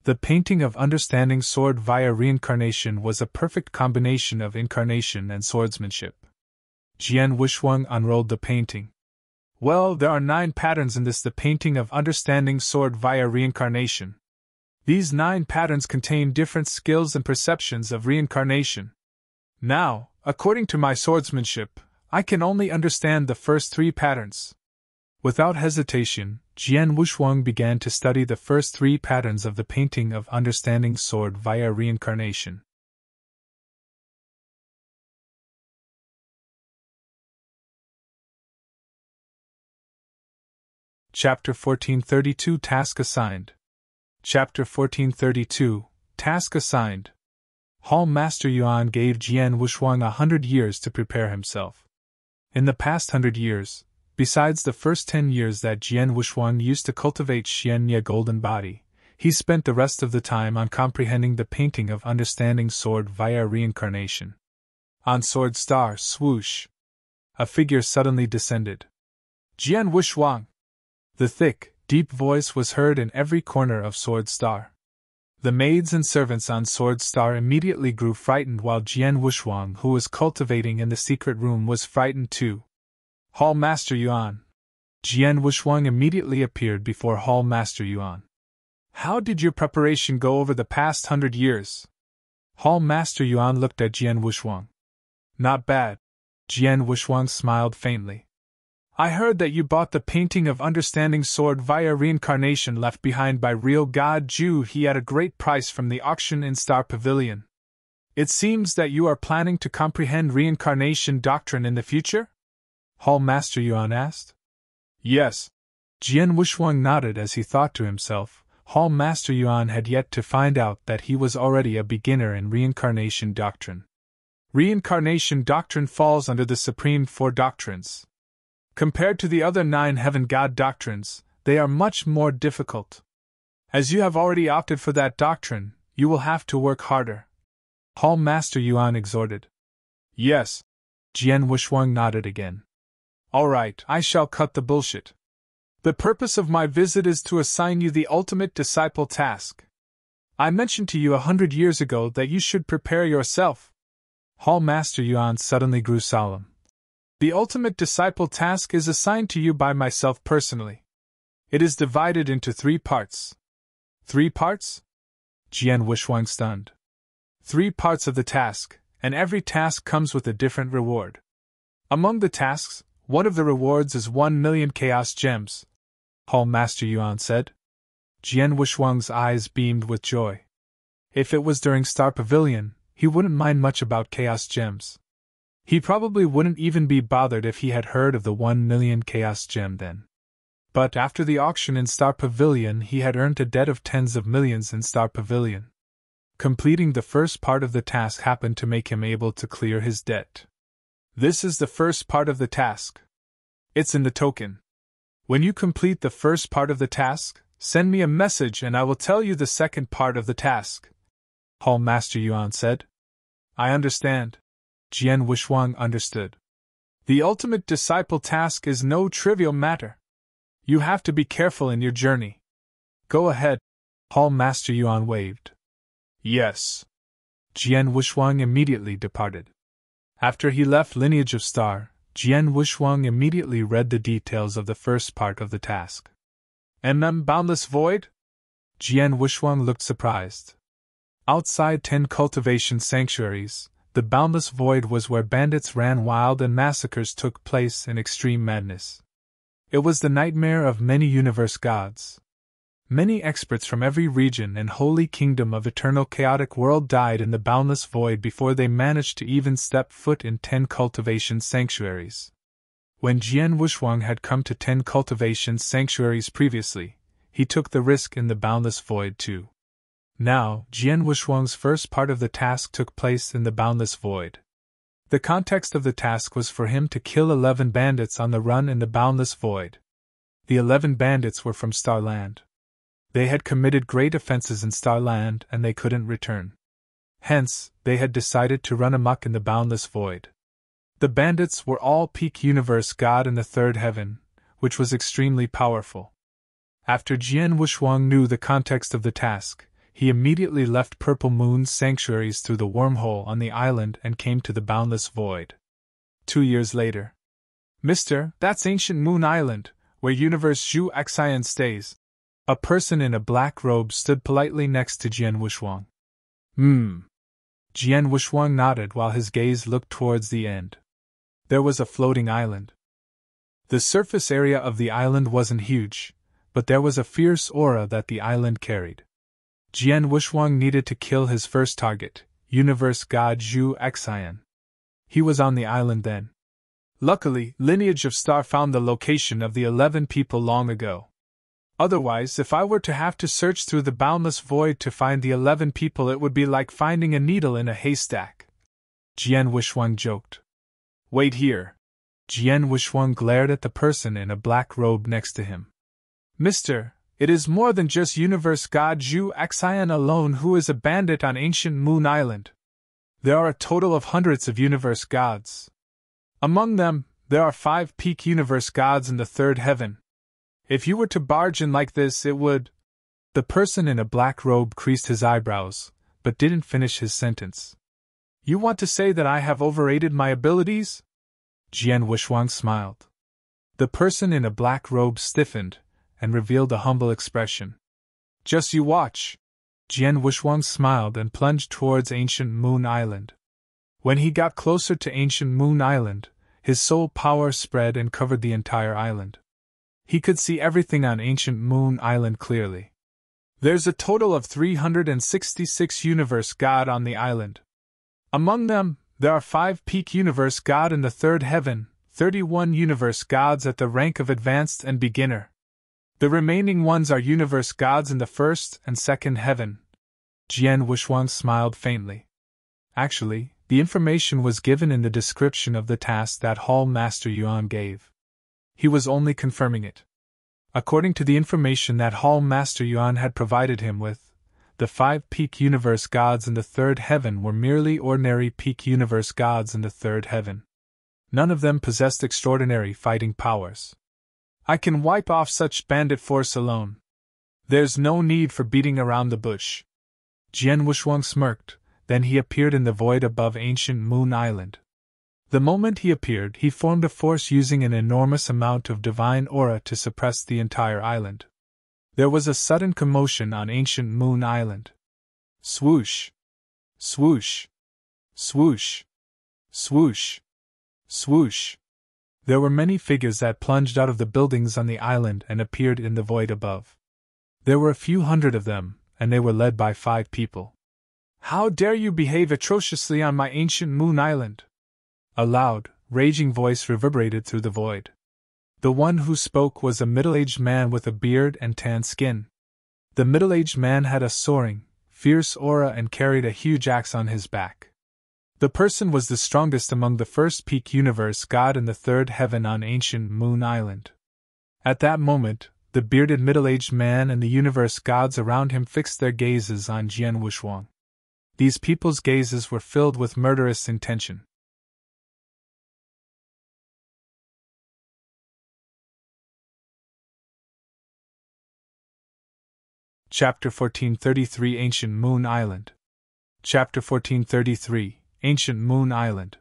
The painting of understanding sword via reincarnation was a perfect combination of incarnation and swordsmanship. Jian Wushuang unrolled the painting. Well, there are 9 patterns in this, the painting of understanding sword via reincarnation. These 9 patterns contain different skills and perceptions of reincarnation. Now, according to my swordsmanship, I can only understand the first 3 patterns. Without hesitation, Jian Wushuang began to study the first 3 patterns of the painting of understanding sword via reincarnation. Chapter 1432 Task Assigned. Chapter 1432 Task Assigned. Hall Master Yuan gave Jian Wushuang 100 years to prepare himself. In the past 100 years, besides the first 10 years that Jian Wushuang used to cultivate Xianye Golden Body, he spent the rest of the time on comprehending the painting of understanding sword via reincarnation. On Sword Star, swoosh! A figure suddenly descended. Jian Wushuang! The thick, deep voice was heard in every corner of Sword Star. The maids and servants on Sword Star immediately grew frightened, while Jian Wuxuang, who was cultivating in the secret room, was frightened too. Hall Master Yuan. Jian Wuxuang immediately appeared before Hall Master Yuan. How did your preparation go over the past 100 years? Hall Master Yuan looked at Jian Wuxuang. Not bad. Jian Wuxuang smiled faintly. I heard that you bought the painting of Understanding Sword via reincarnation left behind by real God Zhu He at a great price from the auction in Star Pavilion. It seems that you are planning to comprehend reincarnation doctrine in the future? Hall Master Yuan asked. Yes. Jian Wuxuang nodded as he thought to himself. Hall Master Yuan had yet to find out that he was already a beginner in reincarnation doctrine. Reincarnation doctrine falls under the Supreme Four Doctrines. Compared to the other 9 Heaven God doctrines, they are much more difficult. As you have already opted for that doctrine, you will have to work harder. Hall Master Yuan exhorted. Yes. Jian Wuxuang nodded again. All right, I shall cut the bullshit. The purpose of my visit is to assign you the ultimate disciple task. I mentioned to you 100 years ago that you should prepare yourself. Hall Master Yuan suddenly grew solemn. The ultimate disciple task is assigned to you by myself personally. It is divided into 3 parts. 3 parts? Jian Wuxuang stunned. 3 parts of the task, and every task comes with a different reward. Among the tasks, one of the rewards is 1 million chaos gems, Hall Master Yuan said. Jian Wuxuang's eyes beamed with joy. If it was during Star Pavilion, he wouldn't mind much about chaos gems. He probably wouldn't even be bothered if he had heard of the 1 million chaos gem then. But after the auction in Star Pavilion, he had earned a debt of tens of millions in Star Pavilion. Completing the first part of the task happened to make him able to clear his debt. This is the first part of the task. It's in the token. When you complete the first part of the task, send me a message and I will tell you the second part of the task, Hall Master Yuan said. I understand. Jian Wuxuang understood. The ultimate disciple task is no trivial matter. You have to be careful in your journey. Go ahead. Hall Master Yuan waved. Yes. Jian Wuxuang immediately departed. After he left Lineage of Star, Jian Wuxuang immediately read the details of the first part of the task. Boundless Void? Jian Wuxuang looked surprised. Outside 10 cultivation sanctuaries, the Boundless Void was where bandits ran wild and massacres took place in extreme madness. It was the nightmare of many universe gods. Many experts from every region and holy kingdom of eternal chaotic world died in the Boundless Void before they managed to even step foot in 10 cultivation sanctuaries. When Jian Wuxuang had come to 10 cultivation sanctuaries previously, he took the risk in the Boundless Void too. Now, Jian Wuxuang's first part of the task took place in the Boundless Void. The context of the task was for him to kill 11 bandits on the run in the Boundless Void. The 11 bandits were from Starland. They had committed great offenses in Starland and they couldn't return. Hence, they had decided to run amok in the Boundless Void. The bandits were all peak universe god in the 3rd heaven, which was extremely powerful. After Jian Wuxuang knew the context of the task, he immediately left Purple Moon's sanctuaries through the wormhole on the island and came to the Boundless Void. 2 years later. Mister, that's Ancient Moon Island, where Universe Zhu Xian stays. A person in a black robe stood politely next to Jian Wuxuang. Jian Wuxuang nodded while his gaze looked towards the end. There was a floating island. The surface area of the island wasn't huge, but there was a fierce aura that the island carried. Jian Wuxuang needed to kill his first target, Universe God Zhu Xian. He was on the island then. Luckily, Lineage of Star found the location of the 11 people long ago. Otherwise, if I were to have to search through the Boundless Void to find the 11 people, it would be like finding a needle in a haystack. Jian Wuxuang joked. Wait here. Jian Wuxuang glared at the person in a black robe next to him. Mister, it is more than just Universe God Zhu Xian alone who is a bandit on Ancient Moon Island. There are a total of hundreds of universe gods. Among them, there are 5 peak universe gods in the 3rd heaven. If you were to barge in like this, it would... The person in a black robe creased his eyebrows, but didn't finish his sentence. You want to say that I have overrated my abilities? Jian Wuxuang smiled. The person in a black robe stiffened and revealed a humble expression. Just you watch. Jian Wuxuang smiled and plunged towards Ancient Moon Island. When he got closer to Ancient Moon Island, his soul power spread and covered the entire island. He could see everything on Ancient Moon Island clearly. There's a total of 366 Universe God on the island. Among them, there are 5 Peak Universe God in the 3rd Heaven, 31 Universe Gods at the rank of Advanced and Beginner. The remaining ones are Universe Gods in the 1st and 2nd Heaven. Jian Wuxuang smiled faintly. Actually, the information was given in the description of the task that Hall Master Yuan gave. He was only confirming it. According to the information that Hall Master Yuan had provided him with, the 5 Peak Universe Gods in the 3rd Heaven were merely ordinary Peak Universe Gods in the 3rd Heaven. None of them possessed extraordinary fighting powers. I can wipe off such bandit force alone. There's no need for beating around the bush. Jian Wuxuang smirked, then he appeared in the void above Ancient Moon Island. The moment he appeared, he formed a force using an enormous amount of divine aura to suppress the entire island. There was a sudden commotion on Ancient Moon Island. Swoosh! Swoosh! Swoosh! Swoosh! Swoosh! There were many figures that plunged out of the buildings on the island and appeared in the void above. There were a few hundred of them, and they were led by 5 people. How dare you behave atrociously on my Ancient Moon Island? A loud, raging voice reverberated through the void. The one who spoke was a middle-aged man with a beard and tan skin. The middle-aged man had a soaring, fierce aura and carried a huge axe on his back. The person was the strongest among the 1st Peak Universe God in the 3rd Heaven on Ancient Moon Island. At that moment, the bearded middle-aged man and the universe gods around him fixed their gazes on Jian Wuxuang. These people's gazes were filled with murderous intention. Chapter 1433 Ancient Moon Island. Chapter 1433 Ancient Moon Island.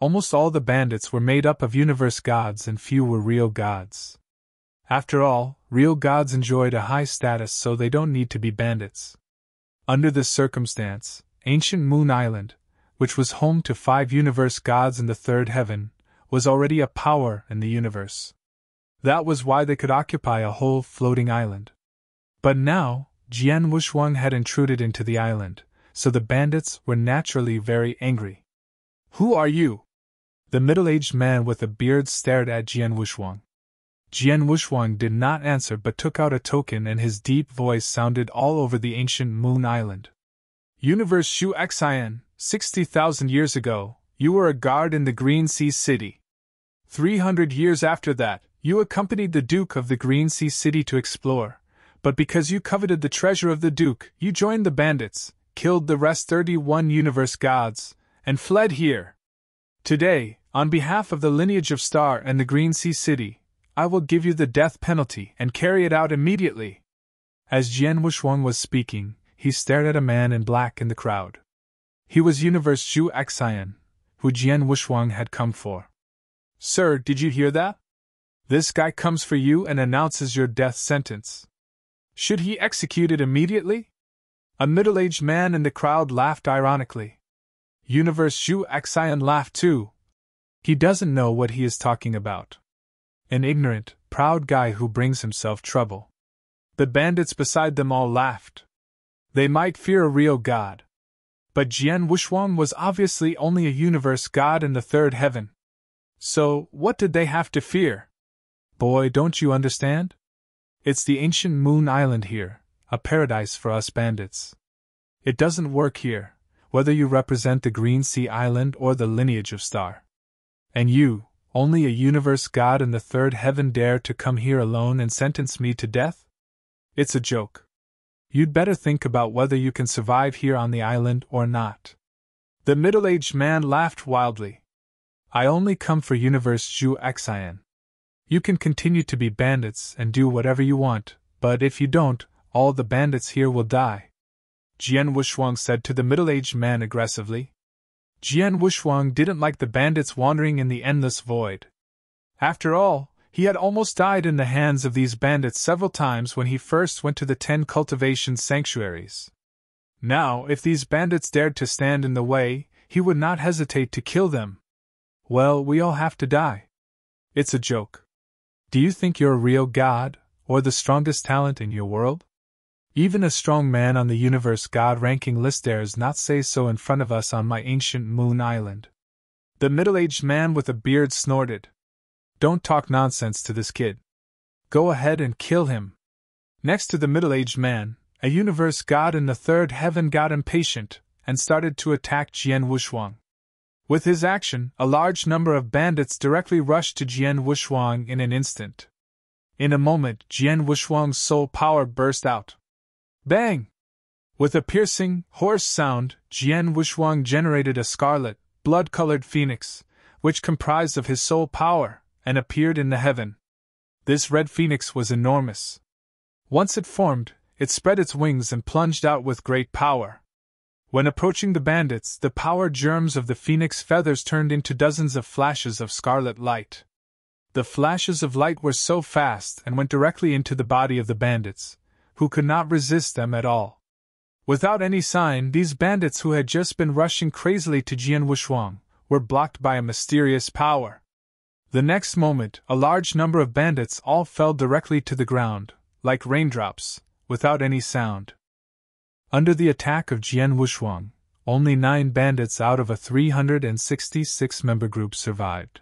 Almost all the bandits were made up of universe gods and few were real gods. After all, real gods enjoyed a high status, so they don't need to be bandits. Under this circumstance, Ancient Moon Island, which was home to 5 universe gods in the 3rd Heaven, was already a power in the universe. That was why they could occupy a whole floating island. But now, Jian Wuxuang had intruded into the island, so the bandits were naturally very angry. Who are you? The middle-aged man with a beard stared at Jian Wuxuang. Jian Wuxuang did not answer but took out a token, and his deep voice sounded all over the Ancient Moon Island. Universe Shu Xian, 60,000 years ago, you were a guard in the Green Sea City. 300 years after that, you accompanied the Duke of the Green Sea City to explore. But because you coveted the treasure of the Duke, you joined the bandits, killed the rest 31 universe gods, and fled here. Today, on behalf of the lineage of Star and the Green Sea City, I will give you the death penalty and carry it out immediately. As Jian Wuxuang was speaking, he stared at a man in black in the crowd. He was Universe Shu Xian, who Jian Wuxuang had come for. Sir, did you hear that? This guy comes for you and announces your death sentence. Should he execute it immediately? A middle-aged man in the crowd laughed ironically. Universe Shu Xian laughed too. He doesn't know what he is talking about. An ignorant, proud guy who brings himself trouble. The bandits beside them all laughed. They might fear a real god. But Jian Wuxuang was obviously only a universe god in the 3rd Heaven. So, what did they have to fear? Boy, don't you understand? It's the Ancient Moon Island here, a paradise for us bandits. It doesn't work here, whether you represent the Green Sea Island or the lineage of Star. And you, only a universe god in the 3rd Heaven, dare to come here alone and sentence me to death? It's a joke. You'd better think about whether you can survive here on the island or not. The middle-aged man laughed wildly. I only come for Universe Shu Xian. You can continue to be bandits and do whatever you want, but if you don't, all the bandits here will die," Jian Wushuang said to the middle-aged man aggressively. Jian Wushuang didn't like the bandits wandering in the endless void. After all, he had almost died in the hands of these bandits several times when he first went to the 10 cultivation sanctuaries. Now, if these bandits dared to stand in the way, he would not hesitate to kill them. "Well, we all have to die. It's a joke. Do you think you're a real god, or the strongest talent in your world? Even a strong man on the universe god ranking list dares not say so in front of us on my ancient moon island." The middle-aged man with a beard snorted. "Don't talk nonsense to this kid. Go ahead and kill him." Next to the middle-aged man, a universe god in the third heaven got impatient and started to attack Jian Wushuang. With his action, a large number of bandits directly rushed to Jian Wushuang in an instant. In a moment, Jian Wushuang's soul power burst out. Bang! With a piercing, hoarse sound, Jian Wushuang generated a scarlet, blood-colored phoenix, which comprised of his soul power, and appeared in the heaven. This red phoenix was enormous. Once it formed, it spread its wings and plunged out with great power. When approaching the bandits, the power germs of the phoenix feathers turned into dozens of flashes of scarlet light. The flashes of light were so fast and went directly into the body of the bandits, who could not resist them at all. Without any sign, these bandits who had just been rushing crazily to Jian Wushuang were blocked by a mysterious power. The next moment, a large number of bandits all fell directly to the ground, like raindrops, without any sound. Under the attack of Jian Wushuang, only 9 bandits out of a 366-member group survived.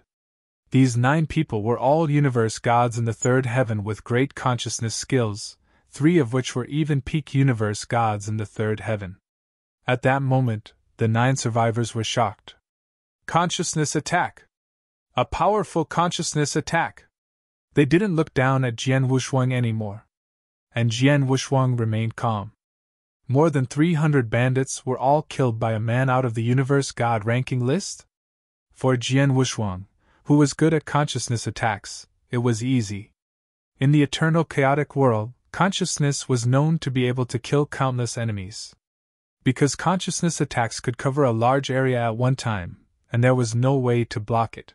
These 9 people were all universe gods in the third heaven with great consciousness skills, 3 of which were even peak universe gods in the third heaven. At that moment, the 9 survivors were shocked. Consciousness attack! A powerful consciousness attack! They didn't look down at Jian Wushuang anymore. And Jian Wushuang remained calm. More than 300 bandits were all killed by a man out of the universe god ranking list? For Jian Wushuang, who was good at consciousness attacks, it was easy. In the eternal chaotic world, consciousness was known to be able to kill countless enemies. Because consciousness attacks could cover a large area at one time, and there was no way to block it.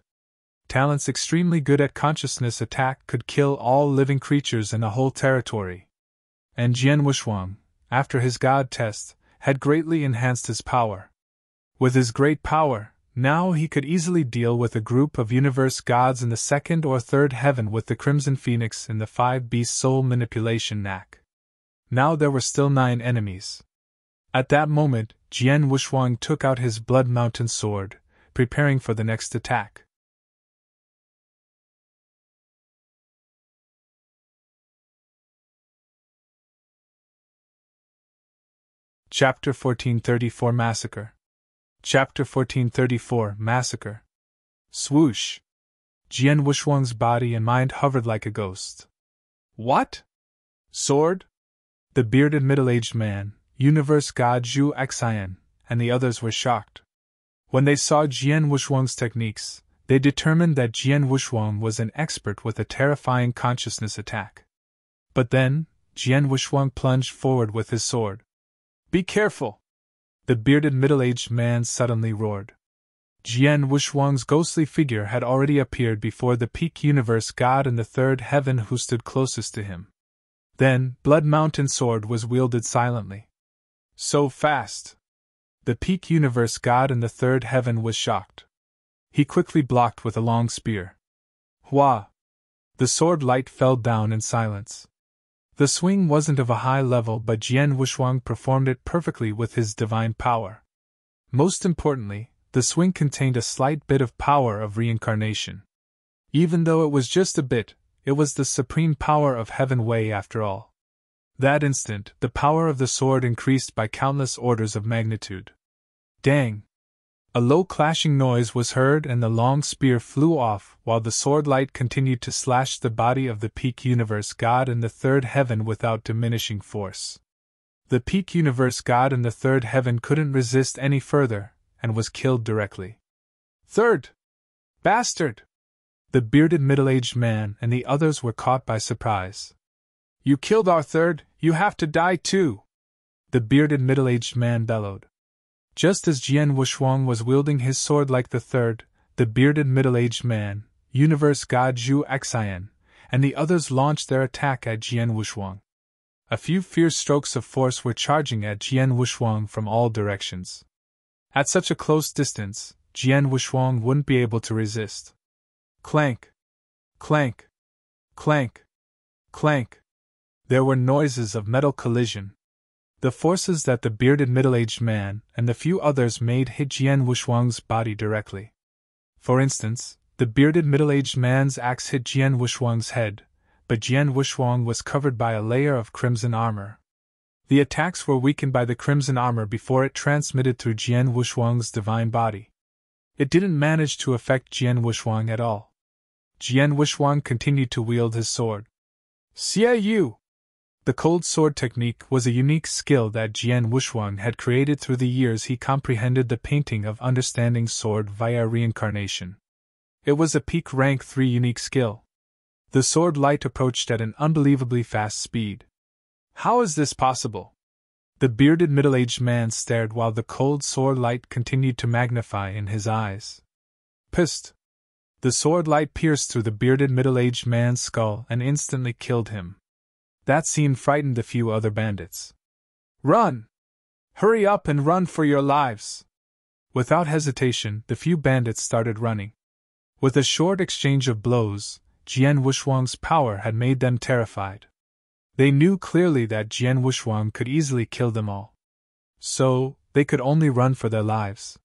Talents extremely good at consciousness attack could kill all living creatures in a whole territory. And Jian Wushuang, after his god test, had greatly enhanced his power. With his great power, now he could easily deal with a group of universe gods in the second or third heaven with the Crimson Phoenix in the 5-beast soul manipulation knack. Now there were still 9 enemies. At that moment, Jian Wushuang took out his Blood Mountain sword, preparing for the next attack. Chapter 1434 Massacre. Chapter 1434 Massacre. Swoosh! Jian Wushuang's body and mind hovered like a ghost. What? Sword? The bearded middle-aged man, universe god Zhu Xian, and the others were shocked. When they saw Jian Wushuang's techniques, they determined that Jian Wushuang was an expert with a terrifying consciousness attack. But then, Jian Wushuang plunged forward with his sword. "Be careful!" The bearded middle-aged man suddenly roared. Jian Wushuang's ghostly figure had already appeared before the peak universe god in the third heaven who stood closest to him. Then, Blood Mountain sword was wielded silently. So fast! The peak universe god in the third heaven was shocked. He quickly blocked with a long spear. Hua! The sword light fell down in silence. The swing wasn't of a high level, but Jian Wushuang performed it perfectly with his divine power. Most importantly, the swing contained a slight bit of power of reincarnation. Even though it was just a bit, it was the supreme power of Heaven Wei after all. That instant, the power of the sword increased by countless orders of magnitude. Dang! A low clashing noise was heard and the long spear flew off while the sword light continued to slash the body of the peak universe god in the third heaven without diminishing force. The peak universe god in the third heaven couldn't resist any further, and was killed directly. Third! Bastard! The bearded middle-aged man and the others were caught by surprise. You killed our third, you have to die too! The bearded middle-aged man bellowed. Just as Jian Wushuang was wielding his sword like the third, the bearded middle-aged man, Universe God Zhu Xian, and the others launched their attack at Jian Wushuang. A few fierce strokes of force were charging at Jian Wushuang from all directions. At such a close distance, Jian Wushuang wouldn't be able to resist. Clank! Clank! Clank! Clank! There were noises of metal collision. The forces that the bearded middle-aged man and the few others made hit Jian Wushuang's body directly. For instance, the bearded middle-aged man's axe hit Jian Wushuang's head, but Jian Wushuang was covered by a layer of crimson armor. The attacks were weakened by the crimson armor before it transmitted through Jian Wushuang's divine body. It didn't manage to affect Jian Wushuang at all. Jian Wushuang continued to wield his sword. Xie Yu! The cold sword technique was a unique skill that Jian Wushuang had created through the years he comprehended the painting of understanding sword via reincarnation. It was a peak rank 3 unique skill. The sword light approached at an unbelievably fast speed. How is this possible? The bearded middle-aged man stared while the cold sword light continued to magnify in his eyes. Psst! The sword light pierced through the bearded middle-aged man's skull and instantly killed him. That scene frightened the few other bandits. Run! Hurry up and run for your lives! Without hesitation, the few bandits started running. With a short exchange of blows, Jian Wushuang's power had made them terrified. They knew clearly that Jian Wushuang could easily kill them all. So, they could only run for their lives.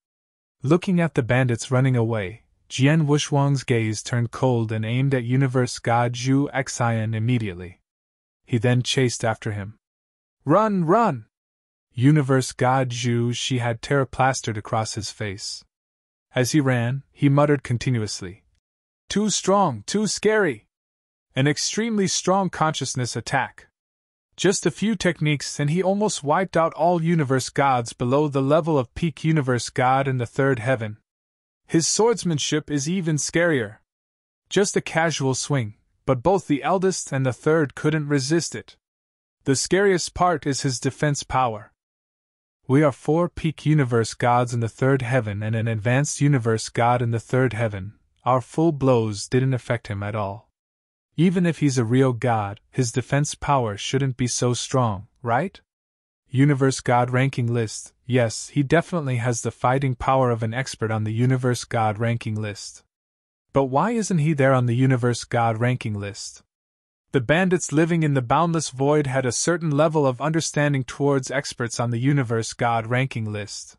Looking at the bandits running away, Jian Wushuang's gaze turned cold and aimed at Universe God Zhu Xian immediately. He then chased after him. Run, run! Universe God Zhu Shi had terror plastered across his face. As he ran, he muttered continuously. Too strong, too scary! An extremely strong consciousness attack. Just a few techniques and he almost wiped out all universe gods below the level of peak universe god in the third heaven. His swordsmanship is even scarier. Just a casual swing, but both the eldest and the third couldn't resist it. The scariest part is his defense power. We are 4 peak universe gods in the third heaven and an advanced universe god in the third heaven. Our full blows didn't affect him at all. Even if he's a real god, his defense power shouldn't be so strong, right? Universe God ranking list. Yes, he definitely has the fighting power of an expert on the Universe God ranking list. But why isn't he there on the Universe God ranking list? The bandits living in the boundless void had a certain level of understanding towards experts on the Universe God ranking list.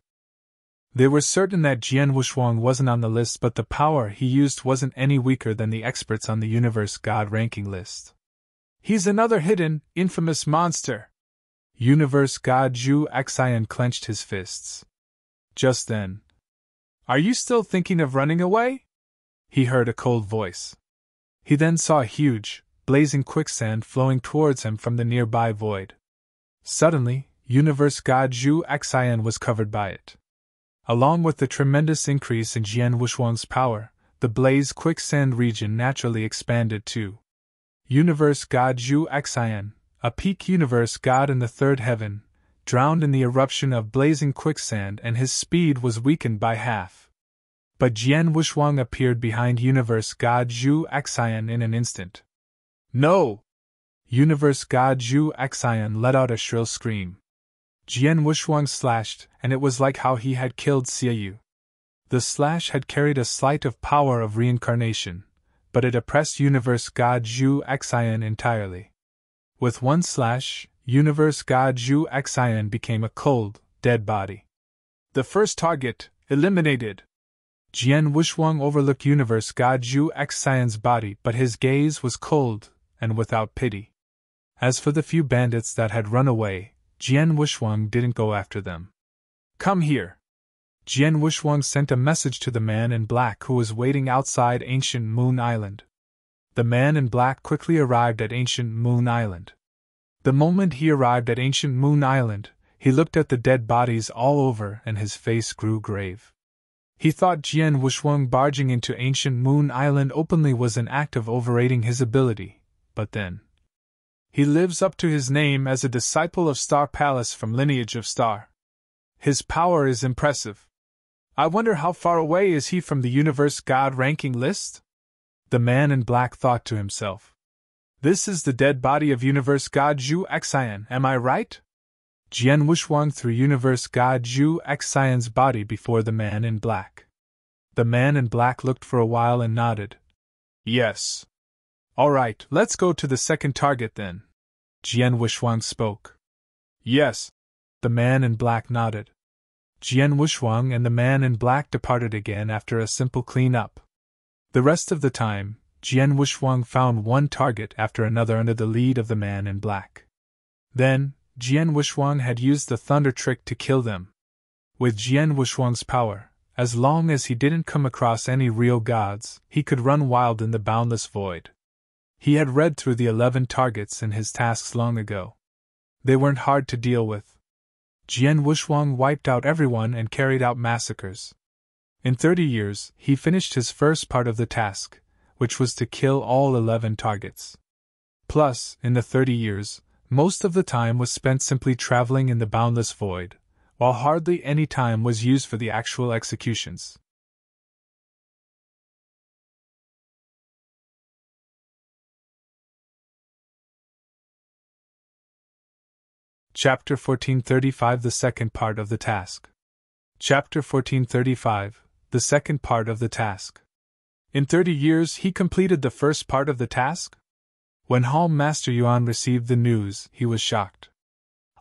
They were certain that Jian Wushuang wasn't on the list, but the power he used wasn't any weaker than the experts on the Universe God ranking list. He's another hidden, infamous monster! Universe God Zhu Xian clenched his fists. Just then. Are you still thinking of running away? He heard a cold voice. He then saw a huge, blazing quicksand flowing towards him from the nearby void. Suddenly, Universe God Zhu Xian was covered by it. Along with the tremendous increase in Jian Wushuang's power, the blaze quicksand region naturally expanded too. Universe God Zhu Xian, a peak universe god in the third heaven, drowned in the eruption of blazing quicksand and his speed was weakened by half. But Jian Wushuang appeared behind Universe God Zhu Xian in an instant. No! Universe God Zhu Xian let out a shrill scream. Jian Wushuang slashed, and it was like how he had killed Xie Yu. The slash had carried a slight of power of reincarnation, but it oppressed Universe God Zhu Xian entirely. With one slash, Universe God Zhu Xian became a cold, dead body. The first target, eliminated. Jian Wushuang overlooked Universe God Zhu Xian's body, but his gaze was cold, and without pity. As for the few bandits that had run away, Jian Wushuang didn't go after them. Come here. Jian Wushuang sent a message to the man in black who was waiting outside Ancient Moon Island. The man in black quickly arrived at Ancient Moon Island. The moment he arrived at Ancient Moon Island, he looked at the dead bodies all over and his face grew grave. He thought Jian Wushuang barging into Ancient Moon Island openly was an act of overrating his ability, but then He lives up to his name as a disciple of Star Palace from lineage of Star. His power is impressive. I wonder how far away is he from the Universe God ranking list? The man in black thought to himself. This is the dead body of Universe God Zhu Xian, am I right? Jian Wuxuang threw Universe God Zhu Xian's body before the man in black. The man in black looked for a while and nodded. Yes. All right, let's go to the second target then. Jian Wuxuang spoke. Yes. The man in black nodded. Jian Wuxuang and the man in black departed again after a simple clean-up. The rest of the time, Jian Wuxuang found one target after another under the lead of the man in black. Then, Jian Wuxuang had used the thunder trick to kill them. With Jian Wuxuang's power, as long as he didn't come across any real gods, he could run wild in the boundless void. He had read through the 11 targets in his tasks long ago. They weren't hard to deal with. Jian Wuxuang wiped out everyone and carried out massacres. In 30 years, he finished his first part of the task, which was to kill all 11 targets. Plus, in the 30 years, most of the time was spent simply traveling in the boundless void, while hardly any time was used for the actual executions. Chapter 1435 The second part of the task. Chapter 1435 The second part of the task. In 30 years he completed the first part of the task? When Hall Master Yuan received the news, he was shocked.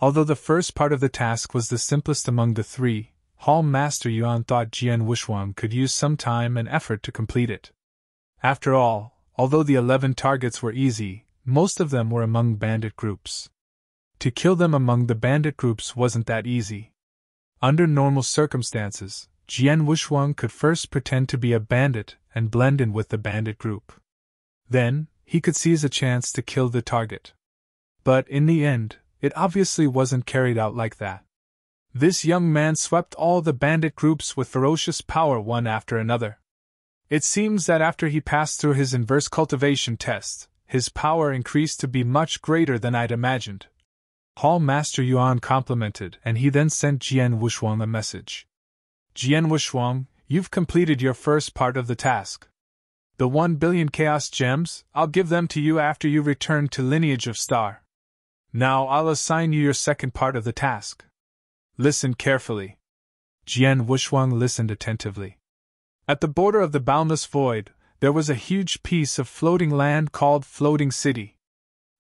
Although the first part of the task was the simplest among the three, Hall Master Yuan thought Jian Wuxuang could use some time and effort to complete it. After all, although the 11 targets were easy, most of them were among bandit groups. To kill them among the bandit groups wasn't that easy. Under normal circumstances, Jian Wuxuang could first pretend to be a bandit and blend in with the bandit group. Then, he could seize a chance to kill the target. But in the end, it obviously wasn't carried out like that. This young man swept all the bandit groups with ferocious power one after another. It seems that after he passed through his inverse cultivation test, his power increased to be much greater than I'd imagined. Hall Master Yuan complimented, and he then sent Jian Wuxuang a message. Jian Wuxuang, you've completed your first part of the task. The 1 billion Chaos Gems, I'll give them to you after you return to Lineage of Star. Now I'll assign you your second part of the task. Listen carefully. Jian Wuxuang listened attentively. At the border of the boundless void, there was a huge piece of floating land called Floating City.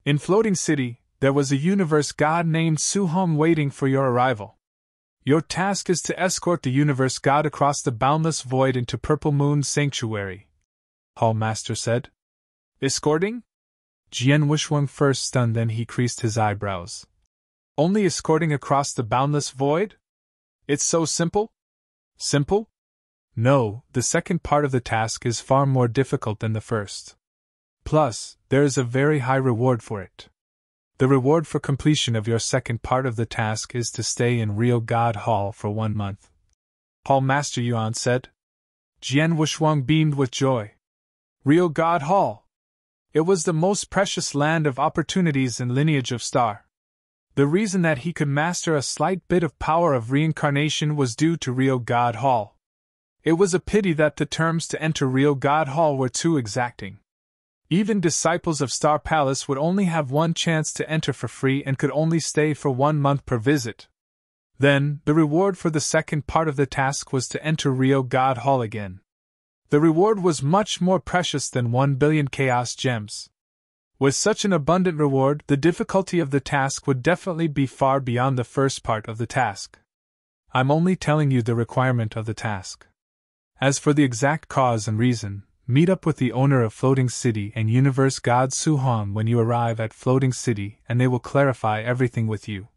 In Floating City, there was a universe god named Su Hong waiting for your arrival. Your task is to escort the universe god across the boundless void into Purple Moon Sanctuary, Hall Master said. Escorting? Jian Wuxuang first stunned, then he creased his eyebrows. Only escorting across the boundless void? It's so simple? Simple? No, the second part of the task is far more difficult than the first. Plus, there is a very high reward for it. The reward for completion of your second part of the task is to stay in Real God Hall for 1 month. Hall Master Yuan said. Jian Wuxuang beamed with joy. Real God Hall. It was the most precious land of opportunities in Lineage of Star. The reason that he could master a slight bit of power of reincarnation was due to Real God Hall. It was a pity that the terms to enter Real God Hall were too exacting. Even disciples of Star Palace would only have one chance to enter for free and could only stay for 1 month per visit. Then, the reward for the second part of the task was to enter Real God Hall again. The reward was much more precious than 1 billion Chaos Gems. With such an abundant reward, the difficulty of the task would definitely be far beyond the first part of the task. I'm only telling you the requirement of the task. As for the exact cause and reason, meet up with the owner of Floating City and Universe God Su Hong when you arrive at Floating City, and they will clarify everything with you.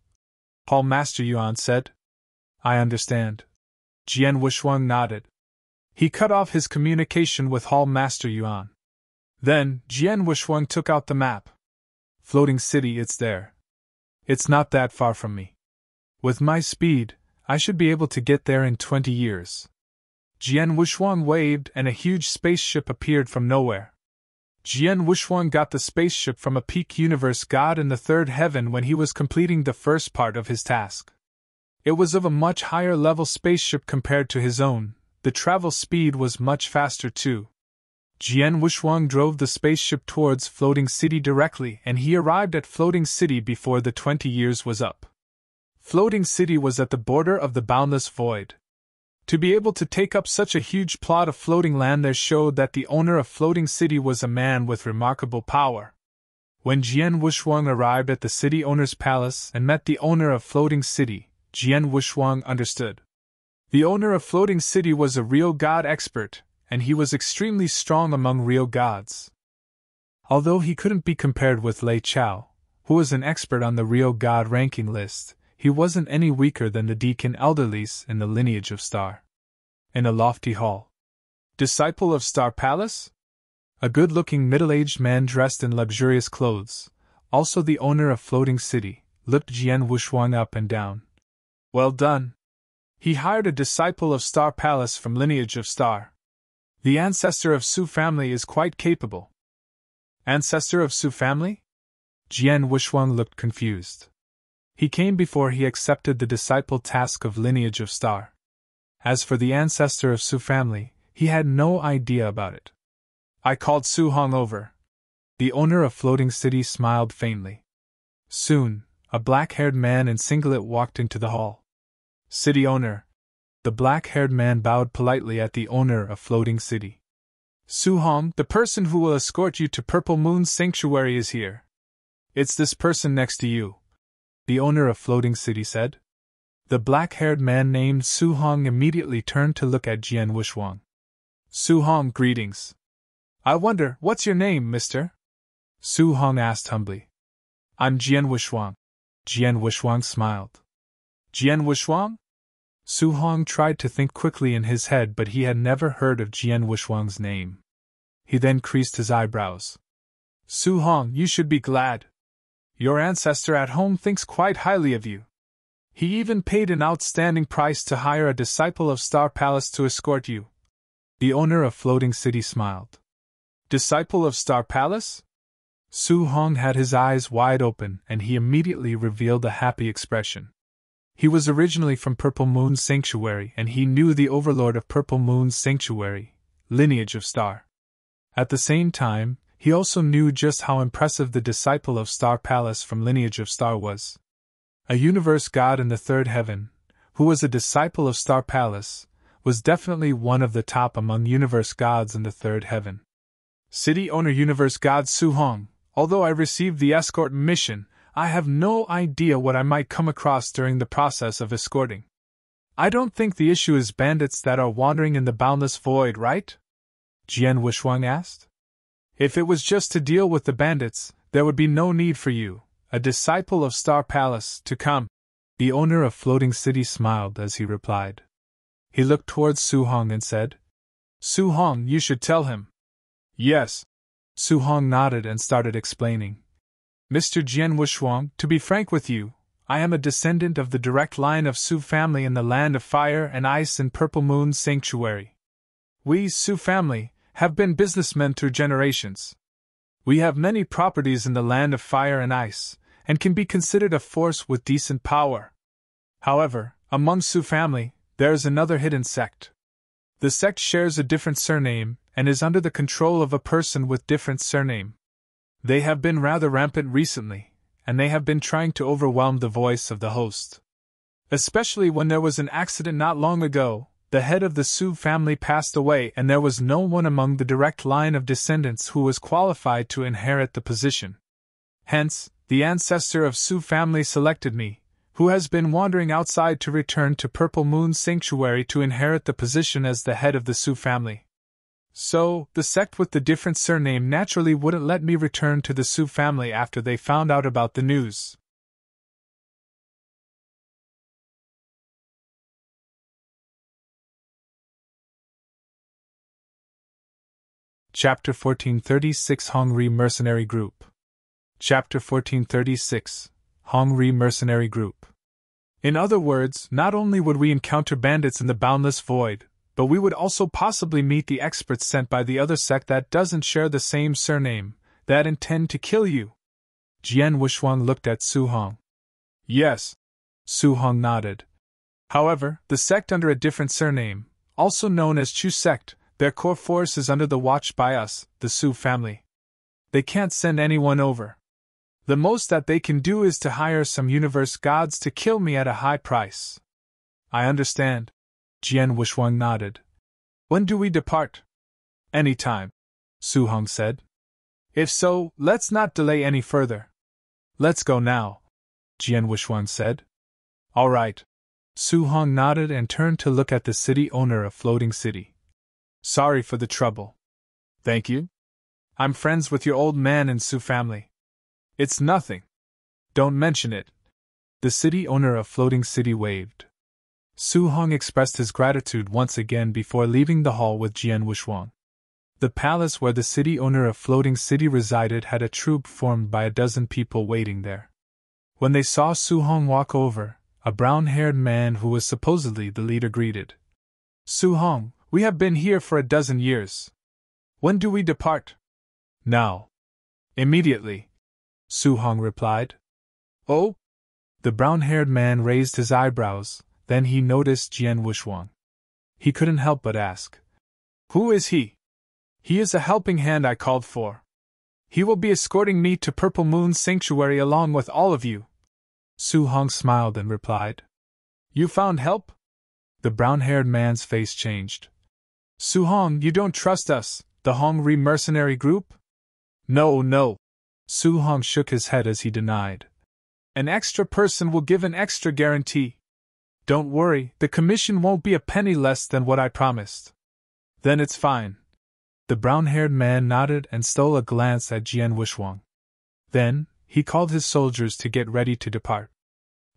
Hall Master Yuan said. I understand. Jian Wuxuang nodded. He cut off his communication with Hall Master Yuan. Then, Jian Wuxuang took out the map. Floating City, it's there. It's not that far from me. With my speed, I should be able to get there in 20 years. Jian Wuxuang waved and a huge spaceship appeared from nowhere. Jian Wushuang got the spaceship from a peak universe god in the third heaven when he was completing the first part of his task. It was of a much higher level spaceship compared to his own. The travel speed was much faster too. Jian Wushuang drove the spaceship towards Floating City directly, and he arrived at Floating City before the 20 years was up. Floating City was at the border of the boundless void. To be able to take up such a huge plot of floating land there showed that the owner of Floating City was a man with remarkable power. When Jian Wushuang arrived at the city owner's palace and met the owner of Floating City, Jian Wushuang understood. The owner of Floating City was a real god expert, and he was extremely strong among real gods. Although he couldn't be compared with Lei Chao, who was an expert on the real god ranking list, he wasn't any weaker than the deacon elderlies in the lineage of Star. In a lofty hall. Disciple of Star Palace? A good-looking middle-aged man dressed in luxurious clothes, also the owner of Floating City, looked Jian Wushuang up and down. Well done. He hired a disciple of Star Palace from lineage of Star. The ancestor of Su family is quite capable. Ancestor of Su family? Jian Wushuang looked confused. He came before he accepted the disciple task of lineage of Star. As for the ancestor of Su family, he had no idea about it. I called Su Hong over. The owner of Floating City smiled faintly. Soon, a black-haired man in singlet walked into the hall. City owner. The black-haired man bowed politely at the owner of Floating City. Su Hong, the person who will escort you to Purple Moon's sanctuary is here. It's this person next to you, the owner of Floating City said. The black-haired man named Su Hong immediately turned to look at Jian Wushuang. Su Hong, greetings. I wonder, what's your name, mister? Su Hong asked humbly. I'm Jian Wushuang. Jian Wushuang smiled. Jian Wushuang? Su Hong tried to think quickly in his head, but he had never heard of Jian Wushuang's name. He then creased his eyebrows. Su Hong, you should be glad. Your ancestor at home thinks quite highly of you. He even paid an outstanding price to hire a disciple of Star Palace to escort you. The owner of Floating City smiled. Disciple of Star Palace? Su Hong had his eyes wide open, and he immediately revealed a happy expression. He was originally from Purple Moon's sanctuary, and he knew the overlord of Purple Moon's sanctuary, lineage of Star. At the same time, he also knew just how impressive the disciple of Star Palace from lineage of Star was. A universe god in the third heaven, who was a disciple of Star Palace, was definitely one of the top among universe gods in the third heaven. City owner universe god Su Hong, although I received the escort mission, I have no idea what I might come across during the process of escorting. I don't think the issue is bandits that are wandering in the boundless void, right? Jian Wushuang asked. If it was just to deal with the bandits, there would be no need for you, a disciple of Star Palace, to come. The owner of Floating City smiled as he replied. He looked towards Su Hong and said, Su Hong, you should tell him. Yes. Su Hong nodded and started explaining. Mr. Jian Wushuang, to be frank with you, I am a descendant of the direct line of Su family in the land of fire and ice in Purple Moon's sanctuary. We, Su family, have been businessmen through generations. We have many properties in the land of fire and ice, and can be considered a force with decent power. However, among Su family, there is another hidden sect. The sect shares a different surname, and is under the control of a person with different surname. They have been rather rampant recently, and they have been trying to overwhelm the voice of the host. Especially when there was an accident not long ago, the head of the Su family passed away and there was no one among the direct line of descendants who was qualified to inherit the position. Hence, the ancestor of Su family selected me, who has been wandering outside to return to Purple Moon's sanctuary to inherit the position as the head of the Su family. So, the sect with the different surname naturally wouldn't let me return to the Su family after they found out about the news. Chapter 1436 Hongri Mercenary Group. Chapter 1436 Hongri Mercenary Group. In other words, not only would we encounter bandits in the boundless void, But we would also possibly meet the experts sent by the other sect that doesn't share the same surname, that intend to kill you. Jian Wuxuang looked at Su Hong. Yes. Su Hong nodded. However, the sect under a different surname, also known as Chu sect, their core force is under the watch by us, the Su family. They can't send anyone over. The most that they can do is to hire some universe gods to kill me at a high price. I understand. Jian Wuxuang nodded. When do we depart? Any time, Su Hong said. If so, let's not delay any further. Let's go now, Jian Wuxuang said. All right. Su Hong nodded and turned to look at the city owner of Floating City. Sorry for the trouble. Thank you. I'm friends with your old man and Su family. It's nothing. Don't mention it. The city owner of Floating City waved. Su Hong expressed his gratitude once again before leaving the hall with Jian Wuxuang. The palace where the city owner of Floating City resided had a troop formed by 12 people waiting there. When they saw Su Hong walk over, a brown-haired man who was supposedly the leader greeted. Su Hong, we have been here for 12 years. When do we depart? Now. Immediately, Su Hong replied. Oh? The brown-haired man raised his eyebrows, then he noticed Jian Wuxuang. He couldn't help but ask. Who is he? He is a helping hand I called for. He will be escorting me to Purple Moon's sanctuary along with all of you. Su Hong smiled and replied. You found help? The brown-haired man's face changed. Su Hong, you don't trust us, the Hong Ri mercenary group? No. Su Hong shook his head as he denied. An extra person will give an extra guarantee. Don't worry, the commission won't be a penny less than what I promised. Then it's fine. The brown-haired man nodded and stole a glance at Jian Wuxuang. Then, he called his soldiers to get ready to depart.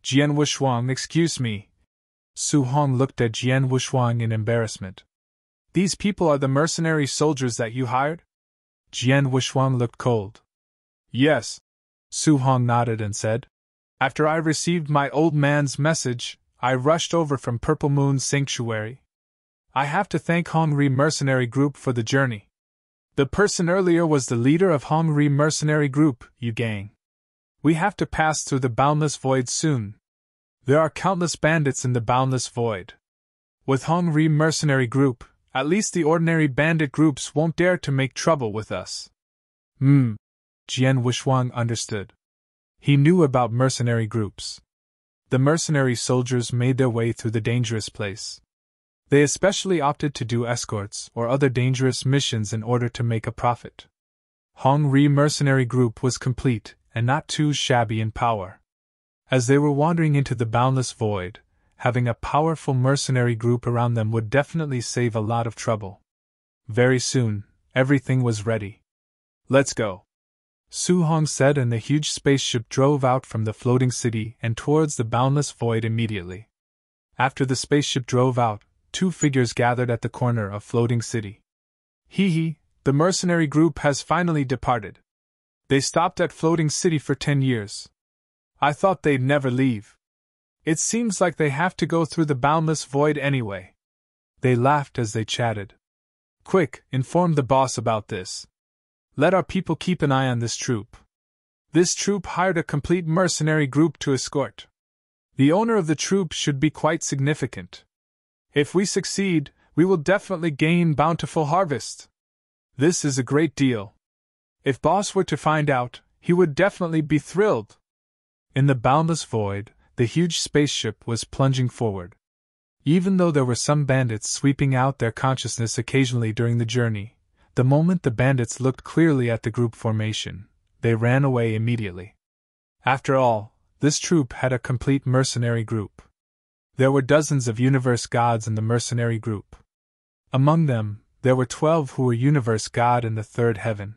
Jian Wuxuang, excuse me. Su Hong looked at Jian Wuxuang in embarrassment. These people are the mercenary soldiers that you hired? Jian Wuxuang looked cold. Yes. Su Hong nodded and said. After I received my old man's message, I rushed over from Purple Moon's sanctuary. I have to thank Hong Ri mercenary group for the journey. The person earlier was the leader of Hong Ri mercenary group, you gang. We have to pass through the boundless void soon. There are countless bandits in the boundless void. With Hong Ri mercenary group, at least the ordinary bandit groups won't dare to make trouble with us. Jian Wuxuang understood. He knew about mercenary groups. The mercenary soldiers made their way through the dangerous place. They especially opted to do escorts or other dangerous missions in order to make a profit. Hong Ri mercenary group was complete and not too shabby in power. As they were wandering into the boundless void, having a powerful mercenary group around them would definitely save a lot of trouble. Very soon, everything was ready. Let's go. Su Hong said, and the huge spaceship drove out from the floating city and towards the boundless void immediately. After the spaceship drove out, 2 figures gathered at the corner of Floating City. Hee, the mercenary group has finally departed. They stopped at Floating City for 10 years. I thought they'd never leave. It seems like they have to go through the boundless void anyway. They laughed as they chatted. Quick, inform the boss about this. Let our people keep an eye on this troop. This troop hired a complete mercenary group to escort. The owner of the troop should be quite significant. If we succeed, we will definitely gain bountiful harvest. This is a great deal. If boss were to find out, he would definitely be thrilled. In the boundless void, the huge spaceship was plunging forward. Even though there were some bandits sweeping out their consciousness occasionally during the journey, the moment the bandits looked clearly at the group formation, they ran away immediately. After all, this troop had a complete mercenary group. There were dozens of universe gods in the mercenary group. Among them, there were 12 who were universe god in the 3rd heaven.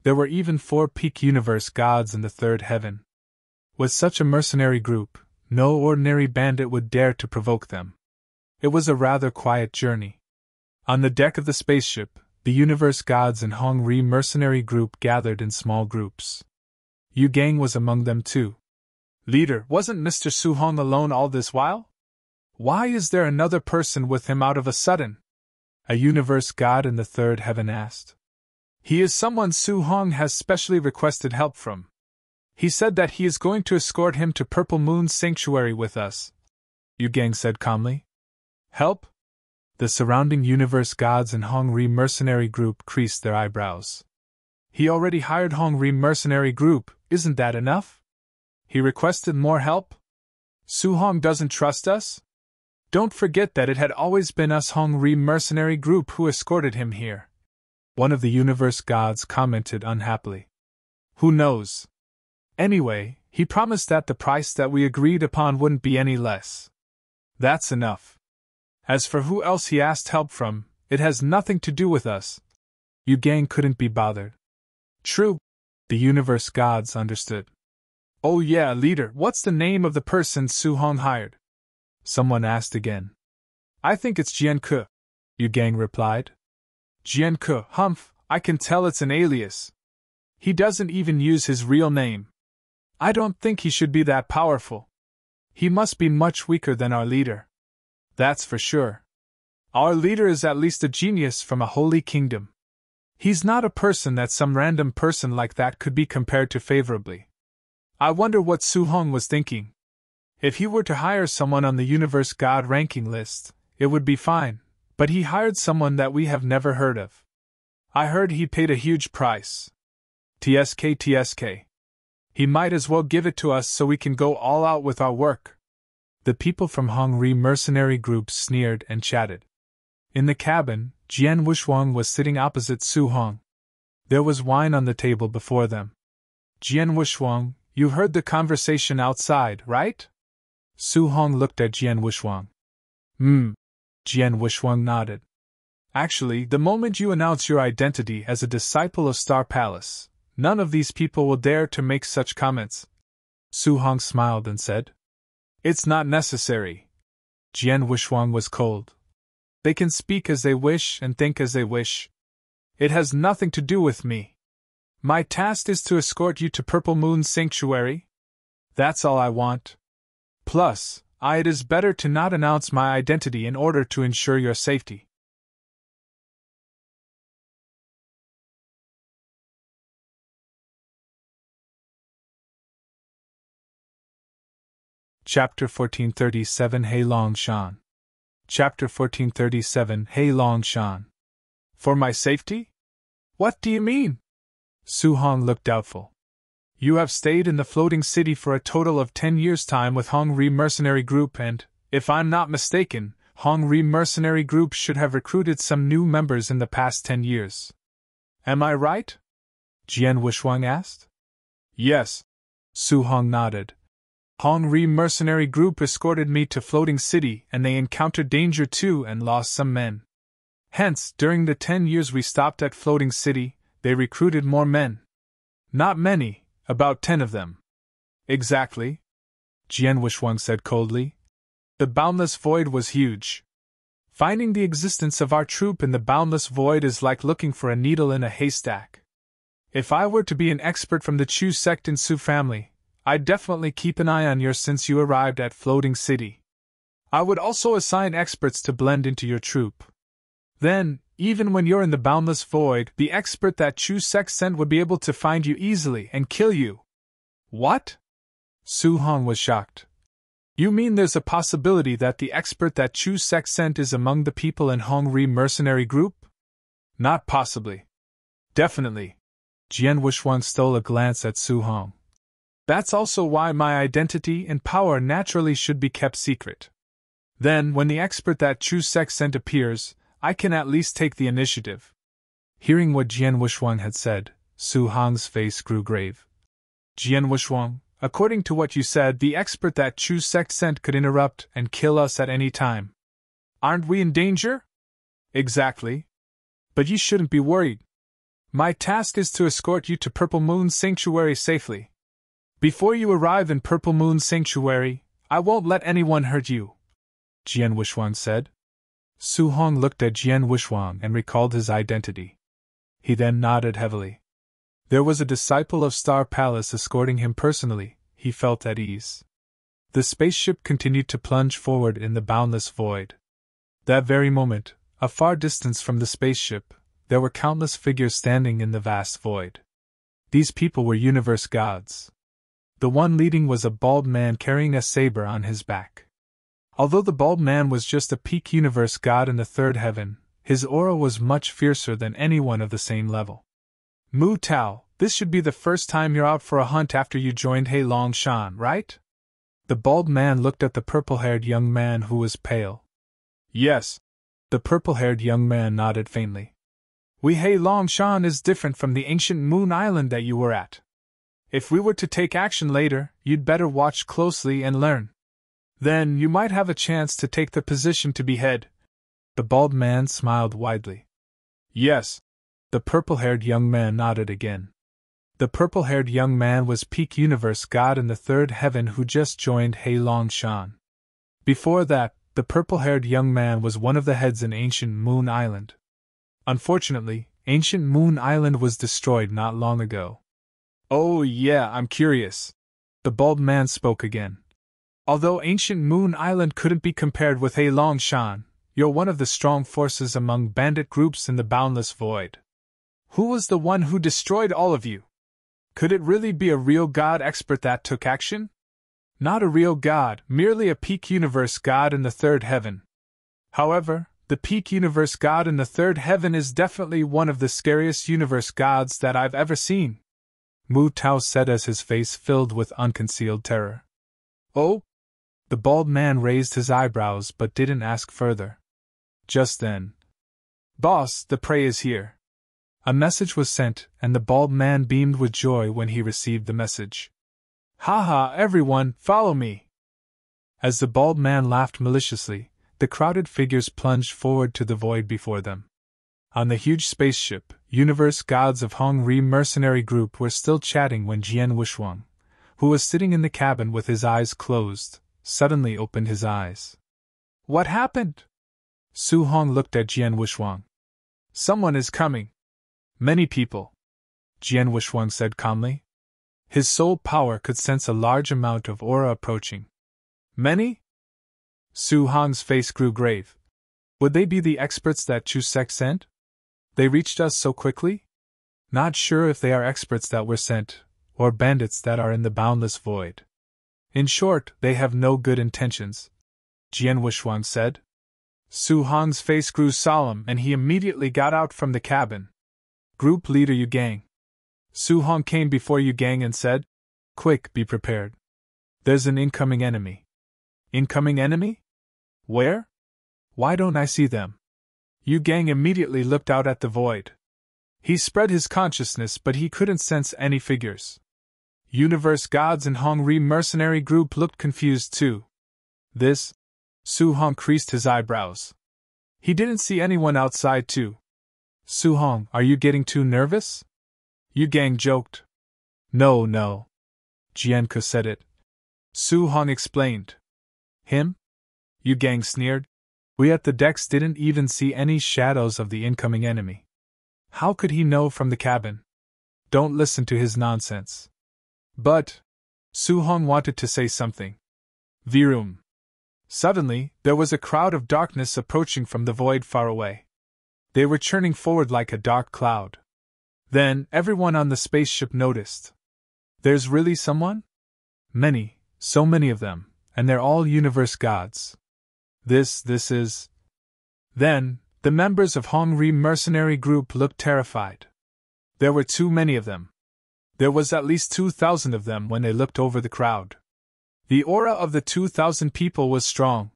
There were even 4 peak universe gods in the 3rd heaven. With such a mercenary group, no ordinary bandit would dare to provoke them. It was a rather quiet journey. On the deck of the spaceship, the universe gods and Hong Ri mercenary group gathered in small groups. Yu Gang was among them too. Leader, wasn't Mr. Su Hong alone all this while? Why is there another person with him out of a sudden? A universe god in the third heaven asked. He is someone Su Hong has specially requested help from. He said that he is going to escort him to Purple Moon's sanctuary with us, Yu Gang said calmly. Help? The surrounding universe gods and Hong Ri mercenary group creased their eyebrows. He already hired Hong Ri mercenary group, isn't that enough? He requested more help? Su Hong doesn't trust us? Don't forget that it had always been us Hong Ri mercenary group who escorted him here. One of the universe gods commented unhappily. Who knows? Anyway, he promised that the price that we agreed upon wouldn't be any less. That's enough. As for who else he asked help from, it has nothing to do with us. Yu Gang couldn't be bothered. True. The universe gods understood. Oh yeah, leader, what's the name of the person Su Hong hired? Someone asked again. I think it's Jian Ke, Yu Gang replied. Jian Ke, humph, I can tell it's an alias. He doesn't even use his real name. I don't think he should be that powerful. He must be much weaker than our leader. That's for sure. Our leader is at least a genius from a holy kingdom. He's not a person that some random person like that could be compared to favorably. I wonder what Su Hong was thinking. If he were to hire someone on the universe god ranking list, it would be fine, but he hired someone that we have never heard of. I heard he paid a huge price. TSK. He might as well give it to us so we can go all out with our work. The people from Hong Ri mercenary groups sneered and chatted. In the cabin, Jian Wushuang was sitting opposite Su Hong. There was wine on the table before them. Jian Wushuang, you heard the conversation outside, right? Su Hong looked at Jian Wushuang. Jian Wushuang nodded. Actually, the moment you announce your identity as a disciple of Star Palace, none of these people will dare to make such comments. Su Hong smiled and said. It's not necessary. Jian Wushuang was cold. They can speak as they wish and think as they wish. It has nothing to do with me. My task is to escort you to Purple Moon's sanctuary. That's all I want. Plus, it is better to not announce my identity in order to ensure your safety. Chapter 1437 Hei Long Shan. Chapter 1437 Hei Long Shan. For my safety? What do you mean? Su Hong looked doubtful. You have stayed in the floating city for a total of 10 years' time with Hong Ri mercenary group and, if I'm not mistaken, Hong Ri mercenary group should have recruited some new members in the past 10 years. Am I right? Jian Wushuang asked. Yes. Su Hong nodded. Hong Ri mercenary group escorted me to Floating City and they encountered danger too and lost some men. Hence, during the 10 years we stopped at Floating City, they recruited more men. Not many, about 10 of them. Exactly, Jian Wushuang said coldly. The boundless void was huge. Finding the existence of our troop in the boundless void is like looking for a needle in a haystack. If I were to be an expert from the Chu sect and Su family, I'd definitely keep an eye on yours since you arrived at Floating City. I would also assign experts to blend into your troop. Then, even when you're in the boundless void, the expert that Chu sect sent would be able to find you easily and kill you. What? Su Hong was shocked. You mean there's a possibility that the expert that Chu sect sent is among the people in Hong Ri mercenary group? Not possibly. Definitely. Jian Wushuang stole a glance at Su Hong. That's also why my identity and power naturally should be kept secret. Then, when the expert that Chu sect sent appears, I can at least take the initiative. Hearing what Jian Wushuang had said, Su Hong's face grew grave. Jian Wushuang, according to what you said, the expert that Chu sect sent could interrupt and kill us at any time. Aren't we in danger? Exactly. But you shouldn't be worried. My task is to escort you to Purple Moon's sanctuary safely. Before you arrive in Purple Moon's sanctuary, I won't let anyone hurt you, Jian Wushuang said. Su Hong looked at Jian Wushuang and recalled his identity. He then nodded heavily. There was a disciple of Star Palace escorting him personally, he felt at ease. The spaceship continued to plunge forward in the boundless void. That very moment, A far distance from the spaceship, there were countless figures standing in the vast void. These people were universe gods. The one leading was a bald man carrying a saber on his back. Although the bald man was just a peak universe god in the third heaven, his aura was much fiercer than anyone of the same level. Mu Tao, this should be the first time you're out for a hunt after you joined He Long Shan, right? The bald man looked at the purple-haired young man who was pale. Yes. The purple-haired young man nodded faintly. He Long Shan is different from the ancient Moon Island that you were at. If we were to take action later, you'd better watch closely and learn. Then you might have a chance to take the position to be head. The bald man smiled widely. Yes. The purple-haired young man nodded again. The purple-haired young man was peak universe god in the third heaven who just joined He Long Shan. Before that, the purple-haired young man was one of the heads in ancient Moon Island. Unfortunately, ancient Moon Island was destroyed not long ago. Oh yeah, I'm curious. The bald man spoke again. Although ancient Moon Island couldn't be compared with He Long Shan, you're one of the strong forces among bandit groups in the boundless void. Who was the one who destroyed all of you? Could it really be a real god expert that took action? Not a real god, merely a peak universe god in the third heaven. However, the peak universe god in the third heaven is definitely one of the scariest universe gods that I've ever seen, Mu Tao said as his face filled with unconcealed terror. Oh? The bald man raised his eyebrows but didn't ask further. Just then, Boss, the prey is here. A message was sent, and the bald man beamed with joy when he received the message. Haha, everyone, follow me! As the bald man laughed maliciously, the crowded figures plunged forward to the void before them. On the huge spaceship, universe gods of Hongri mercenary group were still chatting when Jian Wushuang, who was sitting in the cabin with his eyes closed, suddenly opened his eyes. What happened? Su Hong looked at Jian Wushuang. Someone is coming. Many people, Jian Wushuang said calmly. His soul power could sense a large amount of aura approaching. Many? Su Hong's face grew grave. Would they be the experts that Chu Sek sent? They reached us so quickly? Not sure if they are experts that were sent, or bandits that are in the boundless void. In short, they have no good intentions, Jian Wushuang said. Su Hong's face grew solemn and he immediately got out from the cabin. Group leader Yu Gang. Su Hong came before Yu Gang and said, Quick, be prepared. There's an incoming enemy. Incoming enemy? Where? Why don't I see them? Yu Gang immediately looked out at the void. He spread his consciousness but he couldn't sense any figures. Universe gods and Hongri mercenary group looked confused too. This? Su Hong creased his eyebrows. He didn't see anyone outside too. Su Hong, are you getting too nervous? Yu Gang joked. No. Jian Ke said it. Su Hong explained. Him? Yu Gang sneered. We at the decks didn't even see any shadows of the incoming enemy. How could he know from the cabin? Don't listen to his nonsense. But, Su Hong wanted to say something. Virum. Suddenly, there was a crowd of darkness approaching from the void far away. They were churning forward like a dark cloud. Then, everyone on the spaceship noticed. There's really someone? Many, so many of them, and they're all universe gods. This is... Then, the members of Hongri mercenary group looked terrified. There were too many of them. There was at least 2,000 of them when they looked over the crowd. The aura of the 2,000 people was strong.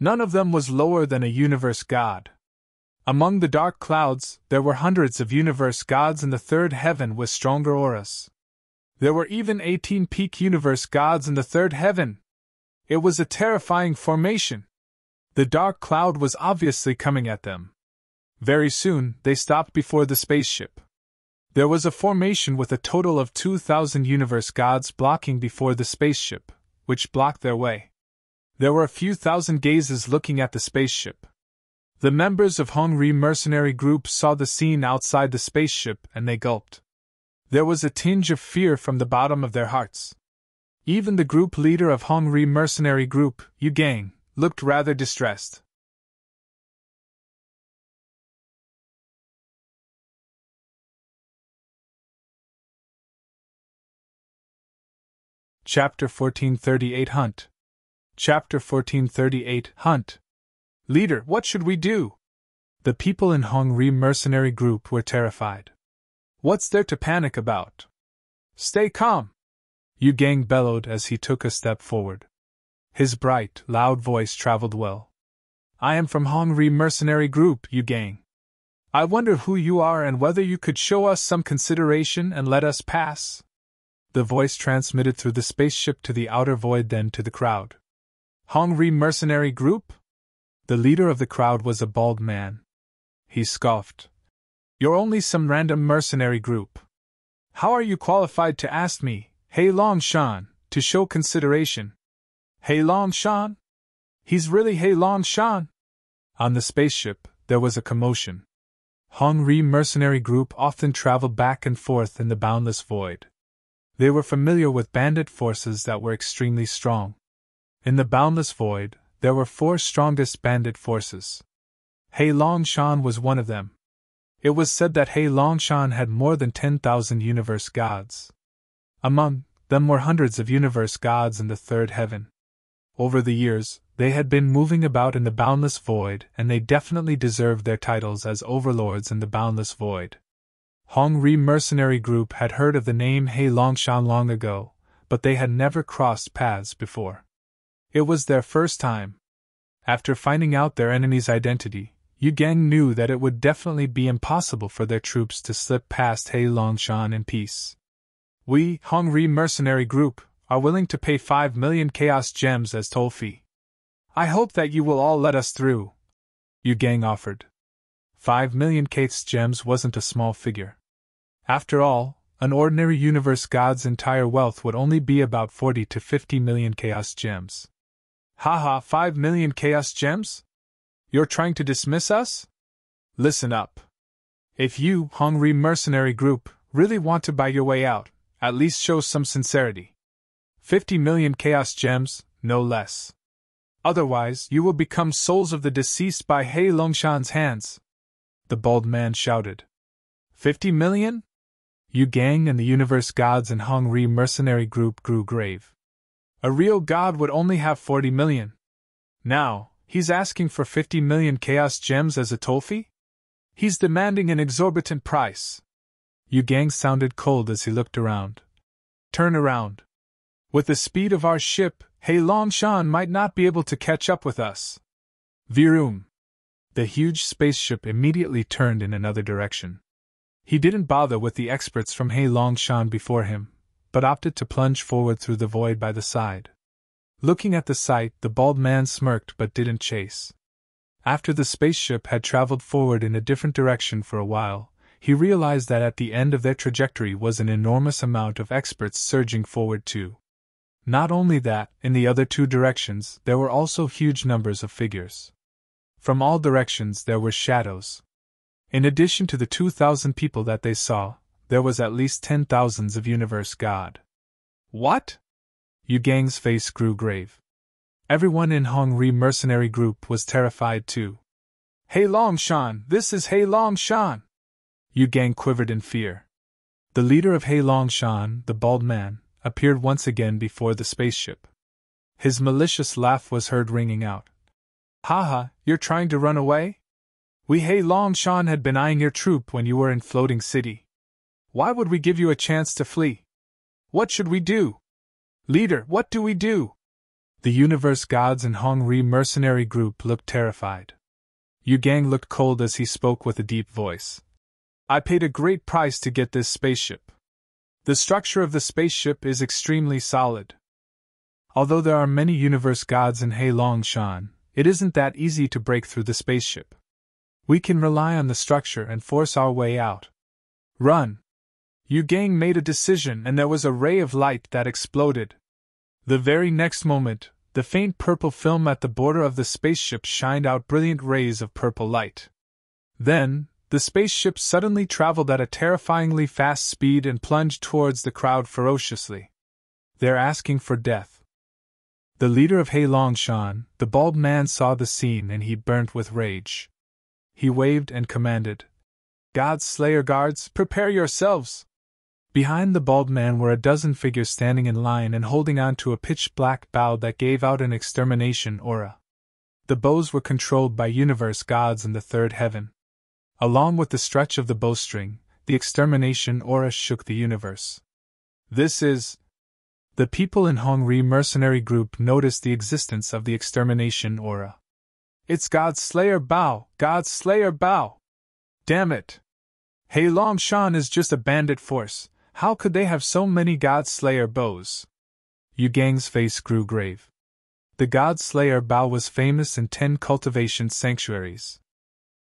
None of them was lower than a universe god. Among the dark clouds, there were hundreds of universe gods in the third heaven with stronger auras. There were even 18 peak universe gods in the third heaven. It was a terrifying formation. The dark cloud was obviously coming at them. Very soon, they stopped before the spaceship. There was a formation with a total of 2,000 universe gods blocking before the spaceship, which blocked their way. There were a few thousand gazes looking at the spaceship. The members of Hongri mercenary group saw the scene outside the spaceship and they gulped. There was a tinge of fear from the bottom of their hearts. Even the group leader of Hongri mercenary group, Yu Gang, looked rather distressed. Chapter 1438 Hunt. Chapter 1438 Hunt. Leader, what should we do? The people in Hongri mercenary group were terrified. What's there to panic about? Stay calm, Yu Gang bellowed as he took a step forward. His bright, loud voice traveled well. I am from Hongri mercenary group, Yu Gang. I wonder who you are and whether you could show us some consideration and let us pass. The voice transmitted through the spaceship to the outer void, then to the crowd. Hongri mercenary group? The leader of the crowd was a bald man. He scoffed. You're only some random mercenary group. How are you qualified to ask me, Hei Long Shan, to show consideration? Hei Long Shan? He's really Hei Long Shan? On the spaceship, there was a commotion. Hongri mercenary group often traveled back and forth in the boundless void. They were familiar with bandit forces that were extremely strong. In the boundless void, there were 4 strongest bandit forces. Hei Long Shan was one of them. It was said that Hei Long Shan had more than 10,000 universe gods. Among them were hundreds of universe gods in the third heaven. Over the years, they had been moving about in the boundless void, and they definitely deserved their titles as overlords in the boundless void. Hongri mercenary group had heard of the name Hei Long Shan long ago, but they had never crossed paths before. It was their first time. After finding out their enemy's identity, Yu Gang knew that it would definitely be impossible for their troops to slip past Hei Long Shan in peace. We, Hongri mercenary group, are willing to pay 5 million chaos gems as toll fee. I hope that you will all let us through, Yu Gang offered. 5 million chaos gems wasn't a small figure. After all, an ordinary universe god's entire wealth would only be about 40 to 50 million chaos gems. Haha, 5 million chaos gems? You're trying to dismiss us? Listen up. If you, Hongri mercenary group, really want to buy your way out, at least show some sincerity. 50 million chaos gems, no less. Otherwise, you will become souls of the deceased by Hei Long Shan's hands. The bald man shouted. 50 million? Yu Gang and the universe gods in Hongri mercenary group grew grave. A real god would only have 40 million. Now, he's asking for 50 million chaos gems as a toll fee? He's demanding an exorbitant price. Yu Gang sounded cold as he looked around. Turn around. With the speed of our ship, Hei Long Shan might not be able to catch up with us. Virum. The huge spaceship immediately turned in another direction. He didn't bother with the experts from Hei Long Shan before him, but opted to plunge forward through the void by the side. Looking at the sight, the bald man smirked but didn't chase. After the spaceship had traveled forward in a different direction for a while, he realized that at the end of their trajectory was an enormous amount of experts surging forward too. Not only that, in the other 2 directions there were also huge numbers of figures. From all directions there were shadows. In addition to the 2,000 people that they saw, there was at least 10,000s of universe god. What? Yu Gang's face grew grave. Everyone in Hongri mercenary group was terrified too. Hei Long Shan, this is Hei Long Shan! Yu Gang quivered in fear. The leader of Hei Long Shan, the bald man, appeared once again before the spaceship. His malicious laugh was heard ringing out. Haha, you're trying to run away? We Hei Long Shan had been eyeing your troop when you were in Floating City. Why would we give you a chance to flee? What should we do? Leader, what do we do? The universe gods in Hongri mercenary group looked terrified. Yu Gang looked cold as he spoke with a deep voice. I paid a great price to get this spaceship. The structure of the spaceship is extremely solid. Although there are many universe gods in Hei Long Shan, it isn't that easy to break through the spaceship. We can rely on the structure and force our way out. Run! Yu Gang made a decision and there was a ray of light that exploded. The very next moment, the faint purple film at the border of the spaceship shined out brilliant rays of purple light. Then, the spaceship suddenly traveled at a terrifyingly fast speed and plunged towards the crowd ferociously. They're asking for death. The leader of Hei Long Shan, the bald man, saw the scene and he burnt with rage. He waved and commanded, God Slayer guards, prepare yourselves! Behind the bald man were a dozen figures standing in line and holding on to a pitch-black bow that gave out an extermination aura. The bows were controlled by universe gods in the third heaven. Along with the stretch of the bowstring, the extermination aura shook the universe. This is... The people in Hongri mercenary group noticed the existence of the extermination aura. It's God's Slayer Bao! God's Slayer Bao! Damn it! Hei Long Shan is just a bandit force. How could they have so many God Slayer bows? Yu Gang's face grew grave. The God Slayer Bao was famous in 10 cultivation sanctuaries.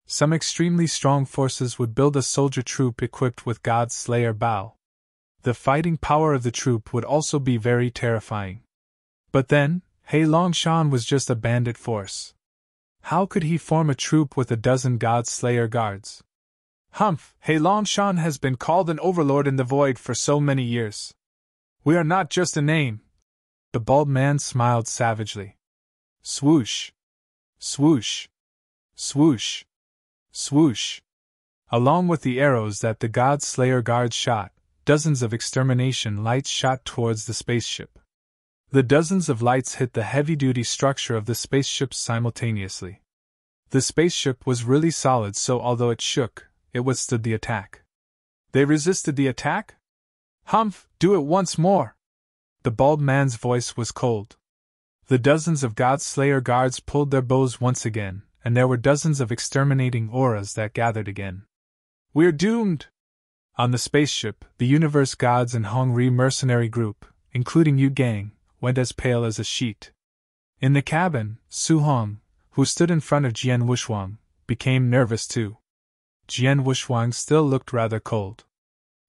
Some extremely strong forces would build a soldier troop equipped with God Slayer Bao. The fighting power of the troop would also be very terrifying. But then, Hei Long Shan was just a bandit force. How could he form a troop with a dozen God Slayer guards? Humph, Hei Long Shan has been called an overlord in the void for so many years. We are not just a name. The bald man smiled savagely. Swoosh! Swoosh! Swoosh! Swoosh! Along with the arrows that the God Slayer guards shot, dozens of extermination lights shot towards the spaceship. The dozens of lights hit the heavy-duty structure of the spaceship simultaneously. The spaceship was really solid, so although it shook, it withstood the attack. They resisted the attack? Humph, do it once more! The bald man's voice was cold. The dozens of God Slayer guards pulled their bows once again, and there were dozens of exterminating auras that gathered again. We're doomed! On the spaceship, the universe gods and Hongri mercenary group, including Yu Gang, went as pale as a sheet. In the cabin, Su Hong, who stood in front of Jian Wushuang, became nervous too. Jian Wushuang still looked rather cold.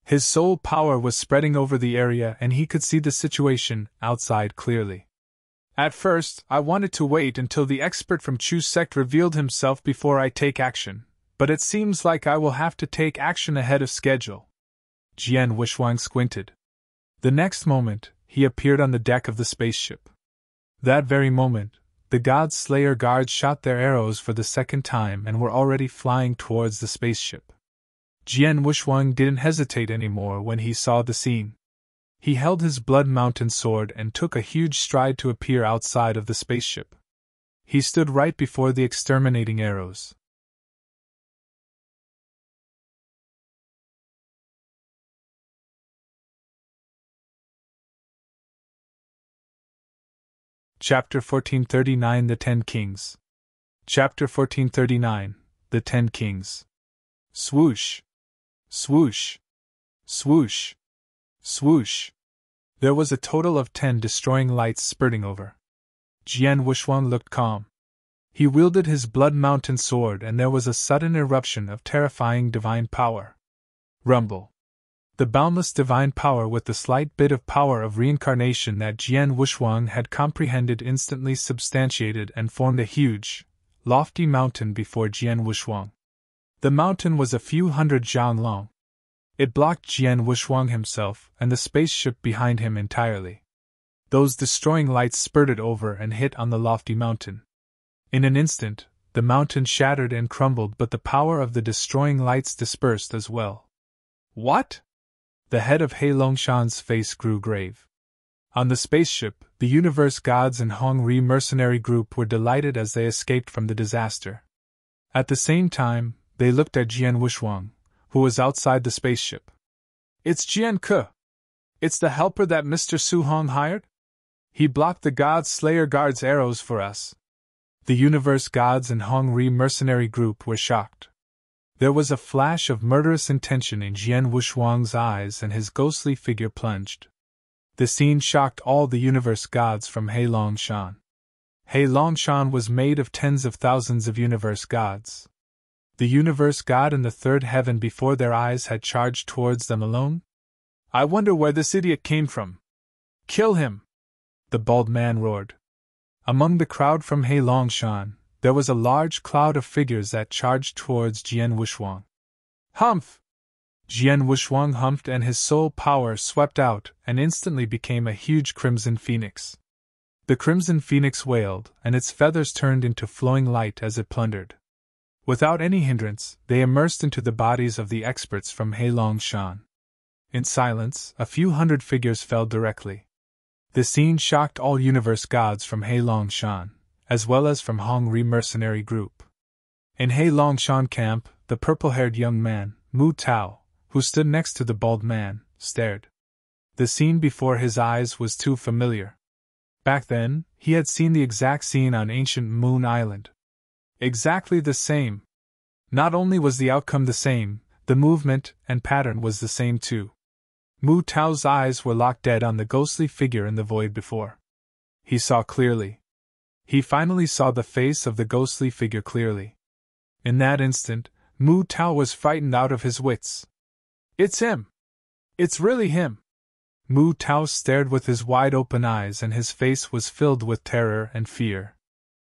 His soul power was spreading over the area and he could see the situation outside clearly. At first, I wanted to wait until the expert from Chu sect revealed himself before I take action, but it seems like I will have to take action ahead of schedule. Jian Wushuang squinted. The next moment, he appeared on the deck of the spaceship. That very moment, the God Slayer guards shot their arrows for the second time and were already flying towards the spaceship. Jian Wushuang didn't hesitate anymore when he saw the scene. He held his Blood Mountain sword and took a huge stride to appear outside of the spaceship. He stood right before the exterminating arrows. Chapter 1439 The Ten Kings. Chapter 1439 The Ten Kings. Swoosh! Swoosh! Swoosh! Swoosh! There was a total of 10 destroying lights spurting over. Jian Wushuang looked calm. He wielded his Blood Mountain sword and there was a sudden eruption of terrifying divine power. Rumble! The boundless divine power with the slight bit of power of reincarnation that Jian Wushuang had comprehended instantly substantiated and formed a huge, lofty mountain before Jian Wushuang. The mountain was a few hundred zhang long. It blocked Jian Wushuang himself and the spaceship behind him entirely. Those destroying lights spurted over and hit on the lofty mountain. In an instant, the mountain shattered and crumbled, but the power of the destroying lights dispersed as well. What? The head of Hei Longshan's face grew grave. On the spaceship, the universe gods and Hongri mercenary group were delighted as they escaped from the disaster. At the same time, they looked at Jian Wushuang, who was outside the spaceship. It's Jian Ke. It's the helper that Mr. Su Hong hired? He blocked the God Slayer guard's arrows for us. The universe gods and Hongri mercenary group were shocked. There was a flash of murderous intention in Jian Wushuang's eyes and his ghostly figure plunged. The scene shocked all the universe gods from Hei Long Shan. Hei Long Shan was made of tens of thousands of universe gods. The universe god in the third heaven before their eyes had charged towards them alone? I wonder where this idiot came from. Kill him! The bald man roared. Among the crowd from Hei Long Shan, there was a large cloud of figures that charged towards Jian Wushuang. Humph! Jian Wushuang humphed and his soul power swept out and instantly became a huge crimson phoenix. The crimson phoenix wailed, and its feathers turned into flowing light as it plundered. Without any hindrance, they immersed into the bodies of the experts from Hei Long Shan. In silence, a few hundred figures fell directly. The scene shocked all universe gods from Hei Longshan, as well as from Hong Ri mercenary group. In Hei Longshan camp, the purple-haired young man, Mu Tao, who stood next to the bald man, stared. The scene before his eyes was too familiar. Back then, he had seen the exact scene on ancient Moon Island. Exactly the same. Not only was the outcome the same, the movement and pattern was the same too. Mu Tao's eyes were locked dead on the ghostly figure in the void before. He saw clearly. He finally saw the face of the ghostly figure clearly. In that instant, Mu Tao was frightened out of his wits. It's him! It's really him! Mu Tao stared with his wide-open eyes and his face was filled with terror and fear.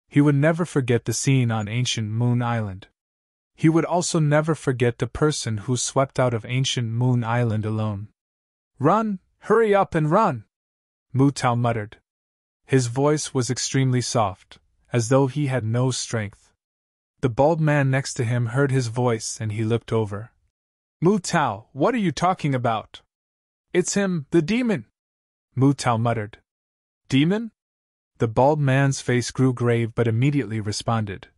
He would never forget the scene on ancient Moon Island. He would also never forget the person who swept out of ancient Moon Island alone. Run! Hurry up and run! Mu Tao muttered. His voice was extremely soft, as though he had no strength. The bald man next to him heard his voice and he looked over. Mu Tao, what are you talking about? It's him, the demon! Mu Tao muttered. Demon? The bald man's face grew grave but immediately responded.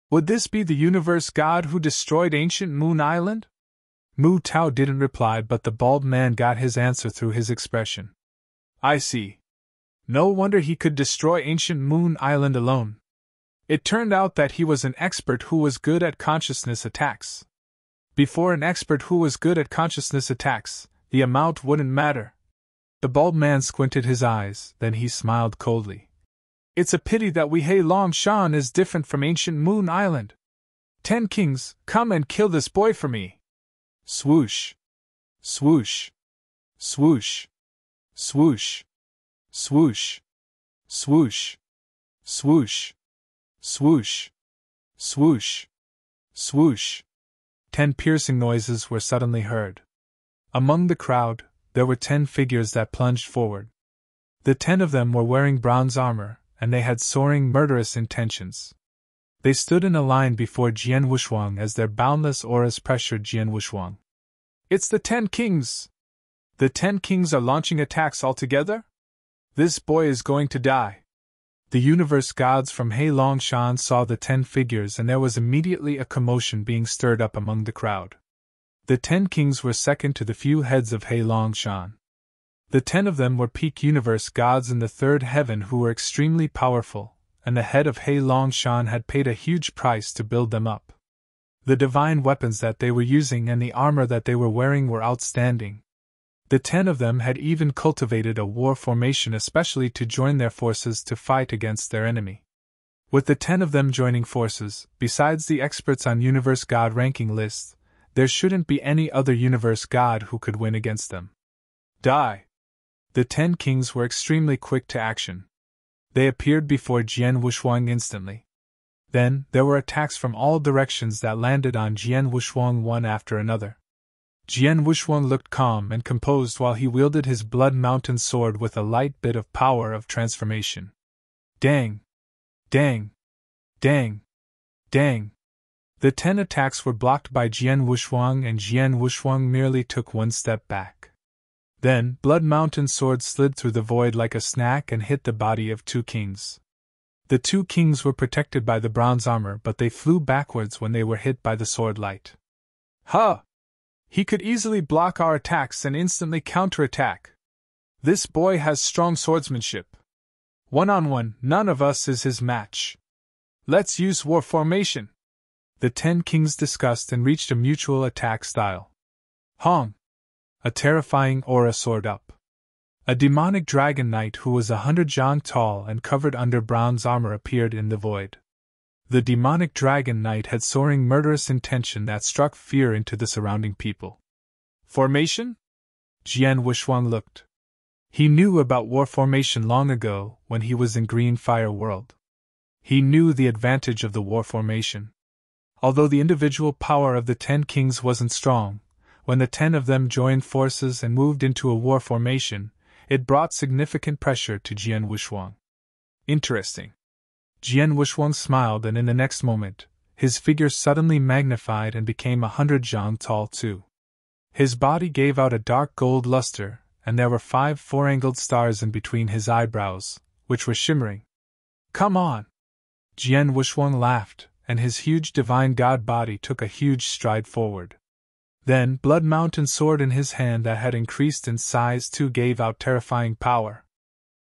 Would this be the universe god who destroyed ancient Moon Island? Mu Tao didn't reply, but the bald man got his answer through his expression. I see. No wonder he could destroy ancient Moon Island alone. It turned out that he was an expert who was good at consciousness attacks. Before an expert who was good at consciousness attacks, the amount wouldn't matter. The bald man squinted his eyes, then he smiled coldly. It's a pity that Hei Longshan is different from ancient Moon Island. 10 kings, come and kill this boy for me. Swoosh. Swoosh. Swoosh. Swoosh. Swoosh. Swoosh. Swoosh. Swoosh. Swoosh. Swoosh. 10 piercing noises were suddenly heard. Among the crowd, there were 10 figures that plunged forward. The 10 of them were wearing bronze armor, and they had soaring, murderous intentions. They stood in a line before Jian Wushuang as their boundless auras pressured Jian Wushuang. It's the 10 kings! The 10 kings are launching attacks altogether? This boy is going to die. The universe gods from Hei Longshan saw the 10 figures and there was immediately a commotion being stirred up among the crowd. The 10 kings were second to the few heads of Hei Longshan. The 10 of them were peak universe gods in the third heaven who were extremely powerful, and the head of Hei Longshan had paid a huge price to build them up. The divine weapons that they were using and the armor that they were wearing were outstanding. The 10 of them had even cultivated a war formation especially to join their forces to fight against their enemy. With the 10 of them joining forces, besides the experts on universe god ranking lists, there shouldn't be any other universe god who could win against them. Die! The 10 kings were extremely quick to action. They appeared before Jian Wushuang instantly. Then, there were attacks from all directions that landed on Jian Wushuang one after another. Jian Wushuang looked calm and composed while he wielded his blood mountain sword with a light bit of power of transformation. Dang! Dang! Dang! Dang! The 10 attacks were blocked by Jian Wushuang and Jian Wushuang merely took one step back. Then, Blood Mountain Sword slid through the void like a snack and hit the body of 2 kings. The 2 kings were protected by the bronze armor, but they flew backwards when they were hit by the sword light. Huh! He could easily block our attacks and instantly counterattack. This boy has strong swordsmanship. One-on-one, none of us is his match. Let's use war formation. The 10 kings discussed and reached a mutual attack style. Hong! A terrifying aura soared up. A demonic dragon knight who was 100 zhang tall and covered under bronze armor appeared in the void. The demonic dragon knight had soaring murderous intention that struck fear into the surrounding people. Formation? Jian Wushuang looked. He knew about war formation long ago when he was in Green Fire World. He knew the advantage of the war formation. Although the individual power of the 10 kings wasn't strong, when the 10 of them joined forces and moved into a war formation, it brought significant pressure to Jian Wushuang. Interesting. Jian Wushuang smiled and in the next moment, his figure suddenly magnified and became 100 zhang tall too. His body gave out a dark gold luster, and there were 5 four-angled stars in between his eyebrows, which were shimmering. "Come on!" Jian Wuxuang laughed, and his huge divine god body took a huge stride forward. Then, Blood Mountain sword in his hand that had increased in size too gave out terrifying power.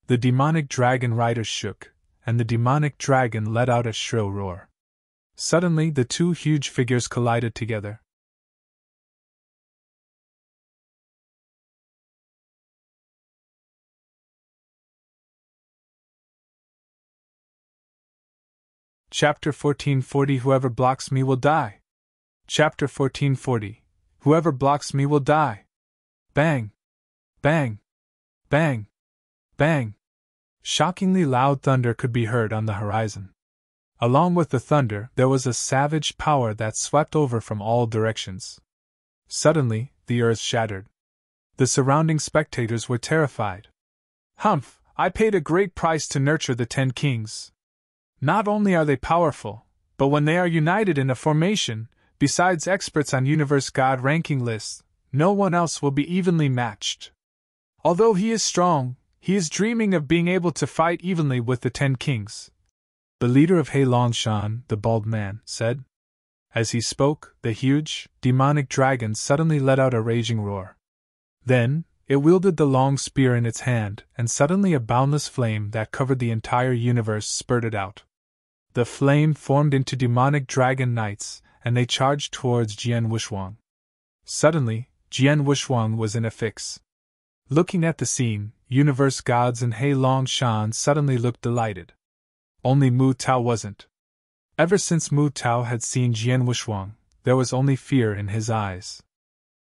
The demonic dragon rider shook, and the demonic dragon let out a shrill roar. Suddenly the 2 huge figures collided together. Chapter 1440 Whoever blocks me will die. Chapter 1440 Whoever blocks me will die. Bang! Bang! Bang! Bang! Shockingly loud thunder could be heard on the horizon. Along with the thunder, there was a savage power that swept over from all directions. Suddenly, the earth shattered. The surrounding spectators were terrified. Humph! I paid a great price to nurture the 10 kings. Not only are they powerful, but when they are united in a formation, besides experts on Universe God ranking lists, no one else will be evenly matched. Although he is strong, he is dreaming of being able to fight evenly with the 10 kings. The leader of He Longshan, the bald man, said. As he spoke, the huge, demonic dragon suddenly let out a raging roar. Then, it wielded the long spear in its hand, and suddenly a boundless flame that covered the entire universe spurted out. The flame formed into demonic dragon knights, and they charged towards Jian Wuxuang. Suddenly, Jian Wuxuang was in a fix. Looking at the scene, universe gods and He Longshan suddenly looked delighted. Only Mu Tao wasn't. Ever since Mu Tao had seen Jian Wuxuang, there was only fear in his eyes.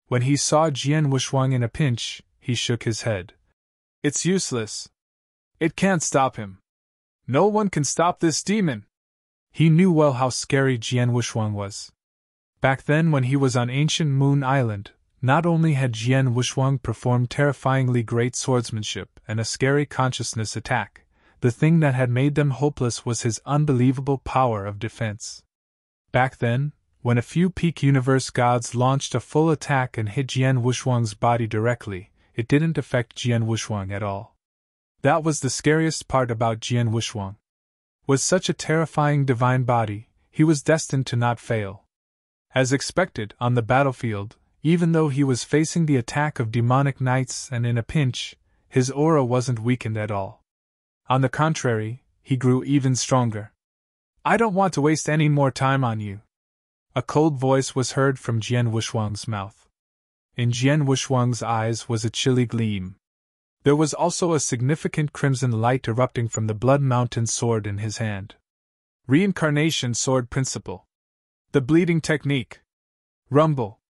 When he saw Jian Wuxuang in a pinch, he shook his head. It's useless. It can't stop him. No one can stop this demon. He knew well how scary Jian Wuxuang was. Back then, when he was on ancient Moon Island, not only had Jian Wuxuang performed terrifyingly great swordsmanship and a scary consciousness attack, the thing that had made them hopeless was his unbelievable power of defense. Back then, when a few peak universe gods launched a full attack and hit Jian Wuxuang's body directly, it didn't affect Jian Wuxuang at all. That was the scariest part about Jian Wuxuang. With such a terrifying divine body, he was destined to not fail. As expected, on the battlefield, even though he was facing the attack of demonic knights and in a pinch, his aura wasn't weakened at all. On the contrary, he grew even stronger. I don't want to waste any more time on you. A cold voice was heard from Jian Wuxuang's mouth. In Jian Wuxuang's eyes was a chilly gleam. There was also a significant crimson light erupting from the Blood Mountain sword in his hand. Reincarnation Sword Principle. The Bleeding Technique. Rumble.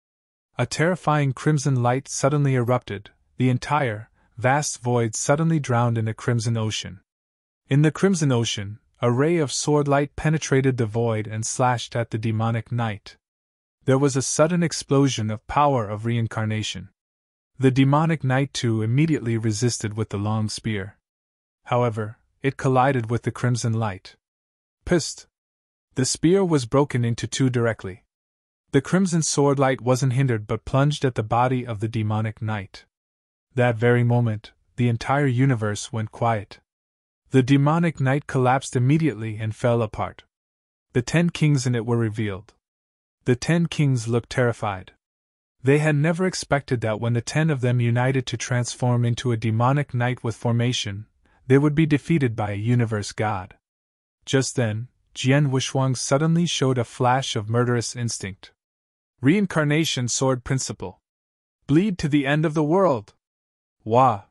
A terrifying crimson light suddenly erupted, the entire, vast void suddenly drowned in a crimson ocean. In the crimson ocean, a ray of sword light penetrated the void and slashed at the demonic knight. There was a sudden explosion of power of reincarnation. The demonic knight too immediately resisted with the long spear. However, it collided with the crimson light. Psst! The spear was broken into 2 directly. The crimson sword light wasn't hindered but plunged at the body of the demonic knight. That very moment, the entire universe went quiet. The demonic knight collapsed immediately and fell apart. The 10 kings in it were revealed. The 10 kings looked terrified. They had never expected that when the 10 of them united to transform into a demonic knight with formation, they would be defeated by a universe god. Just then, Jian Wuxuang suddenly showed a flash of murderous instinct. Reincarnation Sword Principle. Bleed to the end of the world. Wah!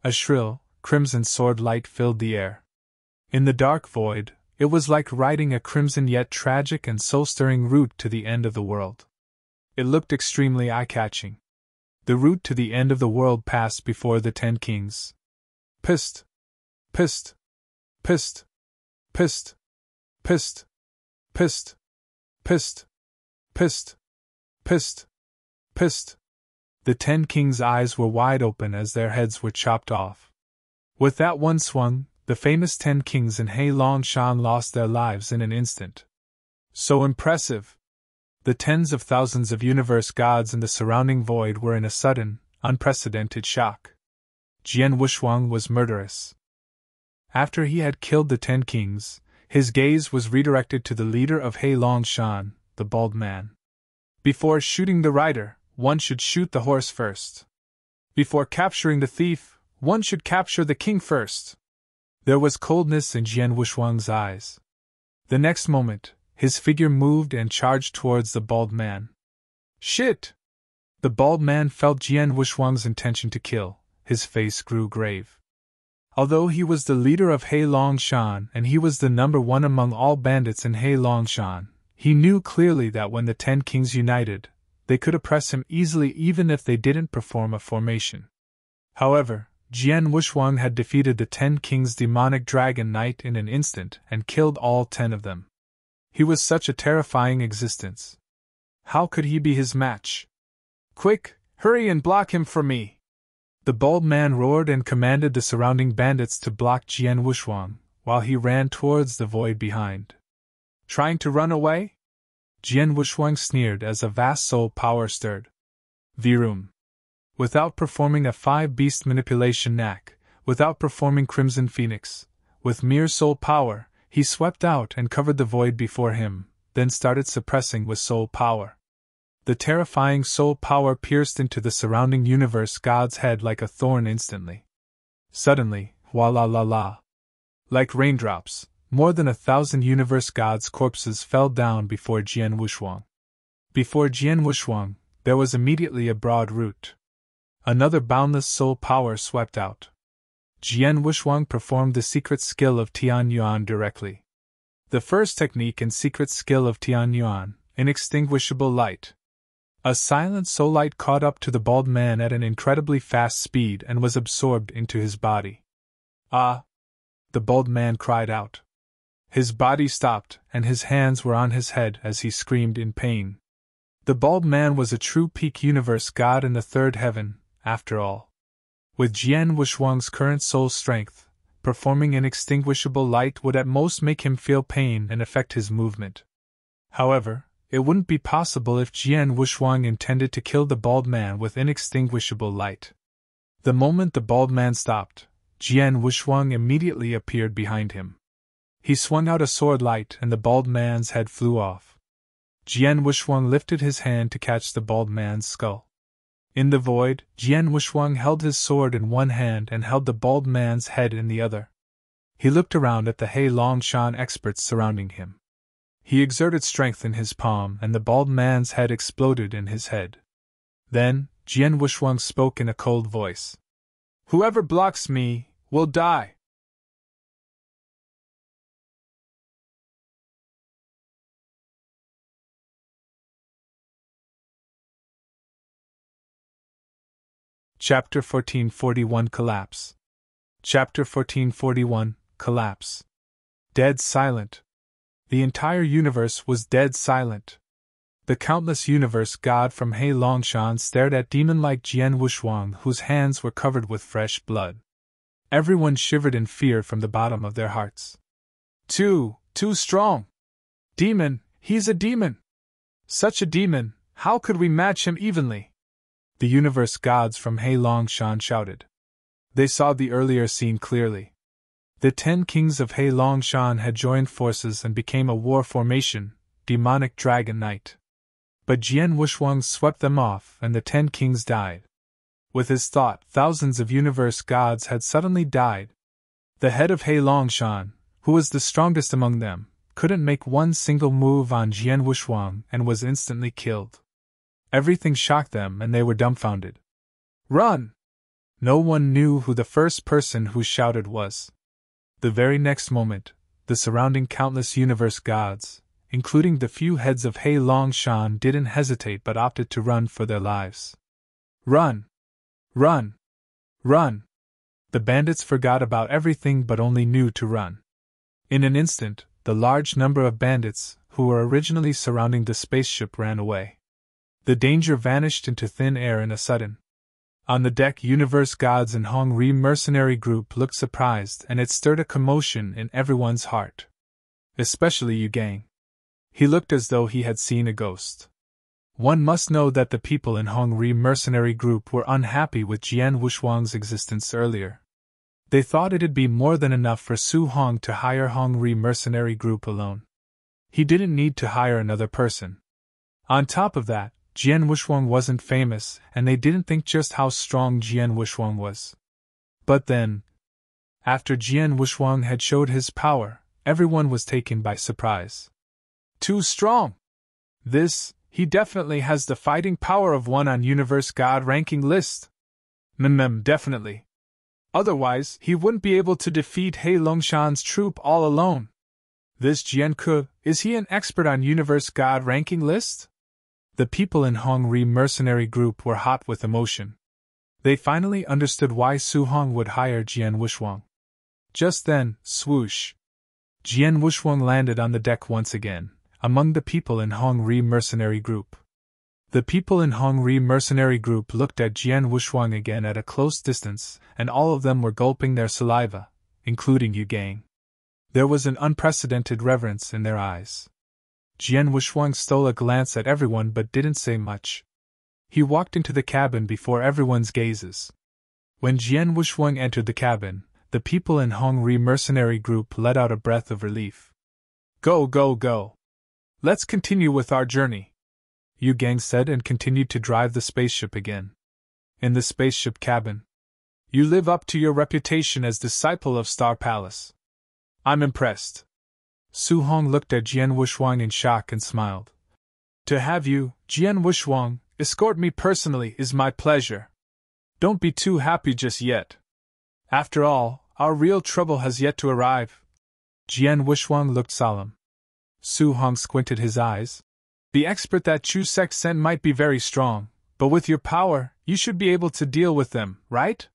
A shrill, crimson sword light filled the air. In the dark void, it was like riding a crimson yet tragic and soul-stirring route to the end of the world. It looked extremely eye-catching. The route to the end of the world passed before the 10 kings. Psst! Psst! Psst! Psst! Psst! Psst! Psst! Psst! Psst! Psst! The 10 kings' eyes were wide open as their heads were chopped off. With that one swung, the famous 10 kings in He Longshan lost their lives in an instant. So impressive! The tens of thousands of universe gods in the surrounding void were in a sudden, unprecedented shock. Jian Wushuang was murderous. After he had killed the 10 kings, his gaze was redirected to the leader of Hei Longshan, the bald man. Before shooting the rider, one should shoot the horse first. Before capturing the thief, one should capture the king first. There was coldness in Jian Wushuang's eyes. The next moment, his figure moved and charged towards the bald man. Shit! The bald man felt Jian Wushuang's intention to kill. His face grew grave. Although he was the leader of Hei Longshan and he was the number one among all bandits in Hei Longshan, he knew clearly that when the 10 kings united, they could oppress him easily even if they didn't perform a formation. However, Jian Wushuang had defeated the 10 kings' demonic dragon knight in an instant and killed all 10 of them. He was such a terrifying existence. How could he be his match? Quick, hurry and block him for me! The bald man roared and commanded the surrounding bandits to block Jian Wushuang, while he ran towards the void behind. Trying to run away? Jian Wushuang sneered as a vast soul power stirred. Virum. Without performing a 5-beast manipulation knack, without performing Crimson Phoenix, with mere soul power, he swept out and covered the void before him, then started suppressing with soul power. The terrifying soul power pierced into the surrounding universe god's head like a thorn instantly. Suddenly, la. Like raindrops, more than 1,000 universe gods' corpses fell down before Jian Wushuang. Before Jian Wushuang, there was immediately a broad root. Another boundless soul power swept out. Jian Wushuang performed the secret skill of Tian Yuan directly. The first technique and secret skill of Tian Yuan, inextinguishable light. A silent soul light caught up to the bald man at an incredibly fast speed and was absorbed into his body. Ah! The bald man cried out. His body stopped, and his hands were on his head as he screamed in pain. The bald man was a true peak universe god in the third heaven, after all. With Jian Wushuang's current soul strength, performing inextinguishable light would at most make him feel pain and affect his movement. However, it wouldn't be possible if Jian Wushuang intended to kill the bald man with inextinguishable light. The moment the bald man stopped, Jian Wushuang immediately appeared behind him. He swung out a sword light and the bald man's head flew off. Jian Wushuang lifted his hand to catch the bald man's skull. In the void, Jian Wushuang held his sword in one hand and held the bald man's head in the other. He looked around at the Hei Longshan experts surrounding him. He exerted strength in his palm and the bald man's head exploded in his head. Then, Jian Wushuang spoke in a cold voice. Whoever blocks me, will die. Chapter 1441 Collapse. Chapter 1441 Collapse. Dead silent. The entire universe was dead silent. The countless universe god from Hei Longshan stared at demon-like Jian Wushuang, whose hands were covered with fresh blood. Everyone shivered in fear from the bottom of their hearts. Too strong! Demon, he's a demon! Such a demon, how could we match him evenly? The universe gods from Hei Longshan shouted. They saw the earlier scene clearly. The 10 kings of Hei Longshan had joined forces and became a war formation, demonic dragon knight. But Jian Wushuang swept them off and the 10 kings died. With his thought, thousands of universe gods had suddenly died. The head of Hei Longshan, who was the strongest among them, couldn't make one single move on Jian Wushuang and was instantly killed. Everything shocked them and they were dumbfounded. Run! No one knew who the first person who shouted was. The very next moment, the surrounding countless universe gods, including the few heads of Hei Longshan, didn't hesitate but opted to run for their lives. Run! Run! Run! The bandits forgot about everything but only knew to run. In an instant, the large number of bandits, who were originally surrounding the spaceship, ran away. The danger vanished into thin air in a sudden. On the deck, universe gods and Hong Ri mercenary group looked surprised, and it stirred a commotion in everyone's heart. Especially Yu Gang. He looked as though he had seen a ghost. One must know that the people in Hongri mercenary group were unhappy with Jian Wushuang's existence earlier. They thought it'd be more than enough for Su Hong to hire Hongri mercenary group alone. He didn't need to hire another person. On top of that, Jian Wushuang wasn't famous, and they didn't think just how strong Jian Wushuang was. But then, after Jian Wushuang had showed his power, everyone was taken by surprise. Too strong! He definitely has the fighting power of one on Universe God ranking list. Definitely. Otherwise, he wouldn't be able to defeat He Longshan's troop all alone. This Jian Ke, is he an expert on Universe God ranking list? The people in Hongri mercenary group were hot with emotion. They finally understood why Su Hong would hire Jian Wushuang. Just then, swoosh! Jian Wushuang landed on the deck once again, among the people in Hongri mercenary group. The people in Hongri mercenary group looked at Jian Wushuang again at a close distance, and all of them were gulping their saliva, including Yu Gang. There was an unprecedented reverence in their eyes. Jian Wushuang stole a glance at everyone but didn't say much. He walked into the cabin before everyone's gazes. When Jian Wushuang entered the cabin, the people in Hongri mercenary group let out a breath of relief. Go, go, go! Let's continue with our journey, Yu Gang said and continued to drive the spaceship again. In the spaceship cabin. You live up to your reputation as disciple of Star Palace. I'm impressed. Su Hong looked at Jian Wushuang in shock and smiled. To have you, Jian Wushuang, escort me personally is my pleasure. Don't be too happy just yet. After all, our real trouble has yet to arrive. Jian Wushuang looked solemn. Su Hong squinted his eyes. The expert that Chu Sek sent might be very strong, but with your power, you should be able to deal with them, right?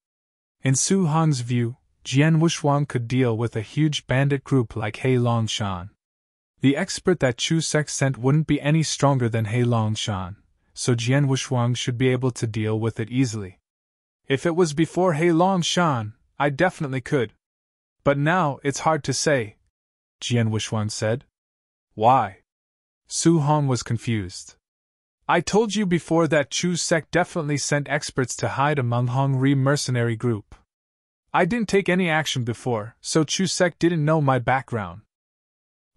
In Su Hong's view, Jian Wushuang could deal with a huge bandit group like He Longshan. The expert that Chu Sek sent wouldn't be any stronger than He Longshan, so Jian Wushuang should be able to deal with it easily. If it was before He Longshan, I definitely could. But now it's hard to say, Jian Wushuang said. Why? Su Hong was confused. I told you before that Chu Sek definitely sent experts to hide among Hongri mercenary group. I didn't take any action before, so Chu Sek didn't know my background.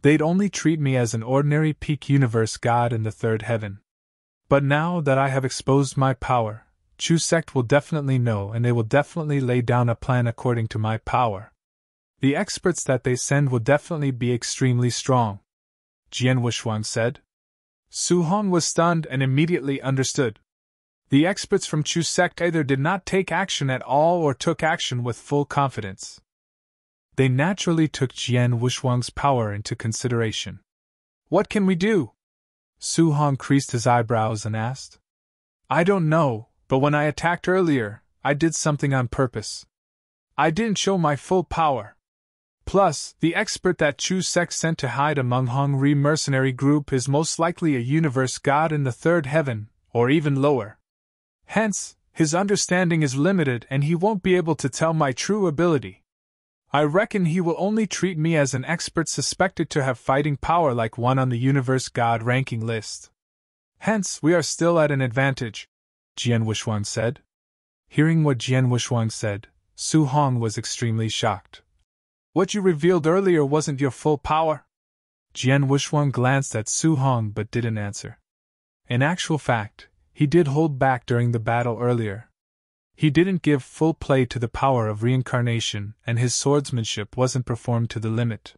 They'd only treat me as an ordinary peak universe god in the third heaven. But now that I have exposed my power, Chu Sek will definitely know and they will definitely lay down a plan according to my power. The experts that they send will definitely be extremely strong, Jian Wushuang said. Su Hong was stunned and immediately understood. The experts from Chu Sect either did not take action at all or took action with full confidence. They naturally took Jian Wushuang's power into consideration. What can we do? Su Hong creased his eyebrows and asked. I don't know, but when I attacked earlier, I did something on purpose. I didn't show my full power. Plus, the expert that Chu Sek sent to hide among Hongri mercenary group is most likely a universe god in the third heaven, or even lower. Hence, his understanding is limited and he won't be able to tell my true ability. I reckon he will only treat me as an expert suspected to have fighting power like one on the universe god ranking list. Hence, we are still at an advantage, Jian Wushuang said. Hearing what Jian Wushuang said, Su Hong was extremely shocked. What you revealed earlier wasn't your full power? Jian Wushuang glanced at Su Hong but didn't answer. In actual fact, he did hold back during the battle earlier. He didn't give full play to the power of reincarnation and his swordsmanship wasn't performed to the limit.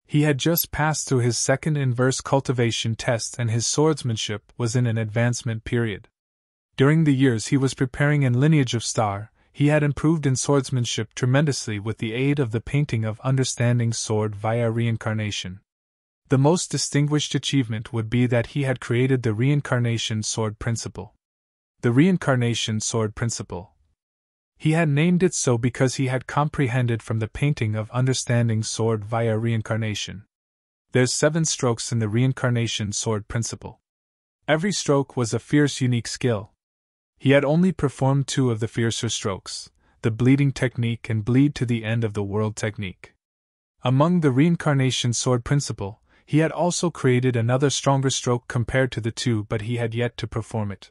He had just passed through his second inverse cultivation test and his swordsmanship was in an advancement period. During the years he was preparing in Lineage of Star, he had improved in swordsmanship tremendously with the aid of the painting of Understanding Sword via reincarnation. The most distinguished achievement would be that he had created the Reincarnation Sword Principle. The Reincarnation Sword Principle. He had named it so because he had comprehended from the painting of Understanding Sword via reincarnation. There's 7 strokes in the Reincarnation Sword Principle. Every stroke was a fierce unique skill. He had only performed 2 of the fiercer strokes, the bleeding technique and bleed to the end of the world technique. Among the Reincarnation Sword Principle, He had also created another stronger stroke compared to the two, but he had yet to perform it.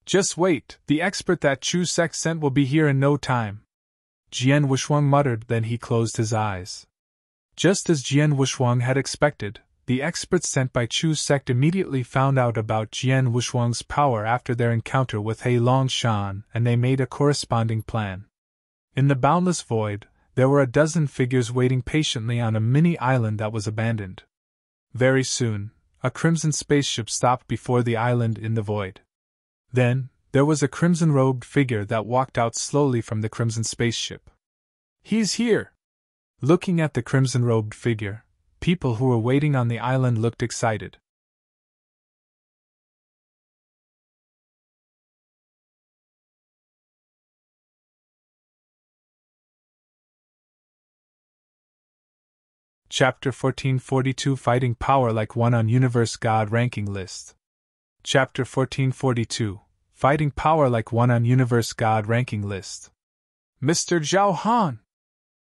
Just wait, the expert that Chu Sek sent will be here in no time, Jian Wushuang muttered, then he closed his eyes. Just as Jian Wushuang had expected, the experts sent by Chu's sect immediately found out about Jian Wushuang's power after their encounter with He Longshan, and they made a corresponding plan. In the boundless void, there were a dozen figures waiting patiently on a mini-island that was abandoned. Very soon, a crimson spaceship stopped before the island in the void. Then, there was a crimson-robed figure that walked out slowly from the crimson spaceship. "He's here!" Looking at the crimson-robed figure, people who were waiting on the island looked excited. Chapter 1442 Fighting Power Like One on Universe God Ranking List. Chapter 1442 Fighting Power Like One on Universe God Ranking List. Mr. Zhao Han!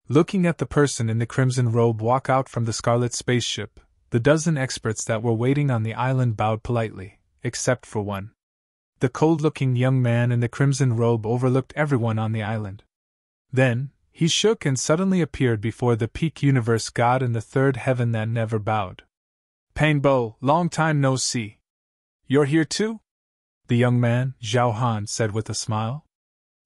Looking at the person in the crimson robe walk out from the scarlet spaceship, the dozen experts that were waiting on the island bowed politely, except for one. The cold-looking young man in the crimson robe overlooked everyone on the island. Then, he shook and suddenly appeared before the peak universe god in the third heaven that never bowed. "Pang Bo, long time no see. You're here too?" The young man, Zhao Han, said with a smile.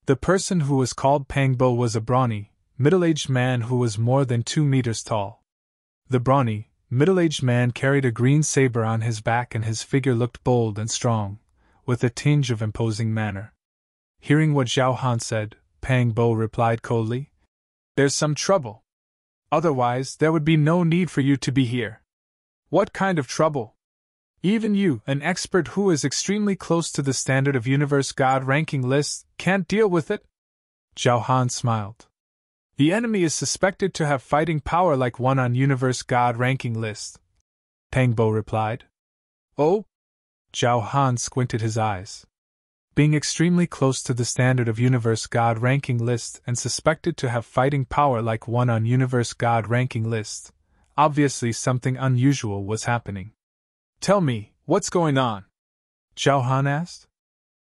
The person who was called Pang Bo was a brawny, middle-aged man who was more than 2 meters tall. The brawny, middle-aged man carried a green saber on his back and his figure looked bold and strong, with a tinge of imposing manner. Hearing what Zhao Han said, Pang Bo replied coldly, "There's some trouble. Otherwise, there would be no need for you to be here." "What kind of trouble?" "Even you, an expert who is extremely close to the standard of Universe God ranking lists, can't deal with it?" Zhao Han smiled. "The enemy is suspected to have fighting power like one on Universe God ranking list," Pang Bo replied. "Oh?" Zhao Han squinted his eyes. Being extremely close to the standard of Universe God ranking list and suspected to have fighting power like one on Universe God ranking list, obviously something unusual was happening. "Tell me, what's going on?" Zhao Han asked.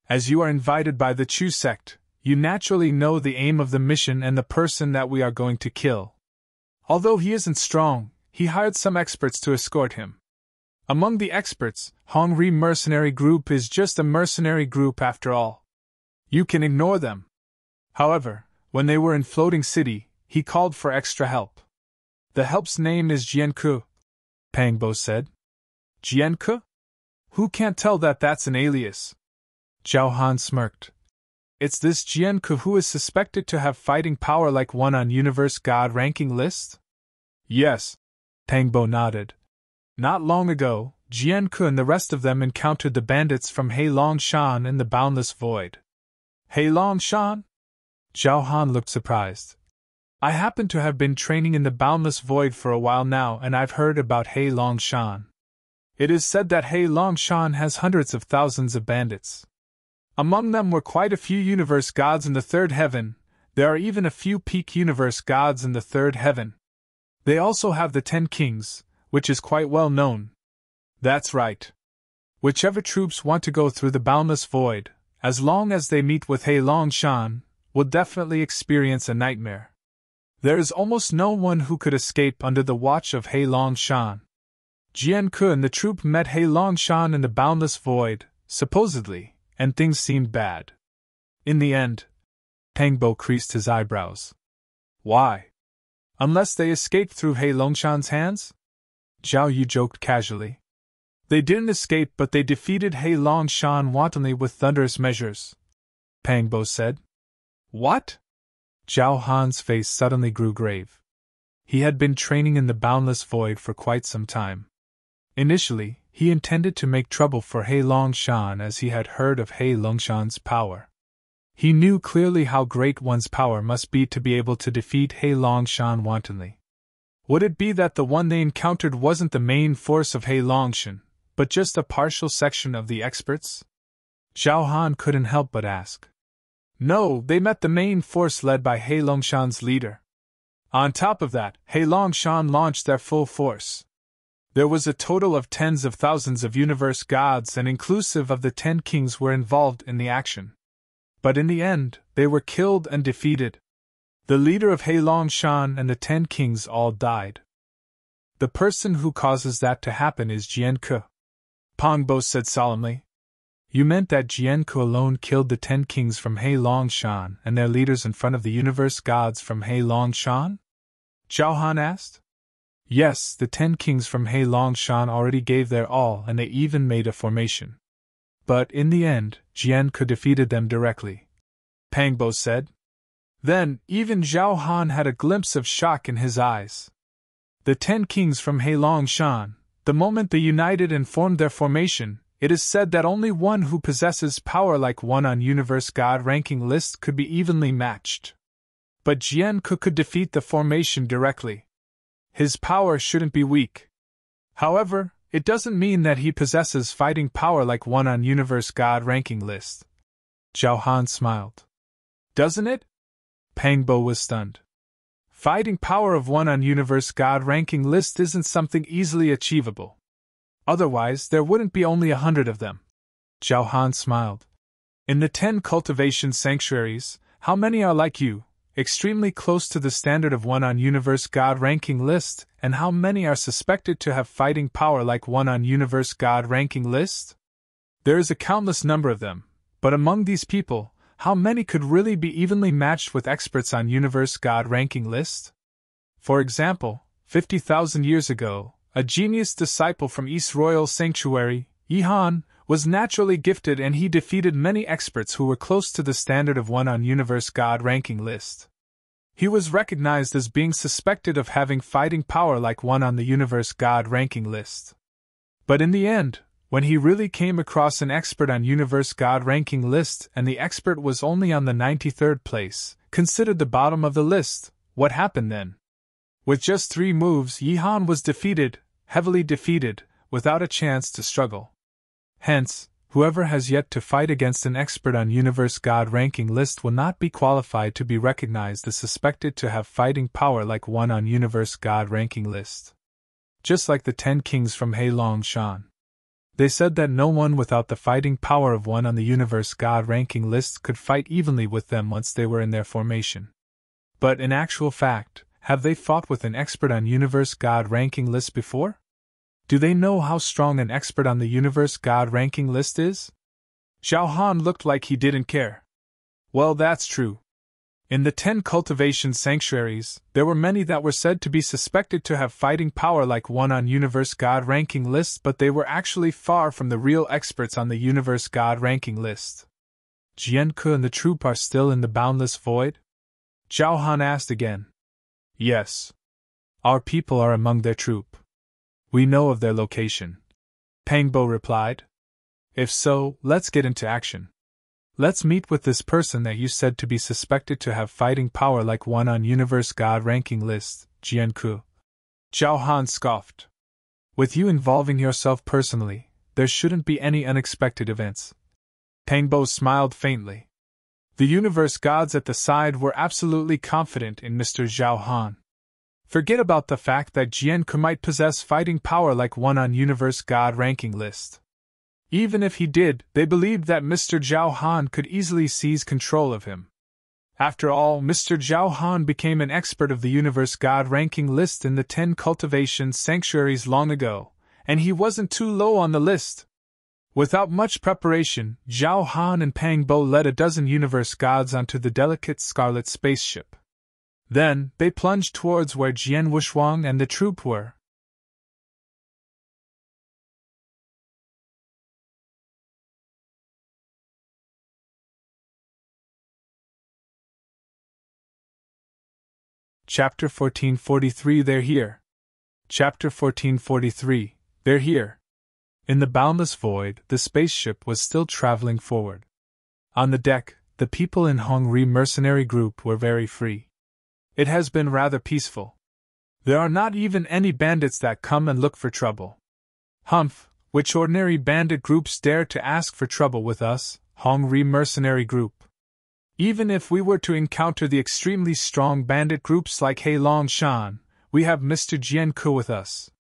"As you are invited by the Chu sect, you naturally know the aim of the mission and the person that we are going to kill. Although he isn't strong, he hired some experts to escort him. Among the experts, Hongri Mercenary Group is just a mercenary group after all. You can ignore them. However, when they were in Floating City, he called for extra help. The help's name is Jianke," Pang Bo said. "Jianke? Who can't tell that that's an alias?" Zhao Han smirked. "It's this Jianke who is suspected to have fighting power like one on Universe God ranking list?" "Yes," Pang Bo nodded. "Not long ago, Jianke and the rest of them encountered the bandits from He Longshan in the Boundless Void." "He Longshan?" Zhao Han looked surprised. "I happen to have been training in the Boundless Void for a while now, and I've heard about He Longshan. It is said that He Longshan has hundreds of thousands of bandits. Among them were quite a few universe gods in the third heaven. There are even a few peak universe gods in the third heaven. They also have the 10 kings, which is quite well known." "That's right. Whichever troops want to go through the Boundless Void, as long as they meet with He Longshan, will definitely experience a nightmare. There is almost no one who could escape under the watch of He Longshan. Jianke and the troop met He Longshan in the Boundless Void, supposedly, and things seemed bad. In the end," Pang Bo creased his eyebrows. "Why? Unless they escaped through He Longshan's hands?" Zhao Yu joked casually. "They didn't escape, but they defeated He Longshan wantonly with thunderous measures," Pang Bo said. "What?" Zhao Han's face suddenly grew grave. He had been training in the Boundless Void for quite some time. Initially, he intended to make trouble for He Longshan as he had heard of He Longshan's power. He knew clearly how great one's power must be to be able to defeat He Longshan wantonly. Would it be that the one they encountered wasn't the main force of He Longshan, but just a partial section of the experts? Zhao Han couldn't help but ask. No, they met the main force led by He Longshan's leader. On top of that, He Longshan launched their full force. There was a total of tens of thousands of universe gods, and inclusive of the 10 kings were involved in the action. But in the end, they were killed and defeated. The leader of Heilong-shan and the 10 kings all died. The person who causes that to happen is Jian-ke, Pangbo said solemnly. You meant that Jian-ke alone killed the 10 kings from Heilong-shan and their leaders in front of the universe gods from Heilong-shan? Zhao Han asked. Yes, the 10 kings from Heilong-shan already gave their all, and they even made a formation. But in the end, Jian-ke defeated them directly, Pangbo said. Then, even Zhao Han had a glimpse of shock in his eyes. The 10 kings from Heilong-shan, the moment they united and formed their formation, it is said that only one who possesses power like one on Universe God ranking list could be evenly matched. But Jian-ke could defeat the formation directly. His power shouldn't be weak. However, it doesn't mean that he possesses fighting power like one on Universe God ranking list. Zhao Han smiled. Doesn't it? Pangbo was stunned. Fighting power of one on Universe God ranking list isn't something easily achievable. Otherwise, there wouldn't be only 100 of them. Zhao Han smiled. In the 10 cultivation sanctuaries, how many are like you, extremely close to the standard of one on Universe God ranking list, and how many are suspected to have fighting power like one on Universe God ranking list? There is a countless number of them, but among these people, how many could really be evenly matched with experts on Universe God ranking list? For example, 50,000 years ago, a genius disciple from East Royal Sanctuary, Yihan, was naturally gifted, and he defeated many experts who were close to the standard of one on Universe God ranking list. He was recognized as being suspected of having fighting power like one on the Universe God ranking list. But in the end, when he really came across an expert on Universe God ranking list and the expert was only on the 93rd place, considered the bottom of the list, what happened then? With just 3 moves, Yihan was defeated, heavily defeated, without a chance to struggle. Hence, whoever has yet to fight against an expert on Universe God ranking list will not be qualified to be recognized as suspected to have fighting power like one on Universe God ranking list. Just like the 10 kings from Heilong-shan. They said that no one without the fighting power of one on the Universe God ranking list could fight evenly with them once they were in their formation. But in actual fact, have they fought with an expert on Universe God ranking list before? Do they know how strong an expert on the Universe God ranking list is? Zhao Han looked like he didn't care. Well, that's true. In the 10 cultivation sanctuaries, there were many that were said to be suspected to have fighting power like one on Universe God ranking list, but they were actually far from the real experts on the Universe God ranking list. Jian-ke and the troop are still in the boundless void? Zhao Han asked again. Yes. Our people are among their troop. We know of their location. Pangbo replied. If so, let's get into action. Let's meet with this person that you said to be suspected to have fighting power like one on Universe God ranking list, Jian-ke. Zhao Han scoffed. With you involving yourself personally, there shouldn't be any unexpected events. Pangbo smiled faintly. The universe gods at the side were absolutely confident in Mr. Zhao Han. Forget about the fact that Jian-ke might possess fighting power like one on Universe God ranking list. Even if he did, they believed that Mr. Zhao Han could easily seize control of him. After all, Mr. Zhao Han became an expert of the Universe God ranking list in the 10 cultivation sanctuaries long ago, and he wasn't too low on the list. Without much preparation, Zhao Han and Pangbo led a dozen universe gods onto the delicate scarlet spaceship. Then, they plunged towards where Jian Wushuang and the troop were. Chapter 1443 They're here. Chapter 1443 They're here. In the boundless void, the spaceship was still traveling forward. On the deck, the people in Hongri mercenary group were very free. It has been rather peaceful. There are not even any bandits that come and look for trouble. Humph, which ordinary bandit groups dare to ask for trouble with us, Hongri mercenary group? Even if we were to encounter the extremely strong bandit groups like Heilong-shan, we have Mr. Jian-ke with us.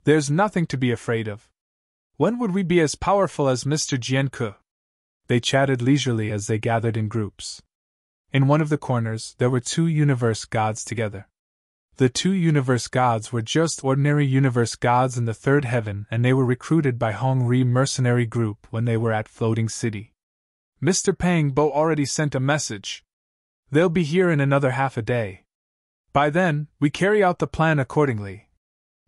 There's nothing to be afraid of. When would we be as powerful as Mr. Jianke? They chatted leisurely as they gathered in groups. In one of the corners, there were two universe gods together. The two universe gods were just ordinary universe gods in the third heaven, and they were recruited by Hongri mercenary group when they were at Floating City. Mr. Pang Bo already sent a message. They'll be here in another half a day. By then, we carry out the plan accordingly.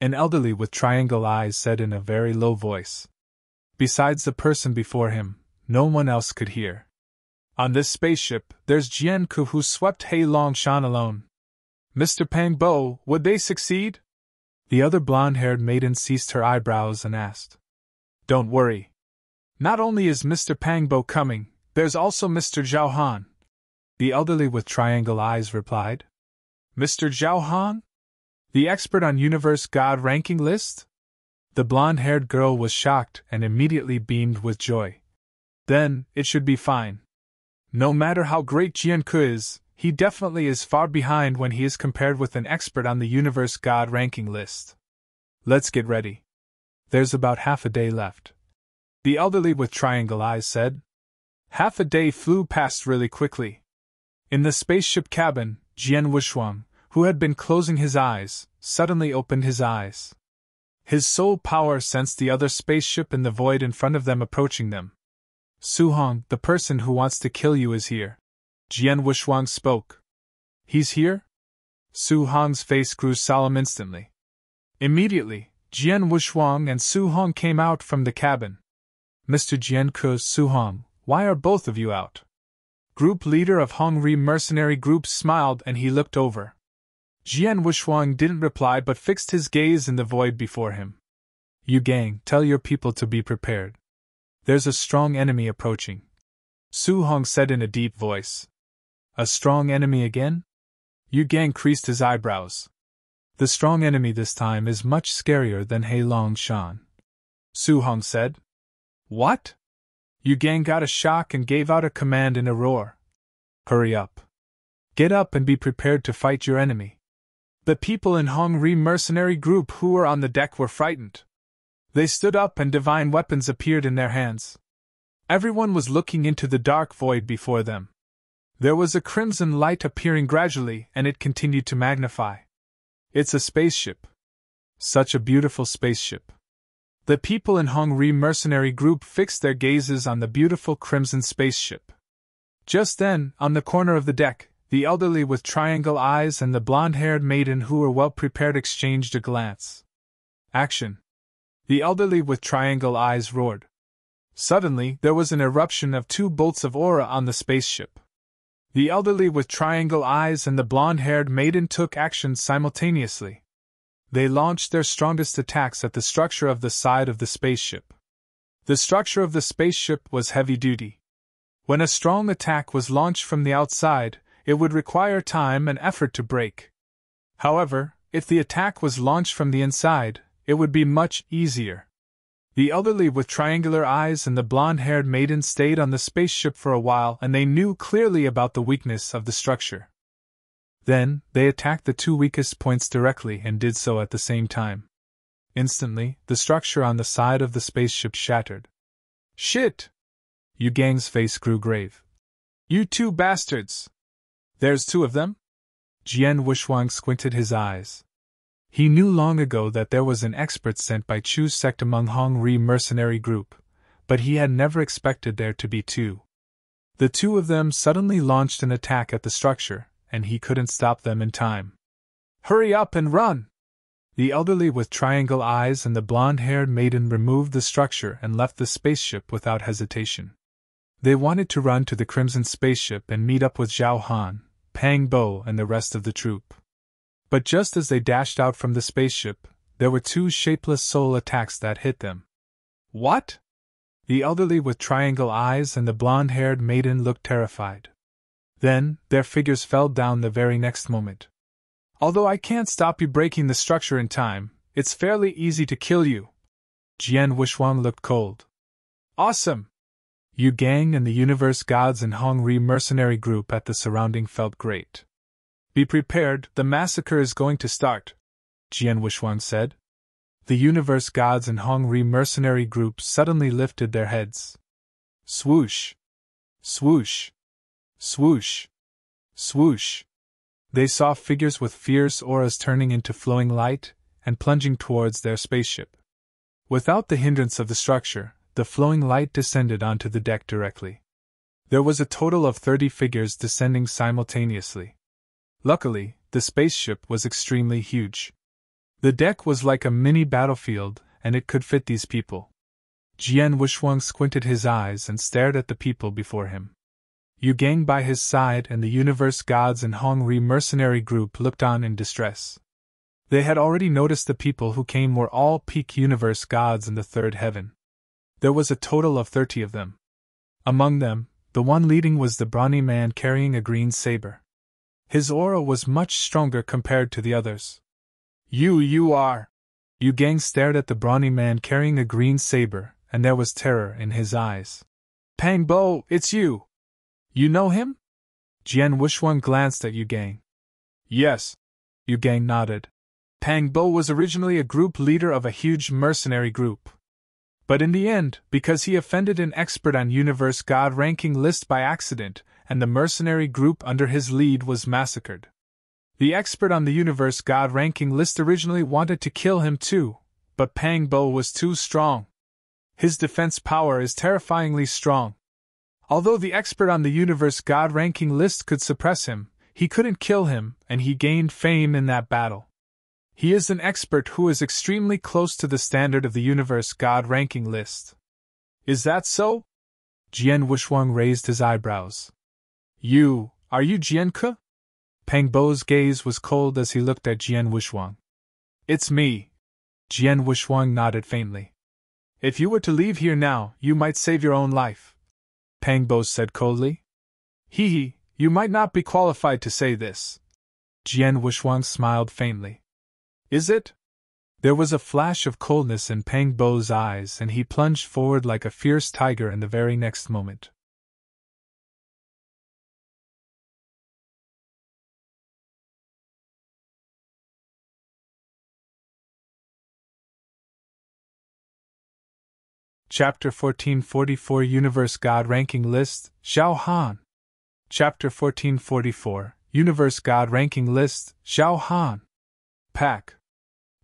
An elderly with triangle eyes said in a very low voice. Besides the person before him, no one else could hear. On this spaceship, there's Jianku who swept Hei Longshan alone. Mr. Pang Bo, would they succeed? The other blonde-haired maiden ceased her eyebrows and asked. Don't worry. Not only is Mr. Pang Bo coming, there's also Mr. Zhao Han. The elderly with triangle eyes replied. Mr. Zhao Han? The expert on Universe God ranking list? The blonde-haired girl was shocked and immediately beamed with joy. Then, it should be fine. No matter how great Jianku is, he definitely is far behind when he is compared with an expert on the Universe God ranking list. Let's get ready. There's about half a day left. The elderly with triangle eyes said. Half a day flew past really quickly. In the spaceship cabin, Jian Wushuang, who had been closing his eyes, suddenly opened his eyes. His soul power sensed the other spaceship in the void in front of them approaching them. Su Hong, the person who wants to kill you, is here. Jian Wushuang spoke. He's here? Su Hong's face grew solemn instantly. Immediately, Jian Wushuang and Su Hong came out from the cabin. Mr. Jianke, Su Hong, why are both of you out? Group leader of Hongri mercenary group smiled and he looked over. Jian Wushuang didn't reply but fixed his gaze in the void before him. You gang, tell your people to be prepared. There's a strong enemy approaching. Su Hong said in a deep voice. A strong enemy again? Yu Gang creased his eyebrows. The strong enemy this time is much scarier than Hei Long Shan. Su Hong said. What? Yu Gang got a shock and gave out a command in a roar. Hurry up. Get up and be prepared to fight your enemy. The people in Hongri mercenary group who were on the deck were frightened. They stood up and divine weapons appeared in their hands. Everyone was looking into the dark void before them. There was a crimson light appearing gradually and it continued to magnify. It's a spaceship. Such a beautiful spaceship. The people in Hongri mercenary group fixed their gazes on the beautiful crimson spaceship. Just then, on the corner of the deck, the elderly with triangle eyes and the blonde-haired maiden who were well prepared exchanged a glance. Action! The elderly with triangle eyes roared. Suddenly, there was an eruption of 2 bolts of aura on the spaceship. The elderly with triangle eyes and the blonde-haired maiden took action simultaneously. They launched their strongest attacks at the structure of the side of the spaceship. The structure of the spaceship was heavy-duty. When a strong attack was launched from the outside, it would require time and effort to break. However, if the attack was launched from the inside, it would be much easier. The elderly with triangular eyes and the blonde-haired maiden stayed on the spaceship for a while and they knew clearly about the weakness of the structure. Then, they attacked the 2 weakest points directly and did so at the same time. Instantly, the structure on the side of the spaceship shattered. Shit! Yu Gang's face grew grave. You 2 bastards! There's 2 of them? Jian Wushuang squinted his eyes. He knew long ago that there was an expert sent by Chu's sect among Hongri mercenary group, but he had never expected there to be 2. The 2 of them suddenly launched an attack at the structure, and he couldn't stop them in time. Hurry up and run! The elderly with triangle eyes and the blonde-haired maiden removed the structure and left the spaceship without hesitation. They wanted to run to the Crimson spaceship and meet up with Zhao Han, Pang Bo and the rest of the troop. But just as they dashed out from the spaceship, there were 2 shapeless soul attacks that hit them. What? The elderly with triangle eyes and the blonde-haired maiden looked terrified. Then, their figures fell down the very next moment. Although I can't stop you breaking the structure in time, it's fairly easy to kill you. Jian Wushuang looked cold. Awesome! Yu Gang and the Universe Gods and Hongri mercenary group at the surrounding felt great. Be prepared, the massacre is going to start, Jian Wushuang said. The universe gods and Hongri mercenary group suddenly lifted their heads. Swoosh! Swoosh! Swoosh! Swoosh! They saw figures with fierce auras turning into flowing light and plunging towards their spaceship. Without the hindrance of the structure, the flowing light descended onto the deck directly. There was a total of 30 figures descending simultaneously. Luckily, the spaceship was extremely huge. The deck was like a mini battlefield, and it could fit these people. Jian Wushuang squinted his eyes and stared at the people before him. Yu Gang by his side and the universe gods and Hongri mercenary group looked on in distress. They had already noticed the people who came were all peak universe gods in the third heaven. There was a total of 30 of them. Among them, the one leading was the brawny man carrying a green saber. His aura was much stronger compared to the others. You are! Yu Gang stared at the brawny man carrying a green saber, and there was terror in his eyes. Pang Bo, it's you! You know him? Jian Wushuang glanced at Yu Gang. Yes. Yu Gang nodded. Pang Bo was originally a group leader of a huge mercenary group. But in the end, because he offended an expert on Universe God ranking list by accident, and the mercenary group under his lead was massacred. The expert on the Universe God ranking list originally wanted to kill him too, but Pang Bo was too strong. His defense power is terrifyingly strong. Although the expert on the Universe God ranking list could suppress him, he couldn't kill him, and he gained fame in that battle. He is an expert who is extremely close to the standard of the Universe God ranking list. Is that so? Jian Wushuang raised his eyebrows. Are you Jian Ke? Pang Bo's gaze was cold as he looked at Jian Wushuang. It's me. Jian Wushuang nodded faintly. If you were to leave here now, you might save your own life. Pang Bo said coldly. You might not be qualified to say this. Jian Wushuang smiled faintly. Is it? There was a flash of coldness in Pang Bo's eyes, and he plunged forward like a fierce tiger in the very next moment. Chapter 1444 Universe God Ranking List, Xiao Han. Chapter 1444 Universe God Ranking List, Xiao Han. Pack.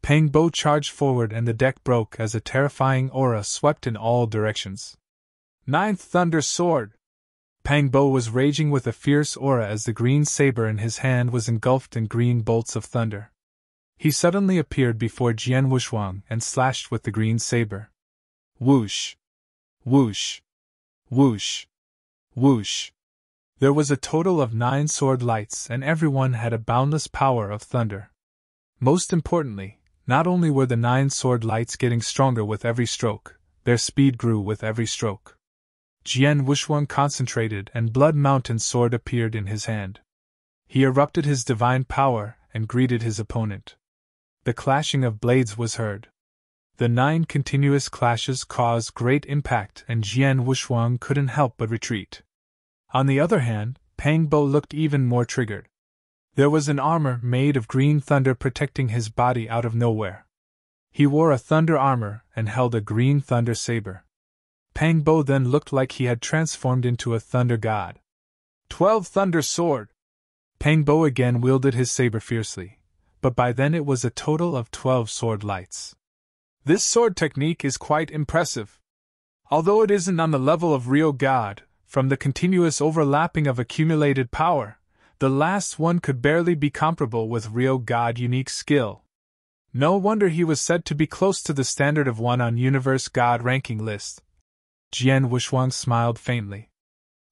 Pang Bo charged forward and the deck broke as a terrifying aura swept in all directions. Ninth Thunder Sword! Pang Bo was raging with a fierce aura as the green saber in his hand was engulfed in green bolts of thunder. He suddenly appeared before Jian Wushuang and slashed with the green saber. Whoosh! Whoosh! Whoosh! Whoosh! There was a total of 9 sword lights, and everyone had a boundless power of thunder. Most importantly, not only were the 9 sword lights getting stronger with every stroke, their speed grew with every stroke. Jian Wushuang concentrated, and Blood Mountain Sword appeared in his hand. He erupted his divine power and greeted his opponent. The clashing of blades was heard. The 9 continuous clashes caused great impact, and Jian Wushuang couldn't help but retreat. On the other hand, Pang Bo looked even more triggered. There was an armor made of green thunder protecting his body out of nowhere. He wore a thunder armor and held a green thunder saber. Pang Bo then looked like he had transformed into a thunder god. 12 Thunder Sword! Pang Bo again wielded his saber fiercely, but by then it was a total of 12 sword lights. This sword technique is quite impressive. Although it isn't on the level of real God, from the continuous overlapping of accumulated power, the last one could barely be comparable with real God unique skill. No wonder he was said to be close to the standard of one on Universe God ranking list. Jian Wushuang smiled faintly.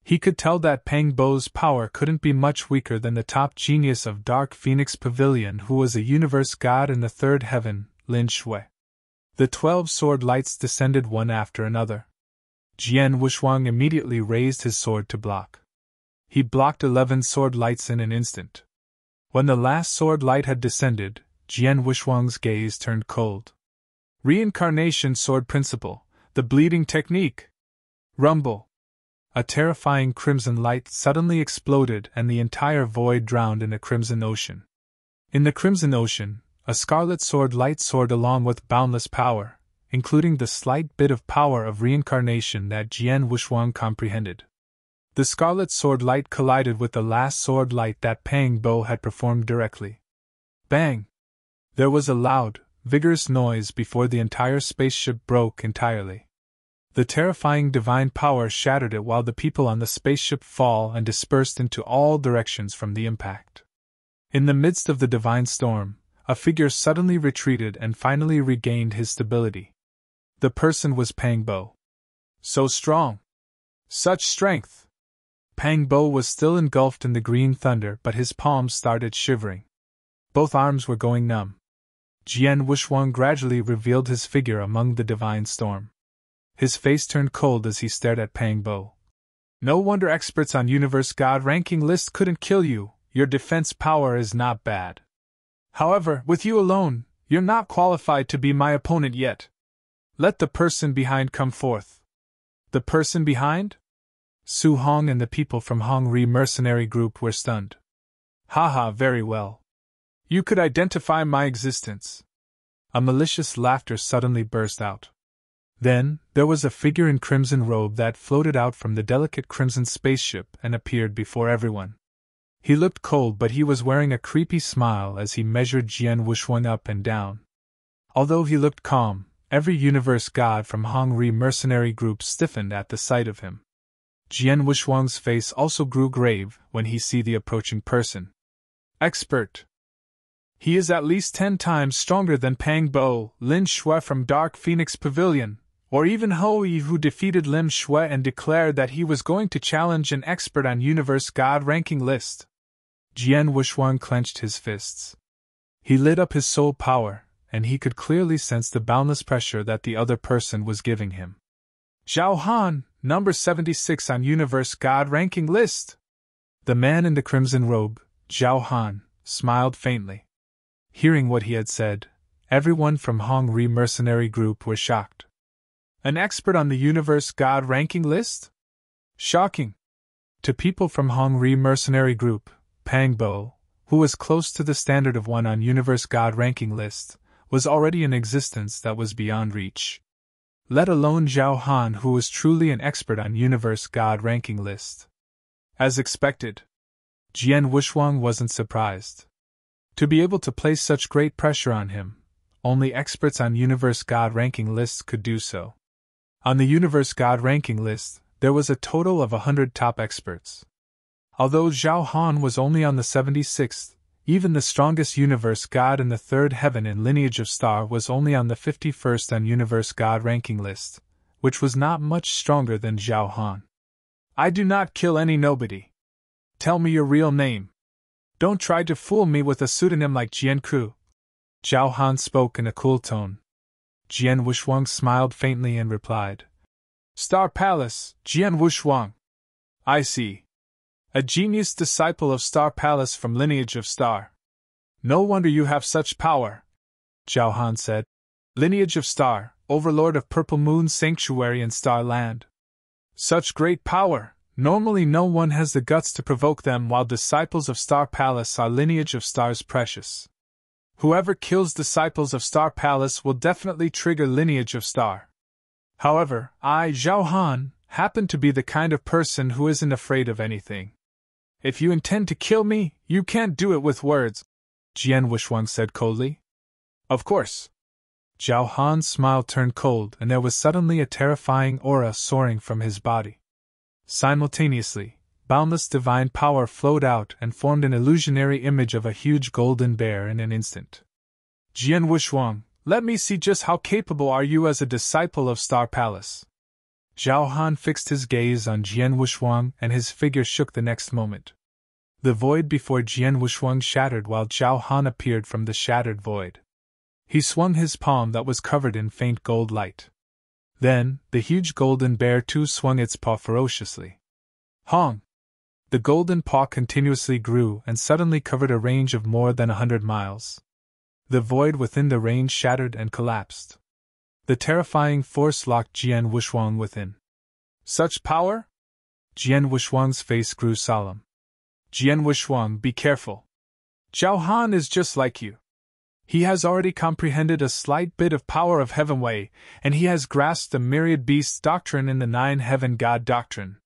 He could tell that Pang Bo's power couldn't be much weaker than the top genius of Dark Phoenix Pavilion, who was a Universe God in the third heaven, Lin Shui. The 12 sword lights descended one after another. Jian Wushuang immediately raised his sword to block. He blocked 11 sword lights in an instant. When the last sword light had descended, Jian Wushuang's gaze turned cold. Reincarnation Sword Principle, the bleeding technique. Rumble. A terrifying crimson light suddenly exploded and the entire void drowned in a crimson ocean. In the crimson ocean, a scarlet sword light sword along with boundless power, including the slight bit of power of reincarnation that Jian Wuxuang comprehended. The scarlet sword light collided with the last sword light that Pang Bo had performed directly. Bang! There was a loud, vigorous noise before the entire spaceship broke entirely. The terrifying divine power shattered it while the people on the spaceship fall and dispersed into all directions from the impact. In the midst of the divine storm, a figure suddenly retreated and finally regained his stability. The person was Pang Bo. So strong! Such strength! Pang Bo was still engulfed in the green thunder, but his palms started shivering. Both arms were going numb. Jian Wuxuang gradually revealed his figure among the divine storm. His face turned cold as he stared at Pang Bo. No wonder experts on Universe God ranking lists couldn't kill you. Your defense power is not bad. However, with you alone, you're not qualified to be my opponent yet. Let the person behind come forth. The person behind? Su Hong and the people from Hong Ri mercenary group were stunned. Haha, very well. You could identify my existence. A malicious laughter suddenly burst out. Then, there was a figure in crimson robe that floated out from the delicate crimson spaceship and appeared before everyone. He looked cold, but he was wearing a creepy smile as he measured Jian Wuxuang up and down. Although he looked calm, every universe god from Hong Ri mercenary group stiffened at the sight of him. Jian Wuxuang's face also grew grave when he saw the approaching person. Expert. He is at least 10 times stronger than Pang Bo, Lin Shui from Dark Phoenix Pavilion, or even Ho Yi, who defeated Lim Shui and declared that he was going to challenge an expert on Universe God ranking list. Jian Wuxuang clenched his fists. He lit up his soul power, and he could clearly sense the boundless pressure that the other person was giving him. Zhao Han, number 76 on Universe God ranking list. The man in the crimson robe, Zhao Han, smiled faintly. Hearing what he had said, everyone from Hong Ri mercenary group were shocked. An expert on the Universe God ranking list? Shocking. To people from Hong Ri mercenary group, Pang Bo, who was close to the standard of 1 on Universe God ranking list, was already an existence that was beyond reach. Let alone Zhao Han, who was truly an expert on Universe God ranking list. As expected, Jian Wuxuang wasn't surprised. To be able to place such great pressure on him, only experts on Universe God ranking lists could do so. On the Universe God ranking list, there was a total of 100 top experts. Although Zhao Han was only on the 76th, even the strongest Universe God in the third heaven in Lineage of Star was only on the 51st on Universe God ranking list, which was not much stronger than Zhao Han. I do not kill any nobody. Tell me your real name. Don't try to fool me with a pseudonym like Jian Ku. Zhao Han spoke in a cool tone. Jian Wuxuang smiled faintly and replied. Star Palace, Jian Wuxuang. I see. A genius disciple of Star Palace from Lineage of Star. No wonder you have such power, Zhao Han said. Lineage of Star, overlord of Purple Moon Sanctuary and Star Land. Such great power, normally no one has the guts to provoke them, while disciples of Star Palace are Lineage of Star's precious. Whoever kills disciples of Star Palace will definitely trigger Lineage of Star. However, I, Zhao Han, happen to be the kind of person who isn't afraid of anything. If you intend to kill me, you can't do it with words, Jian Wuxuang said coldly. Of course. Zhao Han's smile turned cold, and there was suddenly a terrifying aura soaring from his body. Simultaneously, boundless divine power flowed out and formed an illusionary image of a huge golden bear in an instant. Jian Wuxuang, let me see just how capable are you as a disciple of Star Palace. Zhao Han fixed his gaze on Jian Wuxuang, and his figure shook the next moment. The void before Jian Wuxuang shattered while Zhao Han appeared from the shattered void. He swung his palm that was covered in faint gold light. Then, the huge golden bear too swung its paw ferociously. Hong! The golden paw continuously grew and suddenly covered a range of more than 100 miles. The void within the range shattered and collapsed. The terrifying force locked Jian Wuxuang within. Such power? Jian Wuxuang's face grew solemn. Jian Wuxuang, be careful. Zhao Han is just like you. He has already comprehended a slight bit of power of Heaven Way, and he has grasped the myriad beasts doctrine in the 9 heaven god doctrine.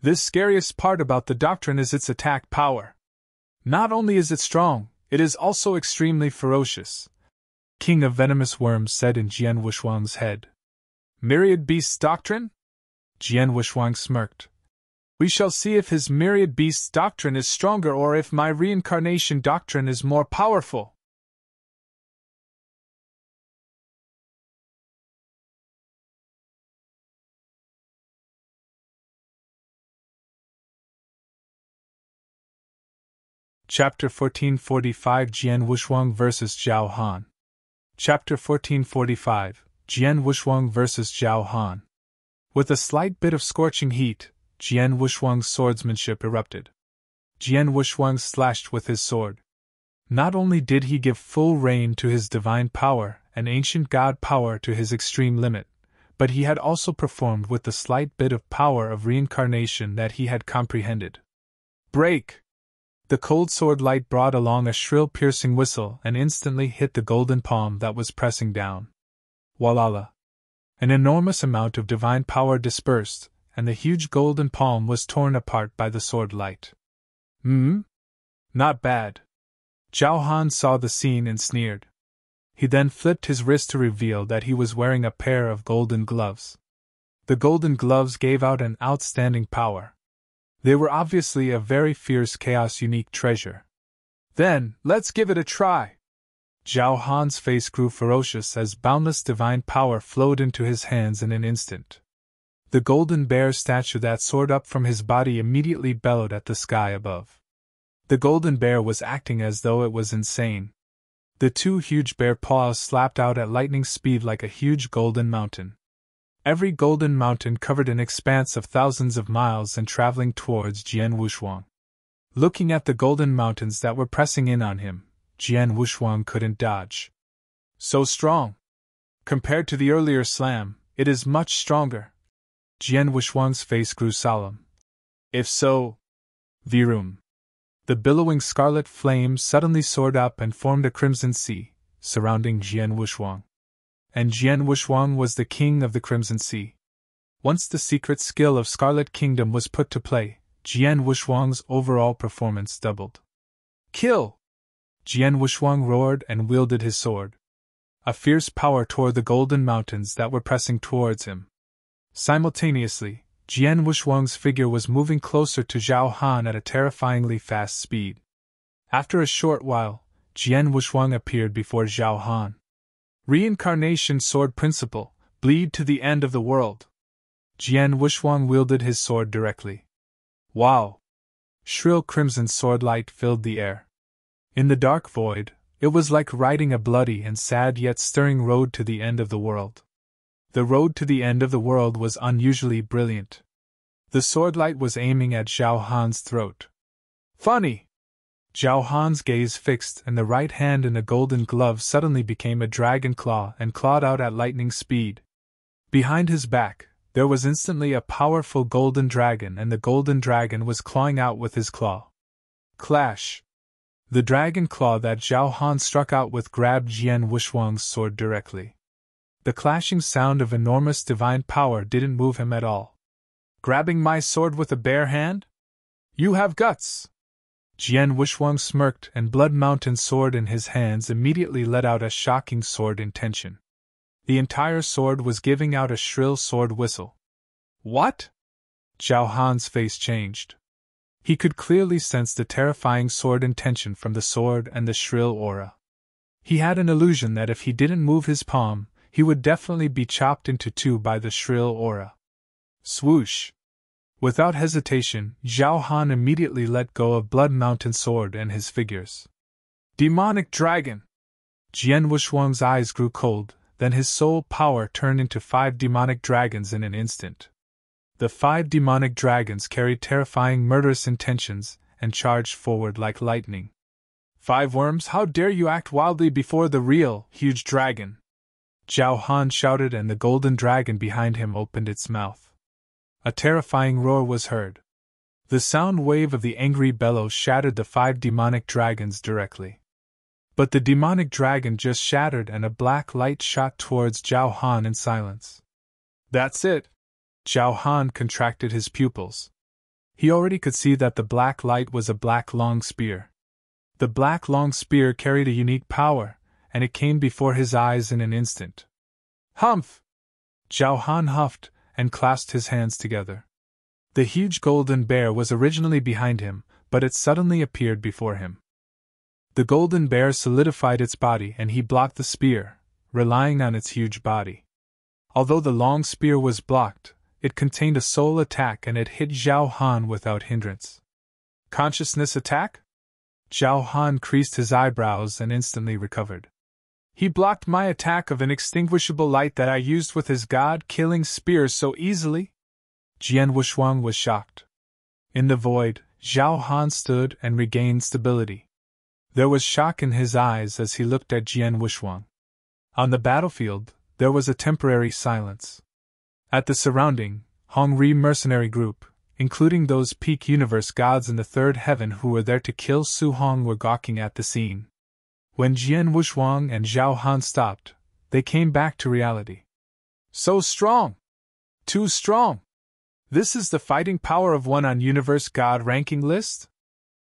This scariest part about the doctrine is its attack power. Not only is it strong, it is also extremely ferocious. King of Venomous Worms said in Jian Wushuang's head. Myriad beasts doctrine? Jian Wushuang smirked. We shall see if his myriad beasts doctrine is stronger or if my reincarnation doctrine is more powerful. Chapter 1445 Jian Wushuang vs. Zhao Han. Chapter 1445 Jian Wushuang vs. Zhao Han. With a slight bit of scorching heat, Jian Wushuang's swordsmanship erupted. Jian Wushuang slashed with his sword. Not only did he give full rein to his divine power and ancient god power to his extreme limit, but he had also performed with the slight bit of power of reincarnation that he had comprehended. Break! The cold sword light brought along a shrill piercing whistle and instantly hit the golden palm that was pressing down. Walala! An enormous amount of divine power dispersed, and the huge golden palm was torn apart by the sword light. Not bad. Zhao Han saw the scene and sneered. He then flipped his wrist to reveal that he was wearing a pair of golden gloves. The golden gloves gave out an outstanding power. They were obviously a very fierce chaos unique treasure. Then, let's give it a try. Zhao Han's face grew ferocious as boundless divine power flowed into his hands in an instant. The golden bear statue that soared up from his body immediately bellowed at the sky above. The golden bear was acting as though it was insane. The 2 huge bear paws slapped out at lightning speed like a huge golden mountain. Every golden mountain covered an expanse of thousands of miles and traveling towards Jian Wushuang. Looking at the golden mountains that were pressing in on him, Jian Wushuang couldn't dodge. So strong! Compared to the earlier slam, it is much stronger. Jian Wushuang's face grew solemn. If so, Virum. The billowing scarlet flames suddenly soared up and formed a crimson sea, surrounding Jian Wushuang. And Jian Wushuang was the king of the Crimson Sea. Once the secret skill of Scarlet Kingdom was put to play, Jian Wushuang's overall performance doubled. Kill! Jian Wushuang roared and wielded his sword. A fierce power tore the golden mountains that were pressing towards him. Simultaneously, Jian Wushuang's figure was moving closer to Zhao Han at a terrifyingly fast speed. After a short while, Jian Wushuang appeared before Zhao Han. Reincarnation sword principle, bleed to the end of the world. Jian Wushuang wielded his sword directly. Wow! Shrill crimson sword light filled the air. In the dark void, it was like riding a bloody and sad yet stirring road to the end of the world. The road to the end of the world was unusually brilliant. The sword light was aiming at Zhao Han's throat. Funny! Zhao Han's gaze fixed and the right hand in a golden glove suddenly became a dragon claw and clawed out at lightning speed. Behind his back, there was instantly a powerful golden dragon and the golden dragon was clawing out with his claw. Clash! The dragon claw that Zhao Han struck out with grabbed Jian Wushuang's sword directly. The clashing sound of enormous divine power didn't move him at all. Grabbing my sword with a bare hand? You have guts! Jian Wushuang smirked and Blood Mountain sword in his hands immediately let out a shocking sword intention. The entire sword was giving out a shrill sword whistle. What? Zhao Han's face changed. He could clearly sense the terrifying sword intention from the sword and the shrill aura. He had an illusion that if he didn't move his palm, he would definitely be chopped into 2 by the shrill aura. Swoosh! Without hesitation, Zhao Han immediately let go of Blood Mountain sword and his figures. Demonic dragon! Jian Wushuang's eyes grew cold, then his soul power turned into 5 demonic dragons in an instant. The 5 demonic dragons carried terrifying murderous intentions and charged forward like lightning. 5 worms, how dare you act wildly before the real, huge dragon! Zhao Han shouted and the golden dragon behind him opened its mouth. A terrifying roar was heard. The sound wave of the angry bellow shattered the 5 demonic dragons directly. But the demonic dragon just shattered and a black light shot towards Zhao Han in silence. That's it! Zhao Han contracted his pupils. He already could see that the black light was a black long spear. The black long spear carried a unique power, and it came before his eyes in an instant. Humph! Zhao Han huffed and clasped his hands together. The huge golden bear was originally behind him, but it suddenly appeared before him. The golden bear solidified its body and he blocked the spear, relying on its huge body. Although the long spear was blocked, it contained a soul attack and it hit Zhao Han without hindrance. Consciousness attack? Zhao Han creased his eyebrows and instantly recovered. He blocked my attack of inextinguishable light that I used with his god-killing spear so easily? Jian Wushuang was shocked. In the void, Zhao Han stood and regained stability. There was shock in his eyes as he looked at Jian Wushuang. On the battlefield, there was a temporary silence. At the surrounding, Hongri mercenary group, including those peak universe gods in the third heaven who were there to kill Su Hong, were gawking at the scene. When Jian Wushuang and Zhao Han stopped, they came back to reality. So strong! Too strong! This is the fighting power of one on universe god ranking list?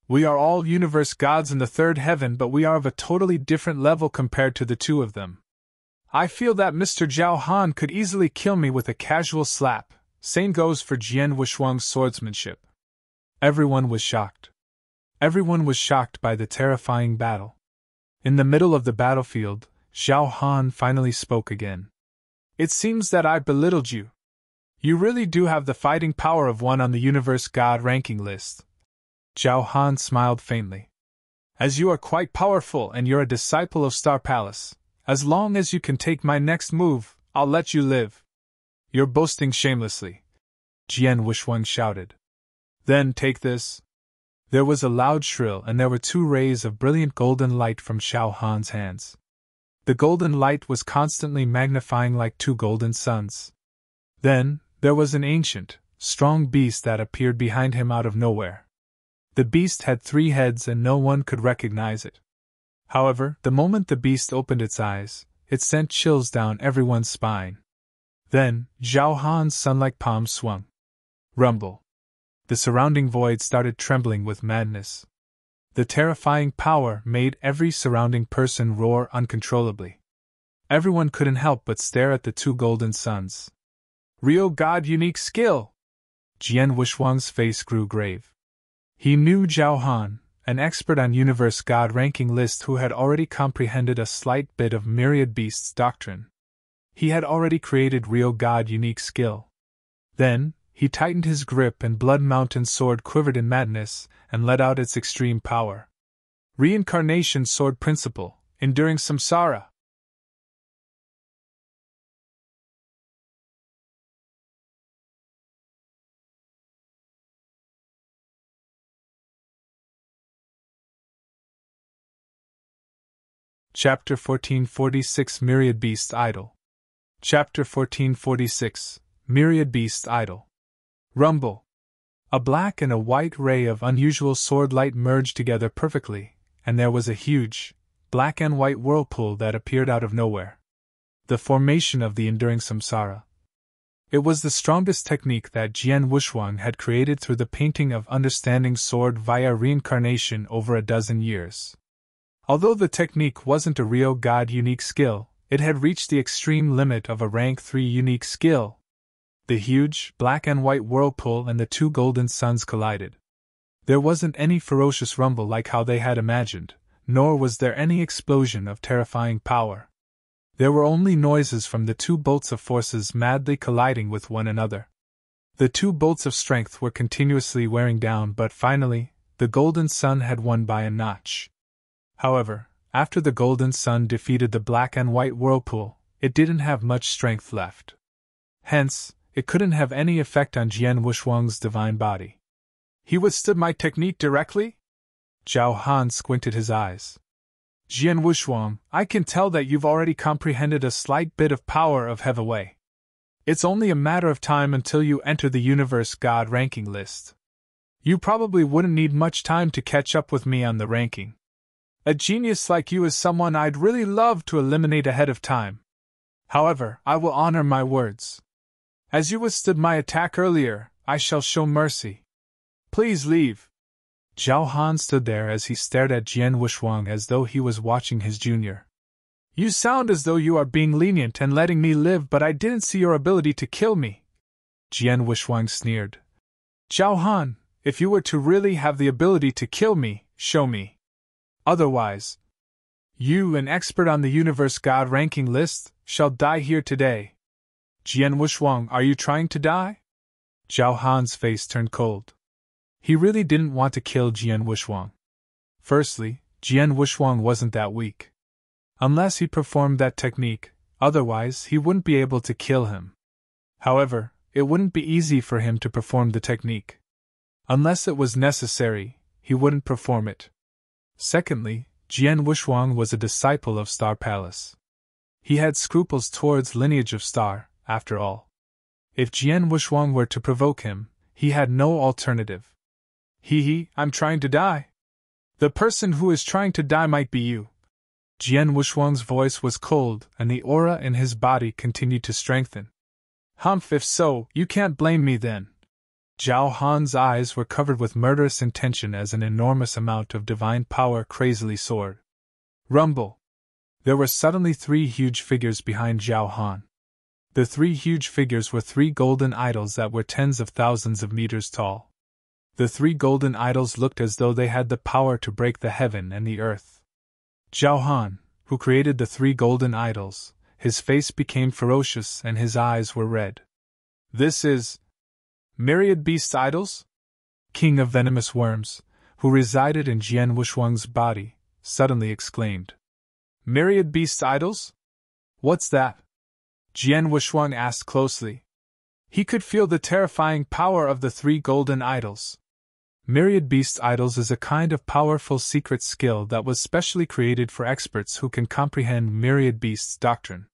We are all universe gods in the third heaven, but we are of a totally different level compared to the two of them. I feel that Mr. Zhao Han could easily kill me with a casual slap. Same goes for Jian Wushuang's swordsmanship. Everyone was shocked. Everyone was shocked by the terrifying battle. In the middle of the battlefield, Zhao Han finally spoke again. It seems that I belittled you. You really do have the fighting power of one on the universe god ranking list. Zhao Han smiled faintly. As you are quite powerful and you're a disciple of Star Palace, as long as you can take my next move, I'll let you live. You're boasting shamelessly, Jian Wushuang shouted. Then take this. There was a loud shrill and there were two rays of brilliant golden light from Zhao Han's hands. The golden light was constantly magnifying like two golden suns. Then, there was an ancient, strong beast that appeared behind him out of nowhere. The beast had 3 heads and no one could recognize it. However, the moment the beast opened its eyes, it sent chills down everyone's spine. Then, Zhao Han's sun-like palm swung. Rumble. The surrounding void started trembling with madness. The terrifying power made every surrounding person roar uncontrollably. Everyone couldn't help but stare at the 2 golden suns. Real god unique skill! Jian Wushuang's face grew grave. He knew Zhao Han, an expert on universe god ranking list who had already comprehended a slight bit of myriad beasts doctrine. He had already created real god unique skill. Then, he tightened his grip and Blood Mountain sword quivered in madness and let out its extreme power. Reincarnation sword principle, enduring samsara. Chapter 1446 Myriad Beast Idol. Chapter 1446 Myriad Beast Idol. Rumble. A black and a white ray of unusual sword light merged together perfectly, and there was a huge, black and white whirlpool that appeared out of nowhere. The formation of the enduring samsara. It was the strongest technique that Jian Wushuang had created through the painting of understanding sword via reincarnation over a dozen years. Although the technique wasn't a real god unique skill, it had reached the extreme limit of a rank 3 unique skill. The huge, black and white whirlpool and the 2 golden suns collided. There wasn't any ferocious rumble like how they had imagined, nor was there any explosion of terrifying power. There were only noises from the 2 bolts of forces madly colliding with one another. The 2 bolts of strength were continuously wearing down, but finally, the golden sun had won by a notch. However, after the golden sun defeated the black and white whirlpool, it didn't have much strength left. Hence, it couldn't have any effect on Jian Wushuang's divine body. He withstood my technique directly? Zhao Han squinted his eyes. Jian Wushuang, I can tell that you've already comprehended a slight bit of power of Heavaway. It's only a matter of time until you enter the universe god ranking list. You probably wouldn't need much time to catch up with me on the ranking. A genius like you is someone I'd really love to eliminate ahead of time. However, I will honor my words. As you withstood my attack earlier, I shall show mercy. Please leave. Zhao Han stood there as he stared at Jian Wuxuang as though he was watching his junior. You sound as though you are being lenient and letting me live, but I didn't see your ability to kill me. Jian Wuxuang sneered. Zhao Han, if you were to really have the ability to kill me, show me. Otherwise, you, an expert on the universe god ranking list, shall die here today. Jian Wuxuang, are you trying to die? Zhao Han's face turned cold. He really didn't want to kill Jian Wuxuang. Firstly, Jian Wuxuang wasn't that weak. Unless he performed that technique, otherwise he wouldn't be able to kill him. However, it wouldn't be easy for him to perform the technique. Unless it was necessary, he wouldn't perform it. Secondly, Jian Wuxuang was a disciple of Star Palace. He had scruples towards lineage of Star, after all. If Jian Wuxuang were to provoke him, he had no alternative. I'm trying to die. The person who is trying to die might be you. Jian Wuxuang's voice was cold, and the aura in his body continued to strengthen. If so, you can't blame me then. Zhao Han's eyes were covered with murderous intention as an enormous amount of divine power crazily soared. Rumble! There were suddenly 3 huge figures behind Zhao Han. The 3 huge figures were 3 golden idols that were tens of thousands of meters tall. The 3 golden idols looked as though they had the power to break the heaven and the earth. Zhao Han, who created the 3 golden idols, his face became ferocious and his eyes were red. This is myriad beast idols? King of venomous worms, who resided in Jian Wuxuang's body, suddenly exclaimed. Myriad beast idols? What's that? Jian Wuxuang asked closely. He could feel the terrifying power of the 3 golden idols. Myriad beast idols is a kind of powerful secret skill that was specially created for experts who can comprehend myriad beasts doctrine.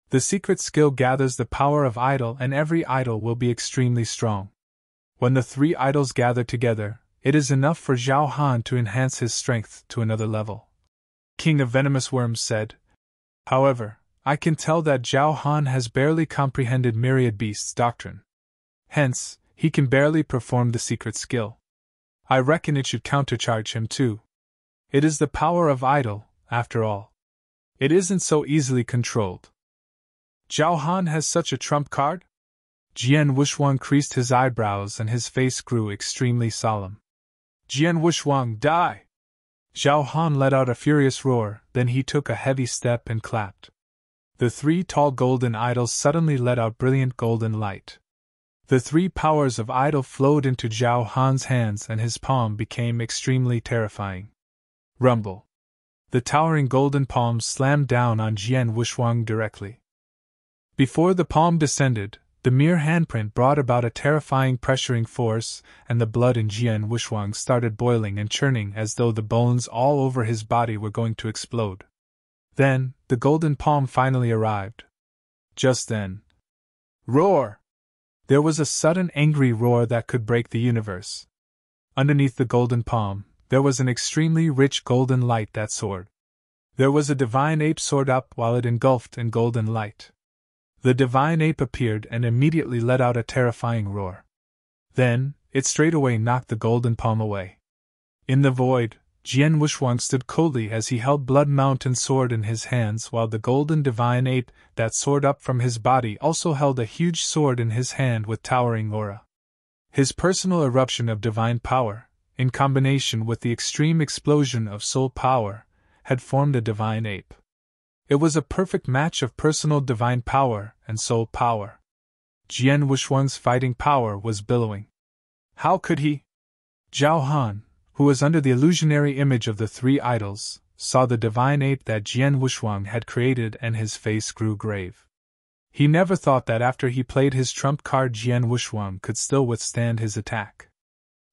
The secret skill gathers the power of idol, and every idol will be extremely strong. When the 3 idols gather together, it is enough for Zhao Han to enhance his strength to another level. King of venomous worms said. However, I can tell that Zhao Han has barely comprehended myriad beasts doctrine. Hence, he can barely perform the secret skill. I reckon it should countercharge him too. It is the power of idol, after all. It isn't so easily controlled. Zhao Han has such a trump card? Jian Wuxuang creased his eyebrows and his face grew extremely solemn. Jian Wuxuang, die! Zhao Han let out a furious roar, then he took a heavy step and clapped. The 3 tall golden idols suddenly let out brilliant golden light. The 3 powers of idol flowed into Zhao Han's hands and his palm became extremely terrifying. Rumble! The towering golden palm slammed down on Jian Wuxuang directly. Before the palm descended, the mere handprint brought about a terrifying pressuring force, and the blood in Jian Wuxuang started boiling and churning as though the bones all over his body were going to explode. Then, the golden palm finally arrived. Just then. Roar! There was a sudden angry roar that could break the universe. Underneath the golden palm, there was an extremely rich golden light that soared. There was a divine ape soared up while it engulfed in golden light. The divine ape appeared and immediately let out a terrifying roar. Then, it straightaway knocked the golden palm away. In the void, Jian Wuxuang stood coldly as he held Blood Mountain sword in his hands while the golden divine ape that soared up from his body also held a huge sword in his hand with towering aura. His personal eruption of divine power, in combination with the extreme explosion of soul power, had formed a divine ape. It was a perfect match of personal divine power and soul power. Jian Wuxuang's fighting power was billowing. How could he? Zhao Han, who was under the illusionary image of the 3 idols, saw the divine ape that Jian Wuxuang had created and his face grew grave. He never thought that after he played his trump card Jian Wuxuang could still withstand his attack.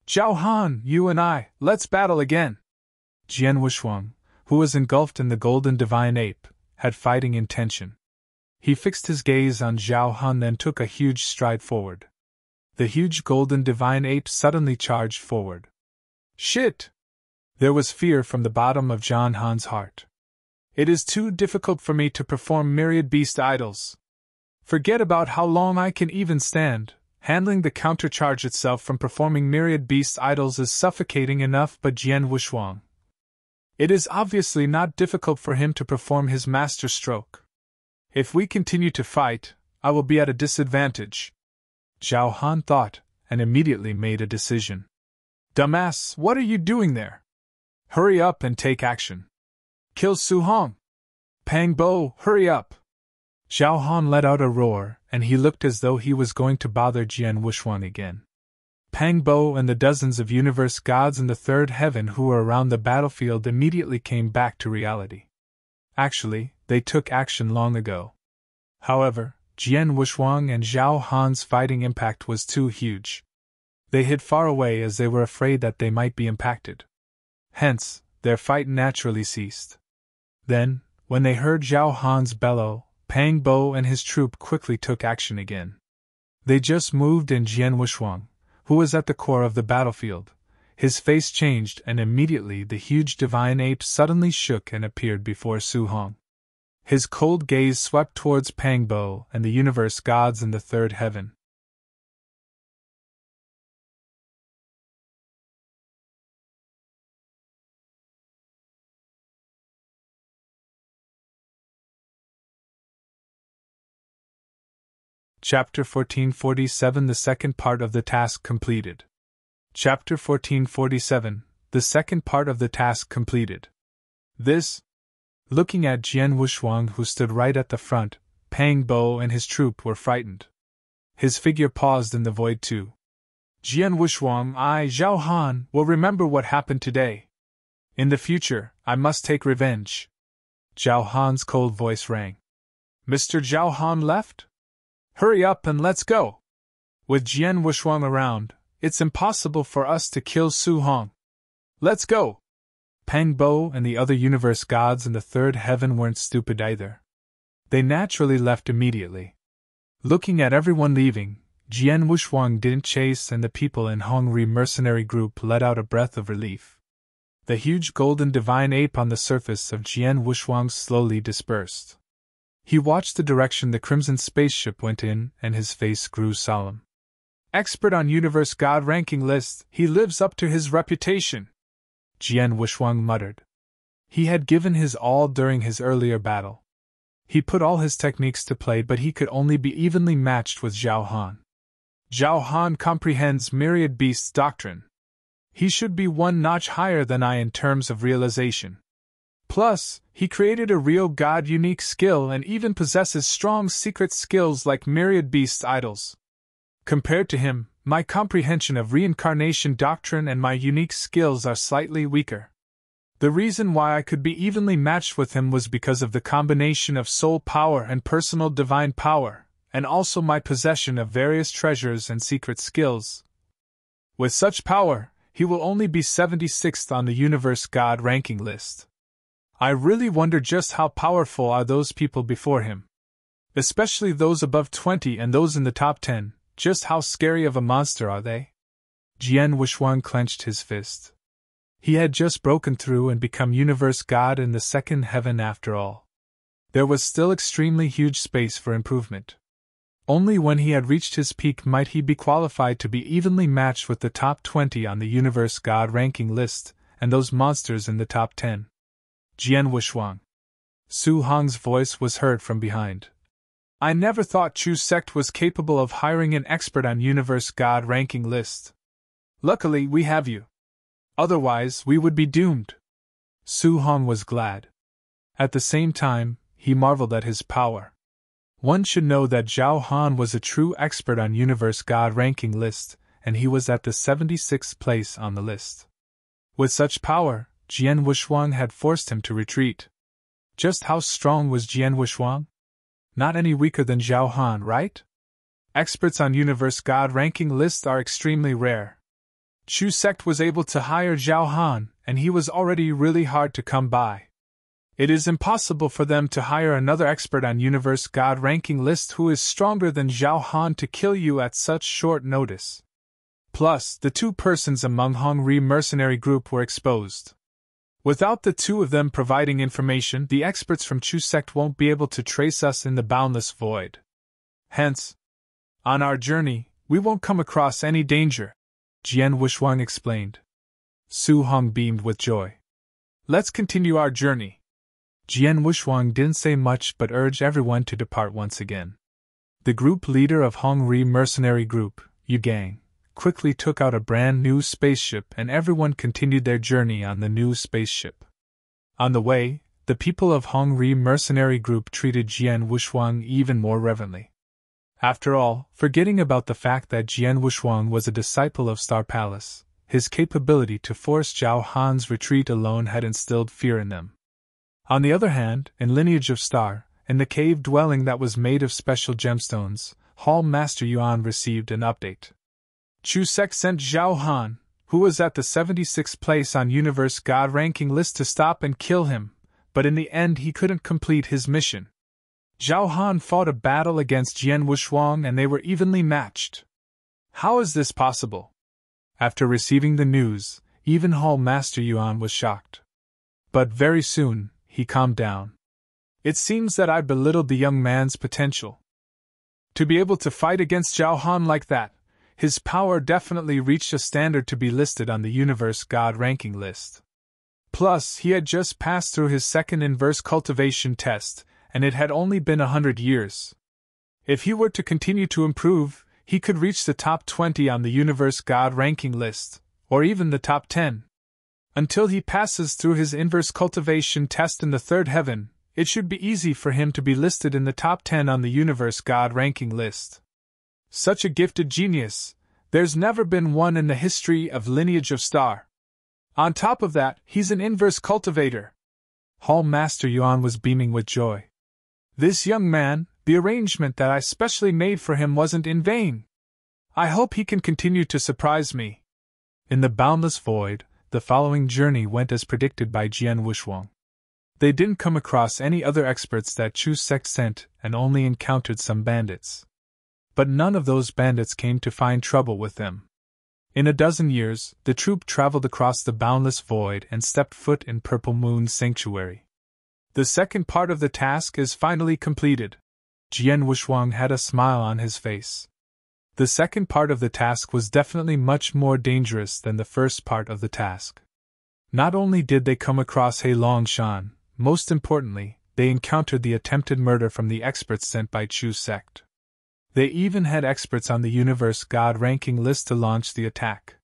Zhao Han, you and I, let's battle again! Jian Wuxuang, who was engulfed in the golden divine ape, had fighting intention. He fixed his gaze on Zhao Han then took a huge stride forward. The huge golden divine ape suddenly charged forward. Shit! There was fear from the bottom of Zhao Han's heart. It is too difficult for me to perform myriad beast idols. Forget about how long I can even stand. Handling the countercharge itself from performing myriad beast idols is suffocating enough, but Jian Wushuang. It is obviously not difficult for him to perform his master stroke. If we continue to fight, I will be at a disadvantage. Zhao Han thought, and immediately made a decision. Dumbass, what are you doing there? Hurry up and take action. Kill Su Hong. Pang Bo, hurry up. Zhao Han let out a roar, and he looked as though he was going to bother Jian Wushuang again. Pang Bo and the dozens of universe gods in the third heaven who were around the battlefield immediately came back to reality. Actually, they took action long ago. However, Jian Wushuang and Zhao Han's fighting impact was too huge. They hid far away as they were afraid that they might be impacted. Hence, their fight naturally ceased. Then, when they heard Zhao Han's bellow, Pang Bo and his troop quickly took action again. They just moved in Jian Wushuang, who was at the core of the battlefield. His face changed and immediately the huge divine ape suddenly shook and appeared before Su Hong. His cold gaze swept towards Pang Bo and the universe gods in the third heaven. Chapter 1447 The second part of the task completed. Chapter 1447 The second part of the task completed. This. Looking at Jian Wushuang, who stood right at the front, Pang Bo and his troop were frightened. His figure paused in the void too. Jian Wushuang, I, Zhao Han, will remember what happened today. In the future, I must take revenge. Zhao Han's cold voice rang. Mr. Zhao Han left? Hurry up and let's go! With Jian Wushuang around, it's impossible for us to kill Su Hong. Let's go! Pang Bo and the other universe gods in the third heaven weren't stupid either. They naturally left immediately. Looking at everyone leaving, Jian Wushuang didn't chase and the people in Hongri mercenary group let out a breath of relief. The huge golden divine ape on the surface of Jian Wushuang slowly dispersed. He watched the direction the crimson spaceship went in, and his face grew solemn. Expert on universe god ranking list, he lives up to his reputation, Jian Wushuang muttered. He had given his all during his earlier battle. He put all his techniques to play, but he could only be evenly matched with Zhao Han. Zhao Han comprehends myriad beasts doctrine. He should be one notch higher than I in terms of realization. Plus, he created a real god-unique skill and even possesses strong secret skills like myriad beast idols. Compared to him, my comprehension of reincarnation doctrine and my unique skills are slightly weaker. The reason why I could be evenly matched with him was because of the combination of soul power and personal divine power, and also my possession of various treasures and secret skills. With such power, he will only be 76th on the universe god ranking list. I really wonder just how powerful are those people before him. Especially those above 20 and those in the top 10, just how scary of a monster are they? Jian Wushuang clenched his fist. He had just broken through and become universe god in the second heaven after all. There was still extremely huge space for improvement. Only when he had reached his peak might he be qualified to be evenly matched with the top 20 on the universe god ranking list, and those monsters in the top 10. Jian Wushuang. Su Hong's voice was heard from behind. I never thought Chu sect was capable of hiring an expert on universe god ranking list. Luckily we have you. Otherwise we would be doomed. Su Hong was glad. At the same time, he marveled at his power. One should know that Zhao Han was a true expert on universe god ranking list, and he was at the 76th place on the list. With such power, Jian Wushuang had forced him to retreat. Just how strong was Jian Wushuang? Not any weaker than Zhao Han, right? Experts on universe god ranking lists are extremely rare. Chu sect was able to hire Zhao Han, and he was already really hard to come by. It is impossible for them to hire another expert on universe god ranking list who is stronger than Zhao Han to kill you at such short notice. Plus, the two persons among Hongri mercenary group were exposed. Without the two of them providing information, the experts from Chu sect won't be able to trace us in the boundless void. Hence, on our journey, we won't come across any danger, Jian Wuxuang explained. Su Hong beamed with joy. Let's continue our journey. Jian Wuxuang didn't say much but urged everyone to depart once again. The group leader of Hongri mercenary group, Yu Gang, quickly took out a brand new spaceship and everyone continued their journey on the new spaceship. On the way, the people of Hongri mercenary group treated Jian Wuxuang even more reverently. After all, forgetting about the fact that Jian Wuxuang was a disciple of Star Palace, his capability to force Zhao Han's retreat alone had instilled fear in them. On the other hand, in Lineage of Star, in the cave dwelling that was made of special gemstones, Hall Master Yuan received an update. Chu sect sent Zhao Han, who was at the 76th place on Universe God ranking list, to stop and kill him, but in the end he couldn't complete his mission. Zhao Han fought a battle against Jian Wuxuang and they were evenly matched. How is this possible? After receiving the news, even Hall Master Yuan was shocked. But very soon, he calmed down. It seems that I belittled the young man's potential. To be able to fight against Zhao Han like that, his power definitely reached a standard to be listed on the Universe God ranking list. Plus, he had just passed through his second inverse cultivation test, and it had only been 100 years. If he were to continue to improve, he could reach the top 20 on the Universe God ranking list, or even the top 10. Until he passes through his inverse cultivation test in the third heaven, it should be easy for him to be listed in the top 10 on the Universe God ranking list. Such a gifted genius, there's never been one in the history of Lineage of Star. On top of that, he's an inverse cultivator. Hall Master Yuan was beaming with joy. This young man, the arrangement that I specially made for him wasn't in vain. I hope he can continue to surprise me. In the boundless void, the following journey went as predicted by Jian Wuxuang. They didn't come across any other experts that Chu sect sent and only encountered some bandits. But none of those bandits came to find trouble with them. In a dozen years, the troop traveled across the boundless void and stepped foot in Purple Moon's sanctuary. The second part of the task is finally completed. Jian Wuxuang had a smile on his face. The second part of the task was definitely much more dangerous than the first part of the task. Not only did they come across He Longshan, most importantly, they encountered the attempted murder from the experts sent by Chu sect. They even had experts on the Universe God ranking list to launch the attack.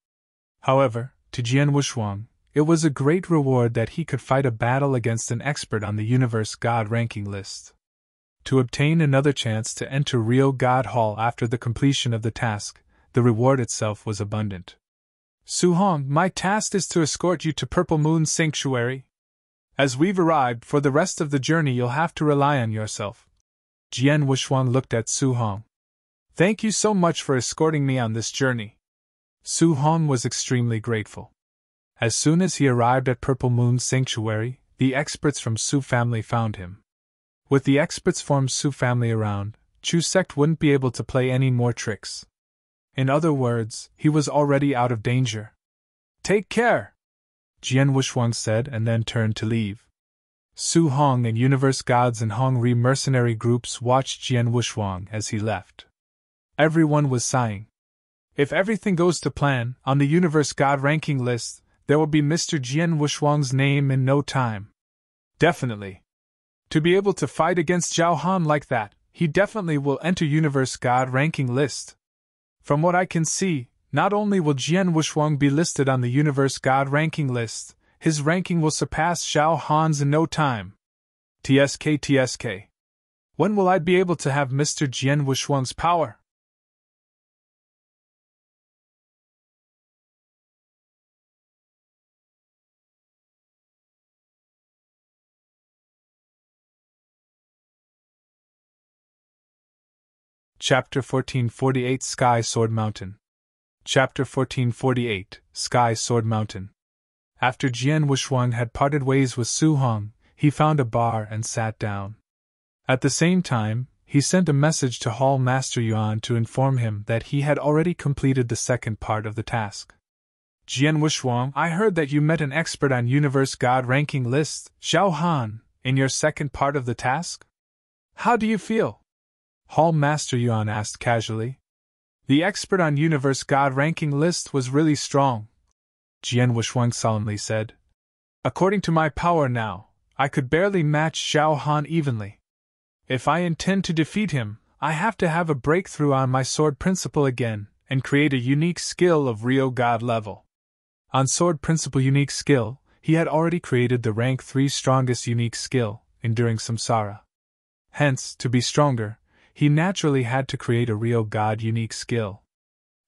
However, to Jian Wuxuang, it was a great reward that he could fight a battle against an expert on the Universe God ranking list. To obtain another chance to enter Rio God Hall after the completion of the task, the reward itself was abundant. Su Hong, my task is to escort you to Purple Moon's sanctuary. As we've arrived, for the rest of the journey you'll have to rely on yourself. Jian Wuxuang looked at Su Hong. Thank you so much for escorting me on this journey. Su Hong was extremely grateful. As soon as he arrived at Purple Moon's sanctuary, the experts from Su family found him. With the experts from Su family around, Chu sect wouldn't be able to play any more tricks. In other words, he was already out of danger. Take care, Jian Wuxuang said and then turned to leave. Su Hong and Universe Gods and Hongri mercenary groups watched Jian Wuxuang as he left. Everyone was sighing. If everything goes to plan, on the Universe God ranking list, there will be Mr. Jian Wuxuang's name in no time. Definitely. To be able to fight against Zhao Han like that, he definitely will enter Universe God ranking list. From what I can see, not only will Jian Wuxuang be listed on the Universe God ranking list, his ranking will surpass Zhao Han's in no time. TSK. When will I be able to have Mr. Jian Wuxuang's power? Chapter 1448 Sky Sword Mountain. Chapter 1448 Sky Sword Mountain. After Jian Wuxuang had parted ways with Su Hong, he found a bar and sat down. At the same time, he sent a message to Hall Master Yuan to inform him that he had already completed the second part of the task. Jian Wushuang, I heard that you met an expert on Universe God ranking list, Xiao Han, in your second part of the task? How do you feel? Hall Master Yuan asked casually. The expert on Universe God ranking list was really strong, Jian Wushuang solemnly said. According to my power now, I could barely match Xiao Han evenly. If I intend to defeat him, I have to have a breakthrough on my sword principle again, and create a unique skill of Rio God level. On sword principle unique skill, he had already created the rank 3 strongest unique skill, Enduring Samsara. Hence, to be stronger, he naturally had to create a Rio God unique skill.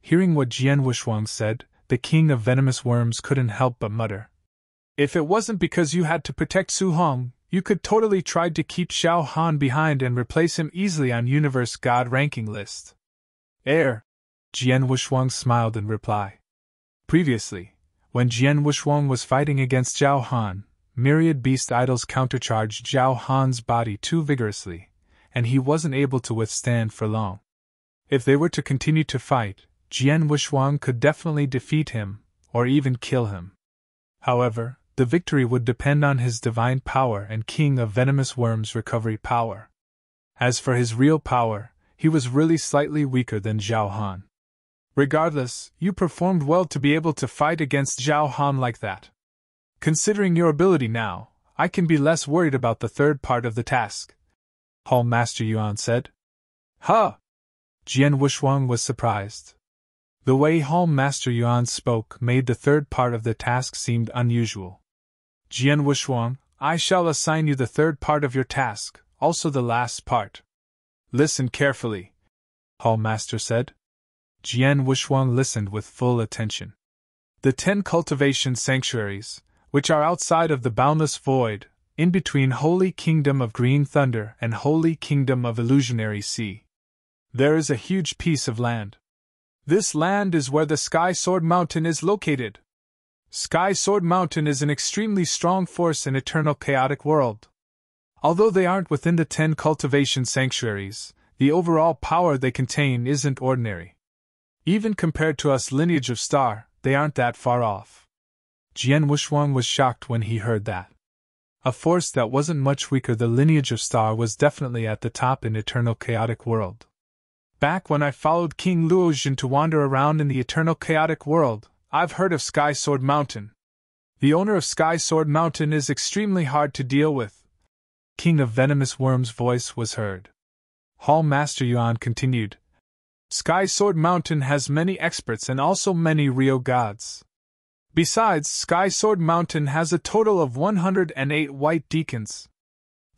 Hearing what Jian Wushuang said, the king of venomous worms couldn't help but mutter. If it wasn't because you had to protect Su Hong, you could totally try to keep Xiao Han behind and replace him easily on Universe God ranking list. Jian Wushuang smiled in reply. Previously, when Jian Wushuang was fighting against Zhao Han, myriad beast idols countercharged Zhao Han's body too vigorously, and he wasn't able to withstand for long. If they were to continue to fight, Jian Wushuang could definitely defeat him, or even kill him. However, the victory would depend on his divine power and King of Venomous Worms' recovery power. As for his real power, he was really slightly weaker than Zhao Han. Regardless, you performed well to be able to fight against Zhao Han like that. Considering your ability now, I can be less worried about the third part of the task, Hall Master Yuan said. Huh! Jian Wushuang was surprised. The way Hall Master Yuan spoke made the third part of the task seem unusual. Jian Wushuang, I shall assign you the third part of your task, also the last part. Listen carefully, Hall Master said. Jian Wushuang listened with full attention. The 10 cultivation sanctuaries, which are outside of the boundless void, in between Holy Kingdom of Green Thunder and Holy Kingdom of Illusionary Sea. There is a huge piece of land. This land is where the Sky Sword Mountain is located. Sky Sword Mountain is an extremely strong force in Eternal Chaotic World. Although they aren't within the 10 cultivation sanctuaries, the overall power they contain isn't ordinary. Even compared to us Lineage of Star, they aren't that far off. Jian Wushuang was shocked when he heard that. A force that wasn't much weaker than Lineage of Star was definitely at the top in Eternal Chaotic World. Back when I followed King Luozhen to wander around in the Eternal Chaotic World, I've heard of Sky Sword Mountain. The owner of Sky Sword Mountain is extremely hard to deal with. King of Venomous Worms' voice was heard. Hall Master Yuan continued. Sky Sword Mountain has many experts and also many Rio gods. Besides, Sky Sword Mountain has a total of 108 white deacons.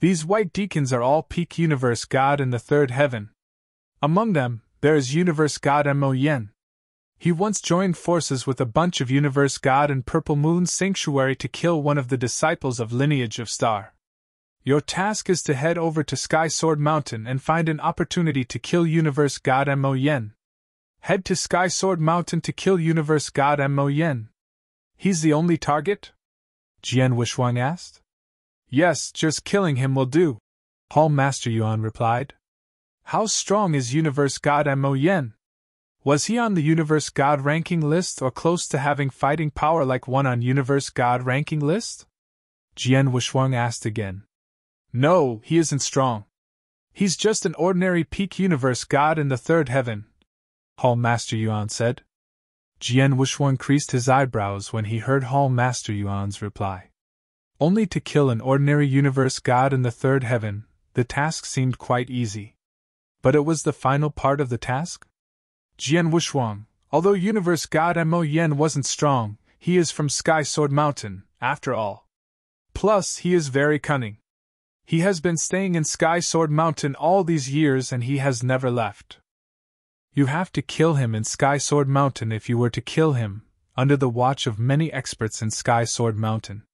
These white deacons are all peak Universe God in the third heaven. Among them, there is Universe God Mo Yen. He once joined forces with a bunch of Universe God and Purple Moon Sanctuary to kill one of the disciples of Lineage of Star. Your task is to head over to Sky Sword Mountain and find an opportunity to kill Universe God Mo Yen. Head to Sky Sword Mountain to kill Universe God Mo Yen. He's the only target? Jian Wushuang asked. Yes, just killing him will do, Hall Master Yuan replied. How strong is Universe God Mo Yen? Was he on the Universe God ranking list or close to having fighting power like one on Universe God ranking list? Jian Wushuang asked again. No, he isn't strong. He's just an ordinary peak Universe God in the third heaven, Hall Master Yuan said. Jian Wushuang creased his eyebrows when he heard Hall Master Yuan's reply. Only to kill an ordinary Universe God in the third heaven, the task seemed quite easy. But it was the final part of the task? Jian Wushuang, although Universe God Mo Yen wasn't strong, he is from Sky Sword Mountain, after all. Plus, he is very cunning. He has been staying in Sky Sword Mountain all these years and he has never left. You have to kill him in Sky Sword Mountain if you were to kill him, under the watch of many experts in Sky Sword Mountain.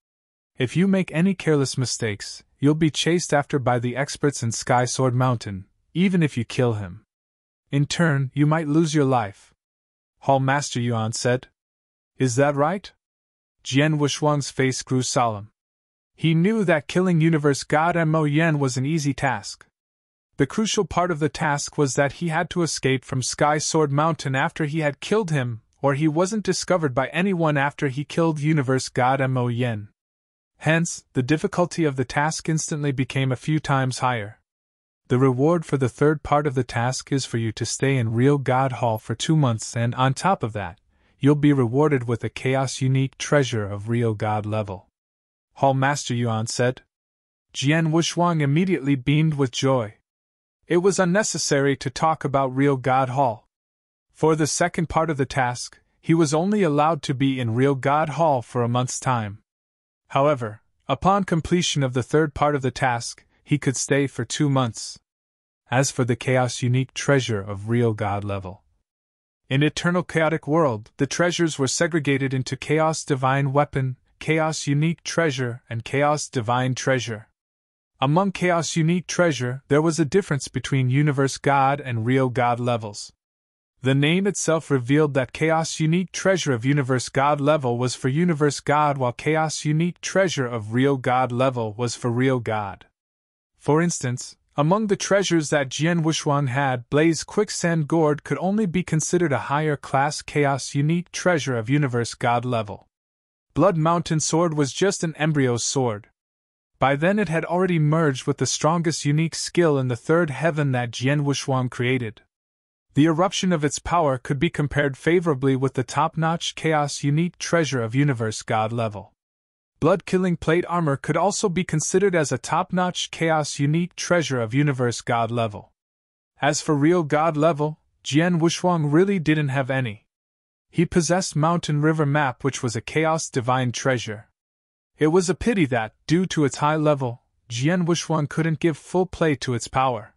If you make any careless mistakes, you'll be chased after by the experts in Sky Sword Mountain, even if you kill him. In turn, you might lose your life, Hall Master Yuan said. Is that right? Jian Wushuang's face grew solemn. He knew that killing Universe God Mo Yen was an easy task. The crucial part of the task was that he had to escape from Sky Sword Mountain after he had killed him, or he wasn't discovered by anyone after he killed Universe God Mo Yen. Hence, the difficulty of the task instantly became a few times higher. The reward for the third part of the task is for you to stay in Real God Hall for 2 months, and on top of that, you'll be rewarded with a Chaos Unique Treasure of Real God level. Hall Master Yuan said. Jian Wushuang immediately beamed with joy. It was unnecessary to talk about Real God Hall. For the second part of the task, he was only allowed to be in Real God Hall for a month's time. However, upon completion of the third part of the task, he could stay for 2 months. As for the Chaos Unique Treasure of Real God level. In Eternal Chaotic World, the treasures were segregated into Chaos Divine Weapon, Chaos Unique Treasure, and Chaos Divine Treasure. Among Chaos Unique Treasure, there was a difference between Universe God and Real God levels. The name itself revealed that Chaos Unique Treasure of Universe God level was for Universe God, while Chaos Unique Treasure of Real God level was for Real God. For instance, among the treasures that Jian Wushuang had, Blaze Quicksand Gourd could only be considered a higher class Chaos Unique Treasure of Universe God level. Blood Mountain Sword was just an embryo sword. By then it had already merged with the strongest unique skill in the third heaven that Jian Wushuang created. The eruption of its power could be compared favorably with the top-notch Chaos Unique Treasure of Universe God level. Blood-killing plate armor could also be considered as a top-notch Chaos Unique Treasure of Universe God level. As for Real God level, Jian Wushuang really didn't have any. He possessed Mountain River Map, which was a Chaos Divine Treasure. It was a pity that, due to its high level, Jian Wushuang couldn't give full play to its power.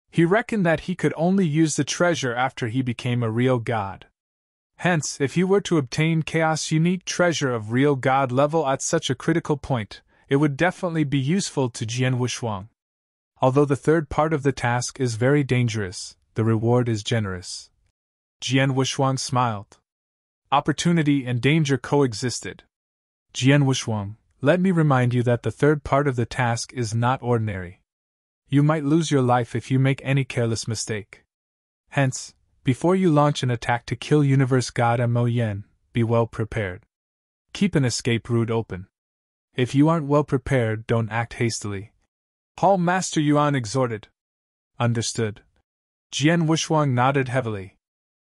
He reckoned that he could only use the treasure after he became a real god. Hence, if he were to obtain Chaos Unique Treasure of Real God level at such a critical point, it would definitely be useful to Jian Wushuang. Although the third part of the task is very dangerous, the reward is generous. Jian Wushuang smiled. Opportunity and danger coexisted. Jian Wushuang, let me remind you that the third part of the task is not ordinary. You might lose your life if you make any careless mistake. Hence, before you launch an attack to kill Universe God Mo Yen, be well prepared. Keep an escape route open. If you aren't well prepared, don't act hastily. Hall Master Yuan exhorted. Understood. Jian Wushuang nodded heavily.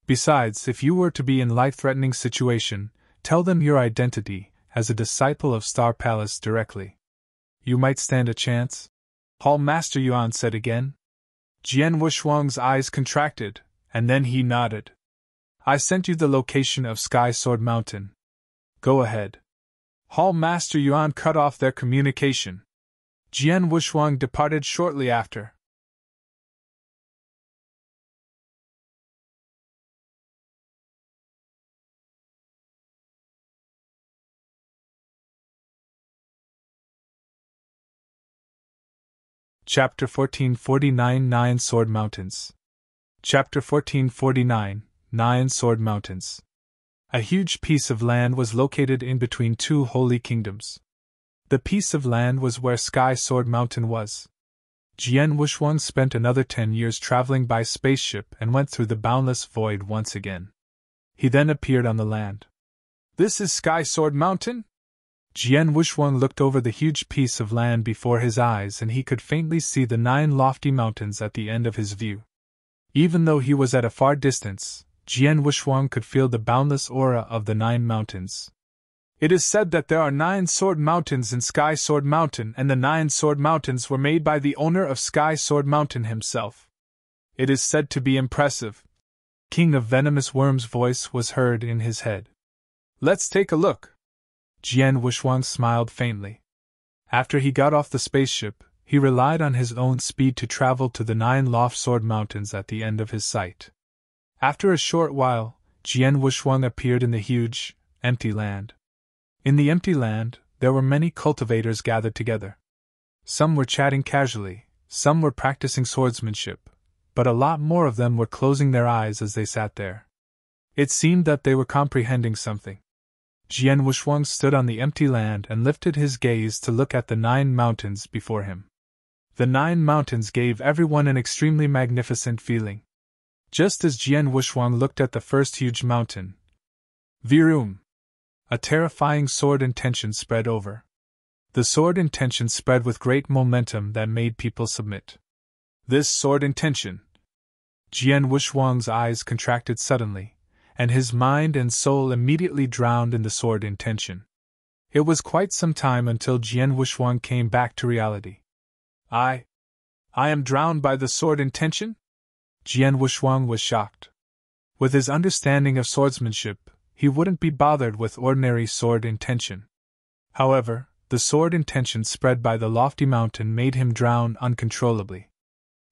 Besides, if you were to be in life-threatening situation, tell them your identity as a disciple of Star Palace directly. You might stand a chance. Hall Master Yuan said again. Jian Wushuang's eyes contracted, and then he nodded. I sent you the location of Sky Sword Mountain. Go ahead. Hall Master Yuan cut off their communication. Jian Wushuang departed shortly after. Chapter 1449 Nine Sword Mountains. Chapter 1449 Nine Sword Mountains. A huge piece of land was located in between two holy kingdoms. The piece of land was where Sky Sword Mountain was. Jian Wushuang spent another 10 years traveling by spaceship and went through the boundless void once again. He then appeared on the land. This is Sky Sword Mountain? Jian Wushuang looked over the huge piece of land before his eyes, and he could faintly see the 9 lofty mountains at the end of his view. Even though he was at a far distance, Jian Wushuang could feel the boundless aura of the 9 mountains. It is said that there are 9 sword mountains in Sky Sword Mountain, and the 9 sword mountains were made by the owner of Sky Sword Mountain himself. It is said to be impressive. King of Venomous Worm's voice was heard in his head. Let's take a look. Jian Wushuang smiled faintly. After he got off the spaceship, he relied on his own speed to travel to the 9 loft sword mountains at the end of his sight. After a short while, Jian Wushuang appeared in the huge, empty land. In the empty land, there were many cultivators gathered together. Some were chatting casually, some were practicing swordsmanship, but a lot more of them were closing their eyes as they sat there. It seemed that they were comprehending something. Jian Wushuang stood on the empty land and lifted his gaze to look at the 9 mountains before him. The 9 mountains gave everyone an extremely magnificent feeling. Just as Jian Wushuang looked at the first huge mountain, Virum! A terrifying sword intention spread over. The sword intention spread with great momentum that made people submit. This sword intention! Jian Wuxuang's eyes contracted suddenly, and his mind and soul immediately drowned in the sword intention. It was quite some time until Jian Wuxuang came back to reality. I am drowned by the sword intention? Jian Wuxuang was shocked. With his understanding of swordsmanship, he wouldn't be bothered with ordinary sword intention. However, the sword intention spread by the lofty mountain made him drown uncontrollably.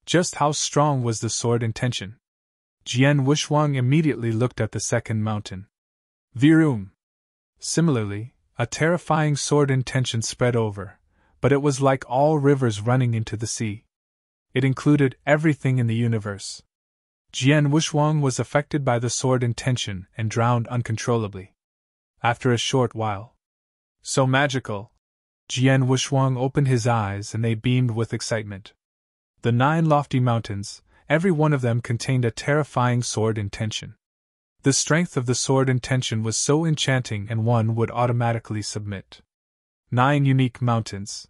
Just how strong was the sword intention? Jian Wuxuang immediately looked at the second mountain. Virum! Similarly, a terrifying sword intention spread over, but it was like all rivers running into the sea. It included everything in the universe. Jian Wuxuang was affected by the sword intention and drowned uncontrollably. After a short while. So magical! Jian Wuxuang opened his eyes and they beamed with excitement. The 9 lofty mountains, every one of them contained a terrifying sword intention. The strength of the sword intention was so enchanting and one would automatically submit. 9 unique mountains.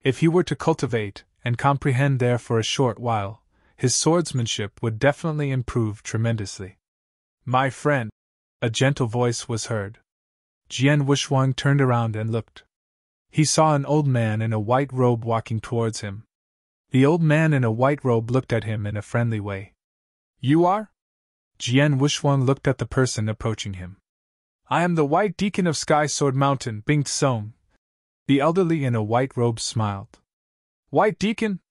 If he were to cultivate and comprehend there for a short while, his swordsmanship would definitely improve tremendously. My friend! A gentle voice was heard. Jian Wuxuang turned around and looked. He saw an old man in a white robe walking towards him. The old man in a white robe looked at him in a friendly way. You are? Jian Wuxuang looked at the person approaching him. I am the White Deacon of Sky Sword Mountain, Bing Tsong. The elderly in a white robe smiled. White Deacon?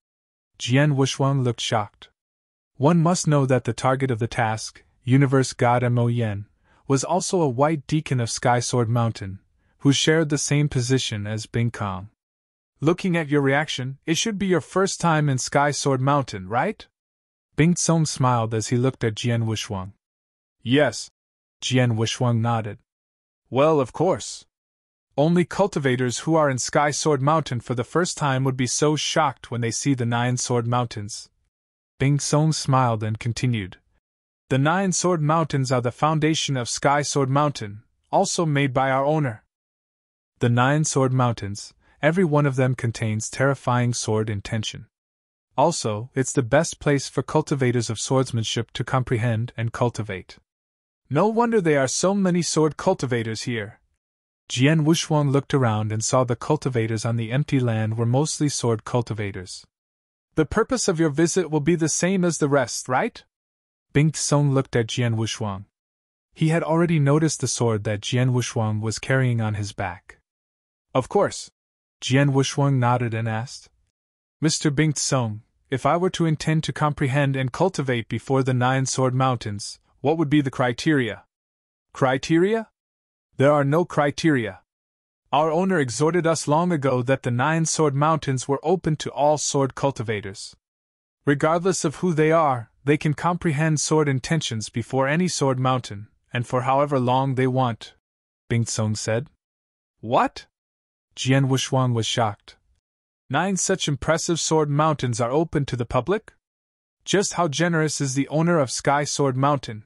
Jian Wuxuang looked shocked. One must know that the target of the task, Universe God Mo Yen, was also a White Deacon of Sky Sword Mountain, who shared the same position as Bing Kong. Looking at your reaction, it should be your first time in Sky Sword Mountain, right? Bing Tsong smiled as he looked at Jian Wuxuang. Yes. Jian Wuxuang nodded. Well, of course. Only cultivators who are in Sky Sword Mountain for the first time would be so shocked when they see the 9 sword mountains. Bing Tsong smiled and continued. The 9 sword mountains are the foundation of Sky Sword Mountain, also made by our owner. The 9 sword mountains, every one of them contains terrifying sword intention. Also, it's the best place for cultivators of swordsmanship to comprehend and cultivate. No wonder there are so many sword cultivators here. Jian Wuxuang looked around and saw the cultivators on the empty land were mostly sword cultivators. The purpose of your visit will be the same as the rest, right? Bing Tsong looked at Jian Wuxuang. He had already noticed the sword that Jian Wuxuang was carrying on his back. Of course. Jian Wuxuang nodded and asked. Mr. Bing Tsong, if I were to intend to comprehend and cultivate before the 9 sword mountains, what would be the criteria? Criteria? There are no criteria. Our owner exhorted us long ago that the 9 sword mountains were open to all sword cultivators. Regardless of who they are, they can comprehend sword intentions before any sword mountain, and for however long they want, Bing Tsong said. What? Jian Wuxuang was shocked. 9 such impressive sword mountains are open to the public? Just how generous is the owner of Sky Sword Mountain?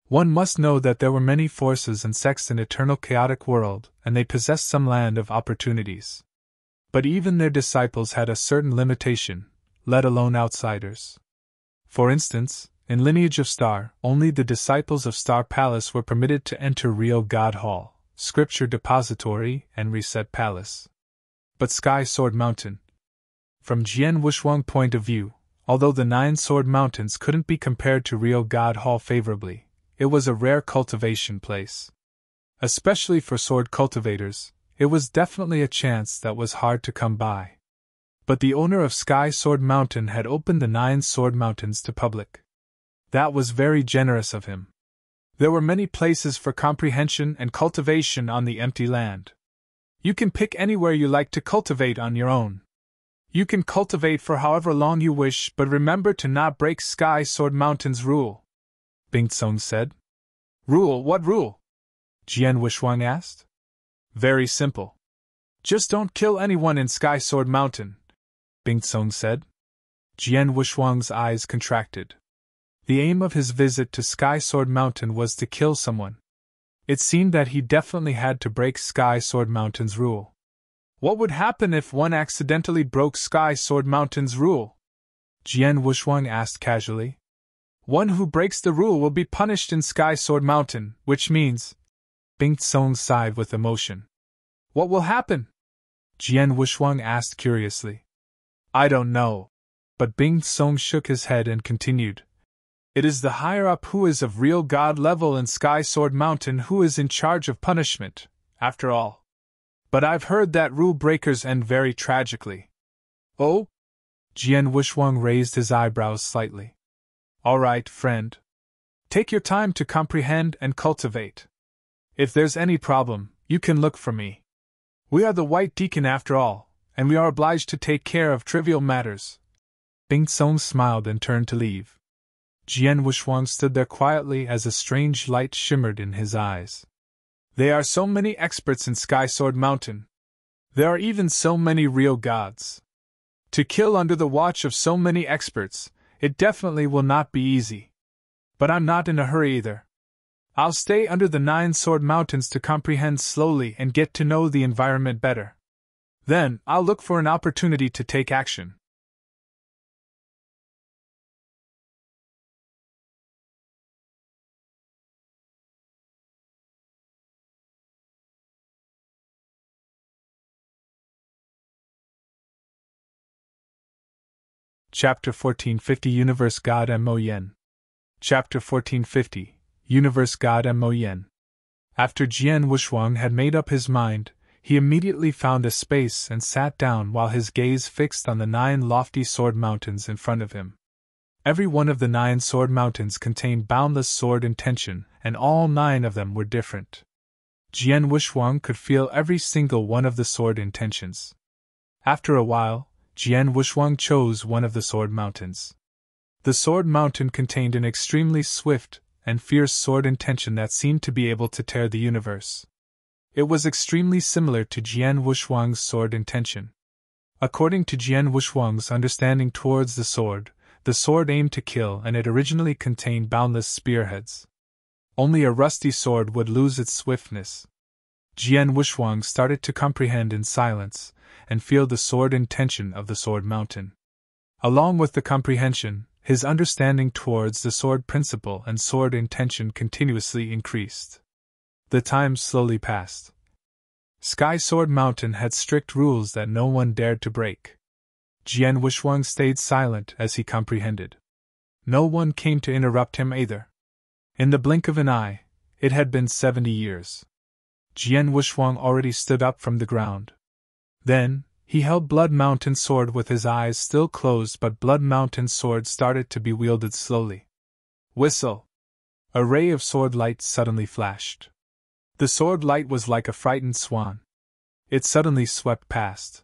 One must know that there were many forces and sects in eternal chaotic world, and they possessed some land of opportunities. But even their disciples had a certain limitation, let alone outsiders. For instance, in Lineage of Star, only the disciples of Star Palace were permitted to enter Real God Hall, Scripture Depository, and Reset Palace. But Sky Sword Mountain. From Jian Wuxuang's point of view, although the 9 sword mountains couldn't be compared to Real God Hall favorably, it was a rare cultivation place. Especially for sword cultivators, it was definitely a chance that was hard to come by. But the owner of Sky Sword Mountain had opened the 9 sword mountains to public. That was very generous of him. There were many places for comprehension and cultivation on the empty land. You can pick anywhere you like to cultivate on your own. You can cultivate for however long you wish, but remember to not break Sky Sword Mountain's rule, Bing Tsong said. Rule? What rule? Jian Wuxuang asked. Very simple. Just don't kill anyone in Sky Sword Mountain, Bing Tsong said. Jian Wuxuang's eyes contracted. The aim of his visit to Sky Sword Mountain was to kill someone. It seemed that he definitely had to break Sky Sword Mountain's rule. What would happen if one accidentally broke Sky Sword Mountain's rule? Jian Wuxuang asked casually. One who breaks the rule will be punished in Sky Sword Mountain, which means… Bing Song sighed with emotion. What will happen? Jian Wuxuang asked curiously. I don't know. But Bing Song shook his head and continued. It is the higher-up who is of real god level in Sky Sword Mountain who is in charge of punishment, after all. But I've heard that rule breakers end very tragically. Oh? Jian Wuxuang raised his eyebrows slightly. All right, friend. Take your time to comprehend and cultivate. If there's any problem, you can look for me. We are the White Deacon after all, and we are obliged to take care of trivial matters. Bing Song smiled and turned to leave. Jian Wuxuang stood there quietly as a strange light shimmered in his eyes. There are so many experts in Sky Sword Mountain. There are even so many real gods. To kill under the watch of so many experts, it definitely will not be easy. But I'm not in a hurry either. I'll stay under the 9 Sword Mountains to comprehend slowly and get to know the environment better. Then, I'll look for an opportunity to take action. Chapter 1450 Universe God Mo Yen. Chapter 1450 Universe God Mo Yen. After Jian Wuxuang had made up his mind, he immediately found a space and sat down while his gaze fixed on the 9 lofty sword mountains in front of him. Every one of the 9 sword mountains contained boundless sword intention, and all 9 of them were different. Jian Wuxuang could feel every single one of the sword intentions. After a while, Jian Wuxuang chose one of the sword mountains. The sword mountain contained an extremely swift and fierce sword intention that seemed to be able to tear the universe. It was extremely similar to Jian Wuxuang's sword intention. According to Jian Wuxuang's understanding towards the sword aimed to kill, and it originally contained boundless spearheads. Only a rusty sword would lose its swiftness. Jian Wuxuang started to comprehend in silence and feel the sword intention of the sword mountain. Along with the comprehension, his understanding towards the sword principle and sword intention continuously increased. The time slowly passed. Sky Sword Mountain had strict rules that no one dared to break. Jian Wuxuang stayed silent as he comprehended. No one came to interrupt him either. In the blink of an eye, it had been 70 years. Jian Wuxuang already stood up from the ground. Then, he held Blood Mountain's sword with his eyes still closed, but Blood Mountain's sword started to be wielded slowly. Whistle! A ray of sword light suddenly flashed. The sword light was like a frightened swan. It suddenly swept past.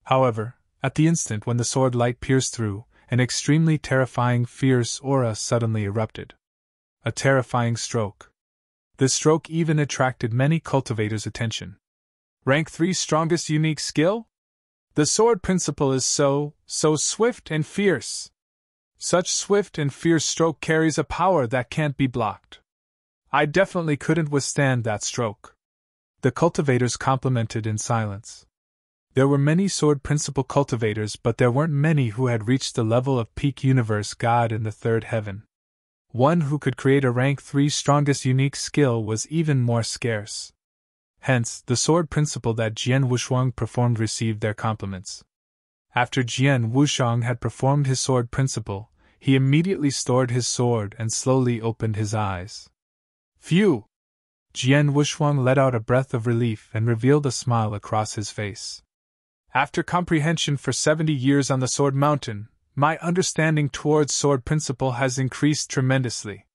However, at the instant when the sword light pierced through, an extremely terrifying fierce aura suddenly erupted. A terrifying stroke. This stroke even attracted many cultivators' attention. Rank 3 strongest unique skill? The sword principle is so swift and fierce. Such swift and fierce stroke carries a power that can't be blocked. I definitely couldn't withstand that stroke. The cultivators complimented in silence. There were many sword principle cultivators, but there weren't many who had reached the level of peak universe god in the 3rd heaven. One who could create a rank 3 strongest unique skill was even more scarce. Hence, the sword principle that Jian Wuxuang performed received their compliments. After Jian Wuxuang had performed his sword principle, he immediately stored his sword and slowly opened his eyes. Phew! Jian Wuxuang let out a breath of relief and revealed a smile across his face. After comprehension for 70 years on the Sword Mountain, my understanding towards sword principle has increased tremendously.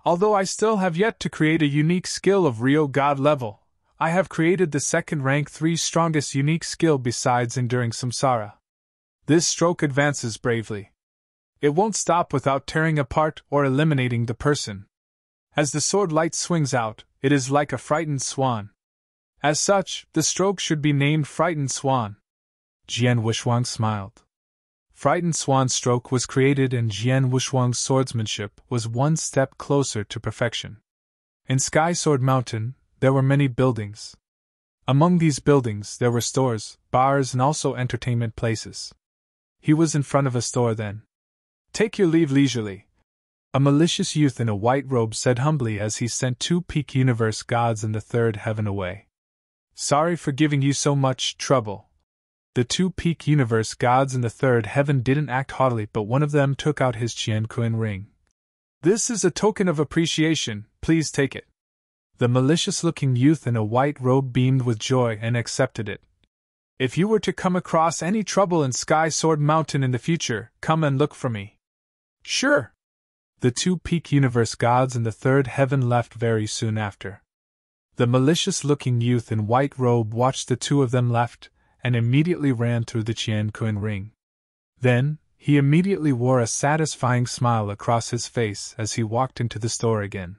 Although I still have yet to create a unique skill of real god level, I have created the 2nd rank 3 strongest unique skill besides enduring samsara. This stroke advances bravely. It won't stop without tearing apart or eliminating the person. As the sword light swings out, it is like a frightened swan. As such, the stroke should be named Frightened Swan. Jian Wuxuang smiled. Frightened Swan stroke was created and Jian Wuxuang's swordsmanship was one step closer to perfection. In Sky Sword Mountain, there were many buildings. Among these buildings there were stores, bars, and also entertainment places. He was in front of a store then. "Take your leave leisurely," a malicious youth in a white robe said humbly as he sent 2 peak universe gods in the third heaven away. "Sorry for giving you so much trouble." The 2 peak universe gods in the third heaven didn't act haughtily, but one of them took out his Qianquan ring. "This is a token of appreciation, please take it." The malicious-looking youth in a white robe beamed with joy and accepted it. "If you were to come across any trouble in Sky Sword Mountain in the future, come and look for me." "Sure." The 2 peak universe gods in the third heaven left very soon after. The malicious-looking youth in white robe watched the 2 of them left, and immediately ran through the Qianquan ring. Then, he immediately wore a satisfying smile across his face as he walked into the store again.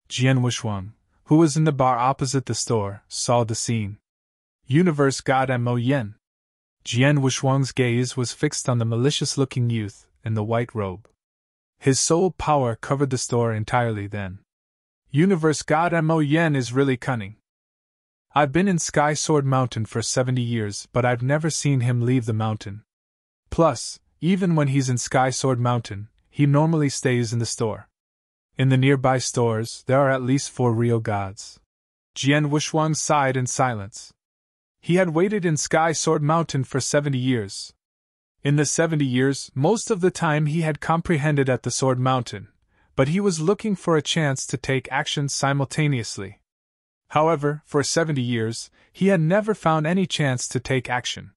Jian Wushuang, who was in the bar opposite the store, saw the scene. "Universe God Mo Yen." Jian Wushuang's gaze was fixed on the malicious-looking youth in the white robe. His soul power covered the store entirely then. "Universe God Mo Yen is really cunning. I've been in Sky Sword Mountain for 70 years, but I've never seen him leave the mountain. Plus, even when he's in Sky Sword Mountain, he normally stays in the store. In the nearby stores, there are at least 4 real gods." Jian Wushuang sighed in silence. He had waited in Sky Sword Mountain for 70 years. In the 70 years, most of the time he had comprehended at the Sword Mountain, but he was looking for a chance to take action simultaneously. However, for 70 years, he had never found any chance to take action.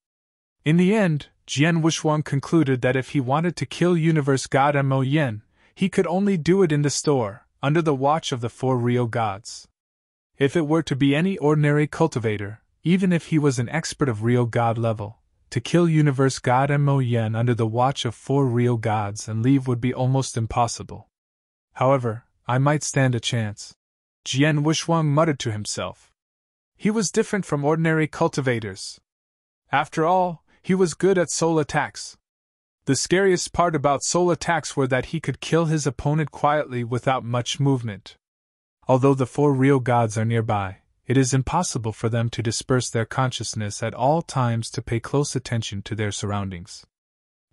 In the end, Jian Wushuang concluded that if he wanted to kill Universe God Mo Yen, he could only do it in the store, under the watch of the 4 real gods. If it were to be any ordinary cultivator, even if he was an expert of real god level, to kill Universe God Mo Yen under the watch of 4 real gods and leave would be almost impossible. However, I might stand a chance. Jian Wushuang muttered to himself. He was different from ordinary cultivators. After all, he was good at soul attacks. The scariest part about soul attacks were that he could kill his opponent quietly without much movement. Although the 4 real gods are nearby, it is impossible for them to disperse their consciousness at all times to pay close attention to their surroundings.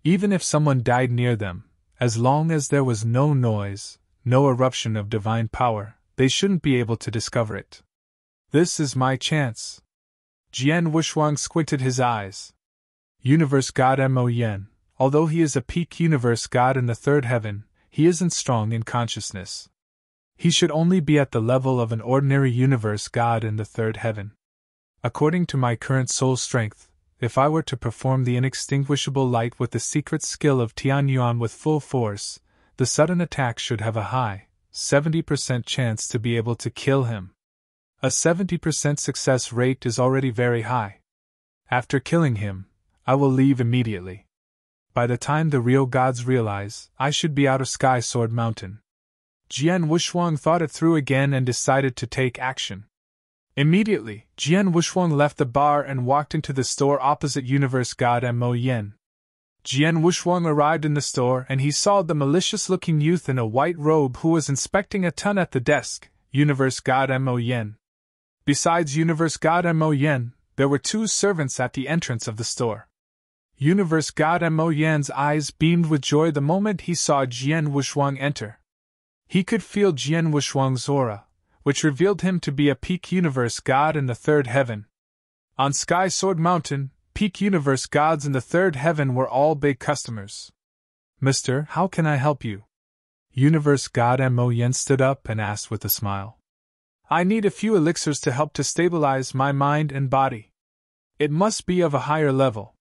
Even if someone died near them, as long as there was no noise, no eruption of divine power, they shouldn't be able to discover it. "This is my chance." Jian Wushuang squinted his eyes. Universe God Mo Yen, although he is a peak universe god in the third heaven, he isn't strong in consciousness. He should only be at the level of an ordinary universe god in the third heaven. According to my current soul strength, if I were to perform the inextinguishable light with the secret skill of Tianyuan with full force, the sudden attack should have a high 70% chance to be able to kill him. A 70% success rate is already very high. After killing him, I will leave immediately. By the time the real gods realize, I should be out of Sky Sword Mountain. Jian Wushuang thought it through again and decided to take action. Immediately, Jian Wushuang left the bar and walked into the store opposite Universe God Mo Yen. Jian Wushuang arrived in the store and he saw the malicious-looking youth in a white robe who was inspecting a ton at the desk, Universe God Mo Yen. Besides Universe God Mo Yen, there were 2 servants at the entrance of the store. Universe God Mo Yen's eyes beamed with joy the moment he saw Jian Wushuang enter. He could feel Jian Wushuang's aura, which revealed him to be a peak universe god in the third heaven. On Sky Sword Mountain, peak universe gods in the third heaven were all big customers. "Mister, how can I help you?" Universe God Mo Yen stood up and asked with a smile. "I need a few elixirs to help to stabilize my mind and body. It must be of a higher level.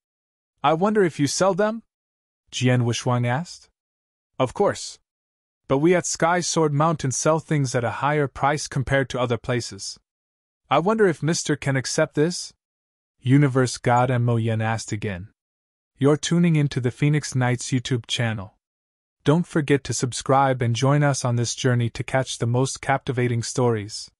I wonder if you sell them?" Jian Wushuang asked. "Of course. But we at Sky Sword Mountain sell things at a higher price compared to other places. I wonder if Mister can accept this?" Universe God Mo Yen asked again. You're tuning into the Phoenix Knights YouTube channel. Don't forget to subscribe and join us on this journey to catch the most captivating stories.